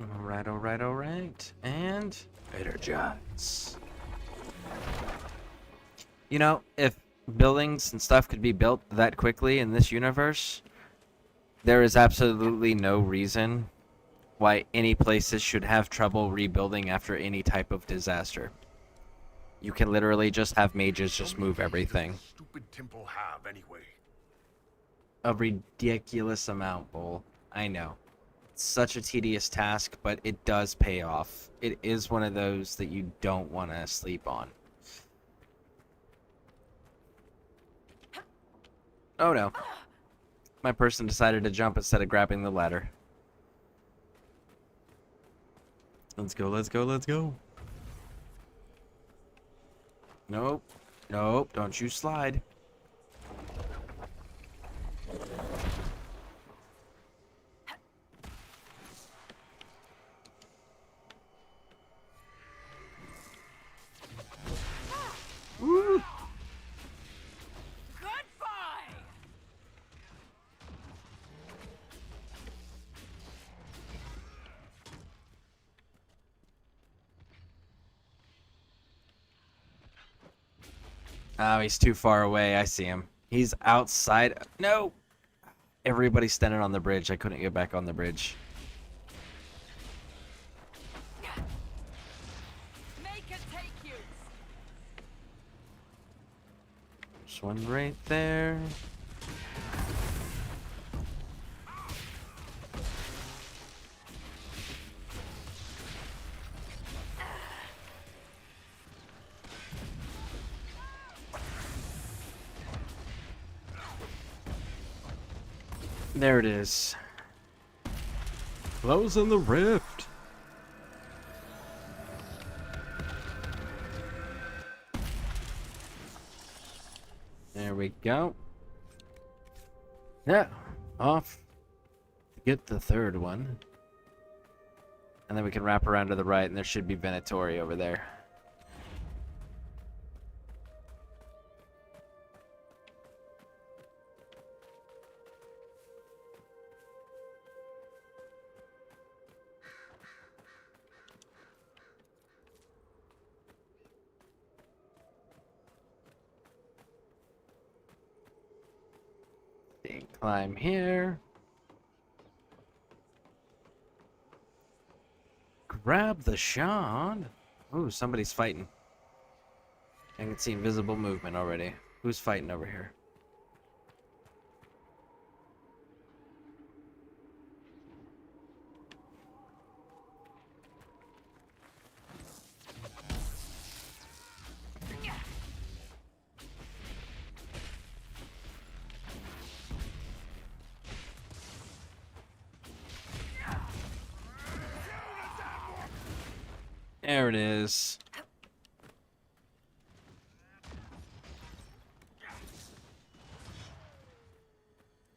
Alright, alright, alright. And energize. You know, if buildings and stuff could be built that quickly in this universe, there is absolutely no reason why any places should have trouble rebuilding after any type of disaster. You can literally just have mages just move everything. Stupid temple have anyway. A ridiculous amount, Bull. I know. It's such a tedious task, but it does pay off. It is one of those that you don't want to sleep on. Oh no. My person decided to jump instead of grabbing the ladder. Let's go, let's go, let's go. Nope. Nope, don't you slide. Woo! Oh, he's too far away. I see him. He's outside. No! Everybody's standing on the bridge. I couldn't get back on the bridge. There's one right there. There it is. Closing the rift. There we go. Yeah, off to get the third one. And then we can wrap around to the right, and there should be Venatori over there. Climb here. Grab the shard. Ooh, somebody's fighting. I can see invisible movement already. Who's fighting over here? There it is.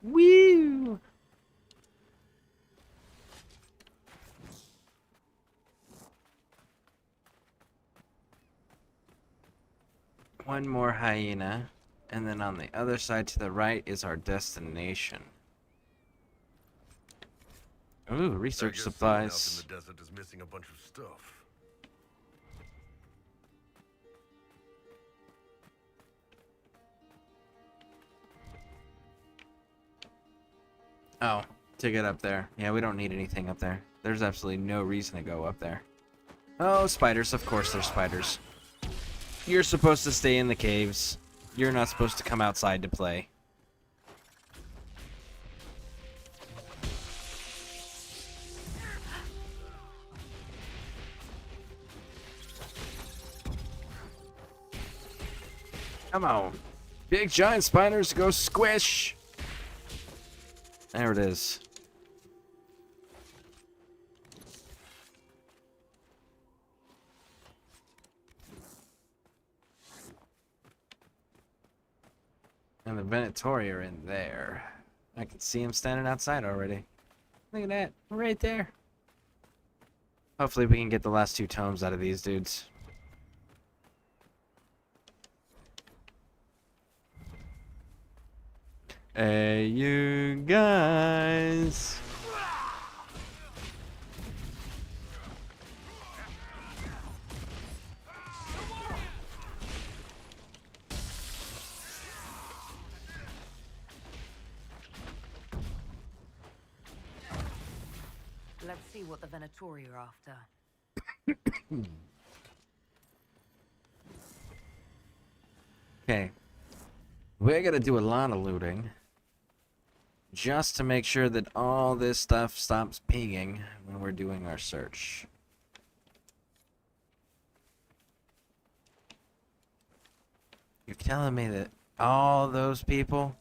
Woo! One more hyena, and then on the other side to the right is our destination. Ooh, research supplies. Out in the desert is missing a bunch of stuff. Oh, to get up there. Yeah, we don't need anything up there. There's absolutely no reason to go up there. Oh, spiders. Of course there's spiders. You're supposed to stay in the caves. You're not supposed to come outside to play. Come on. Big giant spiders go squish. There it is. And the Venatori are in there. I can see him standing outside already. Look at that. Right there. Hopefully we can get the last 2 tomes out of these dudes. Hey, you guys. Let's see what the Venatori are after. Okay. We're gonna do a lot of looting. Just to make sure that all this stuff stops pinging when we're doing our search. You're telling me that all those people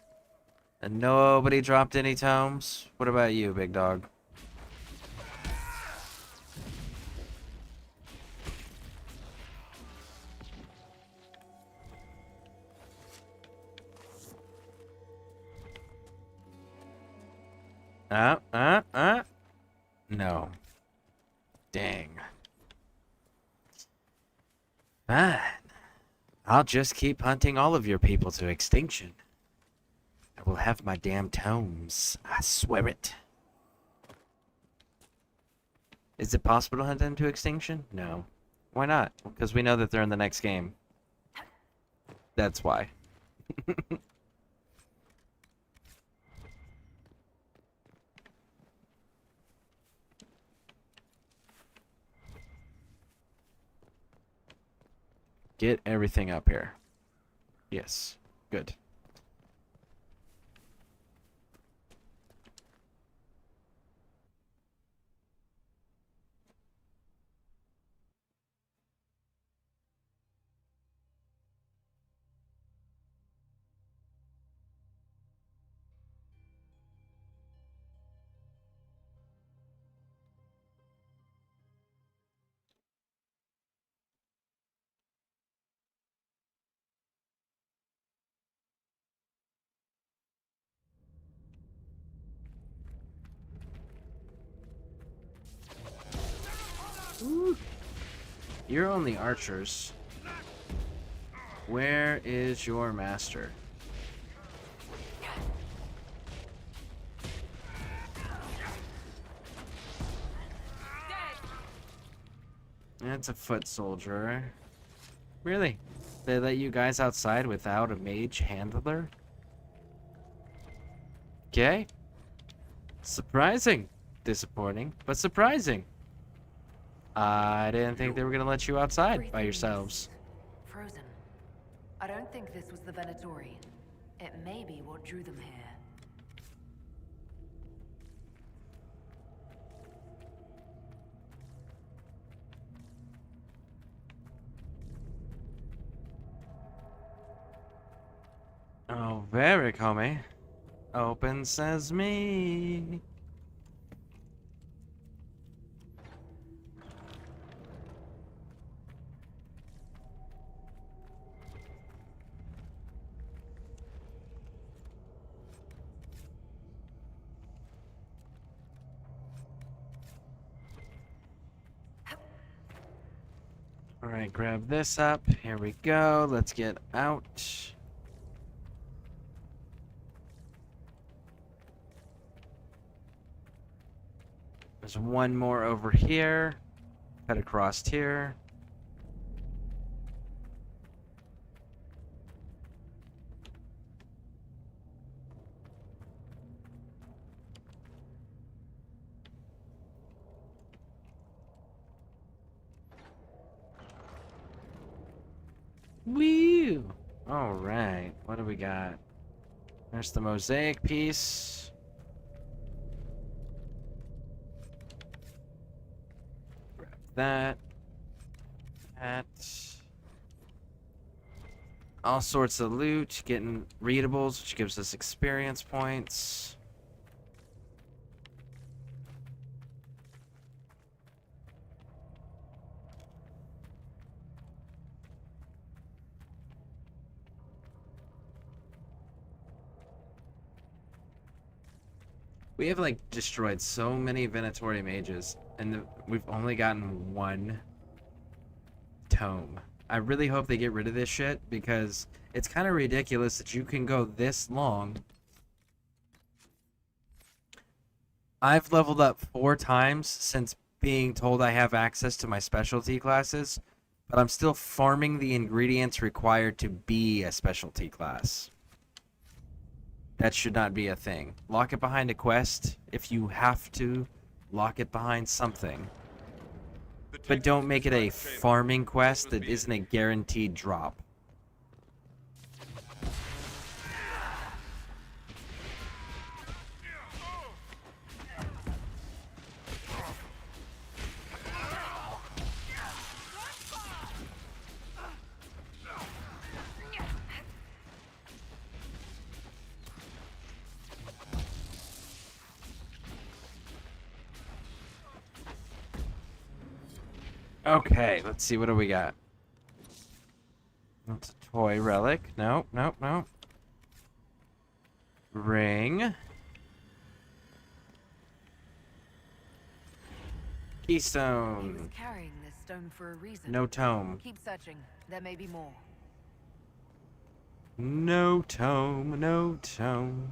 and nobody dropped any tomes? What about you, big dog? No. Dang. Fine. I'll just keep hunting all of your people to extinction. I will have my damn tomes. I swear it. Is it possible to hunt them to extinction? No. Why not? Because we know that they're in the next game. That's why. Get everything up here. Yes. Good. Ooh. You're only archers. Where is your master? That's a foot soldier. Really? They let you guys outside without a mage handler? Okay. Surprising. Disappointing, but surprising. I didn't think they were gonna let you outside by yourselves. Frozen. I don't think this was the Venatori. It may be what drew them here. Oh, very homie. Open sesame. Alright, grab this up. Here we go. Let's get out. There's one more over here. Cut across here. Woo! Alright, what do we got? There's the mosaic piece. Grab that. That. All sorts of loot, getting readables, which gives us experience points. We have like destroyed so many Venatori mages, and we've only gotten one tome. I really hope they get rid of this shit, because it's kind of ridiculous that you can go this long. I've leveled up 4 times since being told I have access to my specialty classes, but I'm still farming the ingredients required to be a specialty class. That should not be a thing. Lock it behind a quest. If you have to, lock it behind something. But don't make it a farming quest that isn't a guaranteed drop. Okay, let's see, what do we got? That's a toy relic. Nope, nope, nope. Ring. Keystone. He was carrying this stone for a reason. No tome. Keep searching. There may be more. No tome, no tome.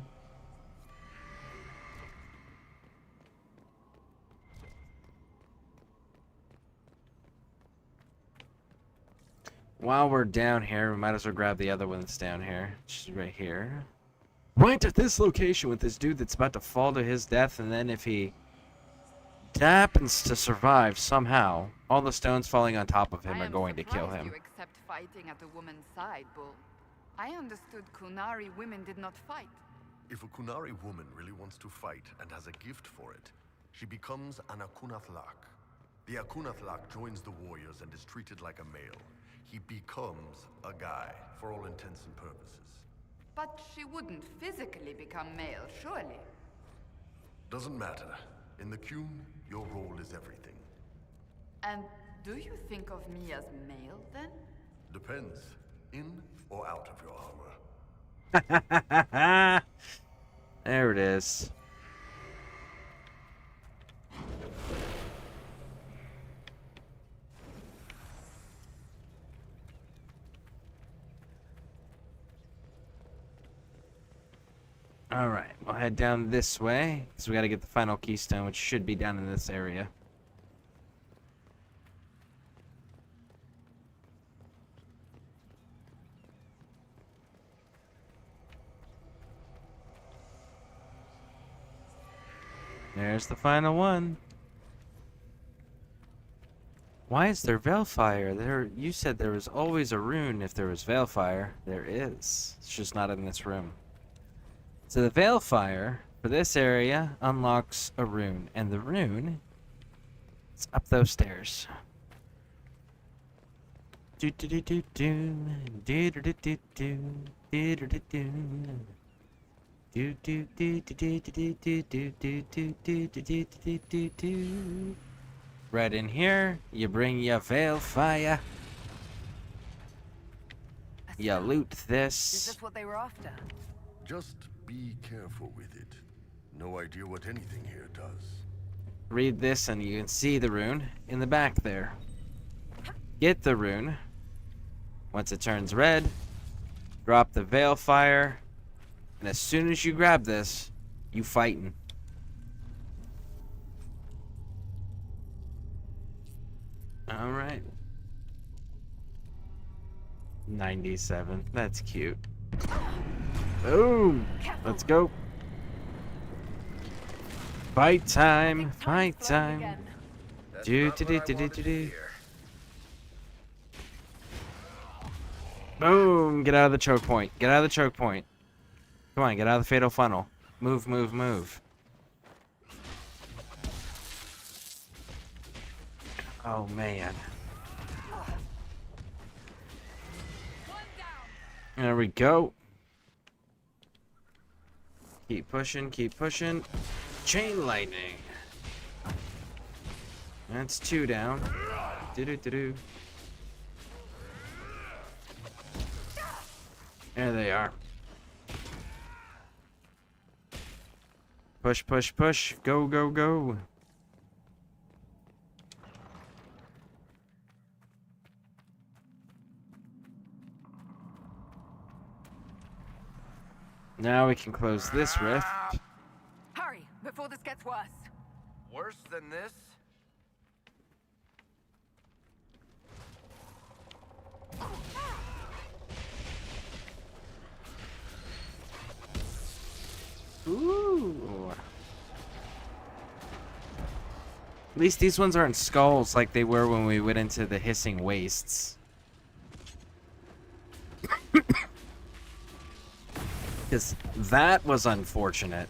While we're down here, we might as well grab the other one that's down here, which is right here. Right at this location with this dude that's about to fall to his death, and then if he happens to survive somehow, all the stones falling on top of him are going to kill him. You accept fighting at a woman's side, Bull. I understood Kunari women did not fight. If a Kunari woman really wants to fight and has a gift for it, she becomes an Akunath-Lak. The Akunath-Lak joins the warriors and is treated like a male. He becomes a guy, for all intents and purposes. But she wouldn't physically become male, surely. Doesn't matter. In the Qun, your role is everything. And do you think of me as male, then? Depends. In or out of your armor. There it is. Alright, we'll head down this way, because we gotta get the final keystone, which should be down in this area. There's the final one. Why is there Veilfire? You said there was always a rune if there was Veilfire. There is. It's just not in this room. So the Veilfire for this area unlocks a rune, and the rune is up those stairs. Do do do do do do do do do do do do do do. Do do do do do do do do do do do do do do do. Right in here, you bring your Veilfire. You loot this. Is this what they were after? Just be careful with it. No idea what anything here does. Read this and you can see the rune in the back there. Get the rune. Once it turns red, drop the Veilfire, and as soon as you grab this, you fightin'. Alright. 97. That's cute. Boom! Let's go. Fight time! Fight time! Do do do do do do do. Boom! Get out of the choke point. Get out of the choke point. Come on, get out of the fatal funnel. Move, move, move. Oh man. There we go. Keep pushing, keep pushing. Chain lightning. That's 2 down. Do-do-do-do. There they are. Push, push, push. Go, go, go. Now we can close this rift. Hurry, before this gets worse. Worse than this? Ooh. At least these ones aren't skulls like they were when we went into the hissing wastes. Because that was unfortunate.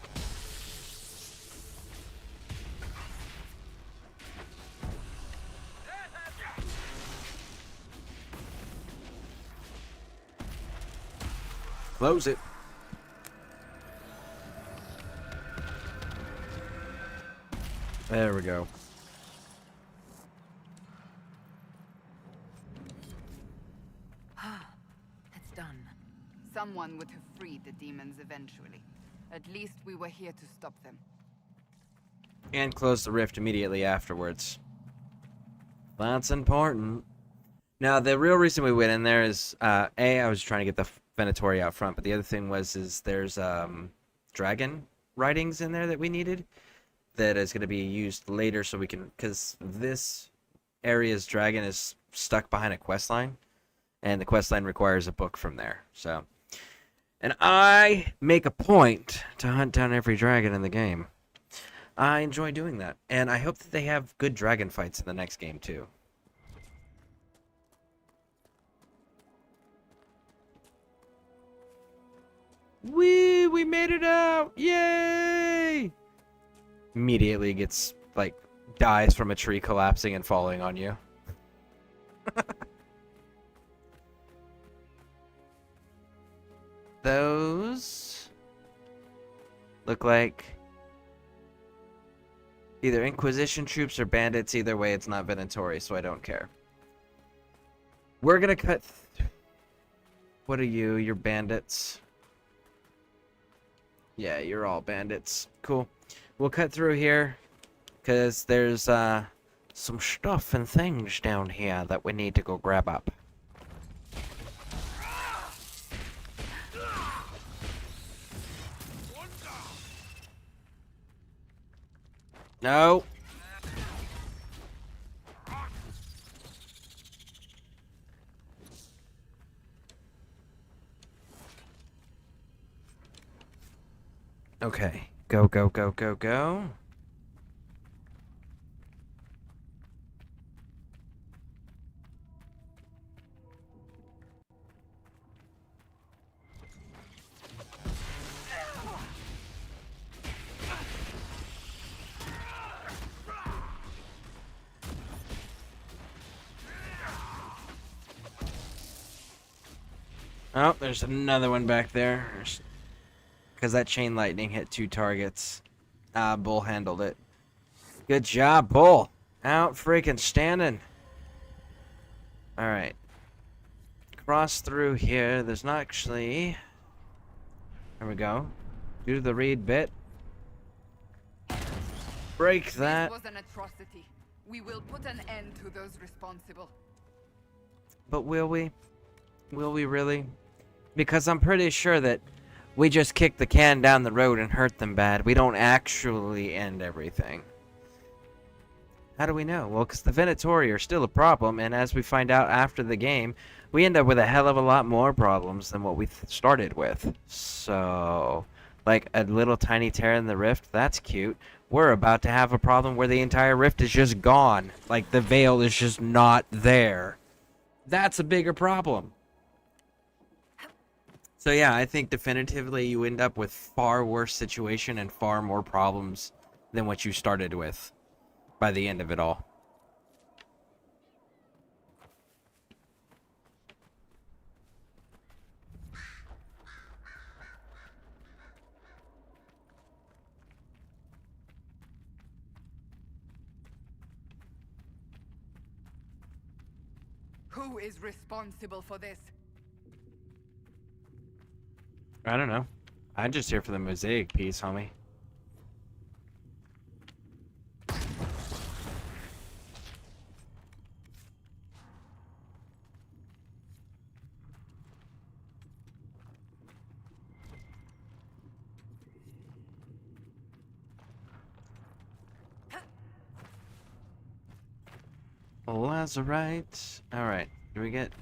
Close it. There we go. It's done. Someone would have freed the demons eventually. At least we were here to stop them. And close the rift immediately afterwards. That's important. Now, the real reason we went in there is, A, I was trying to get the Venatori out front, but the other thing was, there's, dragon writings in there that we needed that is going to be used later so we can, because this area's dragon is stuck behind a quest line, and the quest line requires a book from there, so. And I make a point to hunt down every dragon in the game. I enjoy doing that, and I hope that they have good dragon fights in the next game, too. We made it out! Yay! Immediately gets, like, dies from a tree collapsing and falling on you. Those look like either Inquisition troops or bandits. Either way, it's not Venatori, so I don't care. We're gonna cut... What are you? You're bandits. Yeah, you're all bandits. Cool. We'll cut through here, because there's some stuff and things down here that we need to go grab up. No. Okay. Go, go, go, go, go. Oh, there's another one back there. Because that chain lightning hit 2 targets. Bull handled it. Good job, Bull. Out freaking standing. Alright. Cross through here. There's not actually... There we go. Do the read bit. Break that. This was an atrocity. We will put an end to those responsible. But will we? Will we really? Because I'm pretty sure that we just kick the can down the road and hurt them bad. We don't actually end everything. How do we know? Well, because the Venatori are still a problem, and as we find out after the game, we end up with a hell of a lot more problems than what we started with. So, like a little tiny tear in the rift, that's cute. We're about to have a problem where the entire rift is just gone. Like the veil is just not there. That's a bigger problem. So yeah, I think definitively you end up with far worse situation and far more problems than what you started with by the end of it all. Who is responsible for this? I don't know. I'm just here for the mosaic piece, homie. Lazarite. Alright, do we get...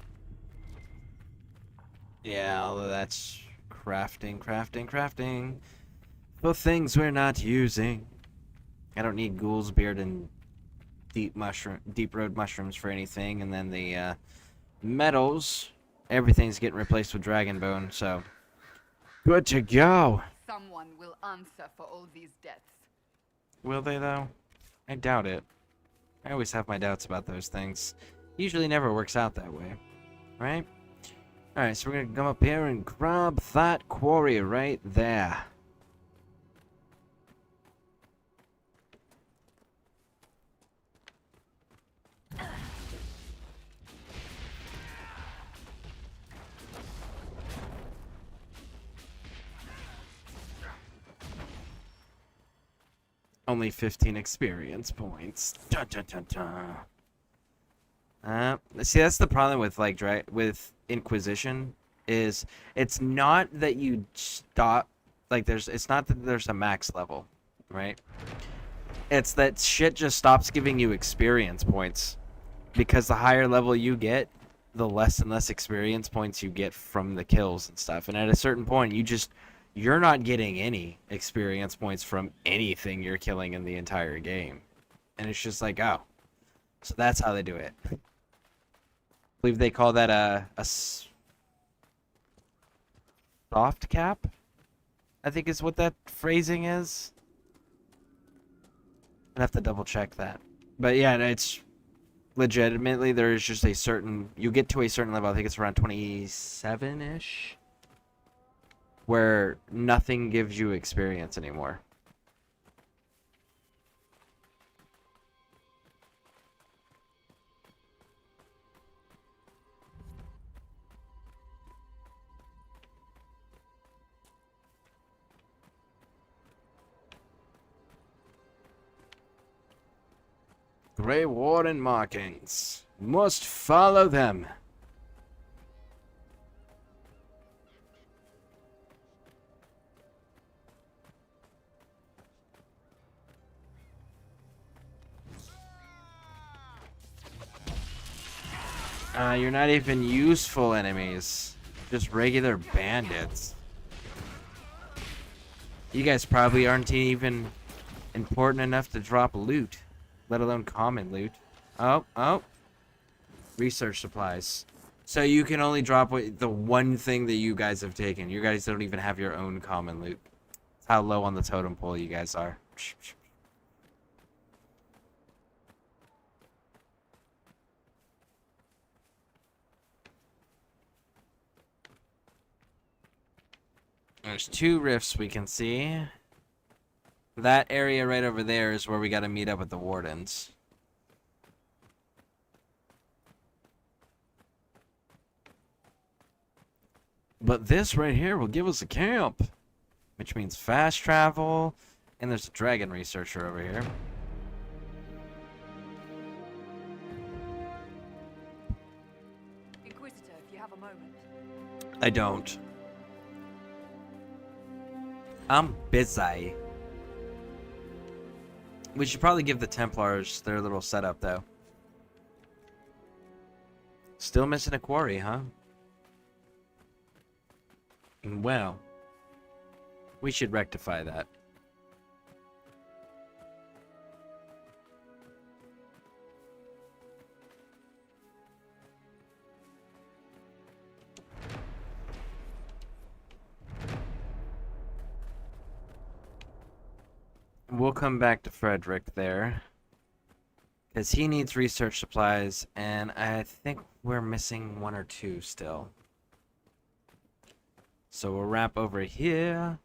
Yeah, although that's crafting. For things we're not using. I don't need ghoul's beard and deep road mushrooms for anything, and then the metals, everything's getting replaced with dragon bone, so good to go. Someone will answer for all these deaths. Will they though? I doubt it. I always have my doubts about those things. Usually never works out that way, right? Alright, so we're gonna come up here and grab that quarry right there. Only 15 experience points. Dun, dun, dun, dun. See, that's the problem with with Inquisition, is it's not that you stop, it's not that there's a max level, right? It's that shit just stops giving you experience points, because the higher level you get, the less and less experience points you get from the kills and stuff. And at a certain point, you're not getting any experience points from anything you're killing in the entire game. And it's just like, oh. So that's how they do it. I believe they call that a soft cap, I think is what that phrasing is. I'd have to double check that. But yeah, it's legitimately, there's just a certain, you get to a certain level, I think it's around 27-ish, where nothing gives you experience anymore. Grey Warden markings. Must follow them. You're not even useful enemies. Just regular bandits. You guys probably aren't even important enough to drop loot, let alone common loot. Oh. Research supplies. So you can only drop the one thing that you guys have taken. You guys don't even have your own common loot. That's how low on the totem pole you guys are. There's 2 rifts we can see. That area right over there is where we gotta meet up with the wardens. But this right here will give us a camp, which means fast travel, and there's a dragon researcher over here. Inquisitor, if you have a moment. I don't. I'm busy. We should probably give the Templars their little setup, though. Still missing a quarry, huh? Well, we should rectify that. We'll come back to Frederick there, because he needs research supplies, and I think we're missing 1 or 2 still. So we'll wrap over here.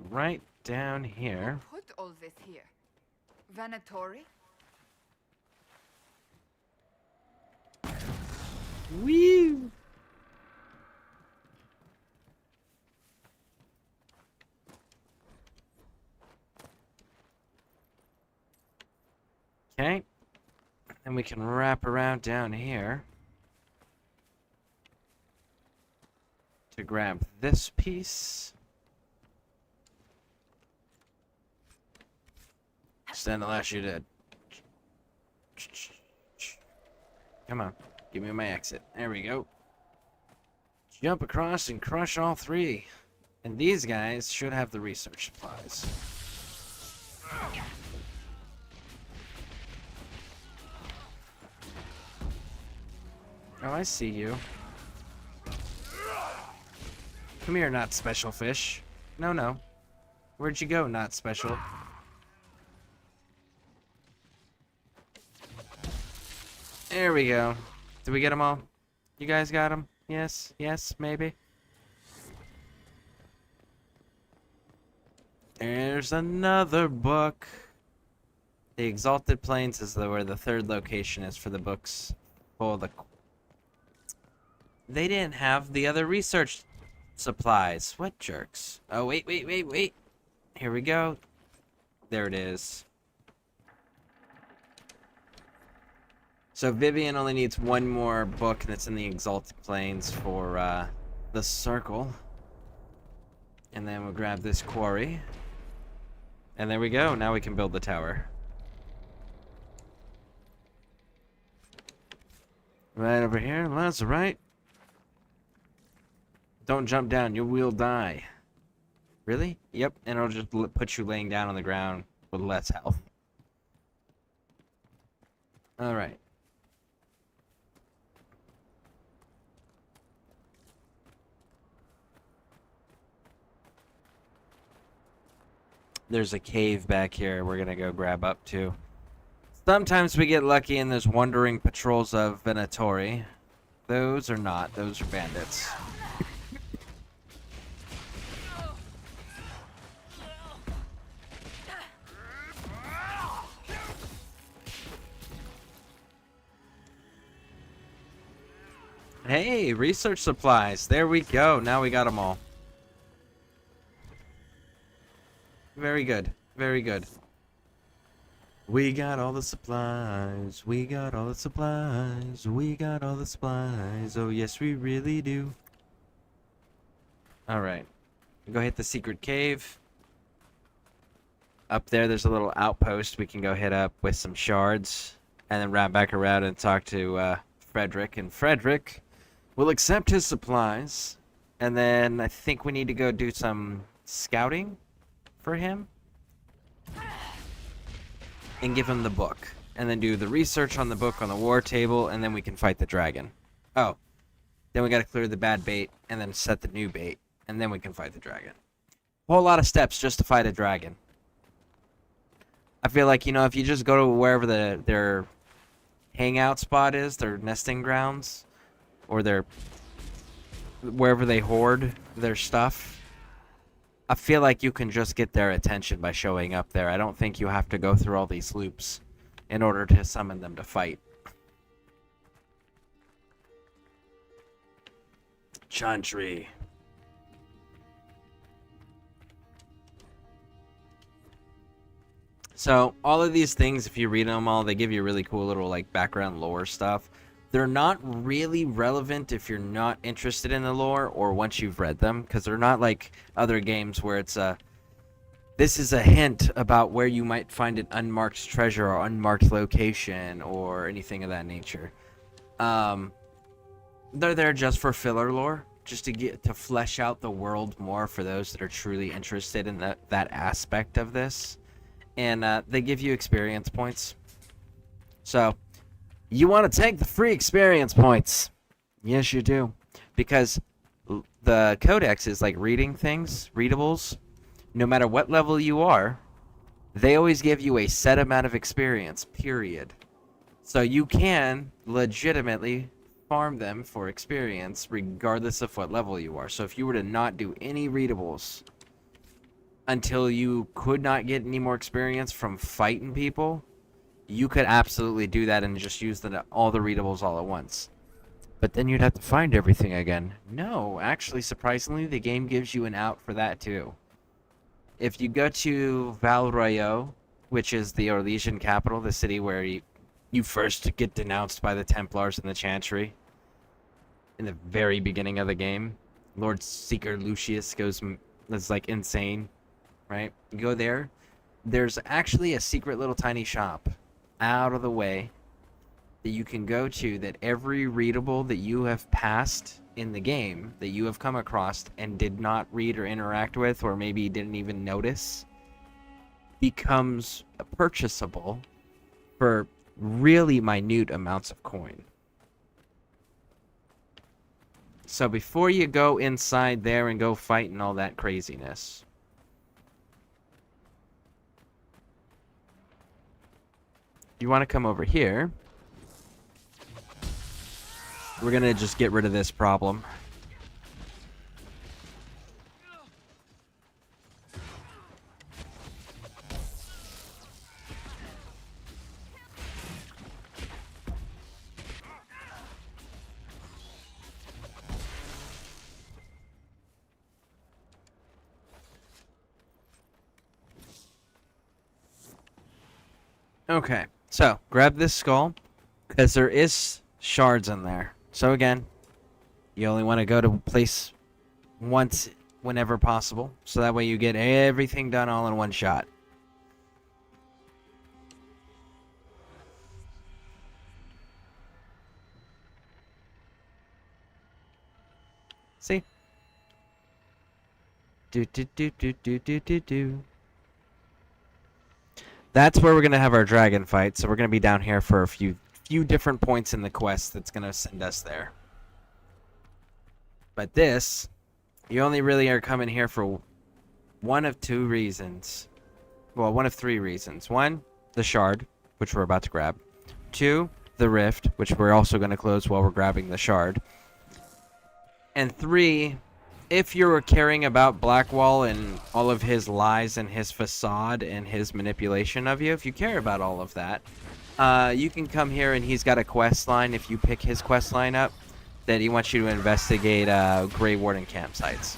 Right down here. Put all this here. Venatori? Woo! Okay. And we can wrap around down here to grab this piece. Stand unless you did. Come on. Give me my exit. There we go. Jump across and crush all three. And these guys should have the research supplies. Oh, I see you. Come here, not special fish. No, no. Where'd you go, not special? There we go. Did we get them all? You guys got them? Yes? Yes? Maybe? There's another book. The Exalted Plains is where the third location is for the books. Oh, they didn't have the other research supplies. What jerks? Oh, wait. Here we go. There it is. So Vivian only needs one more book, and it's in the Exalted Plains for the circle. And then we'll grab this quarry. And there we go. Now we can build the tower. Right over here. That's right. Don't jump down. You will die. Really? Yep. And it'll just put you laying down on the ground with less health. Alright. There's a cave back here we're gonna go grab up to. Sometimes we get lucky and there's wandering patrols of Venatori. Those are not. Those are bandits. Hey, research supplies. There we go. Now we got them all. Very good. Very good. We got all the supplies. We got all the supplies. We got all the supplies. Oh, yes, we really do. Alright. Go hit the secret cave. Up there, there's a little outpost we can go hit up with some shards. And then wrap back around and talk to Frederick. And Frederick will accept his supplies. And then I think we need to go do some scouting for him. And give him the book. And then do the research on the book on the war table. And then we can fight the dragon. Oh. Then we gotta clear the bad bait. And then set the new bait. And then we can fight the dragon. A whole lot of steps just to fight a dragon. I feel like, you know, if you just go to wherever their hangout spot is, their nesting grounds, or wherever they hoard their stuff, I feel like you can just get their attention by showing up there. I don't think you have to go through all these loops in order to summon them to fight. Chantry. So, all of these things, if you read them all, they give you really cool little, like, background lore stuff. They're not really relevant if you're not interested in the lore or once you've read them, because they're not like other games where it's this is a hint about where you might find an unmarked treasure or unmarked location or anything of that nature. They're there just for filler lore, just to get to flesh out the world more for those that are truly interested in that aspect of this. And they give you experience points. So, you want to take the free experience points. Yes, you do. Because the codex is like reading things, readables. No matter what level you are, they always give you a set amount of experience, period. So you can legitimately farm them for experience regardless of what level you are. So if you were to not do any readables until you could not get any more experience from fighting people, you could absolutely do that and just use all the readables all at once. But then you'd have to find everything again. No, actually, surprisingly, the game gives you an out for that too. If you go to Val Royeaux, which is the Orlesian capital, the city where you first get denounced by the Templars and the Chantry in the very beginning of the game, Lord Seeker Lucius that's like insane, right? You go there. There's actually a secret little tiny shop out of the way that you can go to, that every readable that you have passed in the game, that you have come across and did not read or interact with, or maybe didn't even notice, becomes purchasable for really minute amounts of coin. So before you go inside there and go fight and all that craziness, you want to come over here. We're gonna just get rid of this problem. Okay, so grab this skull, because there is shards in there. So again, you only want to go to a place once whenever possible, so that way you get everything done all in one shot. See? Do do do do do do do do. That's where we're gonna have our dragon fight. So we're gonna be down here for a few different points in the quest that's gonna send us there. But this, you only really are coming here for one of two reasons. Well, one of three reasons. One, the shard, which we're about to grab. Two, the rift, which we're also gonna close while we're grabbing the shard. And three, if you're caring about Blackwall and all of his lies and his facade and his manipulation of you, if you care about all of that, you can come here and he's got a quest line, if you pick his quest line up, that he wants you to investigate Grey Warden campsites.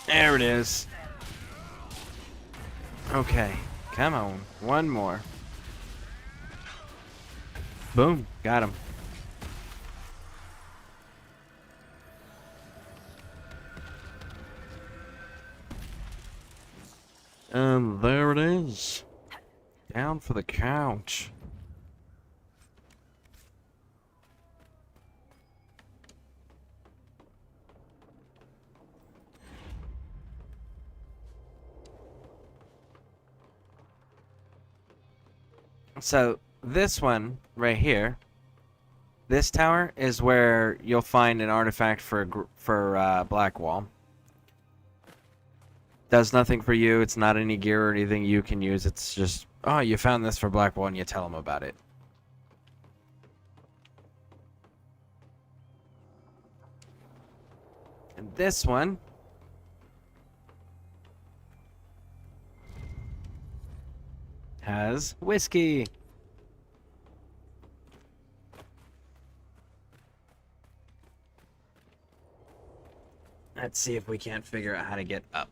There it is. Okay, come on. One more. Boom, got him. And there it is. Down for the couch. So this one right here, this tower is where you'll find an artifact for Blackwall. Does nothing for you. It's not any gear or anything you can use. It's just, oh, you found this for Blackwall, and you tell him about it. And this one has whiskey. Let's see if we can't figure out how to get up.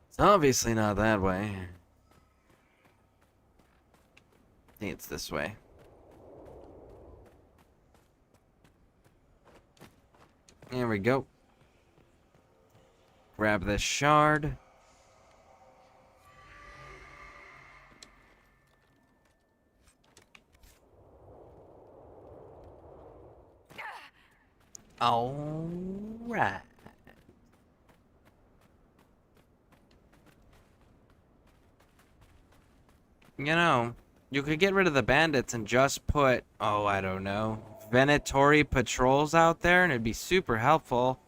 It's obviously not that way. I think it's this way. There we go. Grab this shard. All right. You know, you could get rid of the bandits and just put, oh, I don't know, Venatori patrols out there, and it'd be super helpful.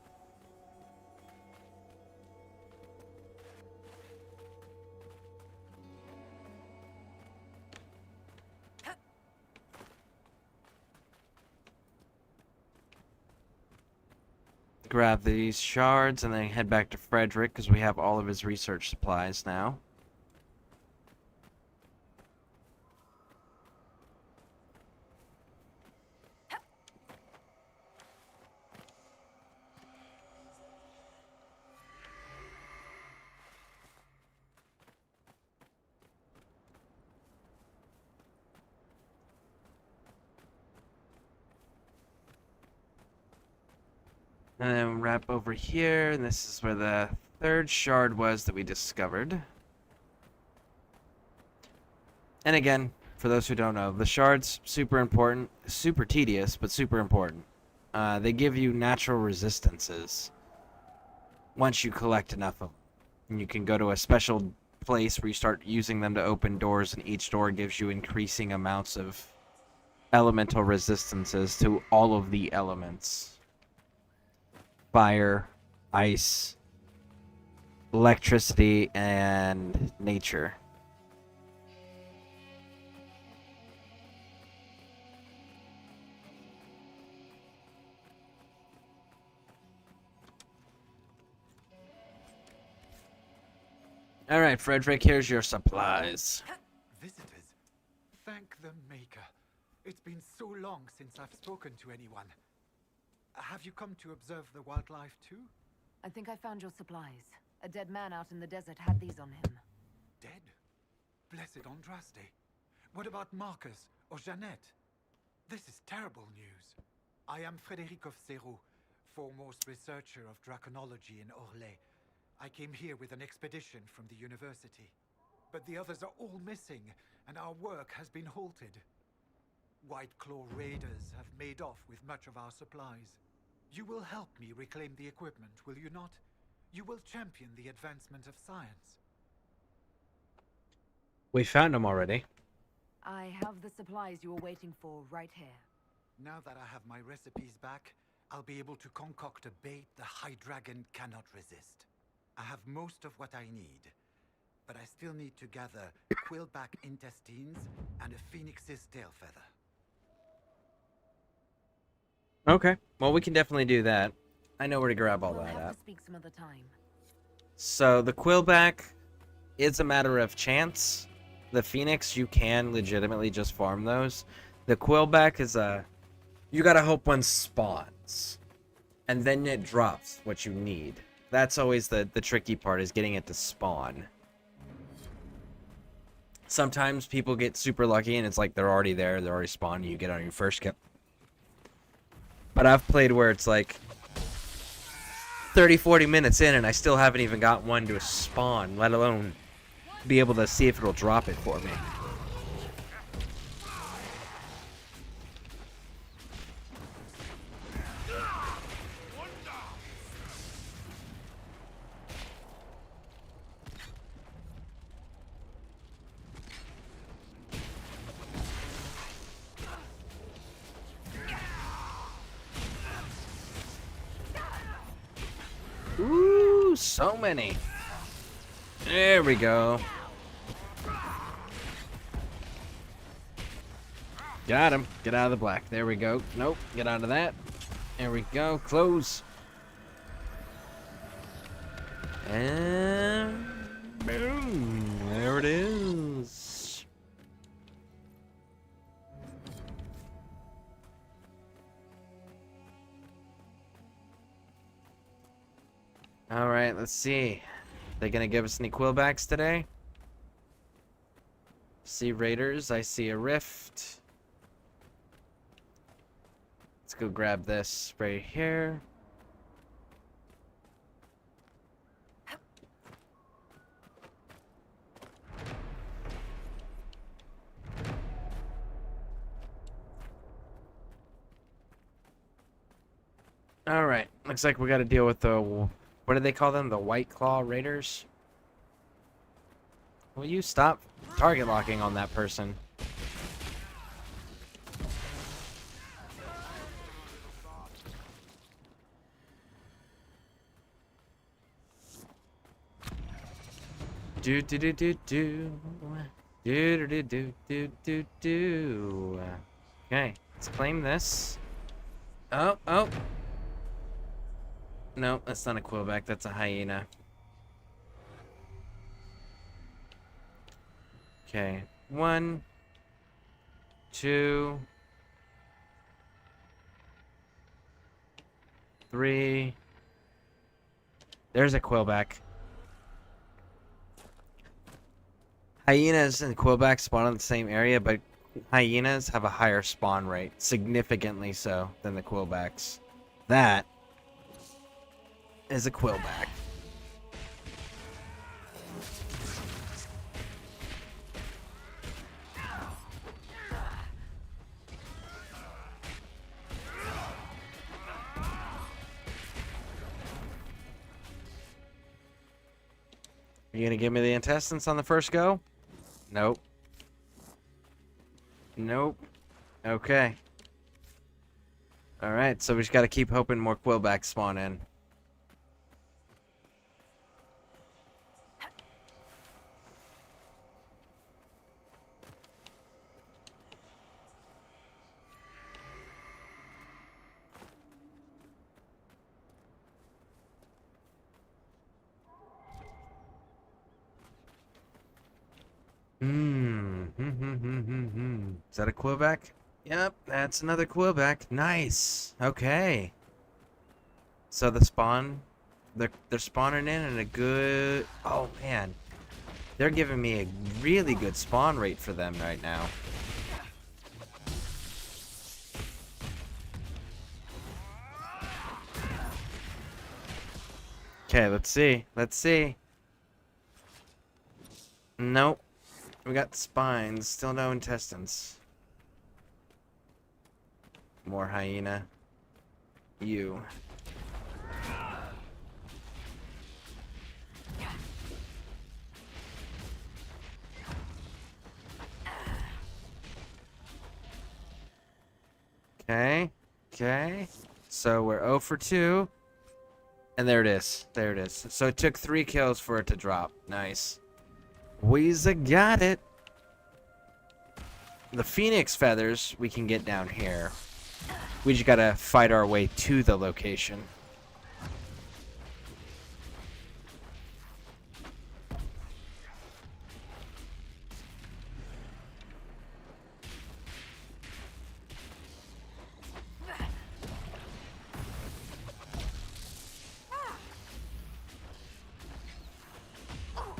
Grab these shards and then head back to Frederick because we have all of his research supplies now. And then wrap over here, and this is where the third shard was that we discovered. And again, for those who don't know, the shards, super important, super tedious, but super important. They give you natural resistances once you collect enough of them. And you can go to a special place where you start using them to open doors, and each door gives you increasing amounts of elemental resistances to all of the elements. Fire, ice, electricity, and nature. Alright, Frederick, here's your supplies. Visitors. Thank the Maker. It's been so long since I've spoken to anyone. Have you come to observe the wildlife too? I think I found your supplies. A dead man out in the desert had these on him. Dead? Blessed Andraste. What about Marcus or Jeannette? This is terrible news. I am Frédéric of Serrault, foremost researcher of draconology in Orlais. I came here with an expedition from the university. But the others are all missing, and our work has been halted. White Claw raiders have made off with much of our supplies. You will help me reclaim the equipment, will you not? You will champion the advancement of science. We found them already. I have the supplies you were waiting for right here. Now that I have my recipes back, I'll be able to concoct a bait the High Dragon cannot resist. I have most of what I need, but I still need to gather quillback intestines and a phoenix's tail feather. Okay, well, we can definitely do that. I know where to grab all We'll that have at. to speak some other time. So, the quillback is a matter of chance. The phoenix, you can legitimately just farm those. The quillback is a... You gotta hope one spawns. And then it drops what you need. That's always the tricky part, is getting it to spawn. Sometimes people get super lucky and it's like they're already there, they're already spawned, and you get on your first kill. But I've played where it's like 30-40 minutes in and I still haven't even got one to spawn, let alone be able to see if it'll drop it for me. Ooh, so many. There we go. Got him. Get out of the black. There we go. Nope. Get out of that. There we go. Close. And boom. There it is. Alright, let's see. They gonna give us any quillbacks today? See raiders. I see a rift. Let's go grab this right here. Alright, looks like we gotta deal with the... What do they call them? The White Claw Raiders? Will you stop target locking on that person? Do do do do do. Do do do do do do. Okay, let's claim this. Oh, oh. No, that's not a quillback, that's a hyena. Okay, 1, 2, 3. There's a quillback. Hyenas and quillbacks spawn in the same area, but hyenas have a higher spawn rate, significantly so, than the quillbacks. That is a quillback. Are you gonna give me the intestines on the first go? Nope. Nope. Okay. Alright, so we just gotta keep hoping more quillbacks spawn in. Is that a quillback? Yep, that's another quillback. Nice. Okay. So the spawn, they're spawning in a good. Oh man, they're giving me a really good spawn rate for them right now. Okay, let's see. Let's see. Nope. We got spines, still no intestines. More hyena. You. Okay. Okay. So we're 0 for 2. And there it is. There it is. So it took 3 kills for it to drop. Nice. Weezer got it. The phoenix feathers we can get down here. We just gotta fight our way to the location.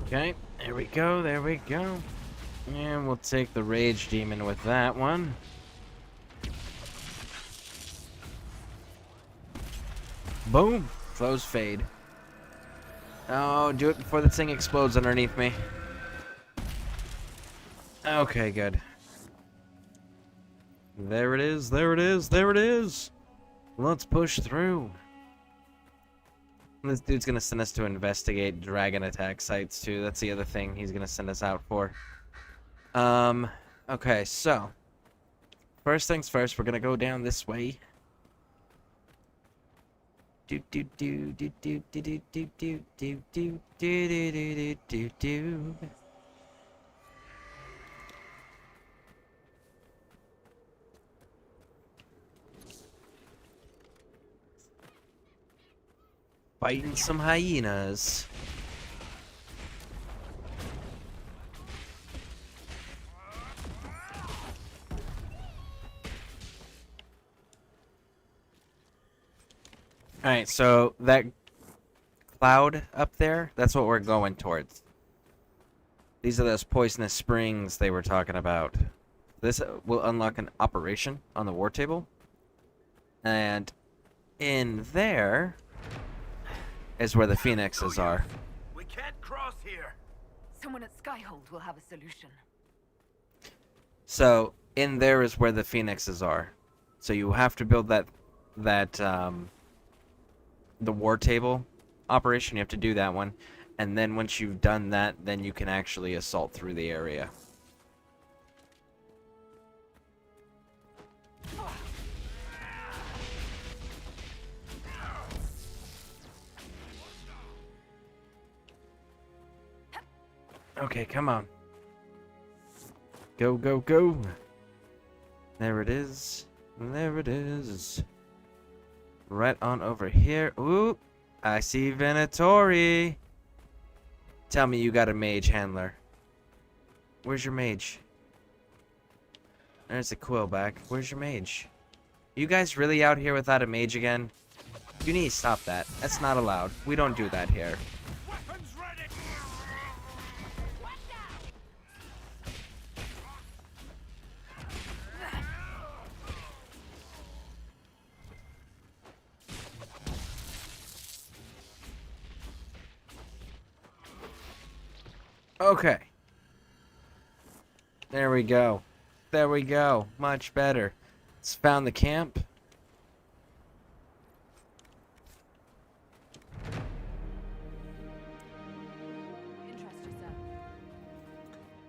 Okay, there we go, there we go. And we'll take the rage demon with that one. Boom! Foes fade. Oh, do it before the thing explodes underneath me. Okay, good. There it is, there it is, there it is! Let's push through. This dude's gonna send us to investigate dragon attack sites too. That's the other thing he's gonna send us out for. Okay, so first things first, we're gonna go down this way. Do do do do do do do do do do do do do do do. Fighting some hyenas. Alright, so that cloud up there, that's what we're going towards. These are those poisonous springs they were talking about. This will unlock an operation on the war table. And in there is where the phoenixes are. We can't cross here. Someone at Skyhold will have a solution. So in there is where the phoenixes are. So you have to build that the war table operation. You have to do that one, and then once you've done that, then you can actually assault through the area. Okay, come on. Go, go, go. There it is. There it is. Right on over here. Ooh, I see Venatori. Tell me you got a mage handler. Where's your mage? There's a quillback. Where's your mage? You guys really out here without a mage again? You need to stop that. That's not allowed. We don't do that here. Okay. There we go. There we go. Much better. Let's found the camp.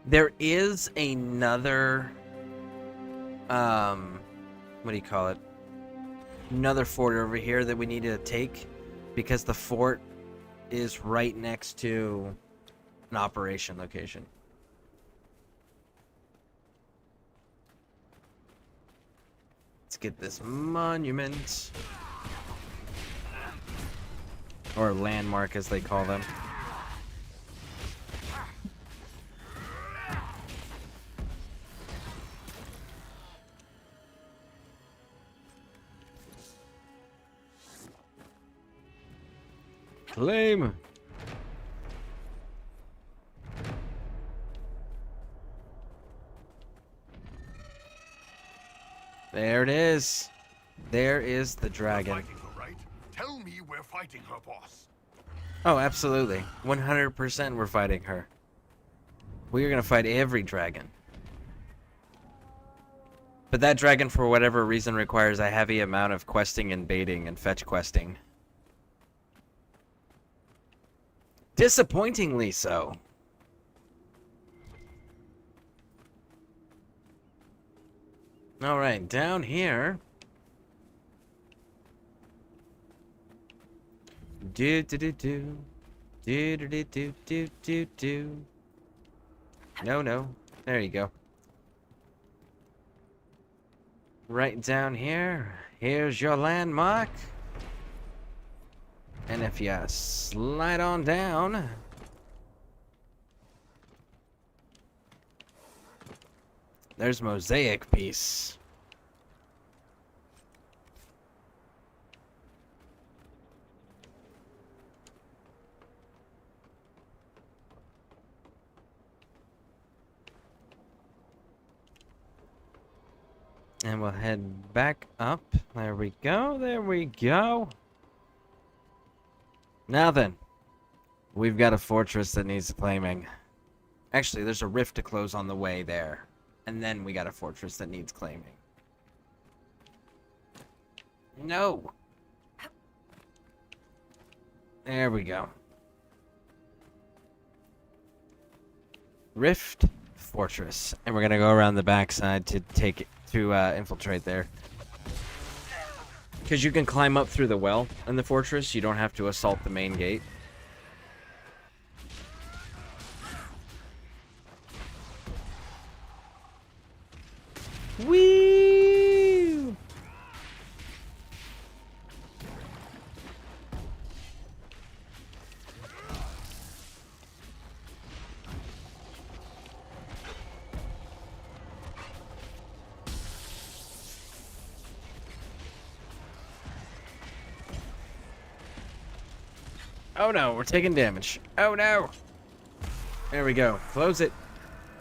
There is another, what do you call it? Another fort over here that we need to take because the fort is right next to an operation location. Let's get this monument. Or landmark as they call them. Claim. There it is. There is the dragon. Fighting her, right? Tell me we're fighting her, boss. Oh, absolutely. 100% we're fighting her. We are going to fight every dragon. But that dragon, for whatever reason, requires a heavy amount of questing and baiting and fetch questing. Disappointingly so. Alright, down here. Do do do do. Do do do do do do do. No. There you go. Right down here. Here's your landmark. And if you slide on down, there's mosaic piece. And we'll head back up. There we go. There we go. Now then, we've got a fortress that needs claiming. Actually, there's a rift to close on the way there. And then we got a fortress that needs claiming. No! There we go. Rift Fortress. And we're gonna go around the backside to take it, to infiltrate there. Because you can climb up through the well in the fortress, you don't have to assault the main gate. Whee! Oh no, we're taking damage. Oh no! There we go. Close it.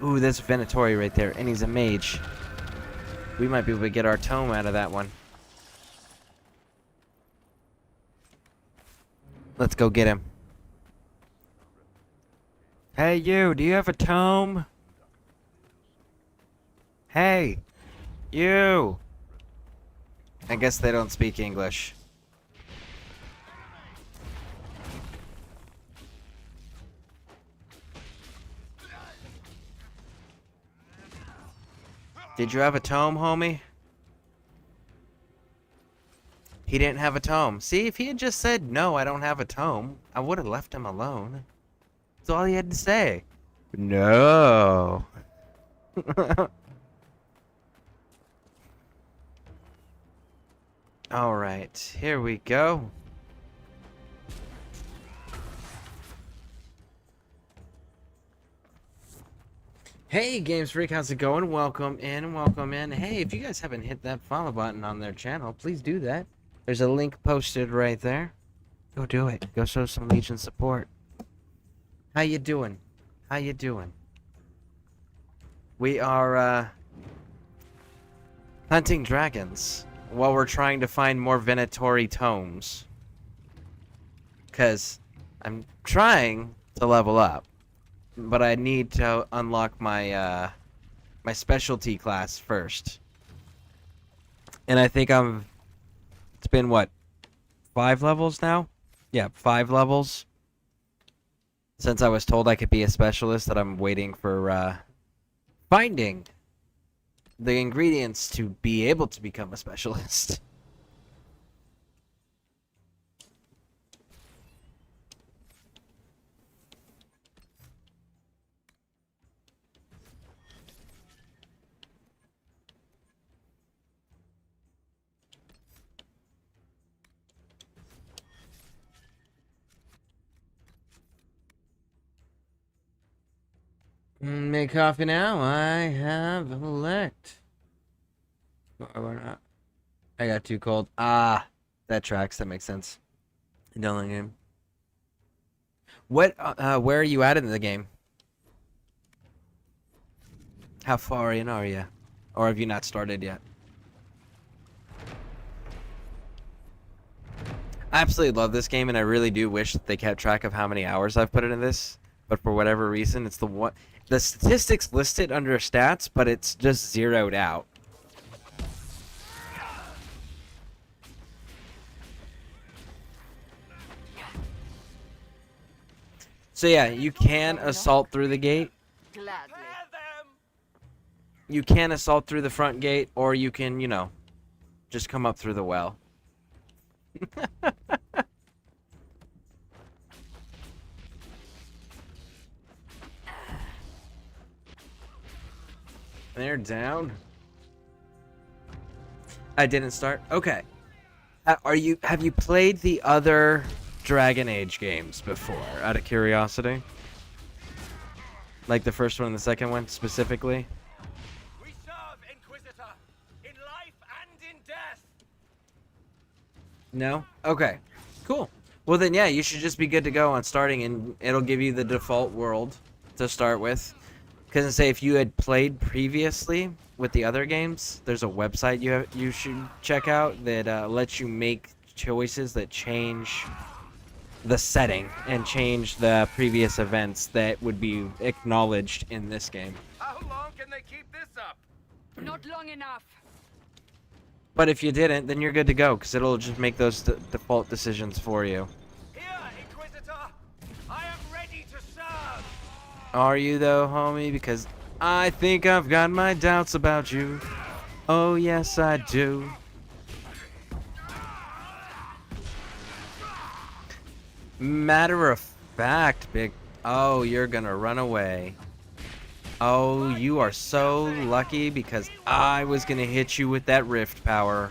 Ooh, that's Venatori right there, and he's a mage. We might be able to get our tome out of that one. Let's go get him. Hey you, do you have a tome? Hey! You! I guess they don't speak English. Did you have a tome, homie? He didn't have a tome. See, if he had just said, no, I don't have a tome, I would have left him alone. That's all he had to say. No. Alright, here we go. Hey, Games Freak, how's it going? Welcome in, welcome in. Hey, if you guys haven't hit that follow button on their channel, please do that. There's a link posted right there. Go do it. Go show some Legion support. How you doing? How you doing? We are, hunting dragons while we're trying to find more Venatori tomes. Because I'm trying to level up. but I need to unlock my my specialty class first. And I think it's been what, 5 levels now? Yeah, 5 levels since I was told I could be a specialist, that I'm waiting for finding the ingredients to be able to become a specialist. Make coffee now. I have elect. Or not. I got too cold. Ah, that tracks. That makes sense. Download game. What? Where are you at in the game? How far in are you? Or have you not started yet? I absolutely love this game, and I really do wish that they kept track of how many hours I've put into this. But for whatever reason, it's the statistics listed under stats, but it's just zeroed out. So yeah, you can assault through the gate. Gladly. You can assault through the front gate, or you can, you know, just come up through the well. They're down. I didn't start. Okay. Have you played the other Dragon Age games before, out of curiosity? Like the first one and the second one specifically? We serve, Inquisitor, in life and in death. No? Okay. Cool. Well then, yeah, you should just be good to go on starting, and it'll give you the default world to start with. Because say if you had played previously with the other games, there's a website you should check out that lets you make choices that change the setting and change the previous events that would be acknowledged in this game. How long can they keep this up? Not long enough. But if you didn't, then you're good to go, because it'll just make those default decisions for you. Here, Inquisitor, I am ready to serve. Are you though, homie? Because I think I've got my doubts about you. Oh yes, I do. Matter of fact, big. Oh, you're gonna run away. Oh, you are so lucky, because I was gonna hit you with that rift power.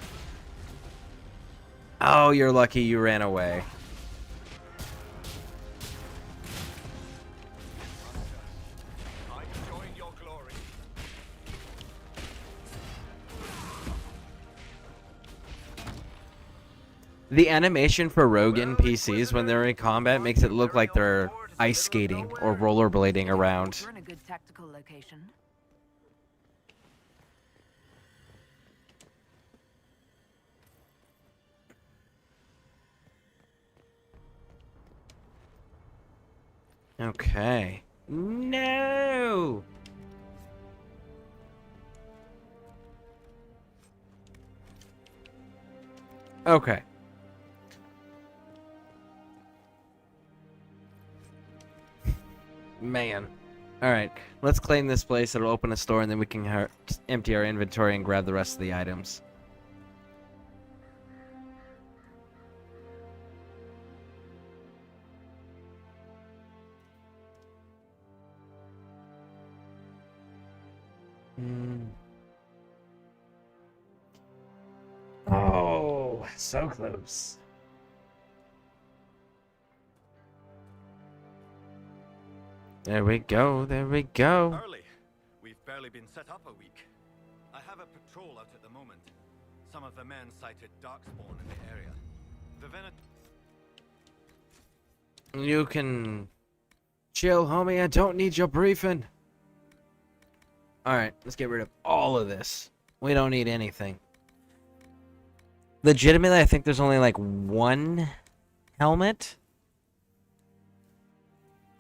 Oh, you're lucky you ran away. The animation for rogue NPCs when they're in combat makes it look like they're ice skating or rollerblading around. We're in a good tactical location. Okay. No! Okay. Man. Alright, let's claim this place. It'll open a store, and then we can empty our inventory and grab the rest of the items. Oh, so close. There we go, there we go. Early. We've barely been set up a week. I have a patrol out at the moment. Some of the men sighted darkspawn in the area. The You can chill, homie. I don't need your briefing. Alright, let's get rid of all of this. We don't need anything. Legitimately, I think there's only like one helmet.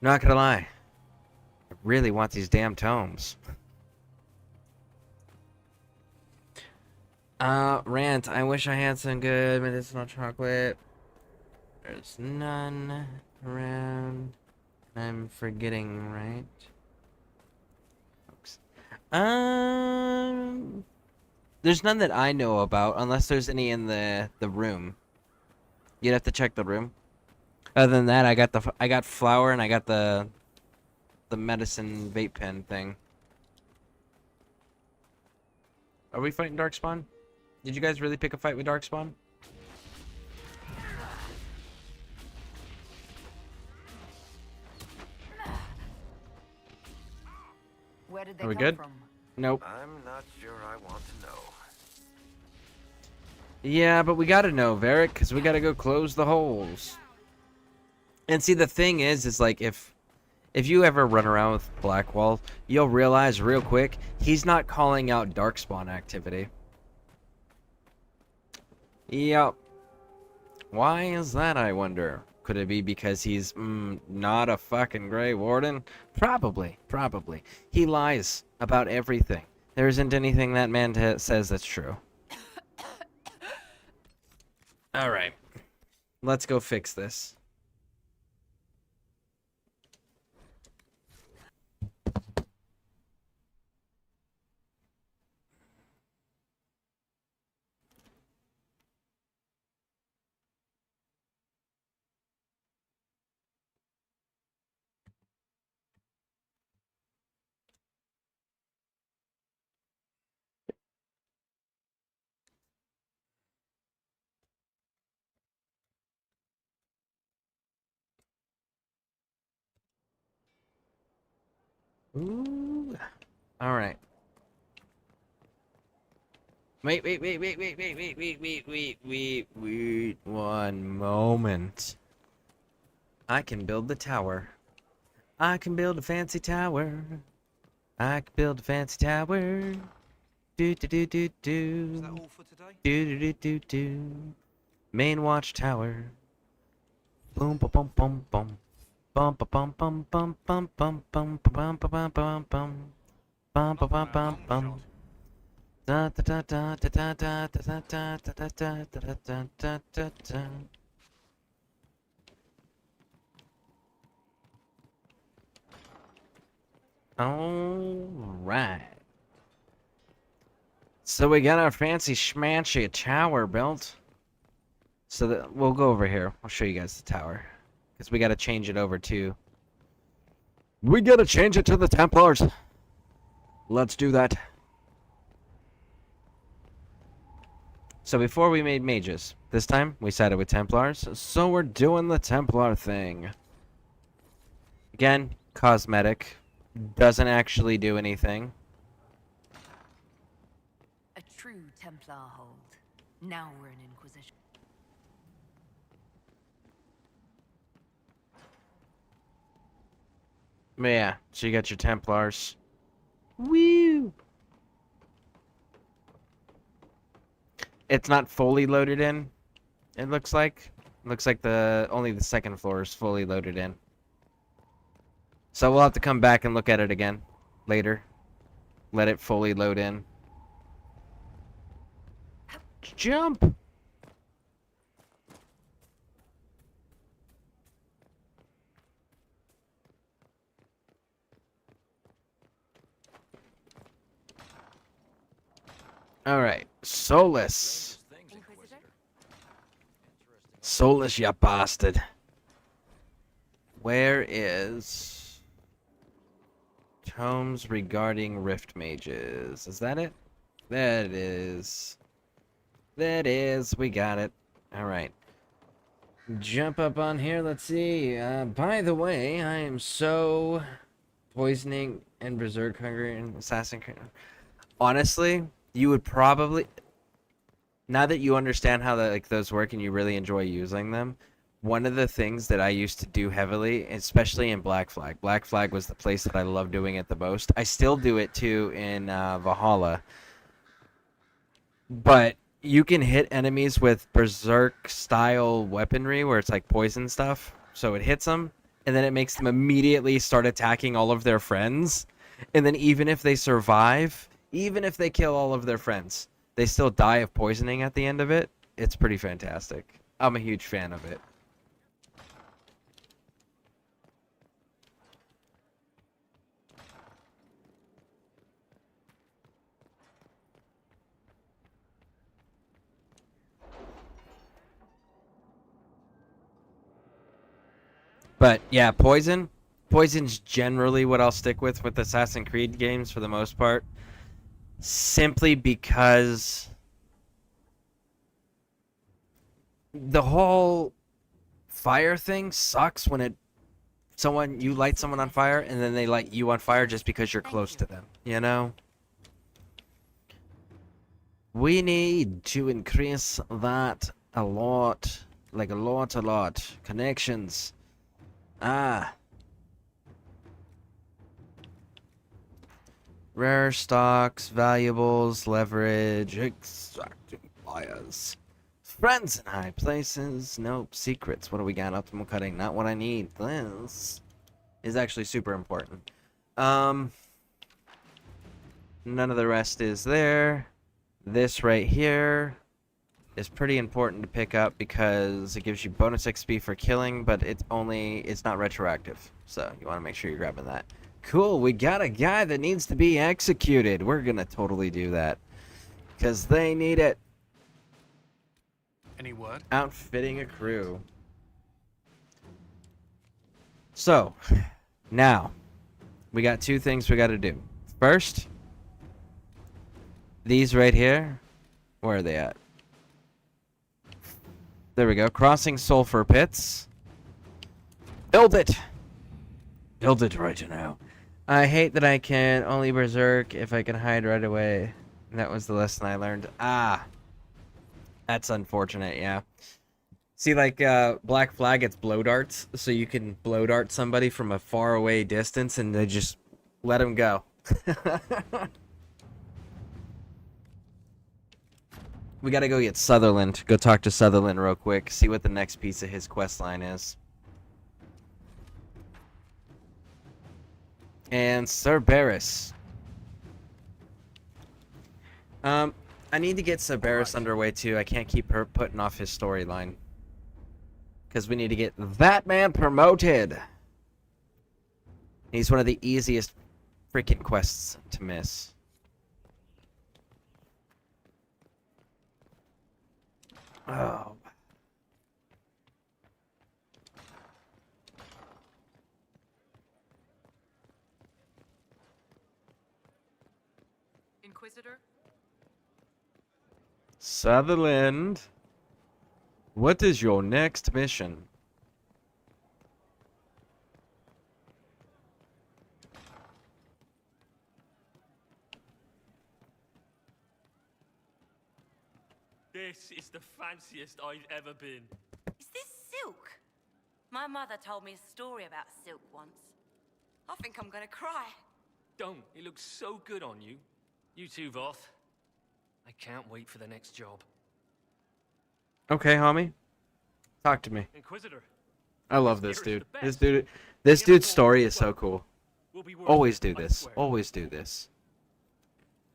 Not gonna lie. I really want these damn tomes. Rant. I wish I had some good medicinal chocolate. There's none around. I'm forgetting, right? Folks. There's none that I know about, unless there's any in the room. You'd have to check the room. Other than that, I got flour and I got the medicine vape pen thing. Are we fighting Darkspawn? Did you guys really pick a fight with Darkspawn? Where did they Are we come good? from? Nope. I'm not sure I want to know. Yeah, but we gotta know, Varric, because we gotta go close the holes. And see, the thing is like, if you ever run around with Blackwall, you'll realize real quick, he's not calling out Darkspawn activity. Yep. Why is that, I wonder? Could it be because he's, not a fucking Grey Warden? Probably. He lies about everything. There isn't anything that man says that's true. Alright. Let's go fix this. Ooh. Alright. Wait. One moment. I can build the tower. I can build a fancy tower. I can build a fancy tower. Do do do do do. Is that all for today? Do do do do do. Main watchtower. Boom ba bum bum bum. Bum ba bum bum bum bum bum bum bum bum bum bum bum. Bum ba bum bum bum. Da da da da da da da da da da da da da da da da da. Alright. So we got our fancy schmancy tower built. So that we'll go over here. I'll show you guys the tower. Because we gotta change it over to... We gotta change it to the Templars. Let's do that. So before we made mages, this time we sided with Templars, so we're doing the Templar thing. Again, cosmetic. Doesn't actually do anything. A true Templar hold. Now we're in Inquisition. But yeah, so you got your Templars. Woo! It's not fully loaded in, it looks like. It looks like only the second floor is fully loaded in. So we'll have to come back and look at it again later. Let it fully load in. Jump! Alright, Solus. Solus, ya bastard. Where is... Tomes regarding Rift Mages? Is that it? That it is. That is. We got it. Alright. Jump up on here. Let's see. By the way, I am so... Poisoning and Berserk Hungry and Assassin... Honestly, you would probably... Now that you understand how those work and you really enjoy using them, one of the things that I used to do heavily, especially in Black Flag. Black Flag was the place that I love doing it the most. I still do it too in Valhalla. But you can hit enemies with Berserk style weaponry where it's like poison stuff. So it hits them and then it makes them immediately start attacking all of their friends. And then even if they survive, even if they kill all of their friends, they still die of poisoning at the end of it. It's pretty fantastic. I'm a huge fan of it. But yeah, poison. Poison's generally what I'll stick with Assassin's Creed games for the most part. Simply because the whole fire thing sucks when you light someone on fire and then they light you on fire just because you're close to them, you know? We need to increase that a lot. Like a lot. Connections. Rare stocks, valuables, leverage, extracting buyers. Friends in high places. Nope. Secrets. What do we got? Optimal cutting. Not what I need. This is actually super important. None of the rest is there. This right here is pretty important to pick up because it gives you bonus XP for killing, but it's not retroactive. So you want to make sure you're grabbing that. Cool, we got a guy that needs to be executed. We're gonna totally do that. Because they need it. Any word? Outfitting a crew. So, now, we got two things we gotta do. First, these right here, where are they at? There we go. Crossing sulfur pits. Build it! Build it right now. I hate that I can only berserk if I can hide right away. That was the lesson I learned. That's unfortunate, yeah. See, like, Black Flag, it's blow darts, so you can blow dart somebody from a far away distance and they just let them go. We gotta go get Sutherland. Go talk to Sutherland real quick, see what the next piece of his quest line is. And Cerberus. I need to get Cerberus underway too. I can't keep putting off his storyline. Because we need to get that man promoted. He's one of the easiest freaking quests to miss. Oh. Inquisitor? Sutherland, what is your next mission? This is the fanciest I've ever been. Is this silk? My mother told me a story about silk once. I think I'm gonna cry. Don't. It looks so good on you. You too, Voth. I can't wait for the next job. Okay, homie. Talk to me. Inquisitor. I love this dude. This dude's story is so cool. Always do this. Always do this.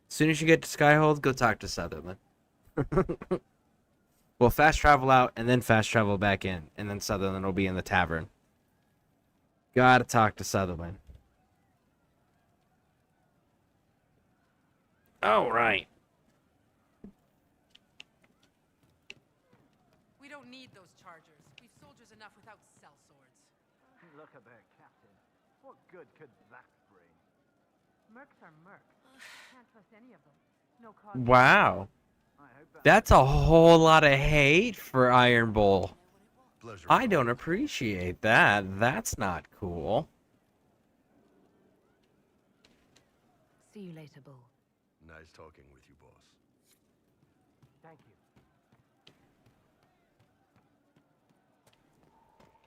As soon as you get to Skyhold, go talk to Sutherland. We'll fast travel out and then fast travel back in, and then Sutherland will be in the tavern. Gotta talk to Sutherland. All right. We don't need those chargers. We've soldiers enough without cell swords. Look at there, Captain. What good could that bring? Mercs are mercs. Can't trust any of them. No cause. Wow. That's a whole lot of hate for Iron Bull. Pleasure. I don't appreciate that. That's not cool. See you later, Bull. Nice talking with you, boss. Thank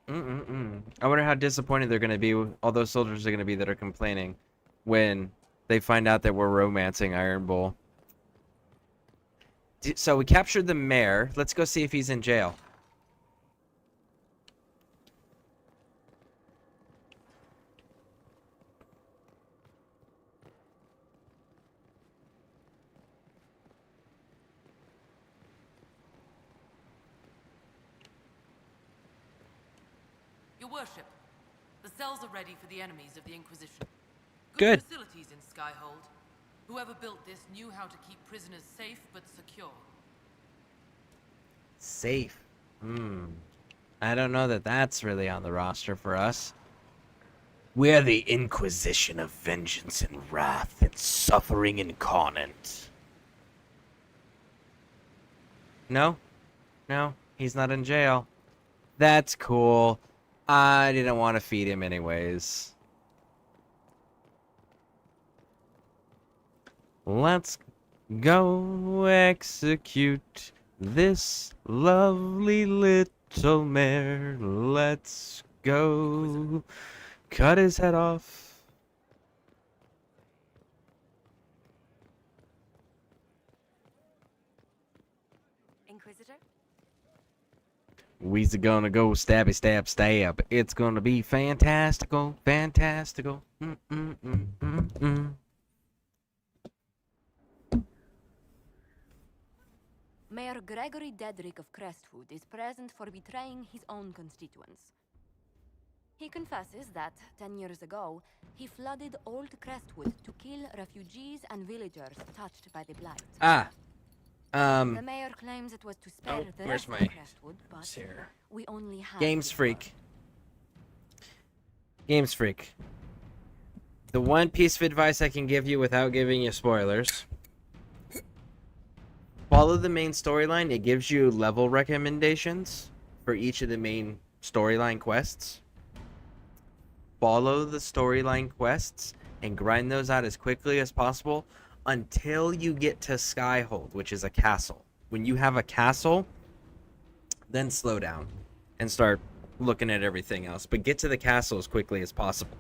you. I wonder how disappointed they're going to be, all those soldiers are going to be that are complaining when they find out that we're romancing Iron Bull. So we captured the mayor. Let's go see if he's in jail. Your worship, the cells are ready for the enemies of the Inquisition. Good. Facilities in Skyhold. Whoever built this knew how to keep prisoners safe but secure. Safe. I don't know that that's really on the roster for us. We're the Inquisition of vengeance and wrath and suffering incarnate. No? No, he's not in jail. That's cool. I didn't want to feed him anyways. Let's go execute this lovely little mare. Let's go cut his head off. Inquisitor? We's gonna go stabby stab stab. It's gonna be fantastical, fantastical. Mayor Gregory Dedrick of Crestwood is present for betraying his own constituents. He confesses that, 10 years ago, he flooded Old Crestwood to kill refugees and villagers touched by the Blight. The mayor claims it was to spare the where's rest my... of Crestwood, but here. we only have... Games Freak. Games Freak. The one piece of advice I can give you without giving you spoilers. Follow the main storyline. It gives you level recommendations for each of the main storyline quests. Follow the storyline quests and grind those out as quickly as possible until you get to Skyhold, which is a castle. When you have a castle, then slow down and start looking at everything else. But get to the castle as quickly as possible.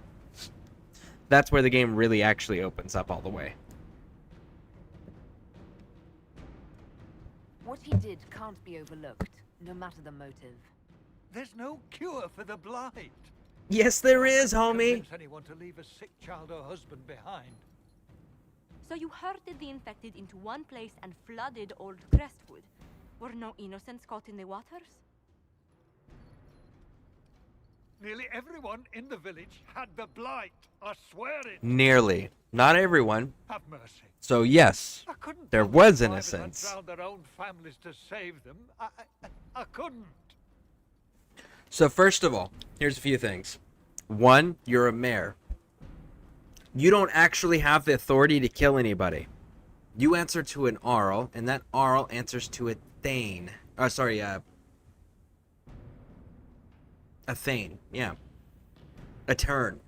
That's where the game really actually opens up all the way. What he did can't be overlooked, no matter the motive. There's no cure for the Blight. Yes, there is, homie. Convince anyone to leave a sick child or husband behind. So you herded the infected into one place and flooded Old Crestwood. Were no innocents caught in the waters? Nearly everyone in the village had the Blight. I swear it. Nearly. Not everyone. Have mercy. So yes, there was innocence. Drowned their own families to save them. I couldn't. So first of all, here's a few things. One, you're a mayor. You don't actually have the authority to kill anybody. You answer to an Arl, and that Arl answers to a Thane. Oh, sorry, a Thane, yeah. A Tern.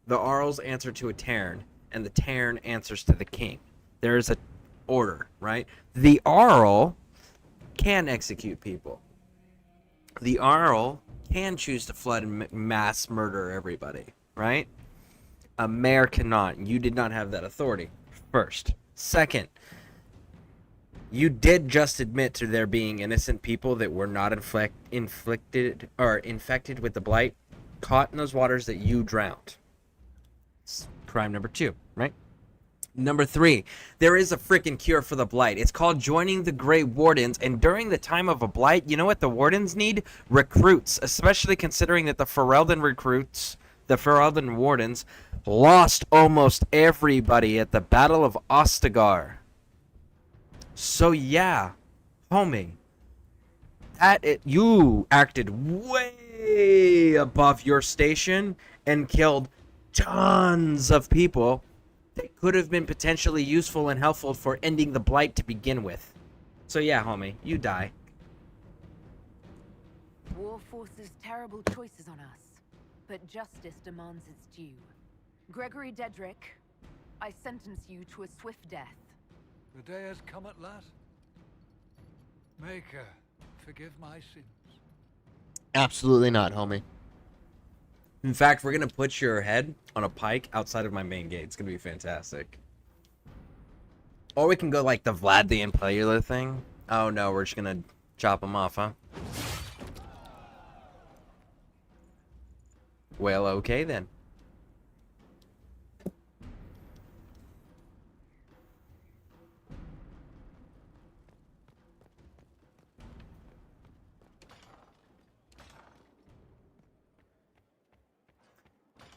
The Arls answer to a Tern, and the Tern answers to the king. There's a order, right? The Arl can execute people. The Arl can choose to flood and mass murder everybody, right? A mayor cannot. You did not have that authority, first. Second, you did just admit to there being innocent people that were not infected with the Blight, caught in those waters that you drowned. It's crime number 2, right? Number 3, there is a freaking cure for the Blight. It's called joining the Grey Wardens, and during the time of a Blight, you know what the Wardens need? Recruits, especially considering that the Ferelden Wardens, lost almost everybody at the Battle of Ostagar. So yeah, homie, you acted way above your station and killed tons of people that could have been potentially useful and helpful for ending the Blight to begin with. So yeah, homie, you die. War forces terrible choices on us, but justice demands its due. Gregory Dedrick, I sentence you to a swift death. The day has come at last. Maker, forgive my sins. Absolutely not, homie. In fact, we're going to put your head on a pike outside of my main gate. It's going to be fantastic. Or we can go like the Vlad the Impaler thing. Oh no, we're just going to chop him off, huh? Well, okay then.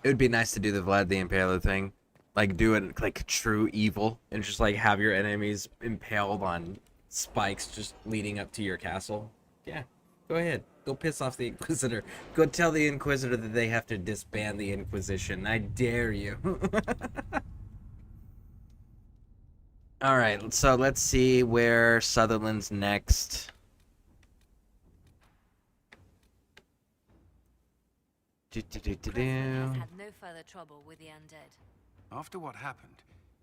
It would be nice to do the Vlad the Impaler thing. Like, do it like true evil, and just like have your enemies impaled on spikes just leading up to your castle. Yeah, go ahead. Go piss off the Inquisitor. Go tell the Inquisitor that they have to disband the Inquisition. I dare you. Alright, so let's see where Sutherland's next. Crestwood has had no further trouble with the undead. After what happened,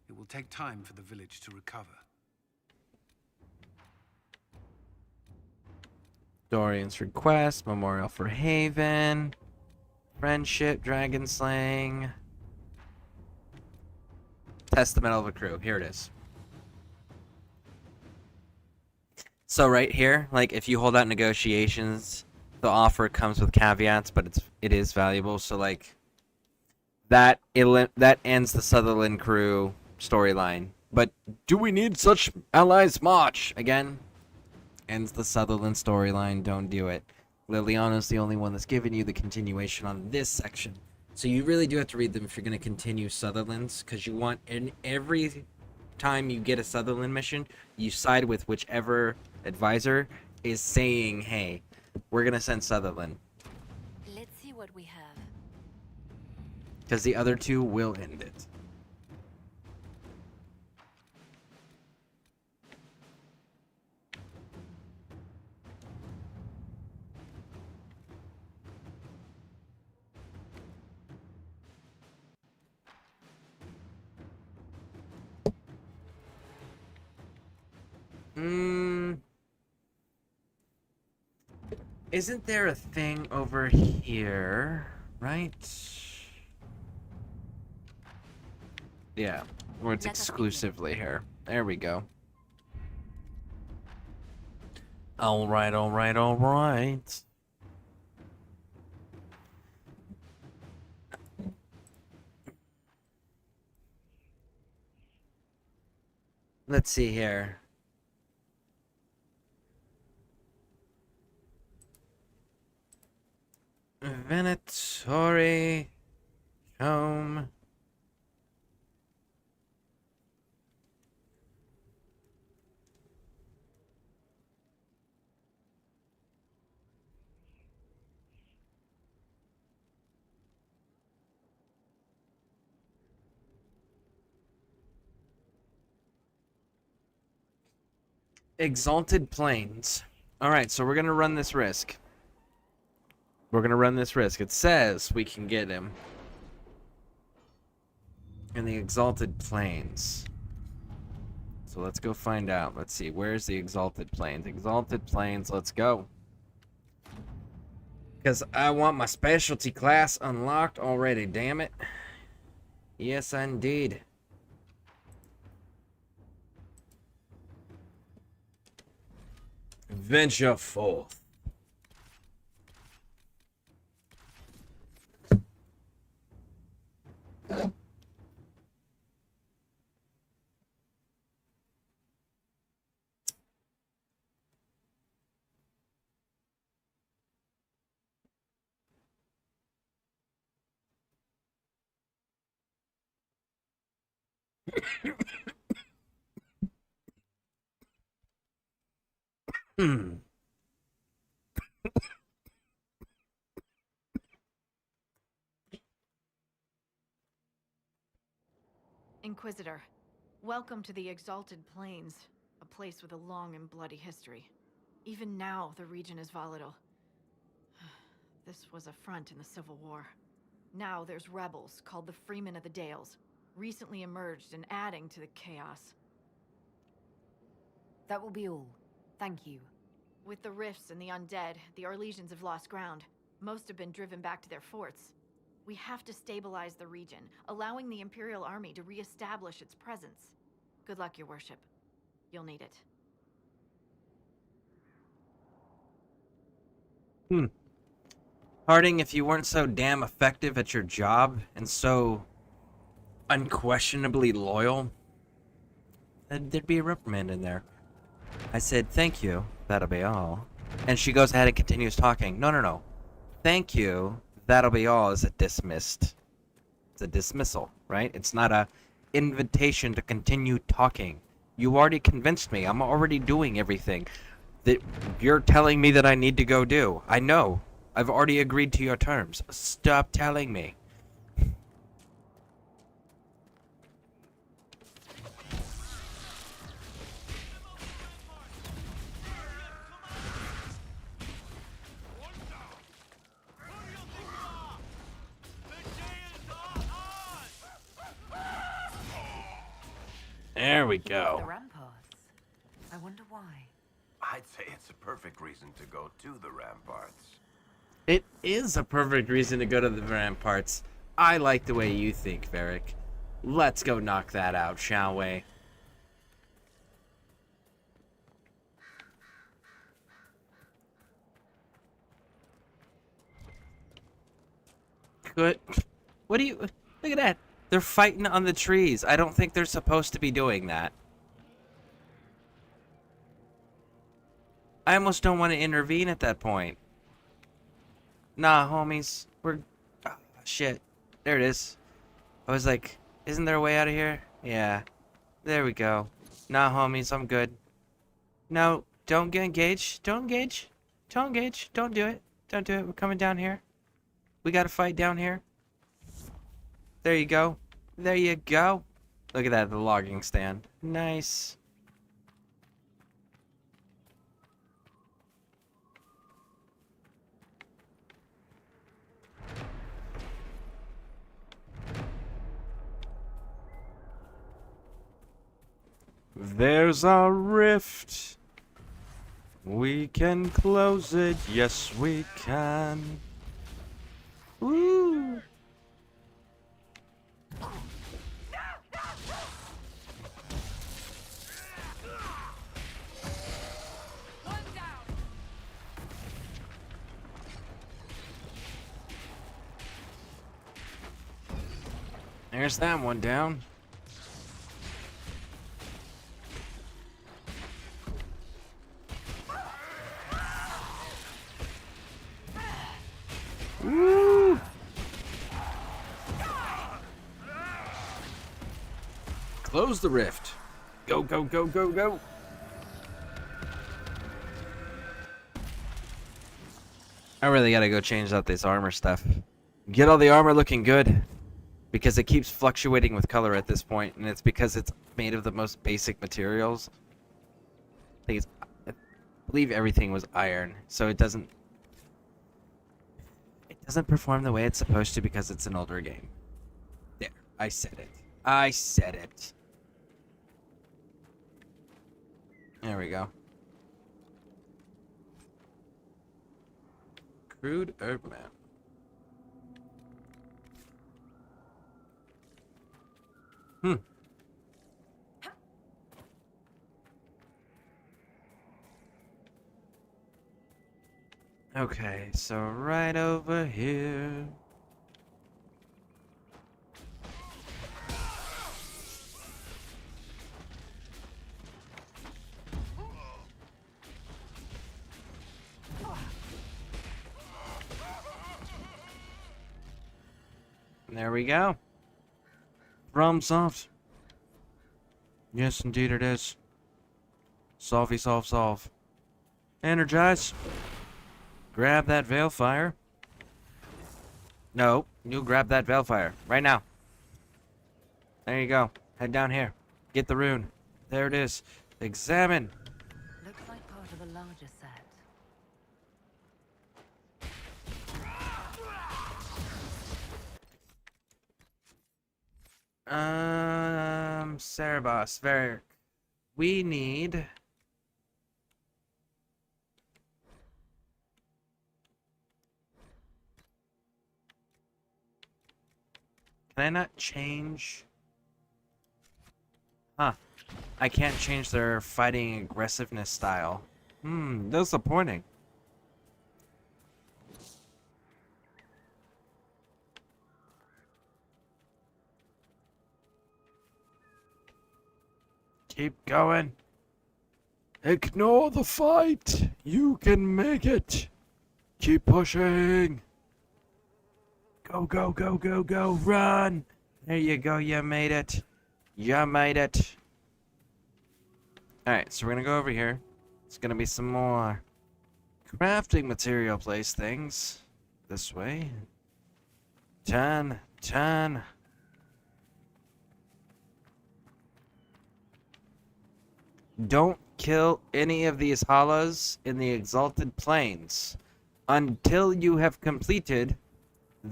it will take time for the village to recover. Dorian's request, Memorial for Haven, Friendship, Dragon Slaying, Testament of a Crew. Here it is. So right here, like if you hold out negotiations, the offer comes with caveats, but it is valuable. So like that ends the Sutherland crew storyline. But do we need such allies much? Again, ends the Sutherland storyline. Don't do it. Liliana's the only one that's giving you the continuation on this section. So you really do have to read them if you're going to continue Sutherland's, because you want, in every time you get a Sutherland mission, you side with whichever advisor is saying, hey, we're going to send Sutherland. Let's see what we have. Because the other two will end it. Isn't there a thing over here, right? Yeah, where it's exclusively here. There we go. Alright, alright, alright. Let's see here. Venatori home. Exalted Plains. Alright, so we're gonna run this risk. We're gonna run this risk. It says we can get him in the Exalted Plains. So let's go find out. Let's see, where's the Exalted Plains? Exalted Plains, let's go. Because I want my specialty class unlocked already, damn it. Yes, indeed. Venture forth. Inquisitor, welcome to the Exalted Plains, a place with a long and bloody history. Even now, the region is volatile. This was a front in the Civil War. Now there's rebels called the Freemen of the Dales, recently emerged and adding to the chaos. That will be all. Thank you. With the rifts and the undead, the Arlesians have lost ground. Most have been driven back to their forts. We have to stabilize the region, allowing the Imperial Army to re-establish its presence. Good luck, Your Worship. You'll need it. Harding, if you weren't so damn effective at your job and so unquestionably loyal, there'd be a reprimand in there. I said, thank you, that'll be all. And she goes ahead and continues talking. No. Thank you, that'll be all, is it dismissed? It's a dismissal, right? It's not a invitation to continue talking. You already convinced me. I'm already doing everything that you're telling me that I need to go do. I know. I've already agreed to your terms. Stop telling me. There we go. The ramparts. I wonder why. I'd say it's a perfect reason to go to the ramparts. It is a perfect reason to go to the ramparts. I like the way you think, Varric. Let's go knock that out, shall we? Good. What do you... Look at that. They're fighting on the trees. I don't think they're supposed to be doing that. I almost don't want to intervene at that point. Nah, homies. We're... Oh, shit. There it is. I was like, isn't there a way out of here? Yeah. There we go. Nah, homies. I'm good. No, don't get engaged. Don't engage. Don't engage. Don't do it. Don't do it. We're coming down here. We gotta fight down here. There you go. There you go. Look at that, the logging stand. Nice. There's a rift. We can close it. Yes, we can. Woo! There's that one down. Woo! Close the rift. Go, go, go, go, go. I really gotta go change out this armor stuff. Get all the armor looking good. Because it keeps fluctuating with color at this point, and it's because it's made of the most basic materials. I believe everything was iron, so it doesn't perform the way it's supposed to because it's an older game. There, I said it. I said it. There we go. Crude herb map. Okay, so right over here. There we go. Problem solved. Yes, indeed it is. Solvey, solve, solve. Energize. Grab that Veilfire. No, you grab that Veilfire. Right now. There you go. Head down here. Get the rune. There it is. Examine. Looks like part of a larger set. Cerebos, Varric. We need... Can I not change? Huh. I can't change their fighting aggressiveness style. Disappointing. Keep going. Ignore the fight. You can make it. Keep pushing. Go, go, go, go, go, run! There you go, you made it. You made it. Alright, so we're gonna go over here. It's gonna be some more crafting material place things. This way. Turn, turn. Don't kill any of these hollows in the Exalted Plains until you have completed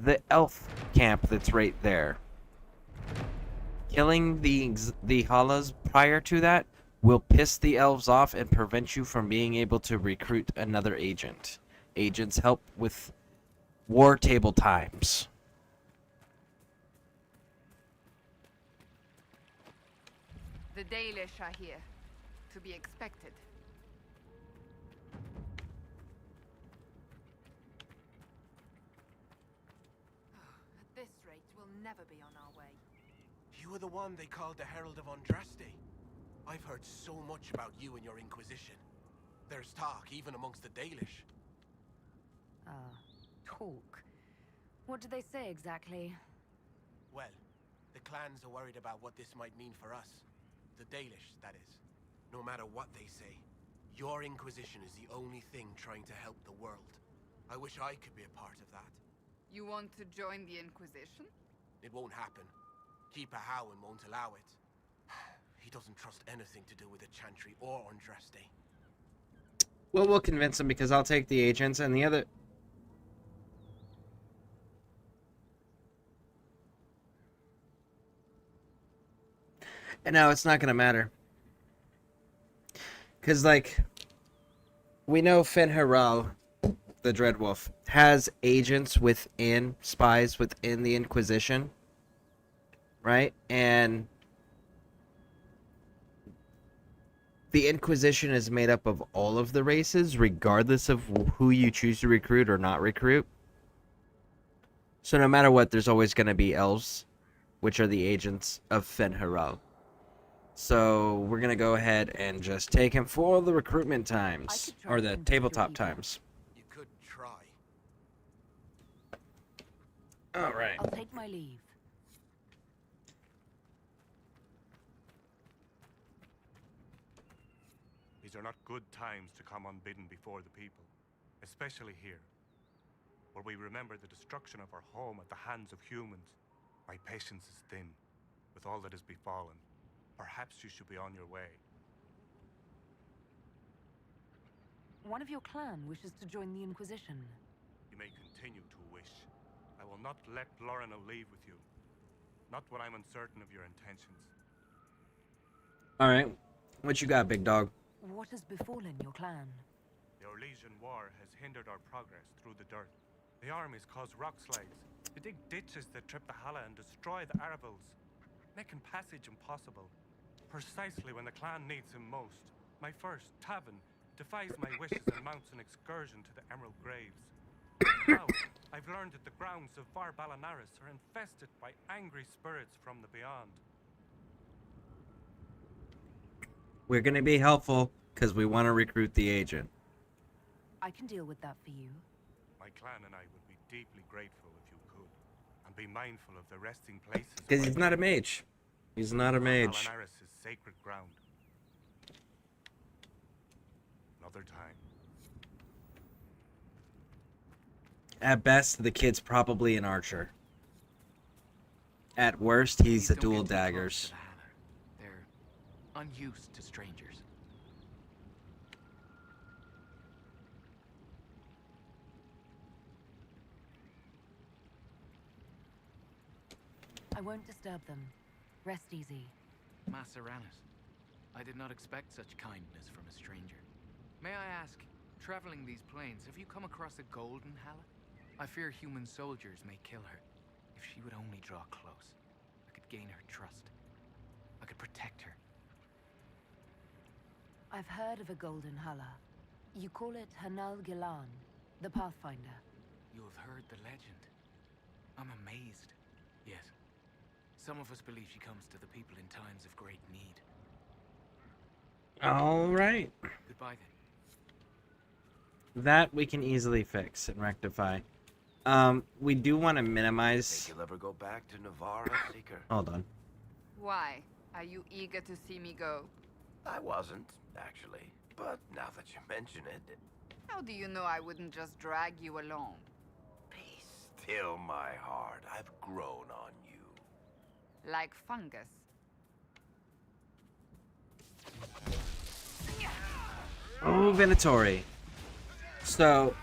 the elf camp that's right there. Killing the hollows prior to that will piss the elves off and prevent you from being able to recruit another agent. Agents help with war table times. The Dalish are here. To be expected. At this rate, we'll never be on our way. You were the one they called the Herald of Andraste. I've heard so much about you and your Inquisition. There's talk, even amongst the Dalish. Talk? What do they say exactly? Well, the clans are worried about what this might mean for us. The Dalish, that is. No matter what they say, your Inquisition is the only thing trying to help the world. I wish I could be a part of that. You want to join the Inquisition? It won't happen. Keeper Howen won't allow it. He doesn't trust anything to do with the Chantry or Andraste. Well, we'll convince him because I'll take the agents and the other... And no, it's not going to matter. Because, like, we know Fen'Harel, the Dreadwolf, has agents within, spies within the Inquisition. Right? And the Inquisition is made up of all of the races, regardless of who you choose to recruit or not recruit. So no matter what, there's always going to be elves, which are the agents of Fen'Harel. So we're going to go ahead and just take him for the recruitment times, or the tabletop times. You could try. All right. I'll take my leave. These are not good times to come unbidden before the people, especially here, where we remember the destruction of our home at the hands of humans. My patience is thin with all that has befallen. Perhaps you should be on your way. One of your clan wishes to join the Inquisition. You may continue to wish. I will not let Lorna leave with you. Not when I'm uncertain of your intentions. Alright. What you got, big dog? What has befallen your clan? The Orlesian War has hindered our progress through the dirt. The armies cause rock slides. They dig ditches that trip the Hala and destroy the Arabels, making passage impossible. Precisely when the clan needs him most, my first, Tavin, defies my wishes and mounts an excursion to the Emerald Graves. Now, I've learned that the grounds of Var Balanaris are infested by angry spirits from the beyond. We're going to be helpful because we want to recruit the agent. I can deal with that for you. My clan and I would be deeply grateful if you could, and be mindful of the resting places. Because he's not a mage. He's not a mage. Balanaris is sacred ground. Another time. At best, the kid's probably an archer. At worst, he's a dual daggers. They're unused to strangers. I won't disturb them. Rest easy. Maseranis, I did not expect such kindness from a stranger. May I ask, traveling these plains, have you come across a golden Hala? I fear human soldiers may kill her. If she would only draw close, I could gain her trust. I could protect her. I've heard of a golden Hala. You call it Hanal Gilan, the Pathfinder. You have heard the legend. I'm amazed. Yes. Some of us believe she comes to the people in times of great need. All right. Goodbye then. That we can easily fix and rectify. We do want to minimize. Think you'll ever go back to Navarra, Seeker? Hold on. Why? Are you eager to see me go? I wasn't, actually. But now that you mention it... How do you know I wouldn't just drag you along? Be still, my heart. I've grown on you. Like fungus. Oh, Venatori. So,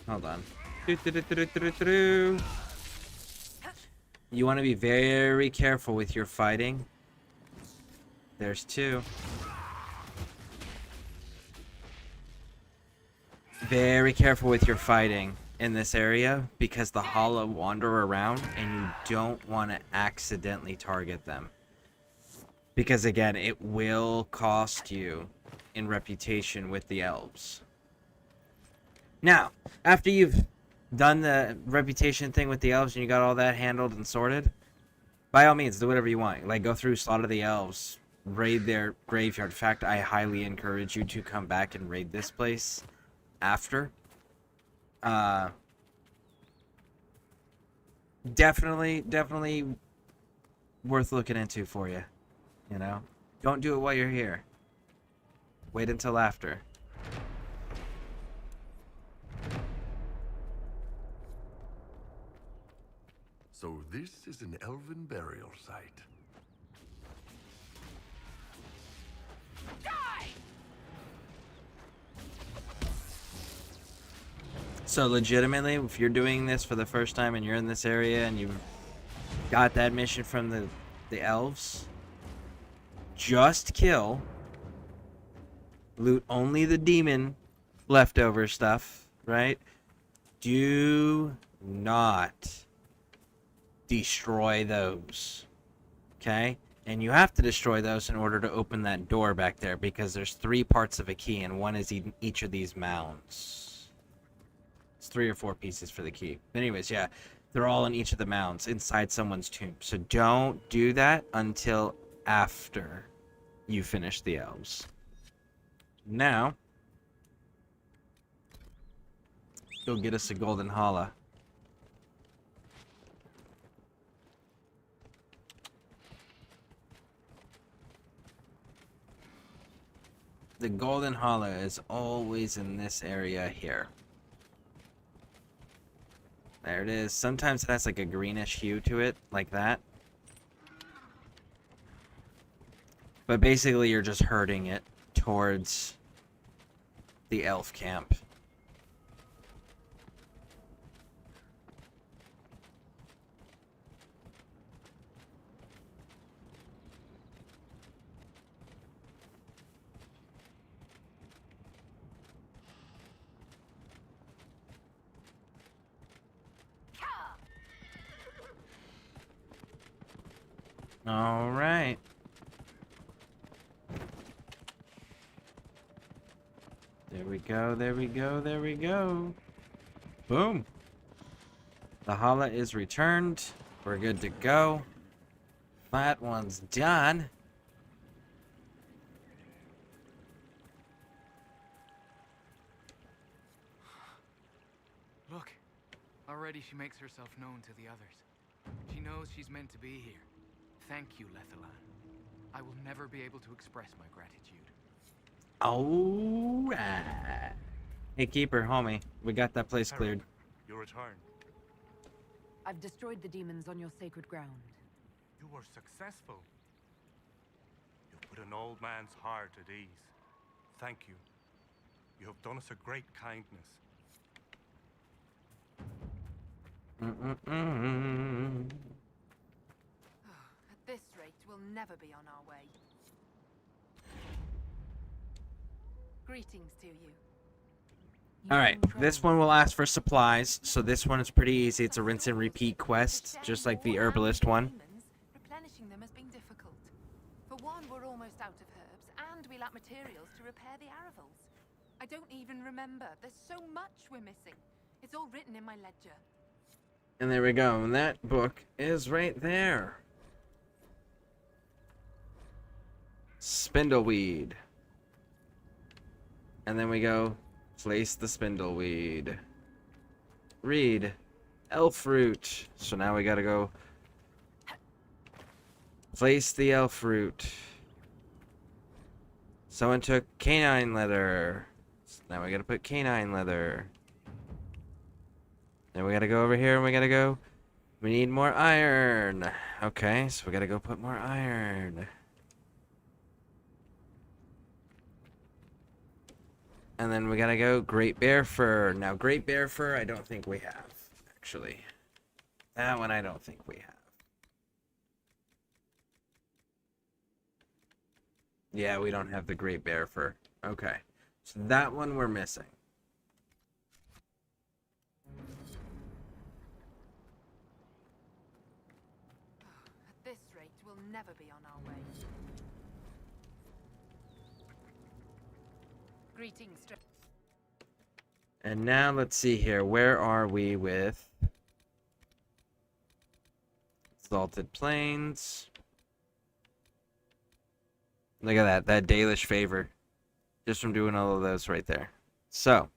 hold on. You want to be very careful with your fighting. There's two. Very careful with your fighting in this area because the Hala wander around and you don't want to accidentally target them. Because again, it will cost you in reputation with the elves. Now, after you've done the reputation thing with the elves and you got all that handled and sorted, by all means, do whatever you want. Like, go through Slaughter the Elves, raid their graveyard. In fact, I highly encourage you to come back and raid this place after. Definitely worth looking into for you. You know? Don't do it while you're here. Wait until after. So this is an elven burial site. So legitimately, if you're doing this for the first time and you're in this area and you've got that mission from the elves, just kill, loot only the demon leftover stuff, right? Do not destroy those, okay? And you have to destroy those in order to open that door back there because there's 3 parts of a key and one is each of these mounds. It's 3 or 4 pieces for the key. Anyways, yeah, they're all in each of the mounds inside someone's tomb. So don't do that until after you finish the elves. Now, go get us a golden Hala. The golden Hala is always in this area here. There it is. Sometimes it has like a greenish hue to it, like that. But basically you're just herding it towards the elf camp. All right. There we go, there we go, there we go. Boom. The Hala is returned. We're good to go. That one's done. Look, already she makes herself known to the others. She knows she's meant to be here. Thank you, Lethalan. I will never be able to express my gratitude. Alright. Hey, Keeper, homie. We got that place cleared. You return. I've destroyed the demons on your sacred ground. You were successful. You put an old man's heart at ease. Thank you. You have done us a great kindness. At this rate, we'll never be on our way. Greetings to you. Alright, this one will ask for supplies, so this one is pretty easy. It's a rinse and repeat quest, just like the herbalist one. Replenishing them has been difficult. For one, we're almost out of herbs, and we lack materials to repair the Aravals. I don't even remember. There's so much we're missing. It's all written in my ledger. And there we go, and that book is right there. Spindleweed. And then we go, place the spindleweed. Read. Elf root. So now we gotta go place the elf root. Someone took canine leather. So now we gotta put canine leather. Then we gotta go over here and we gotta go. We need more iron. Okay, so we gotta go put more iron. And then we gotta go Great Bear Fur. Now, Great Bear Fur, I don't think we have, actually. That one I don't think we have. Yeah, we don't have the Great Bear Fur. Okay. So that one we're missing. At this rate, we'll never be on our way. Greetings, And now let's see here. Where are we with Salted Plains? Look at that Dalish favor. Just from doing all of those right there. So,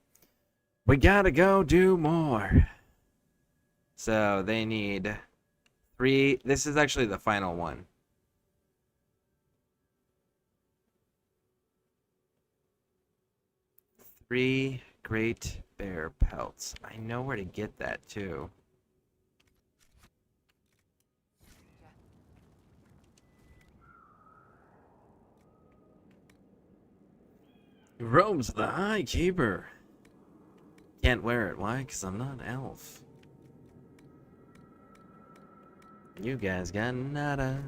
we gotta go do more. So, they need 3. This is actually the final one. 3 Great Bear Pelts. I know where to get that, too. Robes of the High Keeper. Can't wear it. Why? Because I'm not an elf. You guys got nada.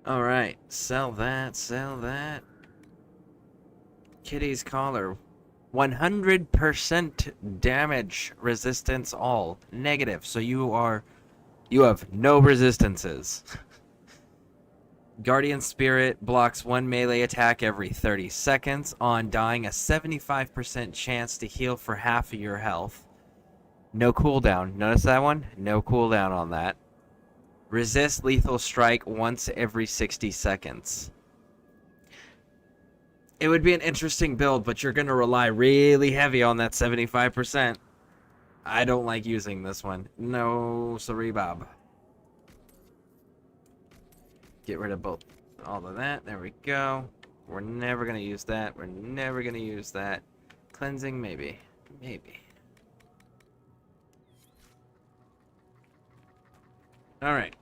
Alright, sell that, sell that. Kitty's collar. 100% damage resistance all. Negative, so you have no resistances. Guardian Spirit blocks 1 melee attack every 30 seconds. On dying, a 75% chance to heal for half of your health. No cooldown. Notice that one? No cooldown on that. Resist lethal strike once every 60 seconds. It would be an interesting build, but you're going to rely really heavy on that 75%. I don't like using this one. No, sorry, Bob. Get rid of both. All of that. There we go. We're never going to use that. We're never going to use that. Cleansing, maybe. Maybe. All right.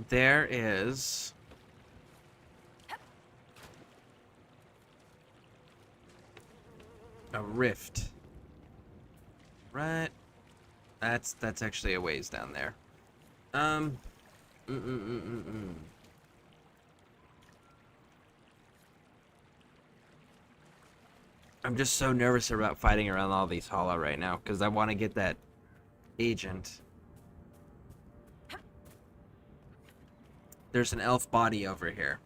There is a rift. Right. That's actually a ways down there. I'm just so nervous about fighting around all these hollow right now because I want to get that agent. There's an elf body over here.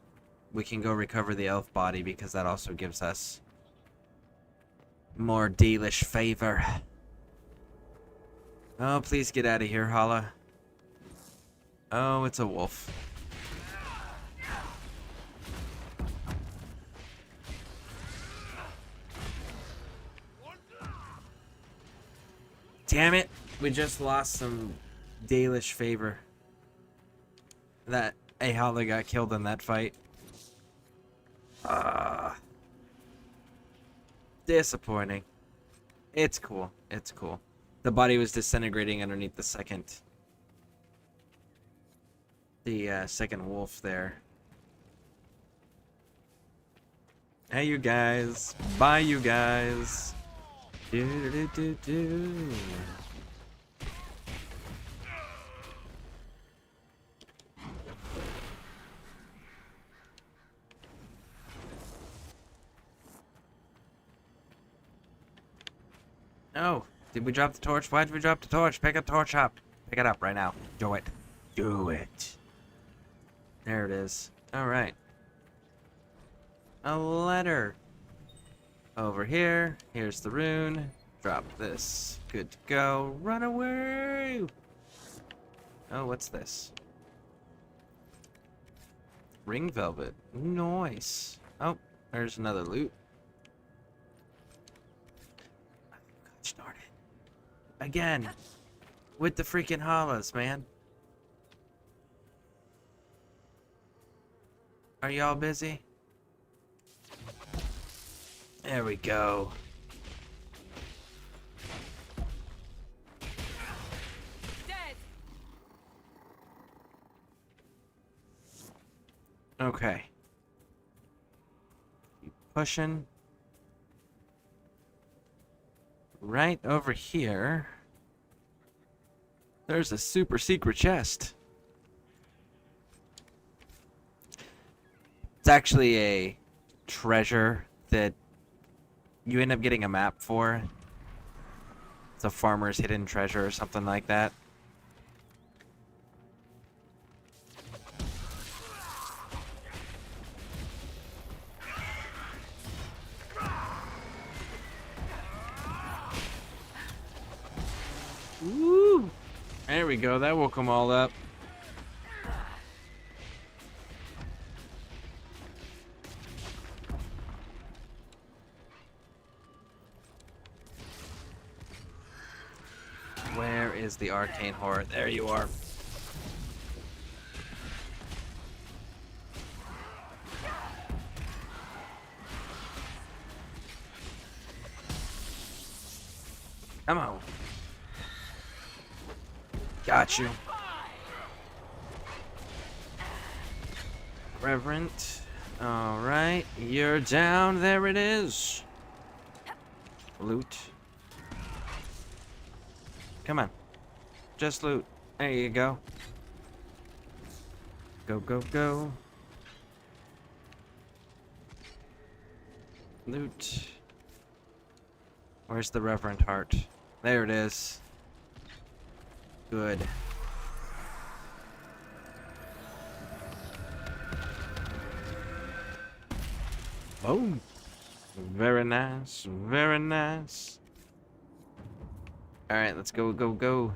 We can go recover the elf body because that also gives us more Dalish favor. Oh, please get out of here, Hala. Oh, it's a wolf. Damn it! We just lost some Dalish favor. That Ahala got killed in that fight. Disappointing. It's cool. It's cool. The body was disintegrating underneath the second wolf there. Hey, you guys. Bye, you guys. Do. Oh, did we drop the torch? Why did we drop the torch? Pick a torch up. Pick it up right now. Do it. Do it. There it is. Alright. A letter. Over here. Here's the rune. Drop this. Good to go. Run away! Oh, what's this? Ring velvet. Nice. Oh, there's another loot. Gosh darn it. Again. With the freaking hollows, man. Are y'all busy? There we go. Dead. Okay. Keep pushing. Right over here. There's a super secret chest. It's actually a treasure that you end up getting a map for. It's a farmer's hidden treasure or something like that. Woo! There we go. That woke them all up. Where is the arcane horror? There you are. Come on. Got you. Reverend. Alright, you're down. There it is. Loot. Come on. Just loot. There you go. Go, go, go. Loot. Where's the Reverend Heart? There it is. Good. Boom. Very nice. Very nice. Alright, let's go, go, go.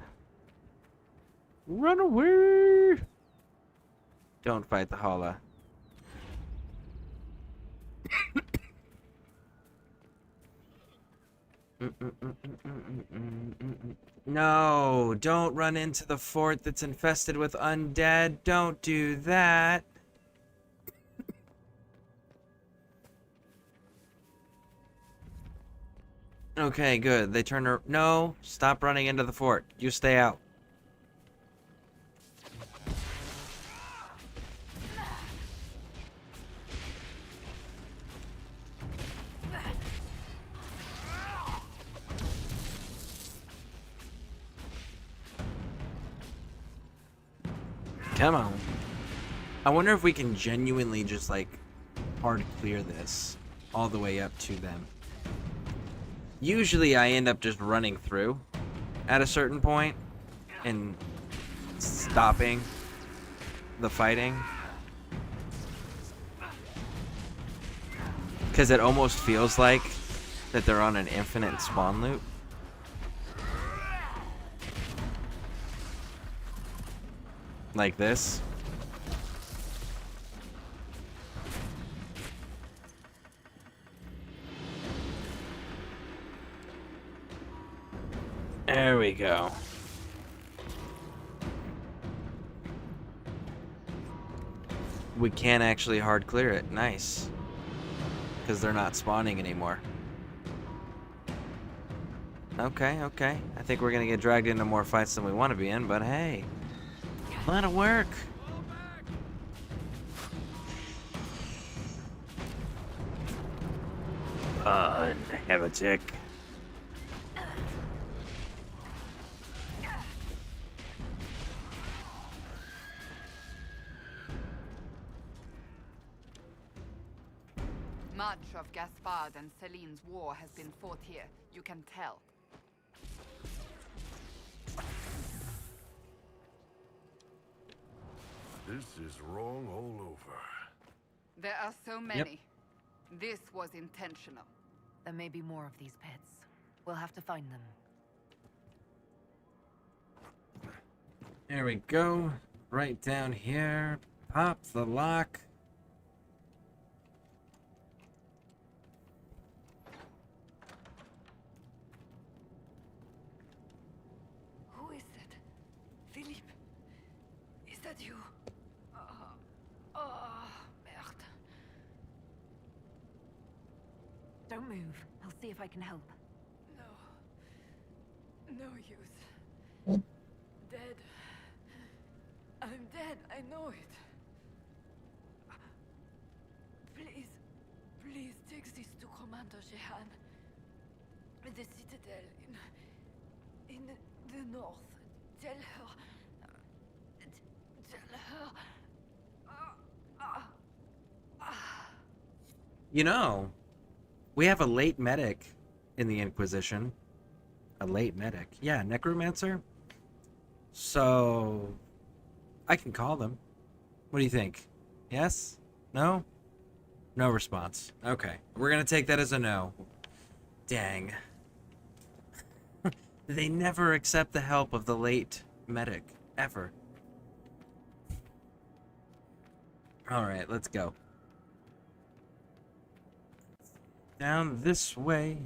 Run away! Don't fight the holla. No, don't run into the fort that's infested with undead. Don't do that. Okay, good. They turn her. No, stop running into the fort. You stay out. Come on. I wonder if we can genuinely just like hard clear this all the way up to them. Usually I end up just running through at a certain point and stopping the fighting. Because it almost feels like that they're on an infinite spawn loop. Like this. There we go. We can actually hard clear it. Nice. Because they're not spawning anymore. Okay, okay. I think we're going to get dragged into more fights than we want to be in, but hey. Let it work. Heretic. Much of Gaspard and Celine's war has been fought here, you can tell. This is wrong all over. There are so many. This was intentional. There may be more of these pits. We'll have to find them. There we go. Right down here. Pop the lock. Who is that? Philippe? Is that you? Merde. Don't move. I'll see if I can help. No use. Dead. I'm dead, I know it. Please take this to Commander Shehan. The Citadel in the north. Tell her. You know, we have a late medic in the Inquisition. A late medic. Yeah, necromancer. So, I can call them. What do you think? Yes? No? No response. Okay. We're gonna take that as a no. Dang. They never accept the help of the late medic. Ever. Alright, let's go. Down this way.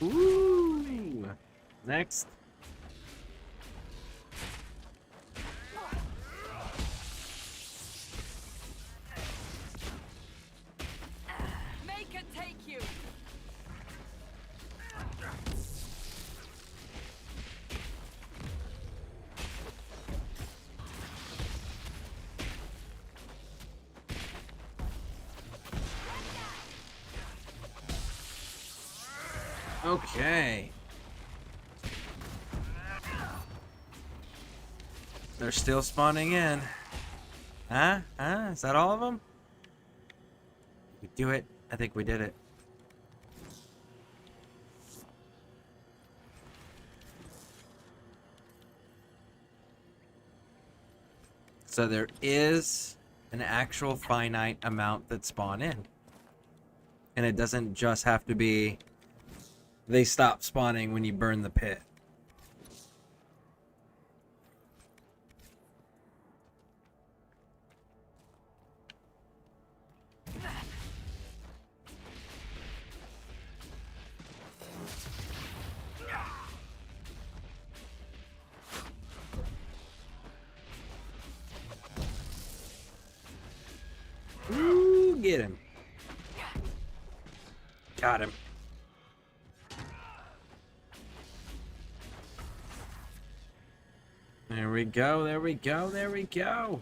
Ooh. Next. Make it take you! Okay. They're still spawning in. Huh? Huh? Is that all of them? We do it. I think we did it. So there is an actual finite amount that spawn in. And it doesn't just have to be they stop spawning when you burn the pit. Ooh, get him. Got him. There we go, there we go, there we go.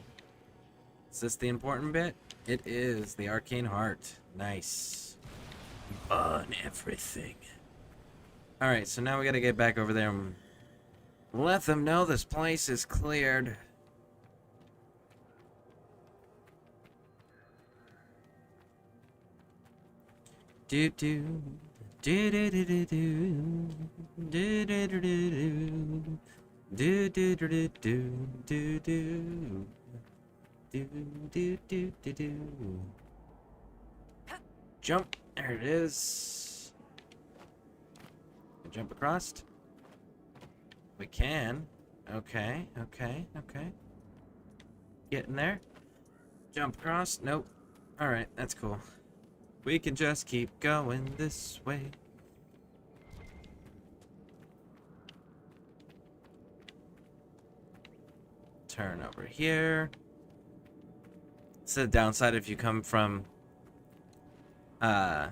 Is this the important bit? It is. The arcane heart. Nice. Burn everything. Alright, so now we gotta get back over there and let them know this place is cleared. Do do do do do do do do do do do. Do do do do do do do do do do do do. Jump! There it is. Jump across. We can. Okay, okay, okay. Getting there. Jump across. Nope. Alright, that's cool. We can just keep going this way. Turn over here. It's the downside if you come from the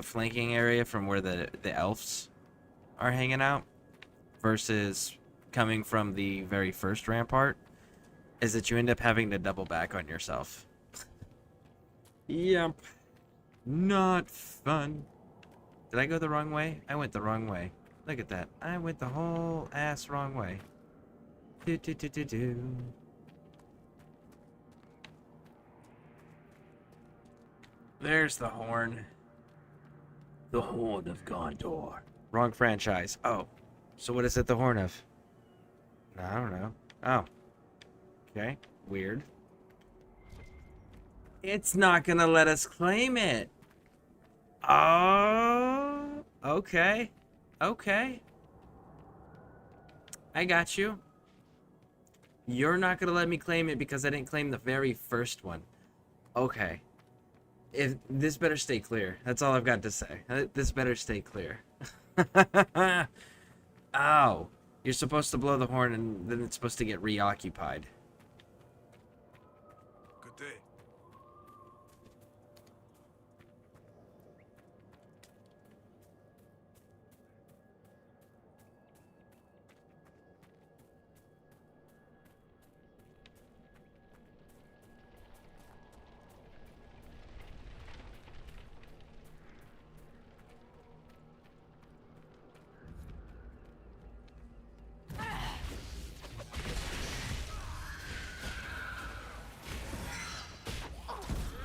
flanking area from where the elves are hanging out versus coming from the very first rampart is that you end up having to double back on yourself. Yep. Not fun. Did I go the wrong way? I went the wrong way. Look at that. I went the whole ass wrong way. Do do do do do. There's the horn. The Horn of Gondor. Wrong franchise. Oh. So what is it the horn of? I don't know. Oh. Okay. Weird. It's not gonna let us claim it. Oh. Okay. Okay. I got you. You're not gonna let me claim it because I didn't claim the very first one. Okay. If this better stay clear. That's all I've got to say. This better stay clear. Ow. You're supposed to blow the horn and then it's supposed to get reoccupied. Good day.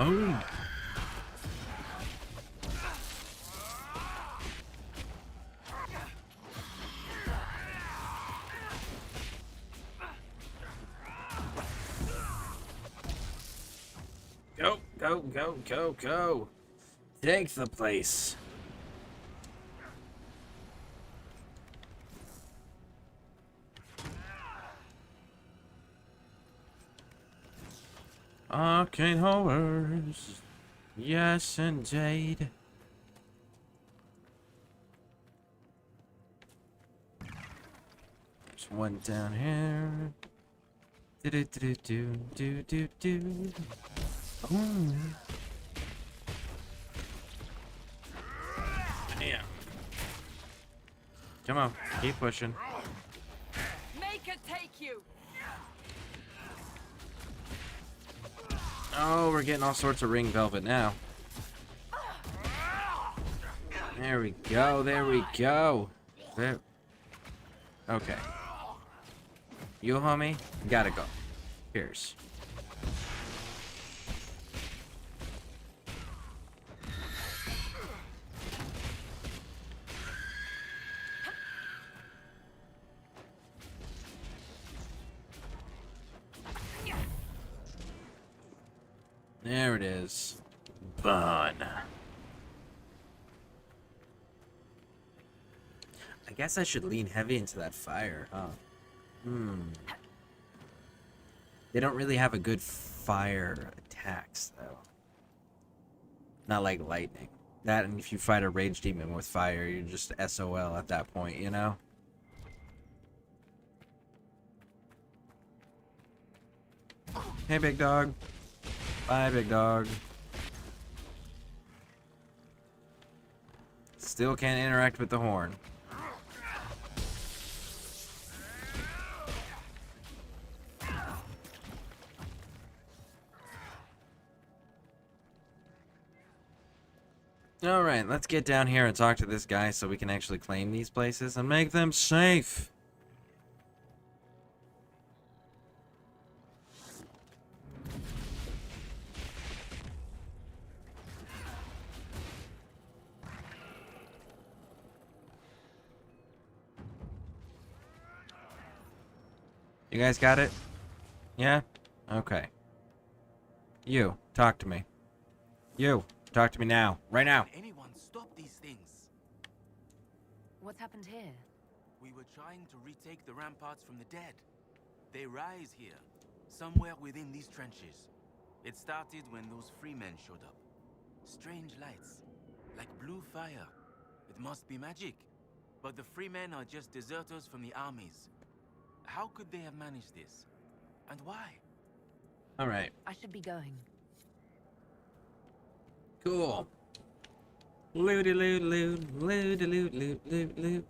Oh. Go, go, go, go, go. Take the place. Arcane horrors. Yes, indeed. There's one down here. Do do do do do do do. Oh. Yeah. Come on, keep pushing. Make it take you. Oh, we're getting all sorts of ring velvet now. There we go, there we go. There. Okay. You, homie, gotta go. Here's. There it is. Bun. I guess I should lean heavy into that fire, huh? They don't really have a good fire attacks, though. Not like lightning. That, and if you fight a rage demon with fire, you're just SOL at that point, you know? Hey, big dog. Bye, big dog. Still can't interact with the horn. Alright, let's get down here and talk to this guy so we can actually claim these places and make them safe. You guys got it? Yeah? Okay. You, talk to me. You, talk to me now. Right now. Anyone stop these things? What's happened here? We were trying to retake the ramparts from the dead. They rise here, somewhere within these trenches. It started when those free men showed up. Strange lights, like blue fire. It must be magic. But the free men are just deserters from the armies. How could they have managed this? And why? Alright. I should be going. Cool. Looty loot loot, looty loot loot loot loot.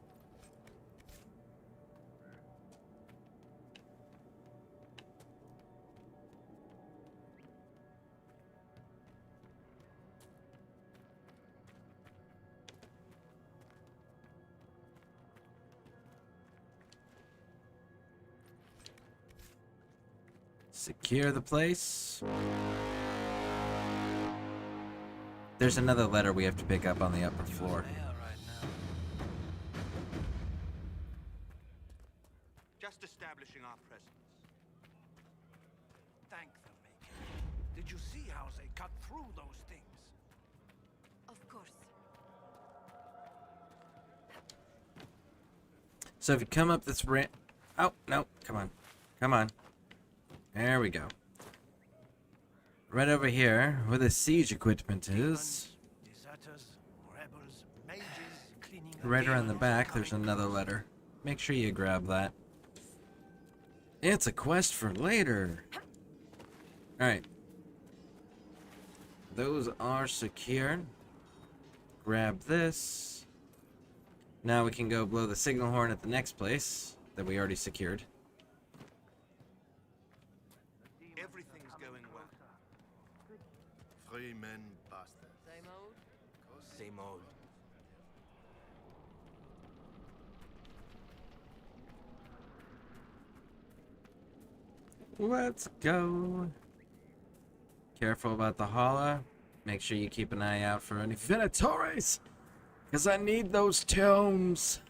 Secure the place. There's another letter we have to pick up on the upper floor. Just establishing our presence. Thank them, Maker. Did you see how they cut through those things? Of course. So if you come up this ramp... Oh, no, come on. Come on. There we go. Right over here, where the siege equipment is. Right around the back, there's another letter. Make sure you grab that. It's a quest for later. Alright. Those are secured. Grab this. Now we can go blow the signal horn at the next place that we already secured. Everything's going well. Three men bastards. Same old? Same old. Let's go. Careful about the holla. Make sure you keep an eye out for any Venatores, because I need those tomes.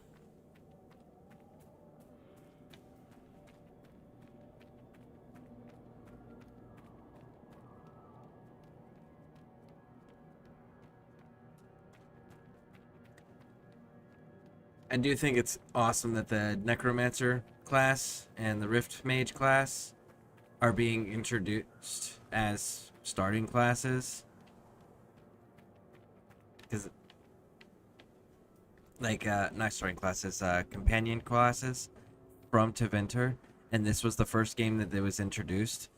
I do think it's awesome that the Necromancer class and the Rift Mage class are being introduced as starting classes. Because, like, not starting classes, companion classes from Tevinter. And this was the first game that was introduced.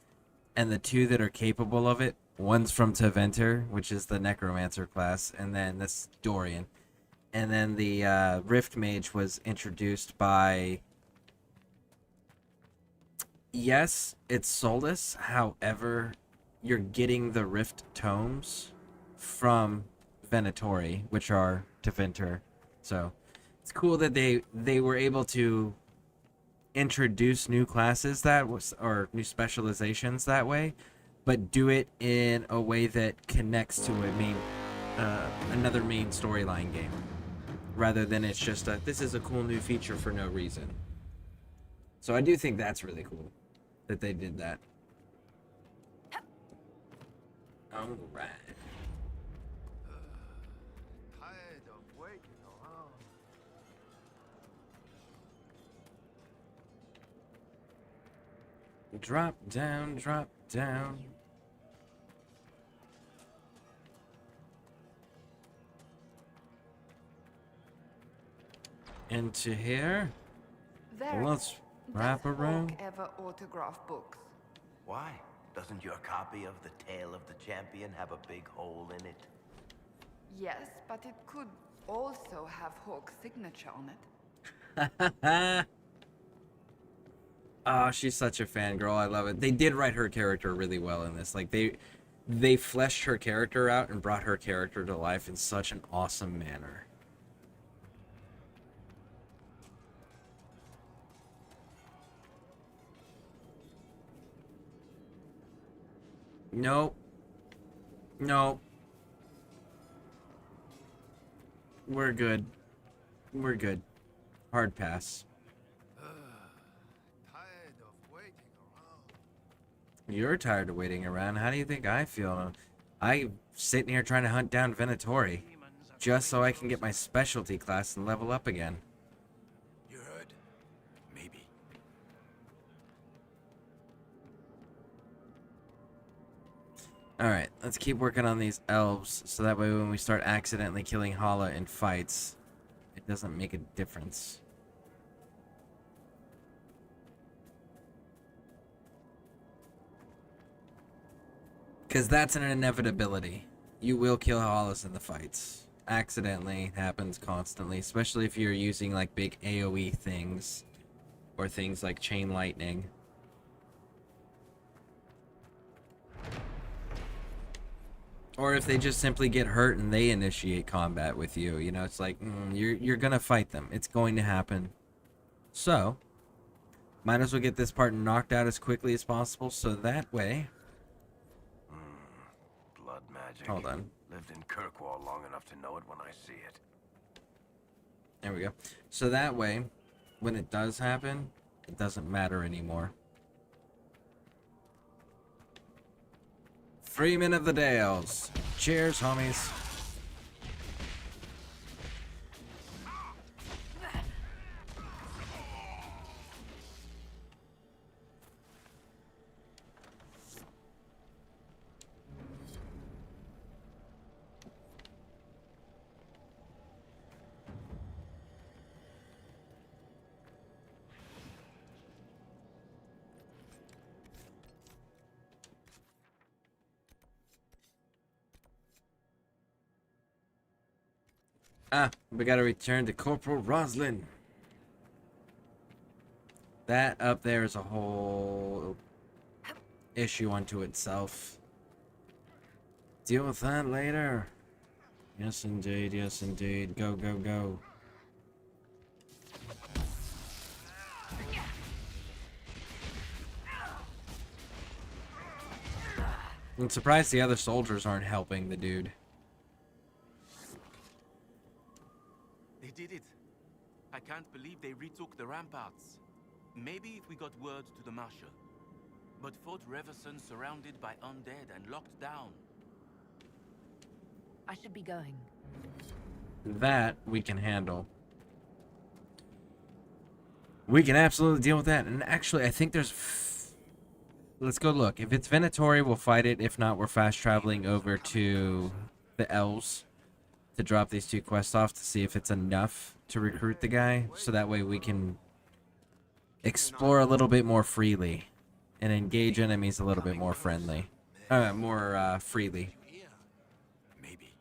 And the two that are capable of it, one's from Tevinter, which is the Necromancer class, and then this Dorian. And then the Rift Mage was introduced by... Yes, it's Solus. However, you're getting the Rift Tomes from Venatori, which are Tevinter. So, it's cool that they were able to introduce new classes that was, or new specializations that way, but do it in a way that connects to a main, another main storyline game, rather than it's just a, this is a cool new feature for no reason. So I do think that's really cool that they did that. All right. Tired of waiting around. Drop down, drop down. Into here. There. Let's wrap Does around. Hawk ever autograph books? Why? Doesn't your copy of The Tale of the Champion have a big hole in it? Yes, but it could also have Hawk's signature on it. Oh, she's such a fangirl. I love it. They did write her character really well in this. Like, they fleshed her character out and brought her character to life in such an awesome manner. Nope. Nope. We're good. We're good. Hard pass. Tired of waiting around. You're tired of waiting around. How do you think I feel? I'm sitting here trying to hunt down Venatori, just so I can get my specialty class and level up again. You heard? Maybe. Alright, let's keep working on these elves, so that way when we start accidentally killing Hala in fights, it doesn't make a difference. Because that's an inevitability. You will kill Halas in the fights. Accidentally, happens constantly, especially if you're using like big AoE things, or things like Chain Lightning. Or if they just simply get hurt and they initiate combat with you, you know, it's like, you're gonna fight them. It's going to happen. So, might as well get this part knocked out as quickly as possible, so that way... blood magic. Hold on. Lived in Kirkwall long enough to know it when I see it. There we go. So that way, when it does happen, it doesn't matter anymore. Freeman of the Dales. Cheers, homies. Ah, we gotta return to Corporal Roslin. That up there is a whole issue unto itself. Deal with that later. Yes, indeed. Yes, indeed. Go, go, go. I'm surprised the other soldiers aren't helping the dude. They did it. I can't believe they retook the ramparts. Maybe if we got word to the Marshal. But Fort Reverson surrounded by undead and locked down. I should be going. That we can handle. We can absolutely deal with that. And actually, I think there's... Let's go look. If it's Venatori, we'll fight it. If not, we're fast traveling over to the Elves to drop these 2 quests off to see if it's enough to recruit the guy. So that way we can explore a little bit more freely and engage enemies a little bit more friendly. More freely. Maybe.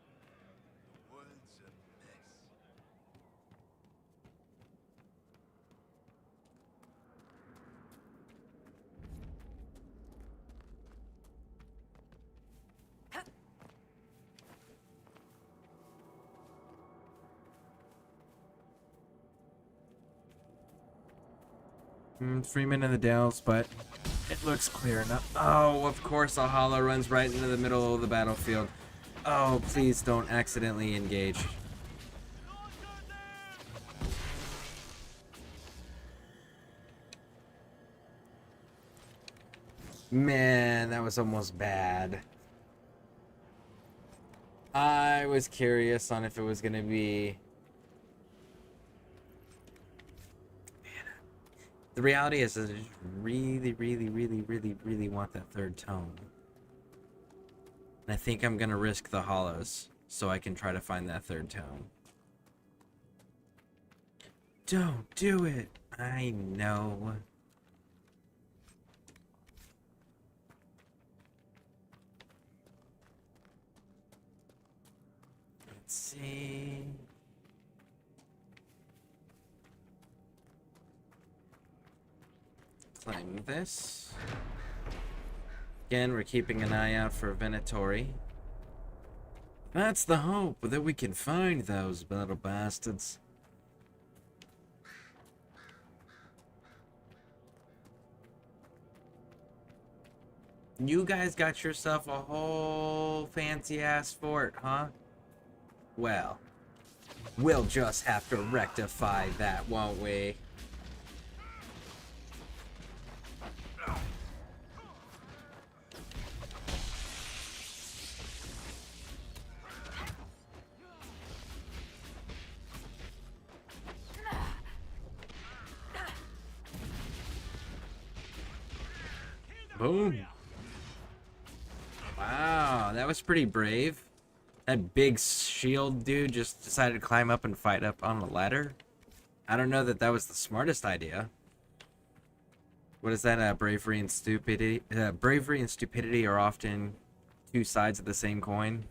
Freeman in the Dales, but it looks clear enough. Oh, of course a hollow runs right into the middle of the battlefield. Oh, please don't accidentally engage. Man, that was almost bad. I was curious on if it was going to be... The reality is that I just really, really, really, really, really want that 3rd tome. And I think I'm going to risk the hollows so I can try to find that 3rd tome. Don't do it. I know. Let's see. Claim this. Again, we're keeping an eye out for Venatori. That's the hope, that we can find those little bastards. You guys got yourself a whole fancy-ass fort, huh? Well, we'll just have to rectify that, won't we? Boom. Wow, that was pretty brave. That big shield dude just decided to climb up and fight up on a ladder. I don't know that that was the smartest idea. What is that? Bravery and stupidity. Bravery and stupidity are often 2 sides of the same coin.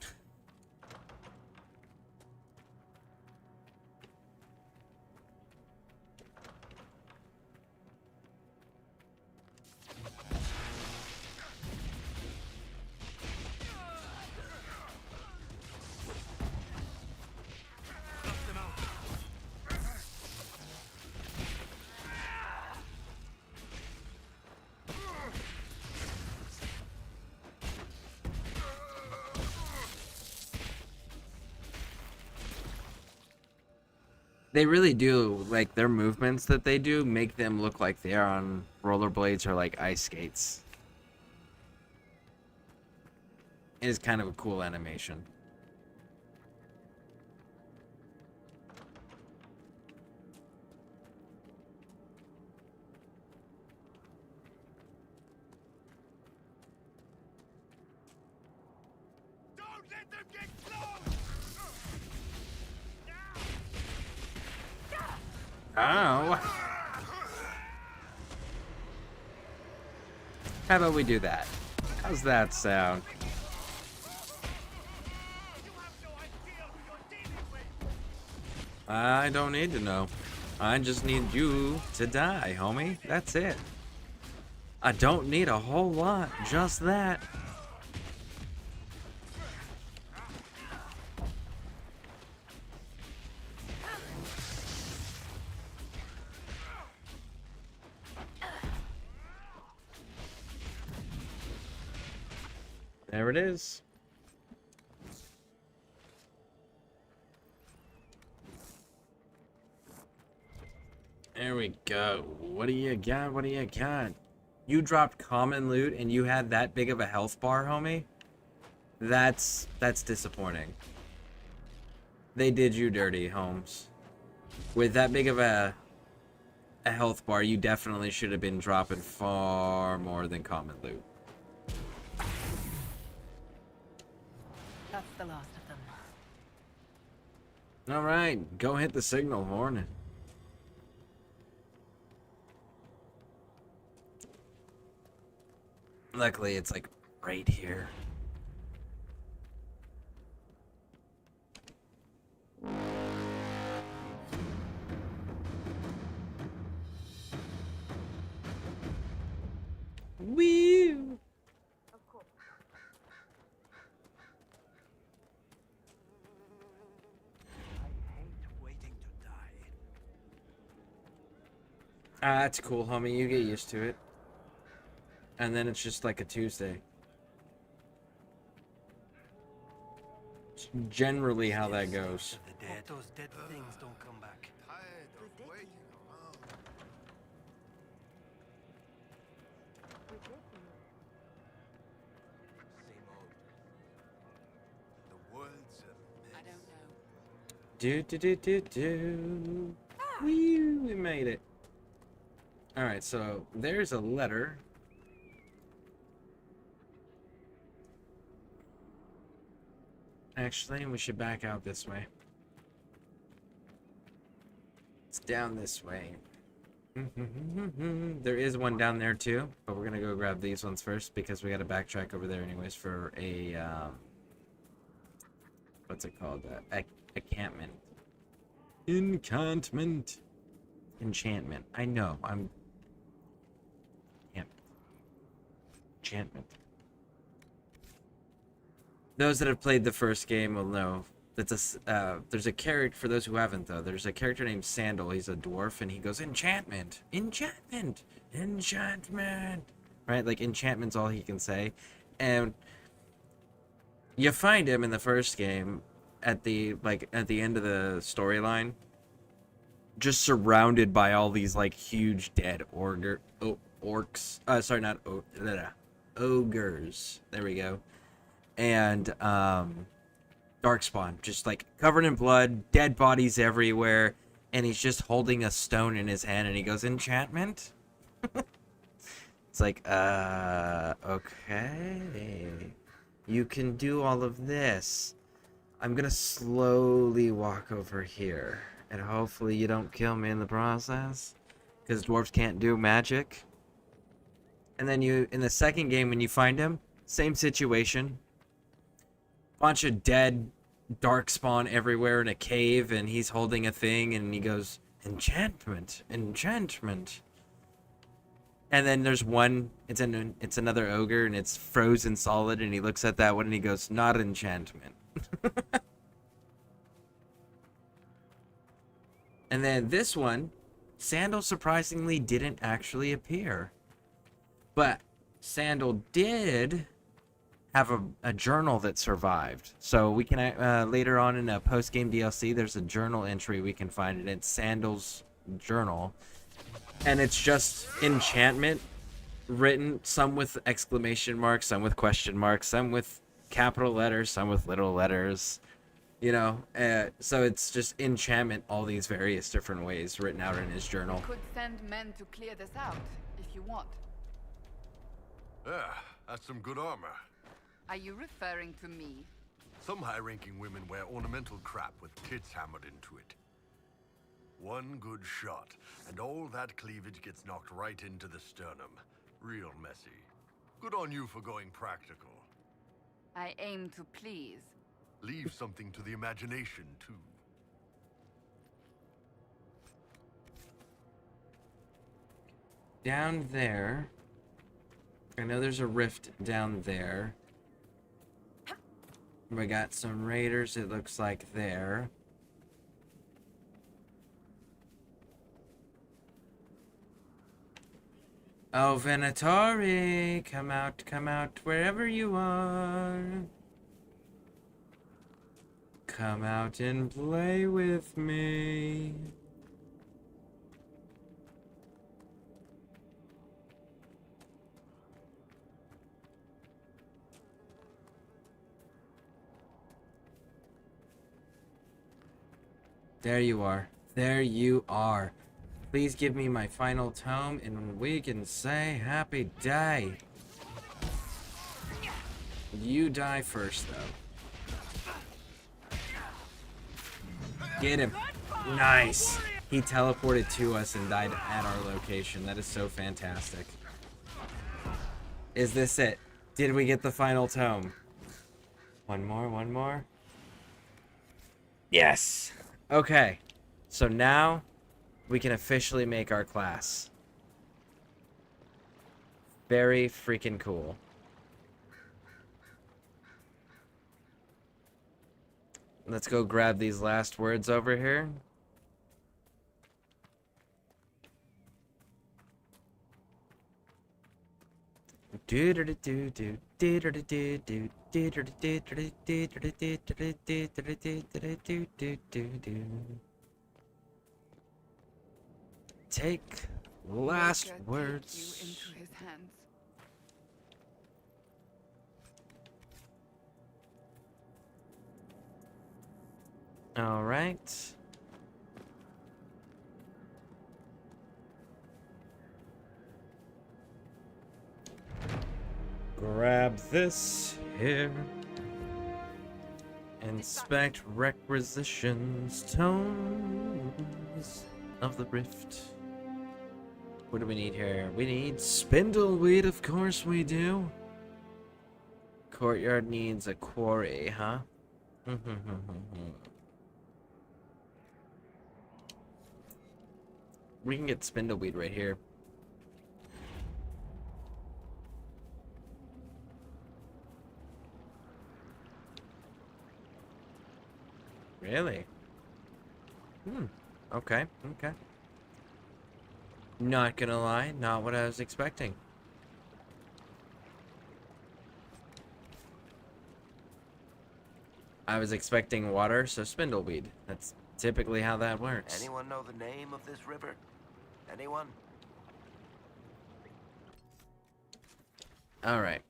They really do, like, their movements that they do make them look like they are on rollerblades or, like, ice skates. It is kind of a cool animation. Don't let them get close! Oh. How about we do that? How's that sound? I don't need to know. I just need you to die, homie. That's it. I don't need a whole lot, just that. There it is. There we go. What do you got? What do you got? You dropped common loot and you had that big of a health bar, homie? That's disappointing. They did you dirty, Holmes. With that big of a health bar, you definitely should have been dropping far more than common loot. That's the last of them. Alright, go hit the signal horn. Luckily, it's like right here. Woo! Ah, that's cool, homie. You get used to it. And then it's just like a Tuesday. It's generally how that goes. Those dead things don't come back. The world's a mess. I don't know. Do do do do do. Wee, we made it. All right, so there's a letter. Actually, we should back out this way. It's down this way. There is one down there too, but we're gonna go grab these ones first because we gotta backtrack over there anyways for a what's it called? Encampment. Enchantment. Enchantment. I know. Enchantment. Those that have played the first game will know that's there's a character, for those who haven't though, there's a character named Sandal. He's a dwarf and he goes, enchantment, enchantment, enchantment, right? Like enchantment's all he can say. And you find him in the first game at the end of the storyline, just surrounded by all these like huge dead orcs. Sorry, not ogres. There we go. And Darkspawn, just like covered in blood, dead bodies everywhere, and he's just holding a stone in his hand and he goes, enchantment? It's like, okay. You can do all of this. I'm gonna slowly walk over here, and hopefully you don't kill me in the process, because dwarves can't do magic. And then you, in the second game when you find him, same situation. Bunch of dead darkspawn everywhere in a cave, and he's holding a thing and he goes, enchantment, enchantment. And then there's one, it's another ogre and it's frozen solid, and he looks at that one and he goes, not enchantment. And then this one, Sandal surprisingly didn't actually appear, but Sandal did have a journal that survived. So we can later on in a post-game DLC, there's a journal entry we can find, and it's Sandal's journal, and it's just enchantment written, some with exclamation marks, some with question marks, some with capital letters, some with little letters. You know, so it's just enchantment, all these various different ways written out in his journal. Could send men to clear this out if you want. That's some good armor. Are you referring to me? Some high-ranking women wear ornamental crap with tits hammered into it. One good shot, and all that cleavage gets knocked right into the sternum. Real messy. Good on you for going practical. I aim to please. Leave something to the imagination, too. Down there, I know there's a rift down there. We got some raiders, it looks like, there. Oh, Venatori, come out, wherever you are. Come out and play with me. There you are. There you are. Please give me my final tome and we can say happy day. You die first, though. Get him. Nice. He teleported to us and died at our location. That is so fantastic. Is this it? Did we get the final tome? One more. Yes! Okay. So now we can officially make our class. Very freaking cool. Let's go grab these last words over here. Take last words. You into his hands. All right. Grab this here. Inspect requisitions, tones of the rift. What do we need here? We need spindleweed, of course we do. Courtyard needs a quarry, huh? We can get spindleweed right here. Really? Okay. Not gonna lie, not what I was expecting. I was expecting water, so spindleweed. That's typically how that works. Anyone know the name of this river? Anyone? Alright.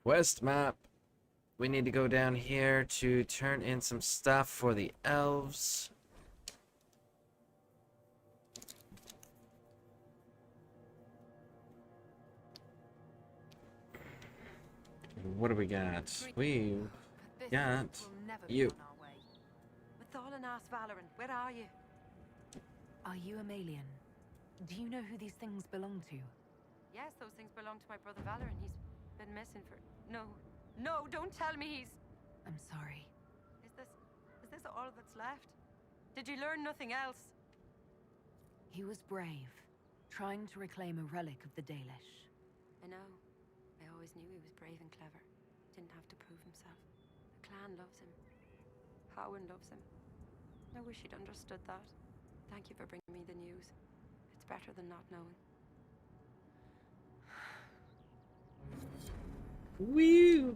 Quest map. We need to go down here to turn in some stuff for the elves. What do we got? We've got you. Mathalan asked Valoran, where are you? Are you a Malian? Do you know who these things belong to? Yes, those things belong to my brother Valoran. He's been missing for... No, don't tell me he's... I'm sorry. Is this all that's left? Did you learn nothing else? He was brave, trying to reclaim a relic of the Dalish. I know. I always knew he was brave and clever. Didn't have to prove himself. The clan loves him. Howard loves him. I wish he'd understood that. Thank you for bringing me the news. It's better than not knowing. Woo!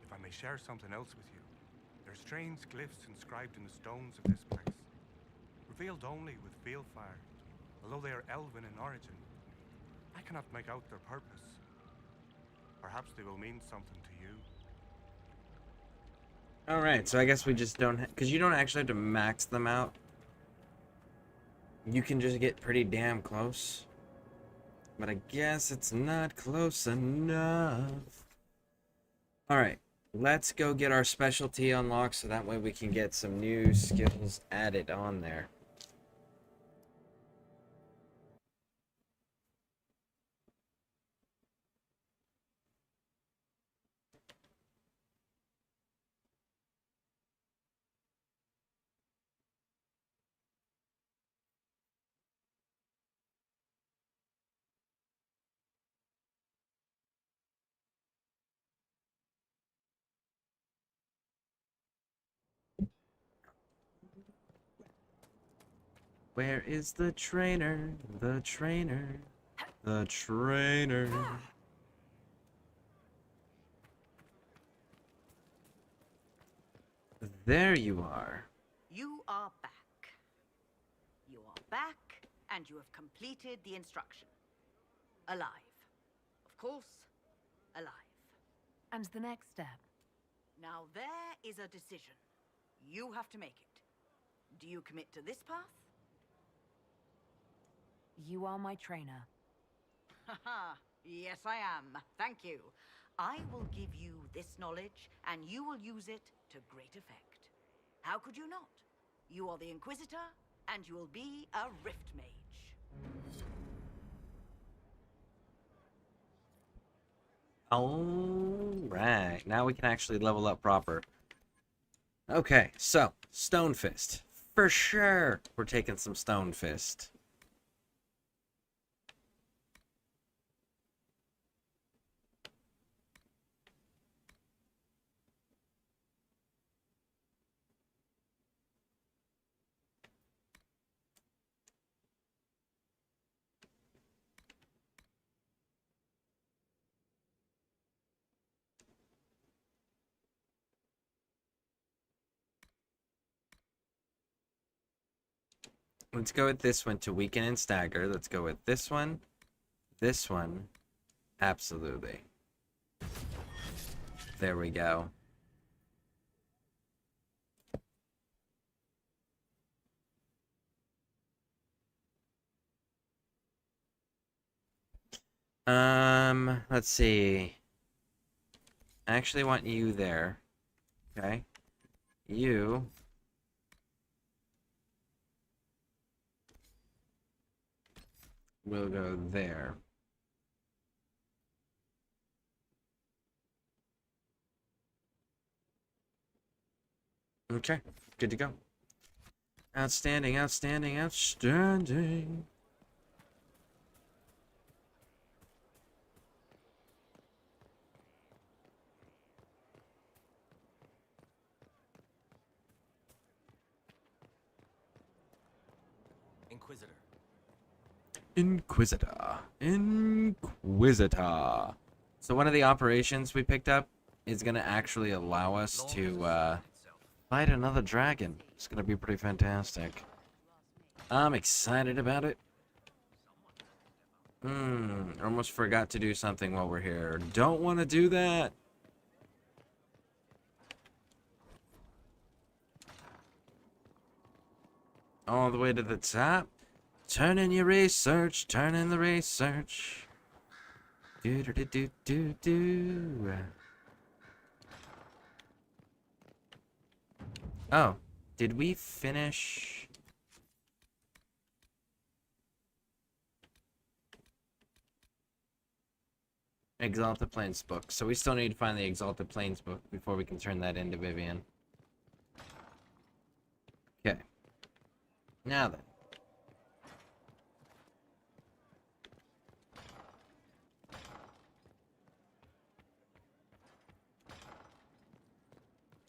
If I may share something else with you, there are strange glyphs inscribed in the stones of this place, revealed only with field fire, although they are elven in origin. I cannot make out their purpose. Perhaps they will mean something to you. Alright, so I guess we just don't... Because you don't actually have to max them out. You can just get pretty damn close. But I guess it's not close enough. Alright, let's go get our specialty unlocked so that way we can get some new skills added on there. Where is the trainer? The trainer. The trainer. There you are. You are back. You are back, and you have completed the instruction. Alive. Of course, alive. And the next step? Now there is a decision. You have to make it. Do you commit to this path? You are my trainer. Haha, yes I am. Thank you. I will give you this knowledge, and you will use it to great effect. How could you not? You are the Inquisitor, and you will be a Rift Mage. Alright, now we can actually level up proper. Okay, so, Stone Fist. For sure, we're taking some Stone Fist. Let's go with this one to weaken and stagger. Let's go with this one. This one. Absolutely. There we go. Let's see. I actually want you there. Okay. You. Will go there. Okay, good to go. Outstanding, outstanding, outstanding. Inquisitor. Inquisitor. Inquisitor. So one of the operations we picked up is going to actually allow us to fight another dragon. It's going to be pretty fantastic. I'm excited about it. Almost forgot to do something while we're here. Don't want to do that. All the way to the top. Turn in your research. Turn in the research. Do do do do do do. Oh, did we finish? Exalted Plains book. So we still need to find the Exalted Plains book before we can turn that into Vivian. Okay. Now then.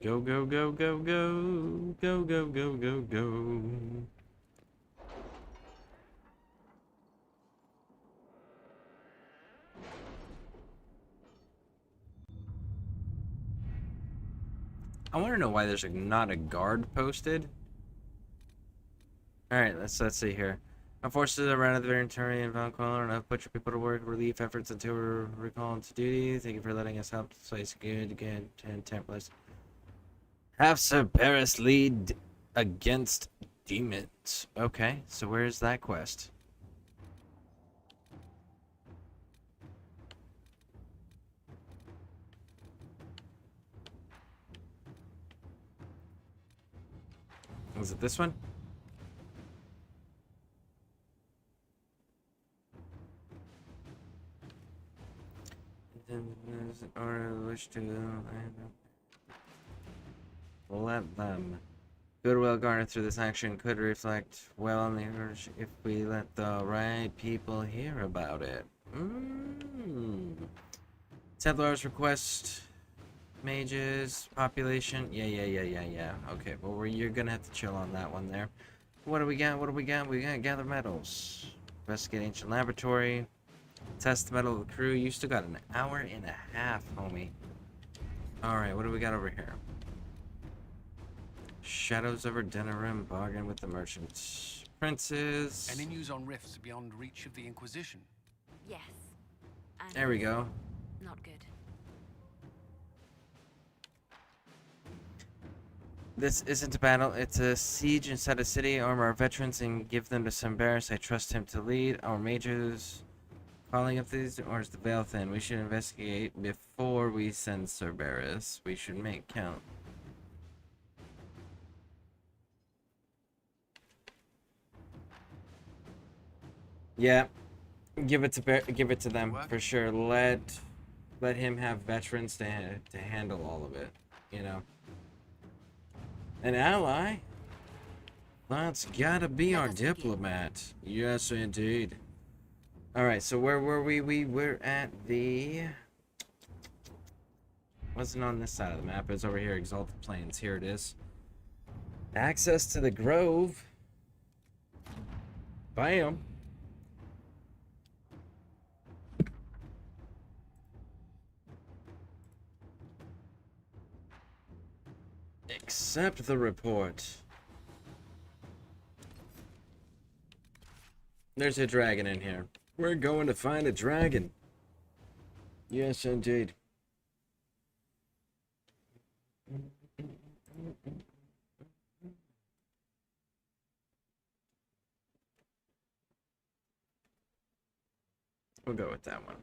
Go, go, go, go, go. Go, go, go, go, go. I want to know why there's not a guard posted. Alright, let's see here. Our forces around the Veritarian and Valquilla and I've put your people to work, relief efforts until we're recalled to duty. Thank you for letting us help this place good, and Templars. Have Cerberus lead against demons. Okay, so where's that quest? Was it this one? Or wish to let them. Goodwill garnered through this action could reflect well on the urge if we let the right people hear about it. Templars request mages population. Yeah. Okay, well you're gonna have to chill on that one there. What do we got? We gotta gather metals. Investigate ancient laboratory. Test the metal of the crew. You still got an hour and a half, homie. Alright, what do we got over here? Shadows over dinner room. Bargain with the merchants. Princes. Any news on rifts beyond reach of the Inquisition? Yes. And there we go. Not good. This isn't a battle, it's a siege inside a city. Arm our veterans and give them to Cerberus. I trust him to lead. Our mages calling up these, or is the veil thin? We should investigate before we send Cerberus. We should make count. Yeah, give it to them for sure. Let him have veterans to handle all of it. You know. An ally? That's gotta be our diplomat. Yes, indeed. Alright, so where were we? We were at the... Wasn't on this side of the map. It's over here, Exalted Plains. Here it is. Access to the Grove. Bam. Accept the report. There's a dragon in here. We're going to find a dragon. Yes, indeed. We'll go with that one.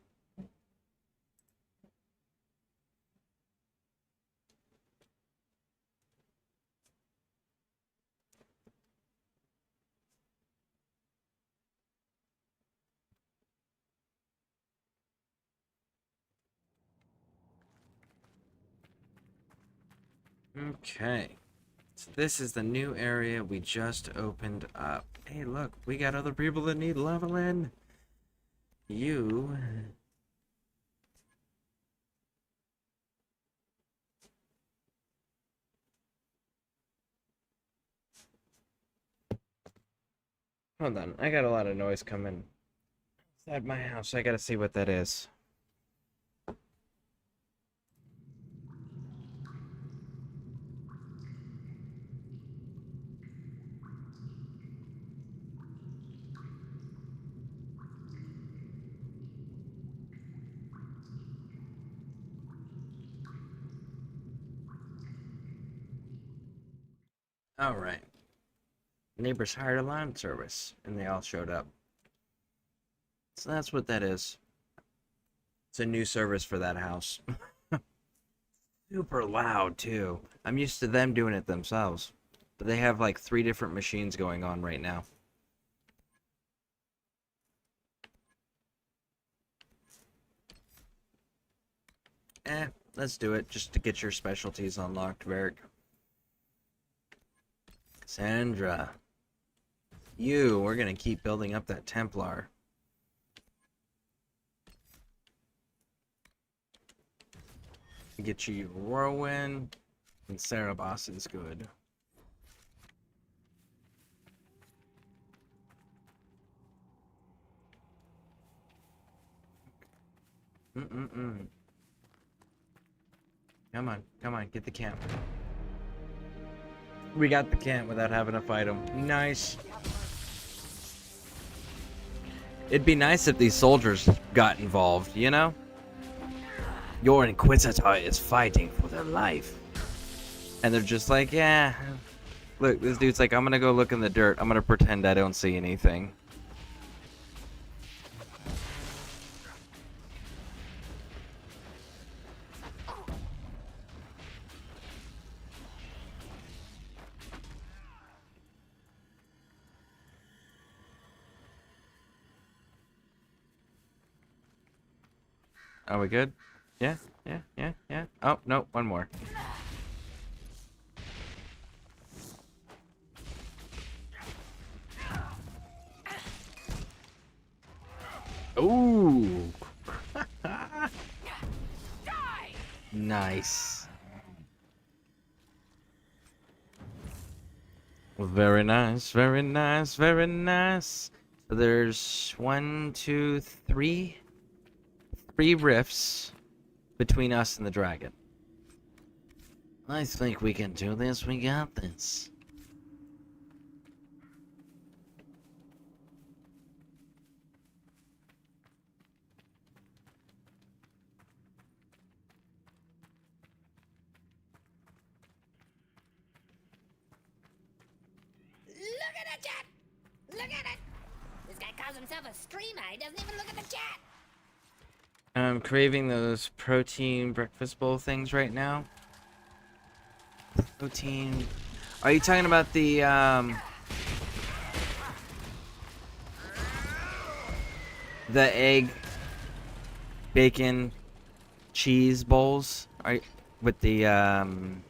Okay, so this is the new area we just opened up. Hey, look, we got other people that need leveling. You... Hold on, I got a lot of noise coming inside my house. I gotta see what that is. Alright. Neighbors hired a lawn service, and they all showed up. So that's what that is. It's a new service for that house. Super loud, too. I'm used to them doing it themselves. But they have like 3 different machines going on right now. Let's do it, just to get your specialties unlocked, Varric. Sandra. We're gonna keep building up that Templar. Get you Rowan. And Cerebos is good. Come on, come on, get the camp. We got the camp without having to fight them. Nice. It'd be nice if these soldiers got involved, you know? Your Inquisitor is fighting for their life. And they're just like, yeah. Look, this dude's like, I'm gonna go look in the dirt. I'm gonna pretend I don't see anything. Are we good? Yeah. Oh, no, one more. Ooh. Nice. Very nice, very nice, very nice. So there's 1, 2, 3 rifts between us and the dragon. I think we can do this. We got this. Look at the chat! Look at it! This guy calls himself a streamer. He doesn't even look at the chat. I'm craving those protein breakfast bowl things right now. Protein. Are you talking about the egg, bacon, cheese bowls? Are with the damn,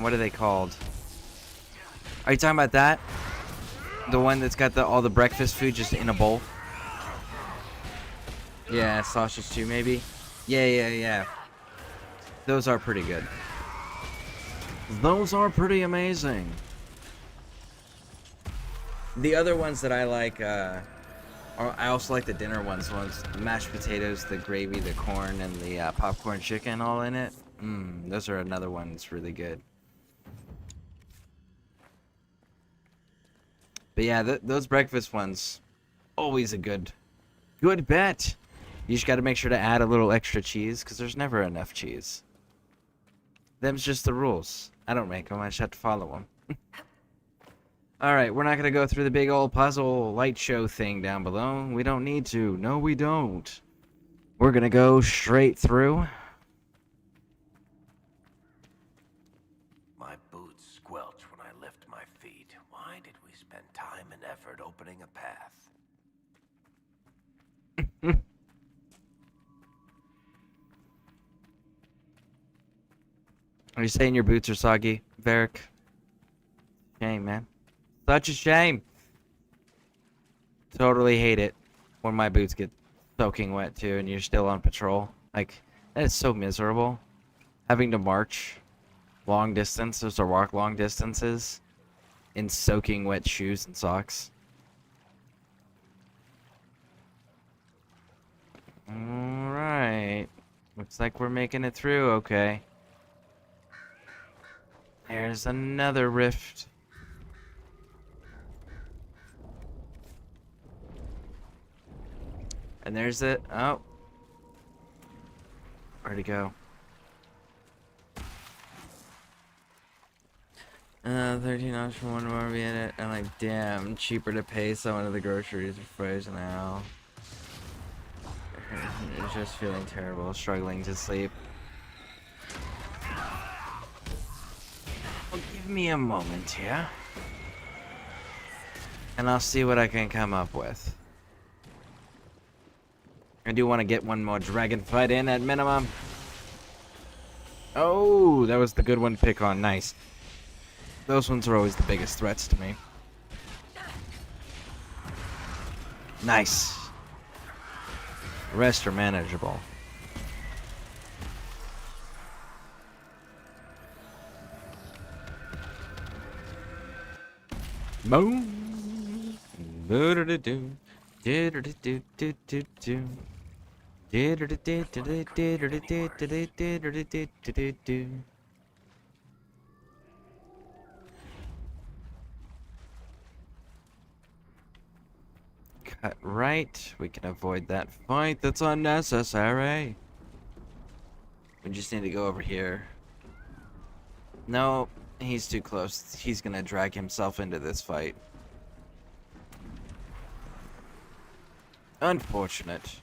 what are they called? Are you talking about that? The one that's got all the breakfast food just in a bowl? Yeah, sausage too, maybe. Yeah. Those are pretty good. Those are pretty amazing. The other ones that I like, I also like the dinner ones. The mashed potatoes, the gravy, the corn, and the popcorn chicken all in it. Those are another one that's really good. But yeah, those breakfast ones, always a good bet. You just got to make sure to add a little extra cheese, because there's never enough cheese. Them's just the rules. I don't make them, I just have to follow them. Alright, we're not going to go through the big old puzzle light show thing down below. We don't need to. No, we don't. We're going to go straight through. My boots squelch when I lift my feet. Why did we spend time and effort opening a path? Are you saying your boots are soggy, Varric? Shame, man. Such a shame. Totally hate it when my boots get soaking wet too and you're still on patrol. Like, that is so miserable. Having to march long distances or walk long distances in soaking wet shoes and socks. Alright. Looks like we're making it through, okay. There's another rift. And there's it. Oh. Where'd it go? 13 dollars for one more be in it. I'm like, damn, cheaper to pay someone to the groceries for frozen now. Just feeling terrible, struggling to sleep. Well, give me a moment here. And I'll see what I can come up with. I do want to get one more dragon fight in at minimum. Oh, that was the good one to pick on. Nice. Those ones are always the biggest threats to me. Nice. The rest are manageable. Boom. Do-do-do-do. Do-do-do-do-do-do-do. Do-do-do-do-do-do-do-do-do-do-do-do. Cut right. We can avoid that fight. That's unnecessary. We just need to go over here. No, he's too close. He's gonna drag himself into this fight. Unfortunate.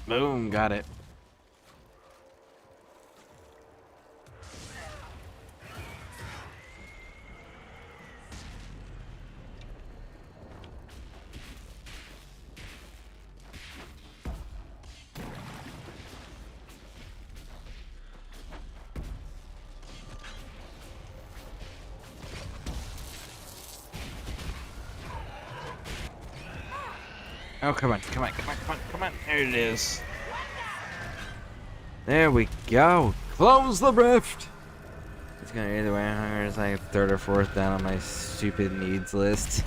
Boom, got it. Oh, come on, come on, come on, come on, come on. There it is. There we go. Close the rift. It's gonna either way. It's like third or fourth down on my stupid needs list.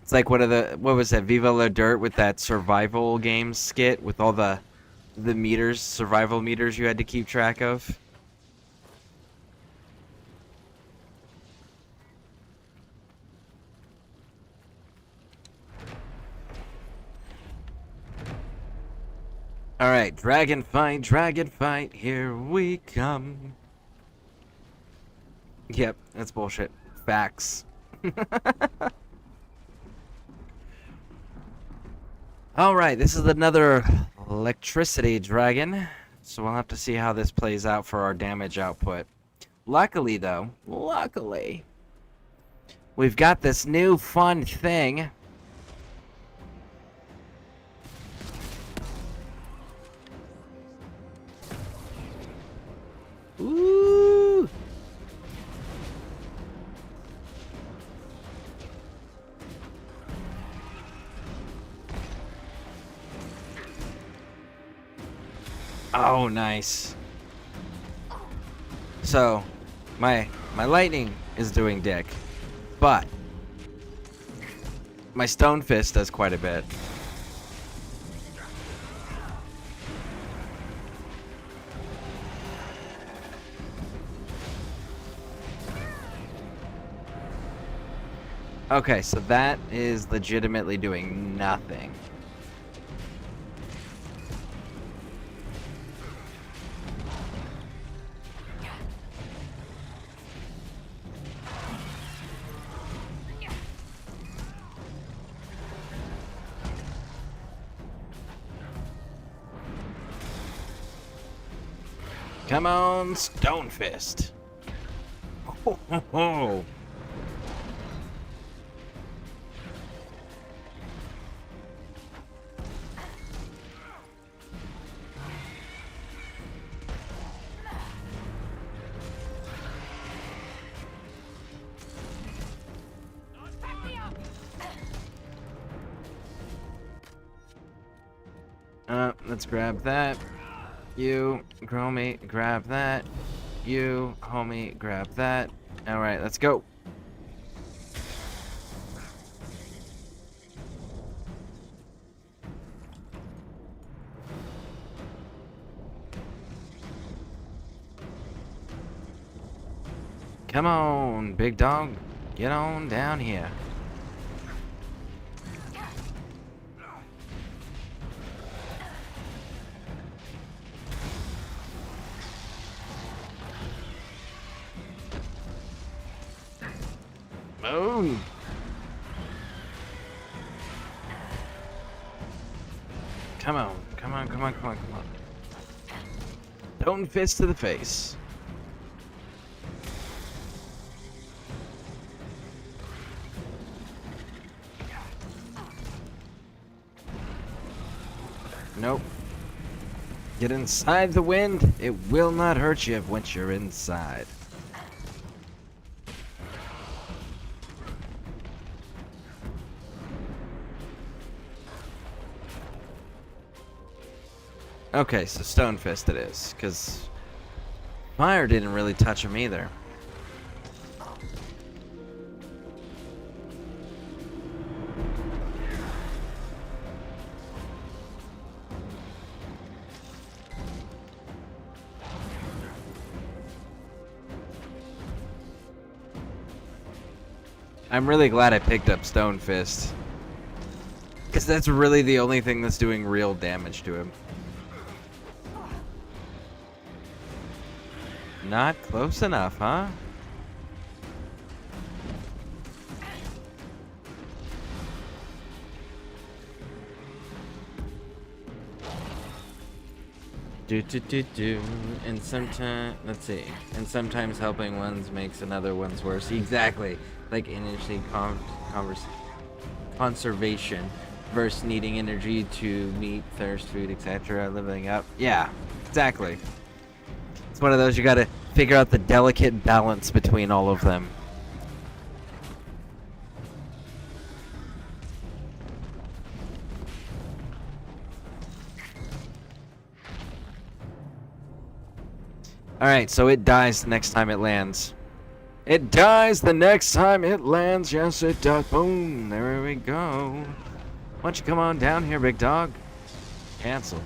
It's like what was that, Viva La Dirt with that survival game skit with all the meters, survival meters you had to keep track of. Alright, dragon fight, here we come. Yep, that's bullshit. Facts. Alright, this is another electricity dragon, so we'll have to see how this plays out for our damage output. Luckily, though, we've got this new fun thing. Ooh. Oh, nice. So, my lightning is doing dick, but my stone fist does quite a bit. Okay, so that is legitimately doing nothing. Come on, Stone Fist. Ho, ho, ho. Let's grab that. You, homie, grab that. You, homie, grab that. Alright, let's go. Come on, big dog. Get on down here. Boom. Come on, come on, come on, come on, come on. Stone fist to the face. Nope. Get inside the wind. It will not hurt you once you're inside. Okay, so Stone Fist it is, because fire didn't really touch him either. I'm really glad I picked up Stone Fist, because that's really the only thing that's doing real damage to him. Not close enough, huh? Do. And sometimes, let's see. And sometimes helping ones makes another one's worse. Exactly. Like energy conservation versus needing energy to meet thirst, food, etc. Leveling up. Yeah, exactly. It's one of those you gotta figure out the delicate balance between all of them. Alright, so it dies the next time it lands. It dies the next time it lands. Yes, it does. Boom. There we go. Why don't you come on down here, big dog? Cancel.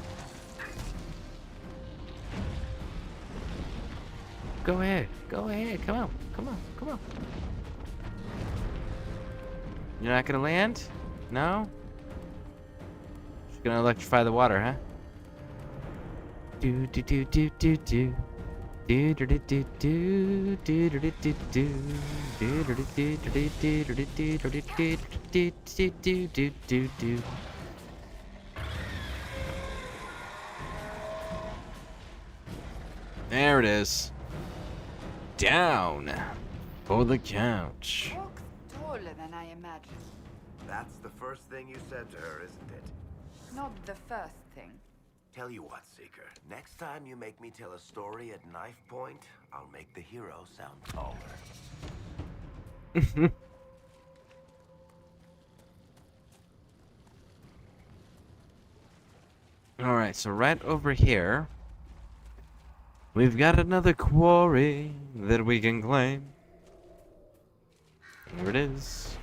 Go ahead. Go ahead. Come on. Come on. Come on. You're not going to land? No? Just going to electrify the water, huh? Do, do, do, do, do, do. Do do do do do do do do do do do do do do do do. There it is. Down for the couch. Walks taller than I imagined. That's the first thing you said to her, isn't it? Not the first thing. Tell you what, Seeker. Next time you make me tell a story at knife point, I'll make the hero sound taller. Alright, so right over here, we've got another quarry that we can claim. Here it is.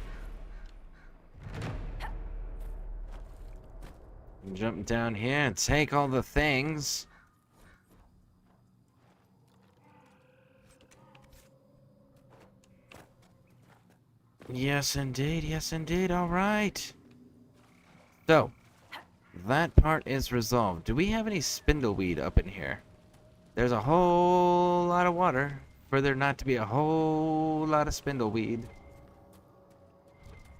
Jump down here and take all the things. Yes, indeed. Yes, indeed. All right. So, that part is resolved. Do we have any spindleweed up in here? There's a whole lot of water for there not to be a whole lot of spindleweed.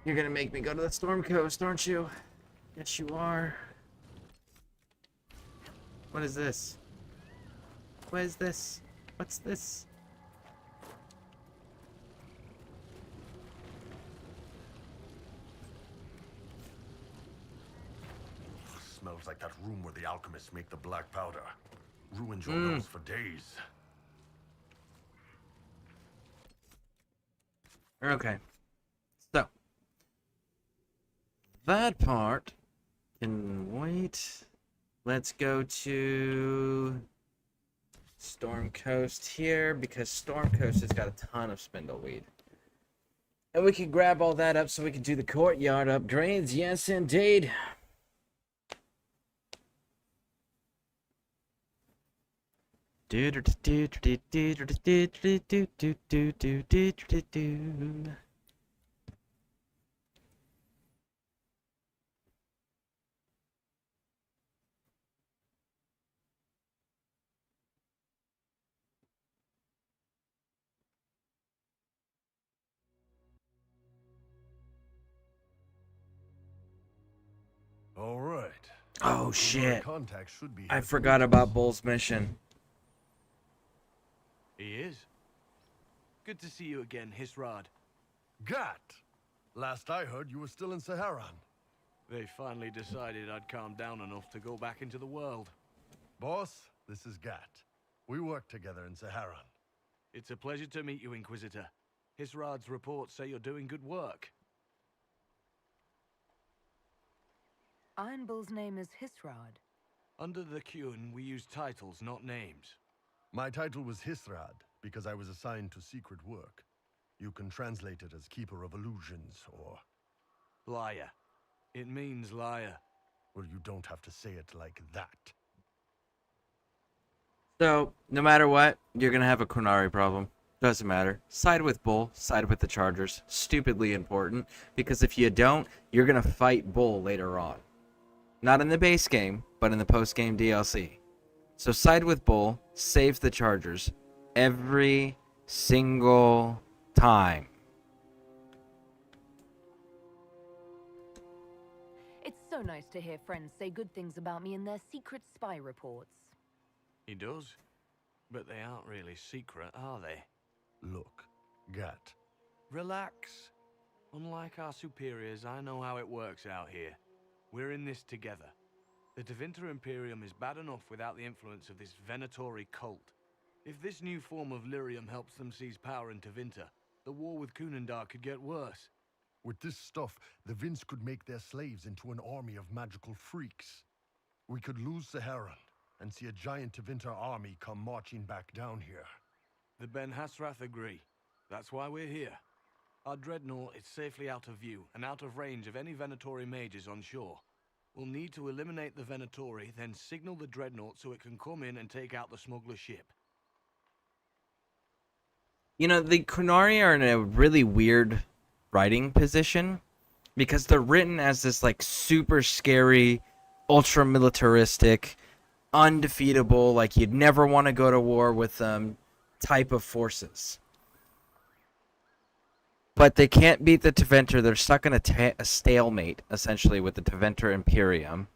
You're gonna make me go to the Storm Coast, aren't you? Yes, you are. What is this? What is this? What's this? Smells like that room where the alchemists make the black powder. Ruins your nose for days. Okay. So. That part can wait. Let's go to Storm Coast here, because Storm Coast has got a ton of spindleweed. And we can grab all that up so we can do the courtyard upgrades. Yes, indeed. All right. Oh shit. Contact should be I forgot about Bull's mission. He is. Good to see you again, Hisrod. Gat! Last I heard, you were still in Saharan. They finally decided I'd calmed down enough to go back into the world. Boss, this is Gat. We work together in Saharan. It's a pleasure to meet you, Inquisitor. Hisrod's reports say you're doing good work. Iron Bull's name is Hisrod. Under the Kyun, we use titles, not names. My title was Hisrad, because I was assigned to secret work. You can translate it as Keeper of Illusions, or... Liar. It means liar. Well, you don't have to say it like that. So, no matter what, you're gonna have a Qunari problem. Doesn't matter. Side with Bull, side with the Chargers. Stupidly important, because if you don't, you're gonna fight Bull later on. Not in the base game, but in the post-game DLC. So side with Bull, save the Chargers. Every single time. It's so nice to hear friends say good things about me in their secret spy reports. He does. But they aren't really secret, are they? Look, Gat. Relax. Unlike our superiors, I know how it works out here. We're in this together. The Tevinter Imperium is bad enough without the influence of this Venatori cult. If this new form of lyrium helps them seize power in Tevinter, the war with Kunandar could get worse. With this stuff, the Vince could make their slaves into an army of magical freaks. We could lose Saharan and see a giant Tevinter army come marching back down here. The Ben Hasrath agree. That's why we're here. Our dreadnought is safely out of view and out of range of any Venatori mages on shore. We'll need to eliminate the Venatori, then signal the dreadnought so it can come in and take out the smuggler ship. You know, the Qunari are in a really weird writing position because they're written as this like super scary, ultra militaristic, undefeatable, like you'd never want to go to war with them type of forces. But they can't beat the Tevinter. They're stuck in a stalemate, essentially, with the Tevinter Imperium.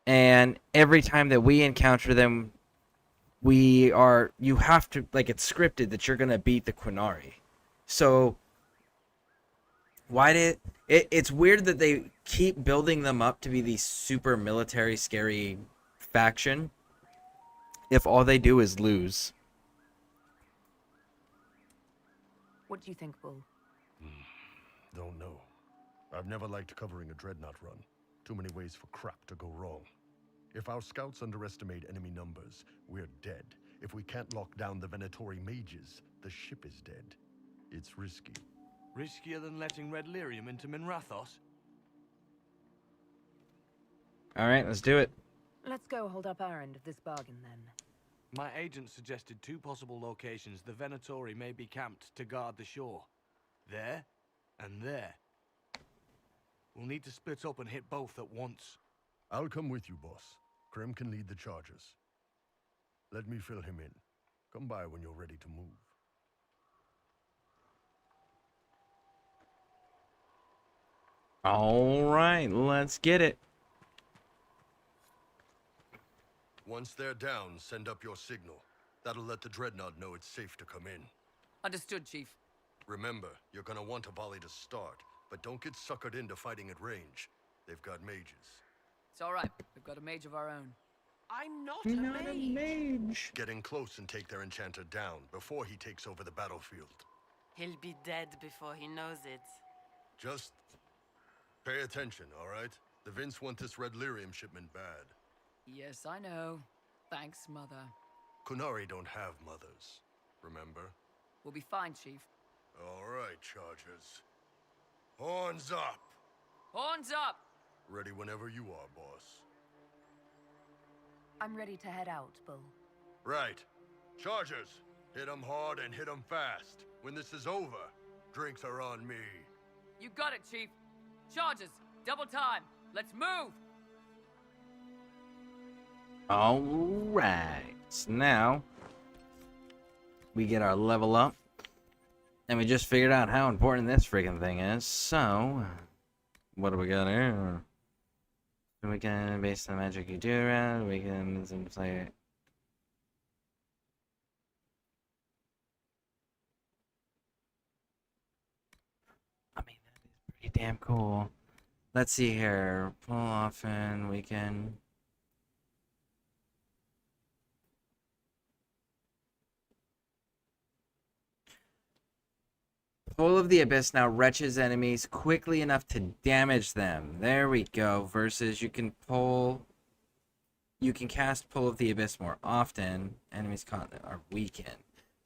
And every time that we encounter them, you have to, like, it's scripted that you're going to beat the Qunari. So, it's weird that they keep building them up to be these super military, scary faction, if all they do is lose. What do you think, Bull? Don't know. I've never liked covering a dreadnought run. Too many ways for crap to go wrong. If our scouts underestimate enemy numbers, we're dead. If we can't lock down the Venatori mages, the ship is dead. It's risky. Riskier than letting Red Lyrium into Minrathos? Alright, let's do it. Let's go hold up our end of this bargain, then. My agent suggested two possible locations the Venatori may be camped to guard the shore. There, and there. We'll need to split up and hit both at once. I'll come with you, boss. Krem can lead the charges. Let me fill him in. Come by when you're ready to move. Alright, let's get it. Once they're down, send up your signal. That'll let the dreadnought know it's safe to come in. Understood, Chief. Remember, you're gonna want a volley to start, but don't get suckered into fighting at range. They've got mages. It's all right. We've got a mage of our own. I'm not a mage. Get in close and take their enchanter down before he takes over the battlefield. He'll be dead before he knows it. Just pay attention, all right? The Vince want this Red Lyrium shipment bad. Yes, I know. Thanks, Mother. Qunari don't have mothers, remember? We'll be fine, Chief. All right, Chargers. Horns up! Horns up! Ready whenever you are, boss. I'm ready to head out, Bull. Right. Chargers, hit 'em hard and hit 'em fast. When this is over, drinks are on me. You got it, Chief. Charges, double time. Let's move! Alright, so now we get our level up, and we just figured out how important this freaking thing is. So, what do we got here? We can, based on the magic you do around, we can play. I mean, that is pretty damn cool. Let's see here. Pull off and we can. Pull of the Abyss now wretches enemies quickly enough to damage them. There we go. Versus you can pull You can cast Pull of the Abyss more often. Enemies are weakened.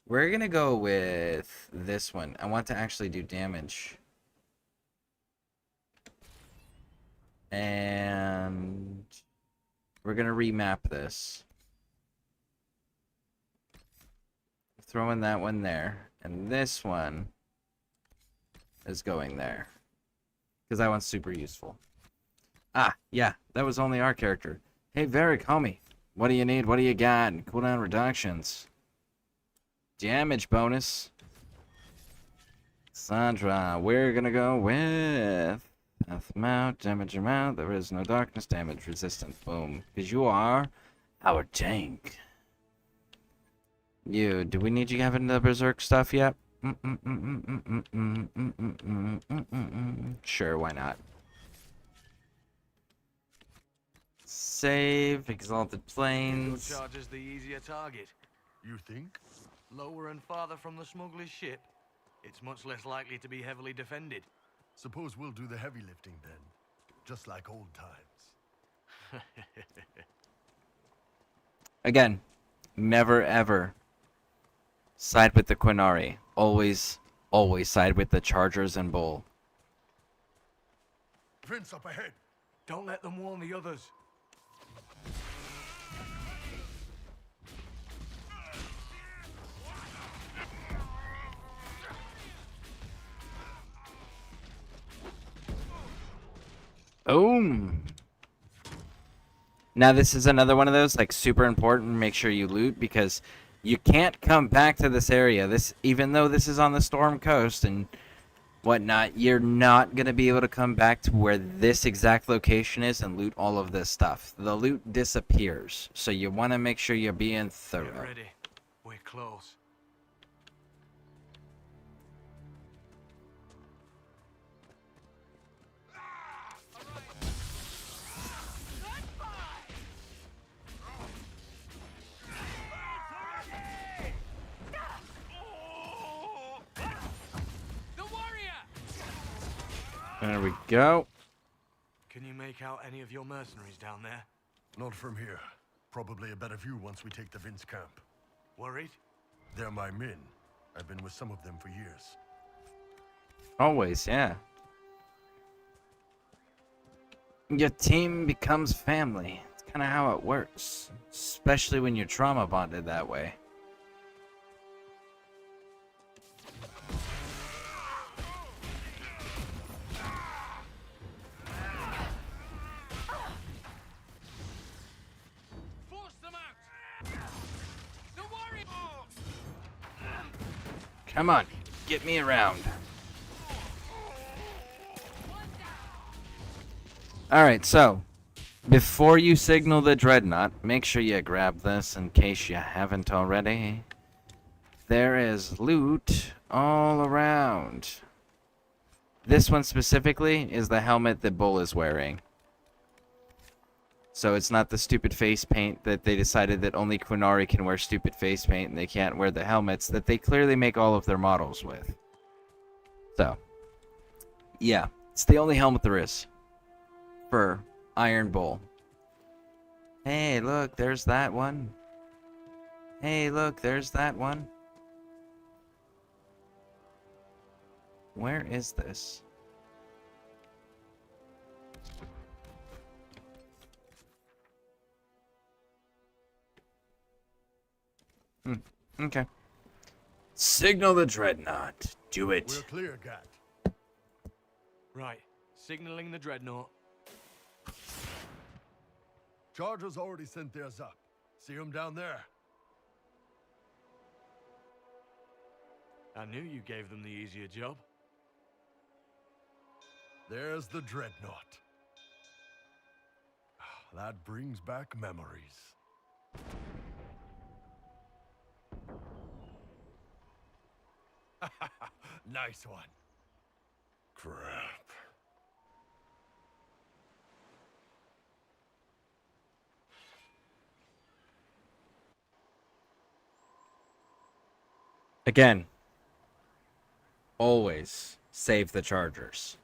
We're gonna go with this one. I want to actually do damage. And we're gonna remap this. Throwing that one there. And this one is going there. Because that one's super useful. Ah, yeah, that was only our character. Hey, Varric, homie. What do you need? What do you got? Cooldown reductions. Damage bonus. Sandra, we're gonna go with amount, damage amount. There is no darkness, damage resistance. Boom. Because you are our tank. Do we need you having the berserk stuff yet? Sure, why not? Save, Exalted Plains. Your charge is the easier target. You think? Lower and farther from the smuggler's ship, it's much less likely to be heavily defended. Suppose we'll do the heavy lifting then. Just like old times. Again, never ever side with the Quinari. Always side with the Chargers and Bull. Vince up ahead. Don't let them warn the others. Boom. Now this is another one of those, like, super important. Make sure you loot, because you can't come back to this area. Even though this is on the Storm Coast and whatnot, you're not going to be able to come back to where this exact location is and loot all of this stuff. The loot disappears, so you want to make sure you're being thorough. Get ready. We're close. There we go. Can you make out any of your mercenaries down there? Not from here. Probably a better view once we take the Vince camp. Worried? They're my men. I've been with some of them for years. Always, yeah. Your team becomes family. It's kind of how it works. Especially when you're trauma bonded that way. Come on, get me around. Alright, so, before you signal the Dreadnought, make sure you grab this in case you haven't already. There is loot all around. This one specifically is the helmet that Bull is wearing. So it's not the stupid face paint that they decided that only Quinari can wear stupid face paint and they can't wear the helmets that they clearly make all of their models with. So, yeah, it's the only helmet there is for Iron Bull. Hey, look, there's that one. Hey, look, there's that one. Where is this? Okay. Signal the Dreadnought. Do it. We're clear, Gat. Right. Signaling the Dreadnought. Chargers already sent theirs up. See them down there? I knew you gave them the easier job. There's the Dreadnought. That brings back memories. Nice one. Crap. Again, always save the Chargers.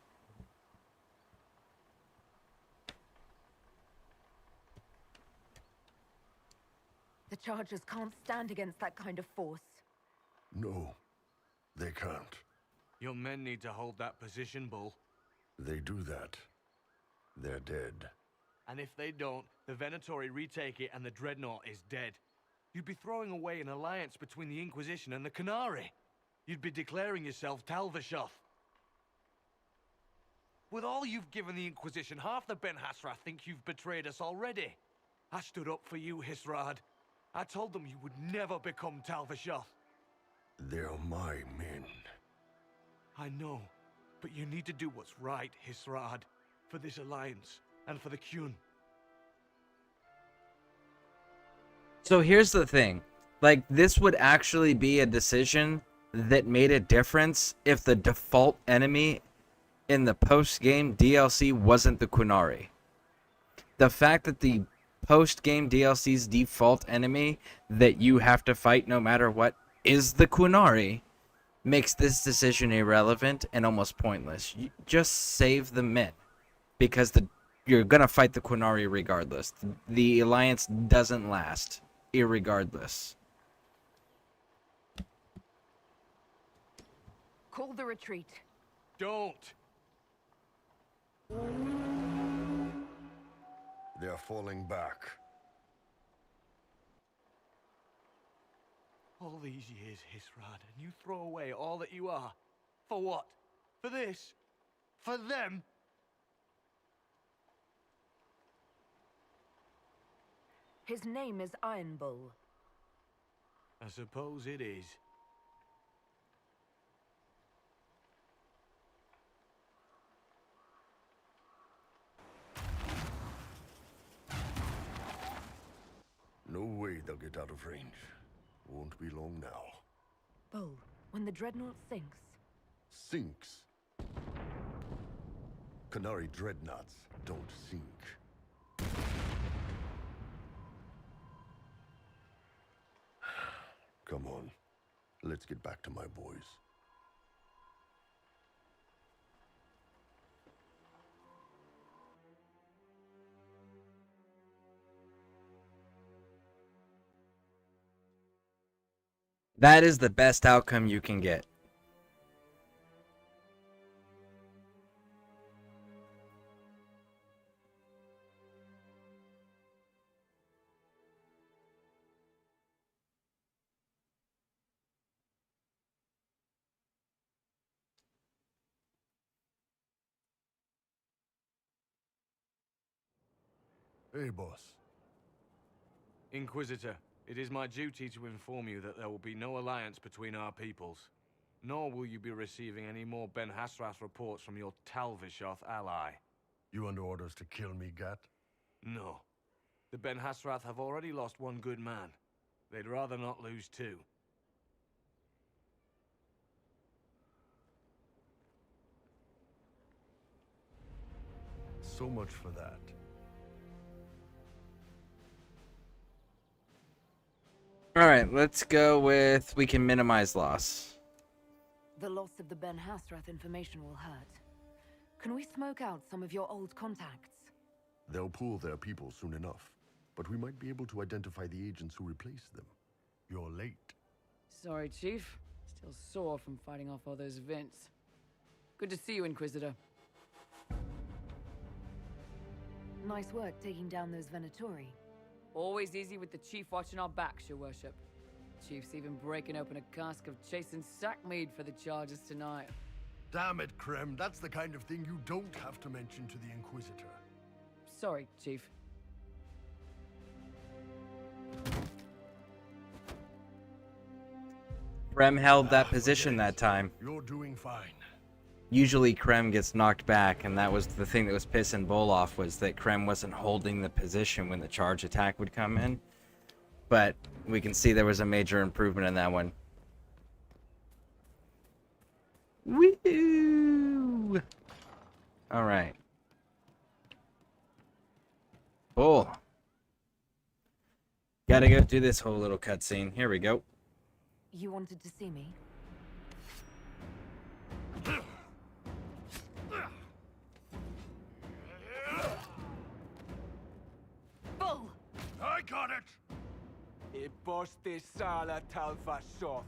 The Chargers can't stand against that kind of force. No, they can't. Your men need to hold that position, Bull. They do that, they're dead. And if they don't, the Venatori retake it and the Dreadnought is dead. You'd be throwing away an alliance between the Inquisition and the Canary. You'd be declaring yourself Talvishoth. With all you've given the Inquisition, half the Ben Hasrath think you've betrayed us already. I stood up for you, Hisrad. I told them you would never become Talvishoth. They're my men. I know, but you need to do what's right, Hisrad. For this alliance, and for the Qun. So here's the thing. Like, this would actually be a decision that made a difference if the default enemy in the post-game DLC wasn't the Qunari. The fact that the post-game DLC's default enemy that you have to fight no matter what is the Qunari makes this decision irrelevant and almost pointless. You just save the men, because you're gonna fight the Qunari regardless. The alliance doesn't last, irregardless. Call the retreat. Don't! They're falling back. All these years, Hisrad, and you throw away all that you are. For what? For this? For them? His name is Iron Bull. I suppose it is. No way they'll get out of range. Won't be long now. Bull, when the Dreadnought sinks... Sinks? Canary dreadnoughts don't sink. Come on. Let's get back to my boys. That is the best outcome you can get. Hey, boss. Inquisitor, it is my duty to inform you that there will be no alliance between our peoples. Nor will you be receiving any more Ben Hasrath reports from your Talvishoth ally. You under orders to kill me, Gat? No. The Ben Hasrath have already lost one good man. They'd rather not lose two. So much for that. Alright, let's go with we can minimize loss. The loss of the Ben Hasrath information will hurt. Can we smoke out some of your old contacts? They'll pool their people soon enough, but we might be able to identify the agents who replaced them. You're late. Sorry, Chief. Still sore from fighting off all those Vints. Good to see you, Inquisitor. Nice work taking down those Venatori. Always easy with the Chief watching our backs, Your Worship. Chief's even breaking open a cask of chasing sackmead for the Chargers tonight. Damn it, Krem. That's the kind of thing you don't have to mention to the Inquisitor. Sorry, Chief. Krem held that position that time. You're doing fine. Usually Krem gets knocked back, and that was the thing that was pissing Bull off, was that Krem wasn't holding the position when the charge attack would come in. But we can see there was a major improvement in that one. Woo! Alright. Bull. Gotta go do this whole little cutscene. Here we go. You wanted to see me? Bull! I got it! posti sala talvashoth.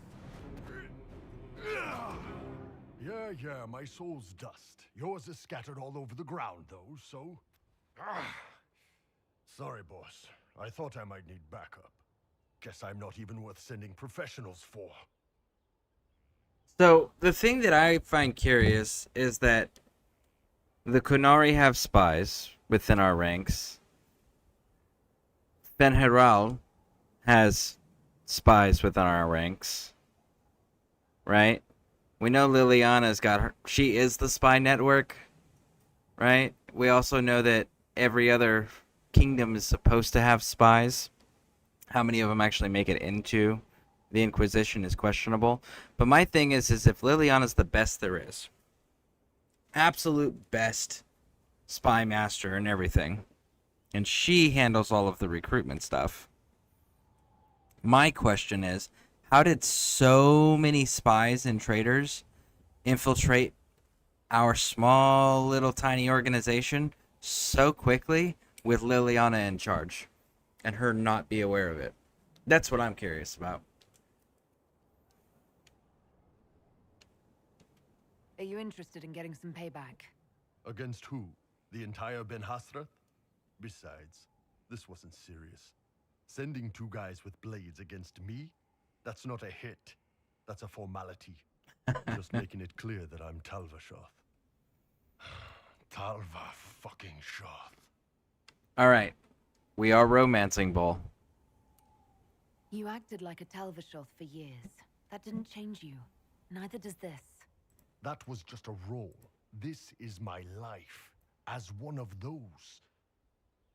Yeah, my soul's dust. Yours is scattered all over the ground, though, so... Sorry, boss. I thought I might need backup. Guess I'm not even worth sending professionals for. So, the thing that I find curious is that the Kunari have spies within our ranks. Ben Heral has spies within our ranks. Right? We know Liliana's got her. She is the spy network. Right? We also know that every other kingdom is supposed to have spies. How many of them actually make it into the Inquisition is questionable. But my thing is if Liliana's the best there is, absolute best spy master and everything, and she handles all of the recruitment stuff, my question is, how did so many spies and traitors infiltrate our small little tiny organization so quickly with Liliana in charge and her not be aware of it? That's what I'm curious about. Are you interested in getting some payback? Against who? The entire Ben Hasrath? Besides, this wasn't serious. Sending two guys with blades against me? That's not a hit. That's a formality. Just making it clear that I'm Talvashoth. Talva fucking Shoth. Alright. We are romancing, Bull. You acted like a Talvashoth for years. That didn't change you. Neither does this. That was just a role. This is my life. As one of those.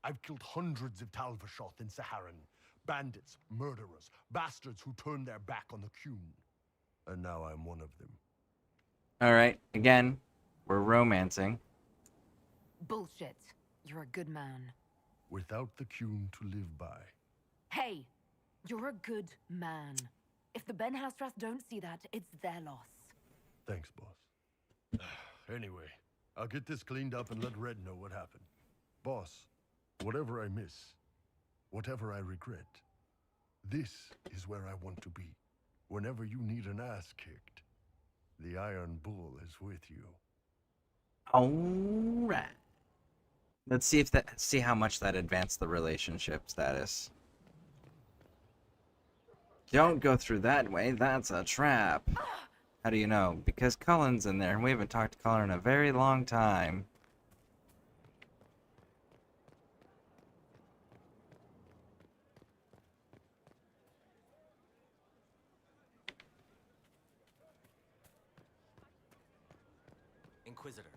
I've killed hundreds of Talvashoth in Saharan. Bandits, murderers, bastards who turned their back on the Qun. And now I'm one of them. Alright, again, we're romancing. Bullshit. You're a good man. Without the Qun to live by. Hey, you're a good man. If the Ben Hasrath don't see that, it's their loss. Thanks, boss. Anyway, I'll get this cleaned up and let Red know what happened. Boss, whatever I miss, whatever I regret, this is where I want to be. Whenever you need an ass kicked, the Iron Bull is with you. Alright. Let's see how much that advanced the relationship status. Don't go through that way, that's a trap. How do you know? Because Cullen's in there, and we haven't talked to Cullen in a very long time. Inquisitor.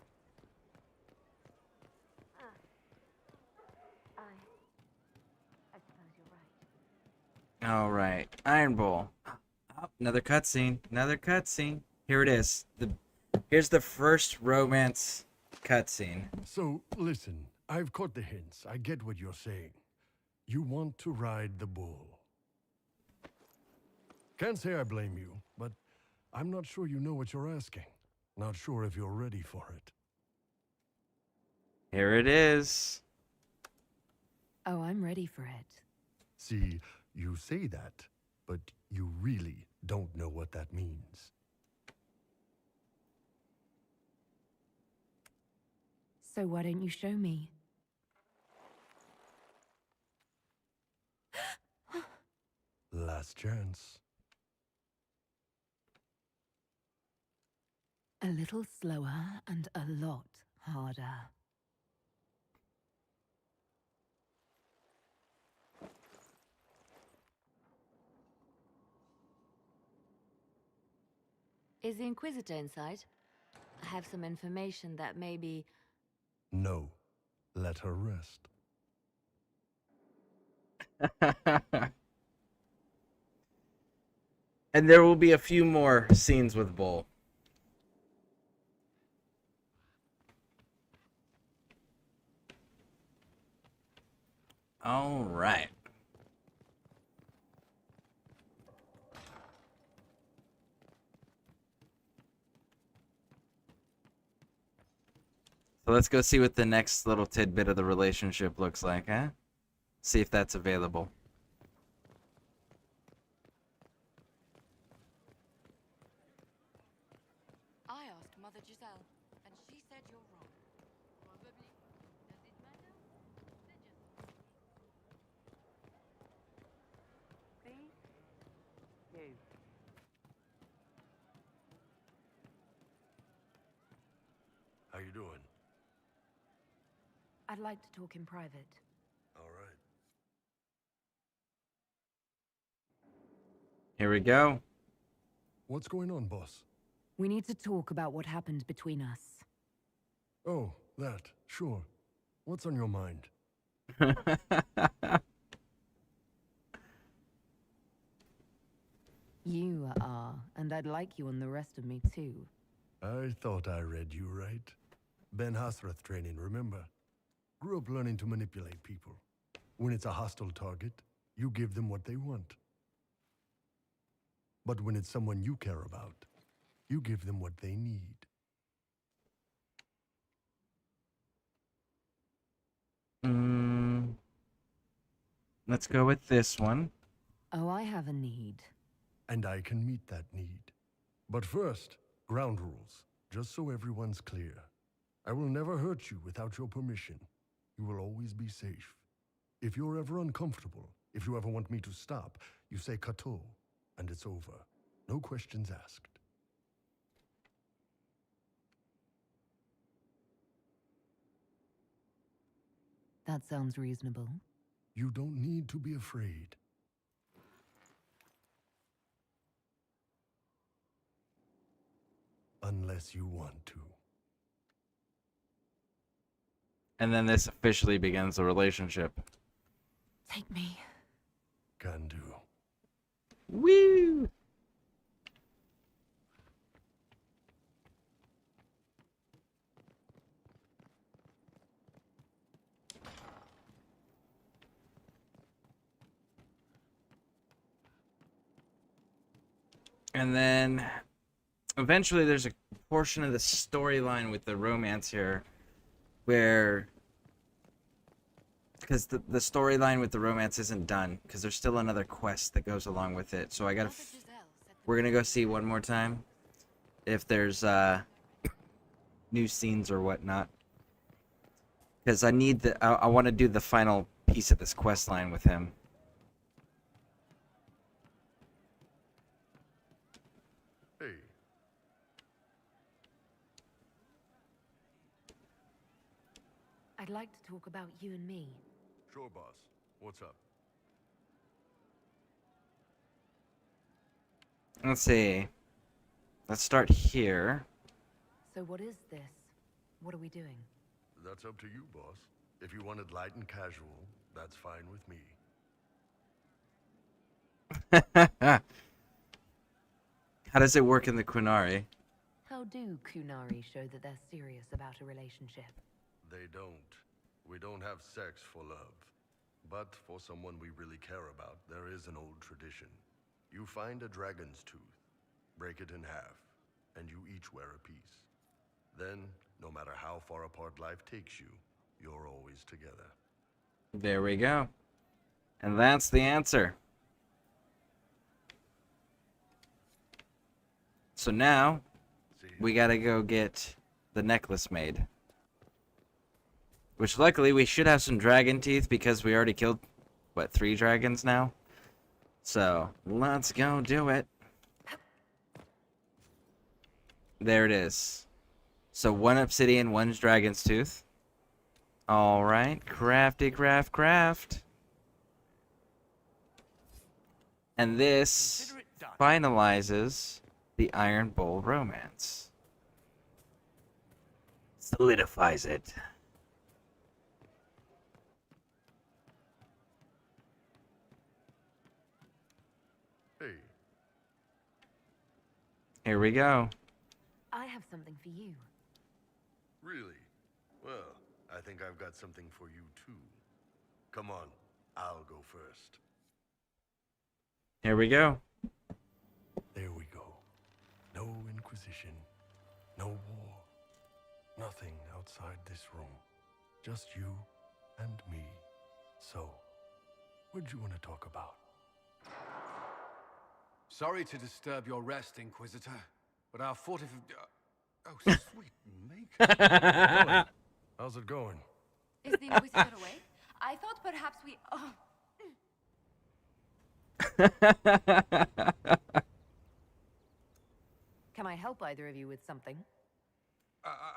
I suppose you're right. Alright, Iron Bull. Oh, another cutscene. Another cutscene. Here it is. Here's the first romance cutscene. So, listen, I've caught the hints. I get what you're saying. You want to ride the bull. Can't say I blame you, but I'm not sure you know what you're asking. Not sure if you're ready for it. Here it is. Oh, I'm ready for it. See, you say that, but you really don't know what that means. So why don't you show me? Last chance. A little slower and a lot harder. Is the Inquisitor inside? I have some information that maybe... No. Let her rest. And there will be a few more scenes with Bull. All right. So let's go see what the next little tidbit of the relationship looks like, huh? See if that's available. doing? I'd like to talk in private. All right. Here we go. What's going on, boss? We need to talk about what happened between us. Oh, that. Sure. What's on your mind? You are, and I'd like you and the rest of me too. I thought I read you right. Ben Hasrath training, remember? Grew up learning to manipulate people. When it's a hostile target, you give them what they want. But when it's someone you care about, you give them what they need. Let's go with this one. Oh, I have a need. And I can meet that need. But first, ground rules, just so everyone's clear. I will never hurt you without your permission. You will always be safe. If you're ever uncomfortable, if you ever want me to stop, you say Kato, and it's over. No questions asked. That sounds reasonable. You don't need to be afraid. Unless you want to. And then this officially begins the relationship. Take me. Can do. Woo! And then eventually there's a portion of the storyline with the romance here where, because the storyline with the romance isn't done, because there's still another quest that goes along with it. So we're gonna go see one more time if there's new scenes or whatnot, because I need I want to do the final piece of this quest line with him. Hey. I'd like to talk about you and me. Sure, boss. What's up? Let's see. Let's start here. So what is this? What are we doing? That's up to you, boss. If you wanted light and casual, that's fine with me. How does it work in the Qunari? How do Qunari show that they're serious about a relationship? They don't. We don't have sex for love. But for someone we really care about, there is an old tradition. You find a dragon's tooth, break it in half, and you each wear a piece. Then, no matter how far apart life takes you, you're always together. There we go. And that's the answer. So now, we gotta go get the necklace made. Which luckily we should have some dragon teeth because we already killed, what, 3 dragons now? So, let's go do it. There it is. So 1 obsidian, 1 dragon's tooth. Alright, crafty craft. And this finalizes the Iron Bowl romance. Solidifies it. Hey. Here we go. I have something for you. Really? Well, I think I've got something for you too. Come on, I'll go first. Here we go. There we go. No Inquisition, no war, nothing outside this room. Just you and me. So, what'd you want to talk about? Sorry to disturb your rest, Inquisitor, but our oh, sweet make. How's it going? Is the Inquisitor awake? I thought perhaps we... Oh. Can I help either of you with something?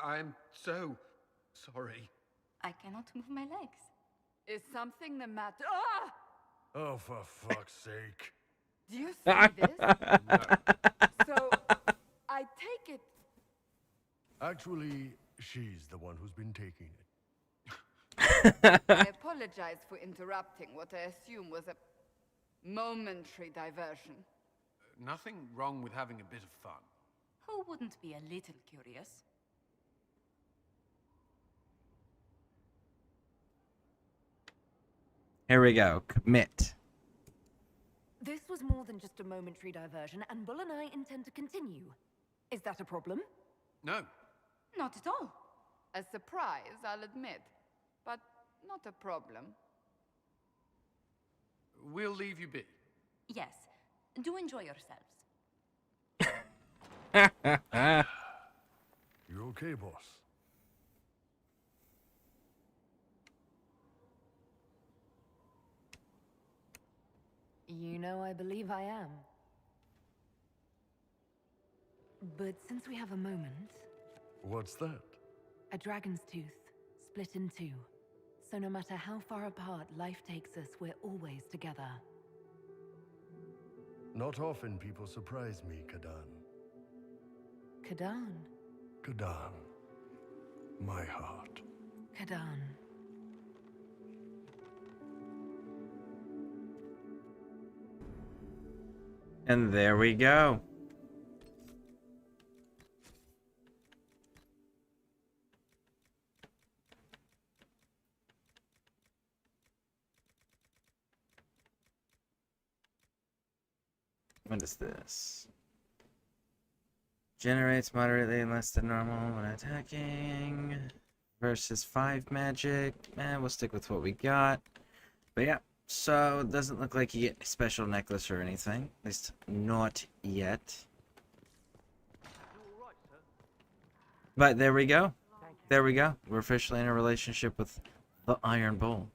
I'm so sorry. I cannot move my legs. Is something the matter? Ah! Oh, for fuck's sake. Do you see this? So, I take it. Actually, she's the one who's been taking it. I apologize for interrupting what I assume was a momentary diversion. Nothing wrong with having a bit of fun. Who wouldn't be a little curious? Here we go. Commit. This was more than just a momentary diversion, and Bull and I intend to continue. Is that a problem? No. Not at all. A surprise, I'll admit, but not a problem. We'll leave you be. Yes. Do enjoy yourselves. You okay, boss? You know, I believe I am. But since we have a moment... What's that? A dragon's tooth, split in two. So no matter how far apart life takes us, we're always together. Not often people surprise me, Kadan. Kadan. Kadan. My heart. Kadan. And there we go. What is this? Generates moderately less than normal when attacking. Versus 5 magic. We'll stick with what we got. But yeah, so it doesn't look like you get a special necklace or anything. At least not yet. But there we go. There we go. We're officially in a relationship with the Iron Bull.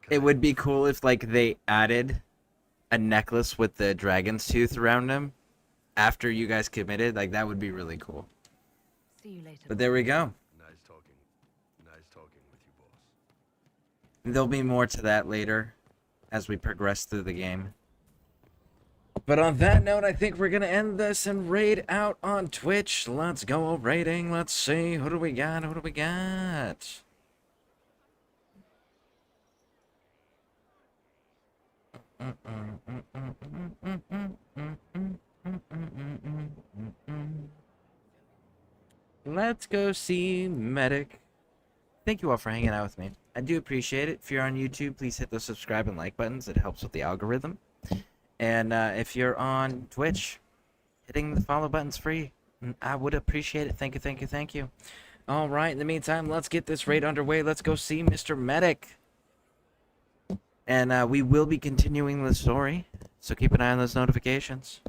It would be cool if, like, they added a necklace with the dragon's tooth around him after you guys committed. Like, that would be really cool. See you later. But there we go. Nice talking. Nice talking with you, boss. There'll be more to that later as we progress through the game. But on that note, I think we're going to end this and raid out on Twitch. Let's go raiding. Let's see. Who do we got? Who do we got? Let's go see Medic. Thank you all for hanging out with me. I do appreciate it. If you're on YouTube, please hit those subscribe and like buttons. It helps with the algorithm. And if you're on Twitch, hitting the follow button's free. I would appreciate it. Thank you, thank you, thank you. All right, in the meantime, let's get this raid underway. Let's go see Mr. Medic. And we will be continuing the story, so keep an eye on those notifications.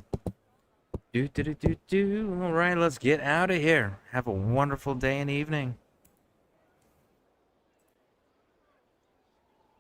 All right, let's get out of here. Have a wonderful day and evening.